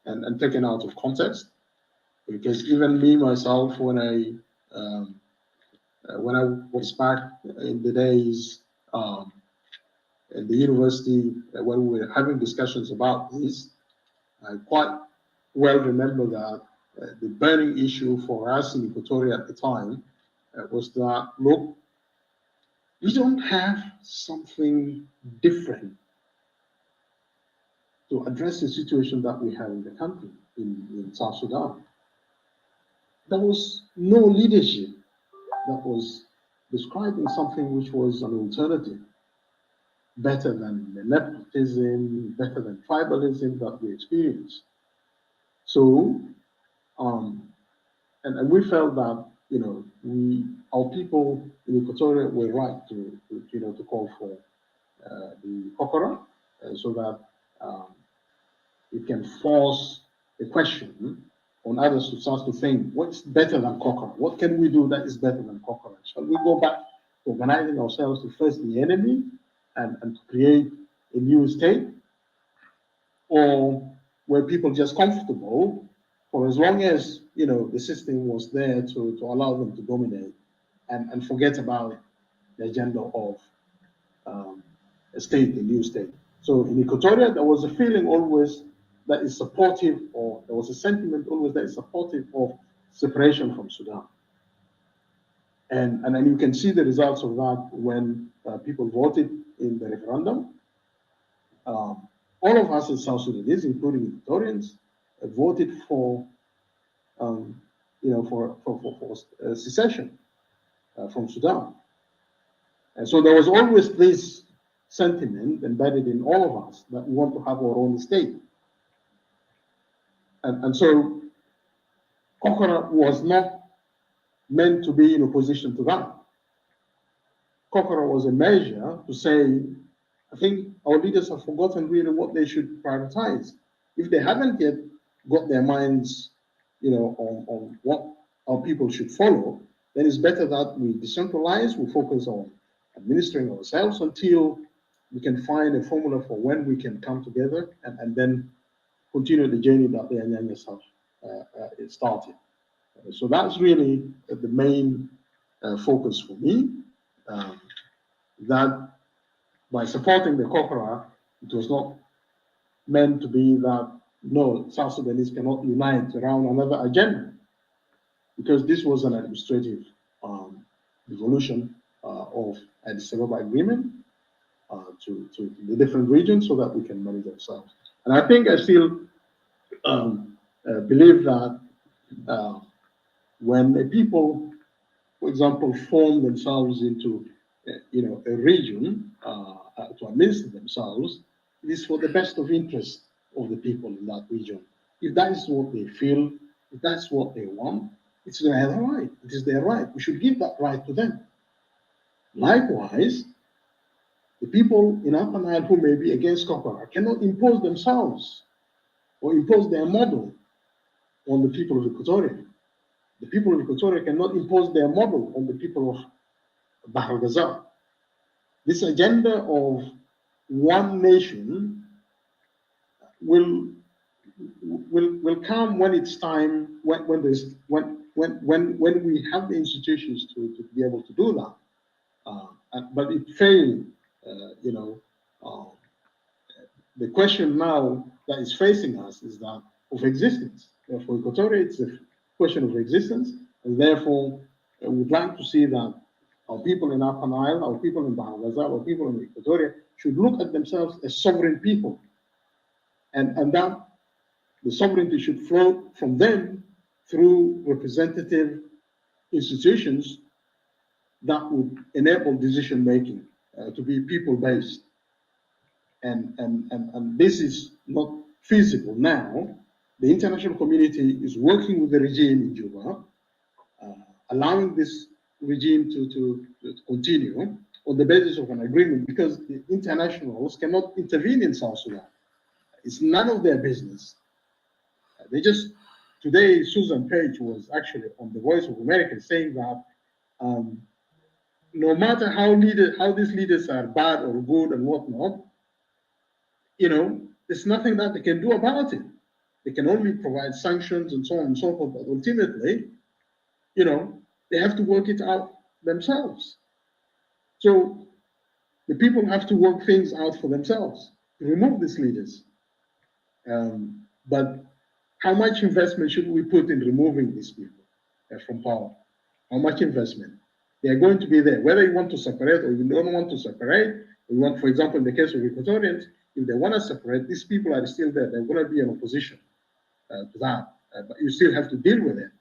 and taken out of context. Because even me myself, when I was back in the days at the university, when we were having discussions about this, I quite well remember that the burning issue for us in Equatoria at the time was that, look, we don't have something different to address the situation that we have in the country, in South Sudan. There was no leadership that was describing something which was an alternative, better than the nepotism, better than tribalism that we experienced. So, and we felt that our people in Equatoria were right to call for the Kokora, so that it can force a question on others to start to think, what's better than Kokora? What can we do that is better than Kokora? Shall we go back to organizing ourselves to face the enemy and to create a new state? Or were people just comfortable for as long as, the system was there to allow them to dominate and forget about the agenda of a state, a new state? So in Equatoria, there was a feeling always that is supportive, or there was a sentiment always that is supportive of separation from Sudan. And then you can see the results of that when people voted in the referendum. All of us in South Sudanese, including Equatorians, voted for, secession from Sudan. And so there was always this sentiment embedded in all of us that we want to have our own state. And so Kokora was not meant to be in opposition to that. Kokora was a measure to say, I think our leaders have forgotten really what they should prioritize. If they haven't yet got their minds, on what our people should follow, then it's better that we decentralize, we focus on administering ourselves until we can find a formula for when we can come together and then continue the journey that the Anyanyas have started. So that's really the main focus for me, that by supporting the Kokora, it was not meant to be that, no, South Sudanese cannot unite around another agenda, because this was an administrative devolution of Addis Ababa agreement to the different regions so that we can manage ourselves. And I think I still believe that when the people, for example, form themselves into a region to administer themselves, it is for the best of interest of the people in that region. If that is what they feel, if that's what they want, it's their right. It is their right. We should give that right to them. Likewise, the people in Upper Nile who may be against Kokora cannot impose themselves or impose their model on the people of Equatoria. The people of Equatoria cannot impose their model on the people of Bahr Ghazal. This agenda of one nation will come when it's time, when we have the institutions to be able to do that. But it failed, the question now that is facing us is that of existence. For Equatoria, it's a question of existence, and therefore we would like to see that our people in Upper Nile, our people in Bahr Ghazal, our people in Equatoria should look at themselves as sovereign people, and that the sovereignty should flow from them through representative institutions that would enable decision making to be people-based. And this is not feasible now. The international community is working with the regime in Juba, allowing this regime to continue on the basis of an agreement, because the internationals cannot intervene in South Sudan. It's none of their business. Today, Susan Page was actually on the Voice of America saying that no matter how these leaders are bad or good and whatnot, there's nothing that they can do about it. They can only provide sanctions and so on and so forth, but ultimately, they have to work it out themselves. So the people have to work things out for themselves to remove these leaders. But how much investment should we put in removing these people from power? How much investment? They are going to be there, whether you want to separate or you don't want to separate. You want, for example, in the case of Equatorians, if they want to separate, these people are still there. They're going to be in opposition to that, but you still have to deal with it.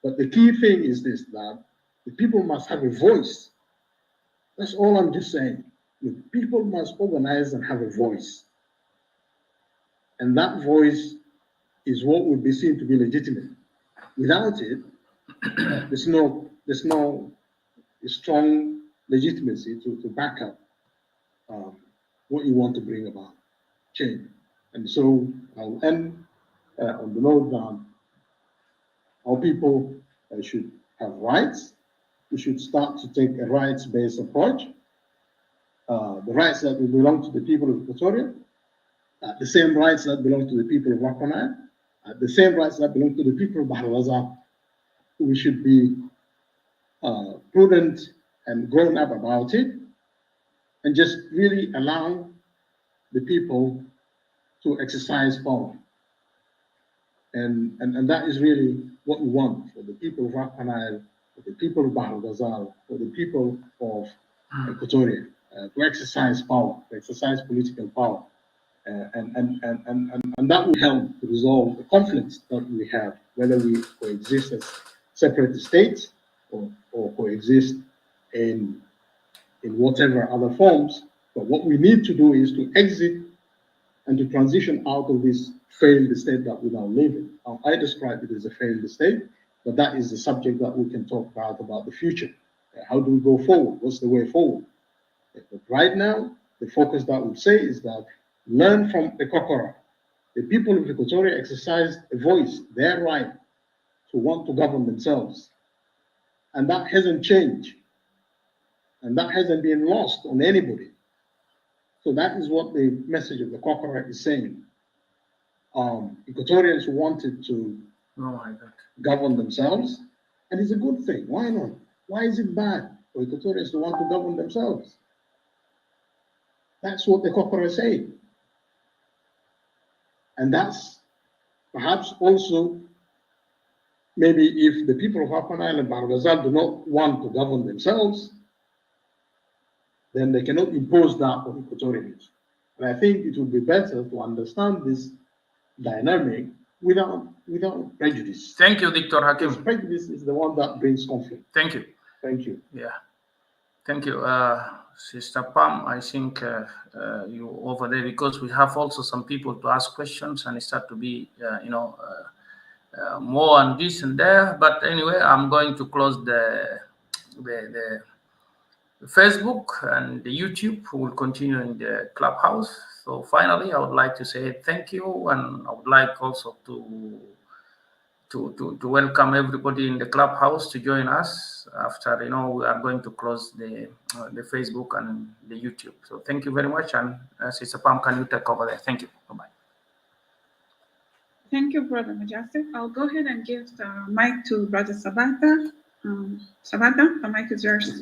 But the key thing is this: that the people must have a voice. That's all I'm just saying. The people must organize and have a voice, and that voice is what would be seen to be legitimate. Without it, there's no strong legitimacy to back up what you want to bring about. change. And so I'll end on the note that our people should have rights. We should start to take a rights-based approach. The rights that will belong to the people of Equatoria, the same rights that belong to the people of Upper Nile, the same rights that belong to the people of Bahr el-Ghazal. We should be prudent and grown up about it, and just really allow the people to exercise power. And that is really what we want for the people of Upper Nile, for the people of Bahr el-Ghazal, for the people of Equatoria, to exercise power, to exercise political power. And that will help to resolve the conflicts that we have, whether we coexist as separate states or coexist in whatever other forms. But what we need to do is to exit and to transition out of this failed state that we now live in. I describe it as a failed state, but that is the subject that we can talk about the future. How do we go forward? What's the way forward? But right now, the focus that we say is that learn from the Kokora. The people of Equatoria exercised a voice, their right to want to govern themselves. And that hasn't changed. And that hasn't been lost on anybody. So that is what the message of the Kokora is saying. Equatorians wanted to govern themselves, and it's a good thing. Why not? Why is it bad for Equatorians to want to govern themselves? That's what the Kokora is saying. And that's perhaps also, maybe if the people of Upper Nile and Bahr el-Ghazal do not want to govern themselves, then they cannot impose that on Equatorians. And I think it would be better to understand this dynamic without prejudice. Thank you, Dr. Hakim. Because prejudice is the one that brings conflict. Thank you. Thank you. Yeah. Thank you. Sister Pam, I think you over there, because we have also some people to ask questions and it start to be, more on this and there. But anyway, I'm going to close the Facebook and the YouTube. We will continue in the Clubhouse. So finally, I would like to say thank you, and I would like also to welcome everybody in the Clubhouse to join us after, we are going to close the Facebook and the YouTube. So thank you very much. And Sister Pam, can you take over there? Thank you. Bye-bye. Thank you, Brother Majestic. I'll go ahead and give the mic to Brother Sabata. Sabata, the mic is yours.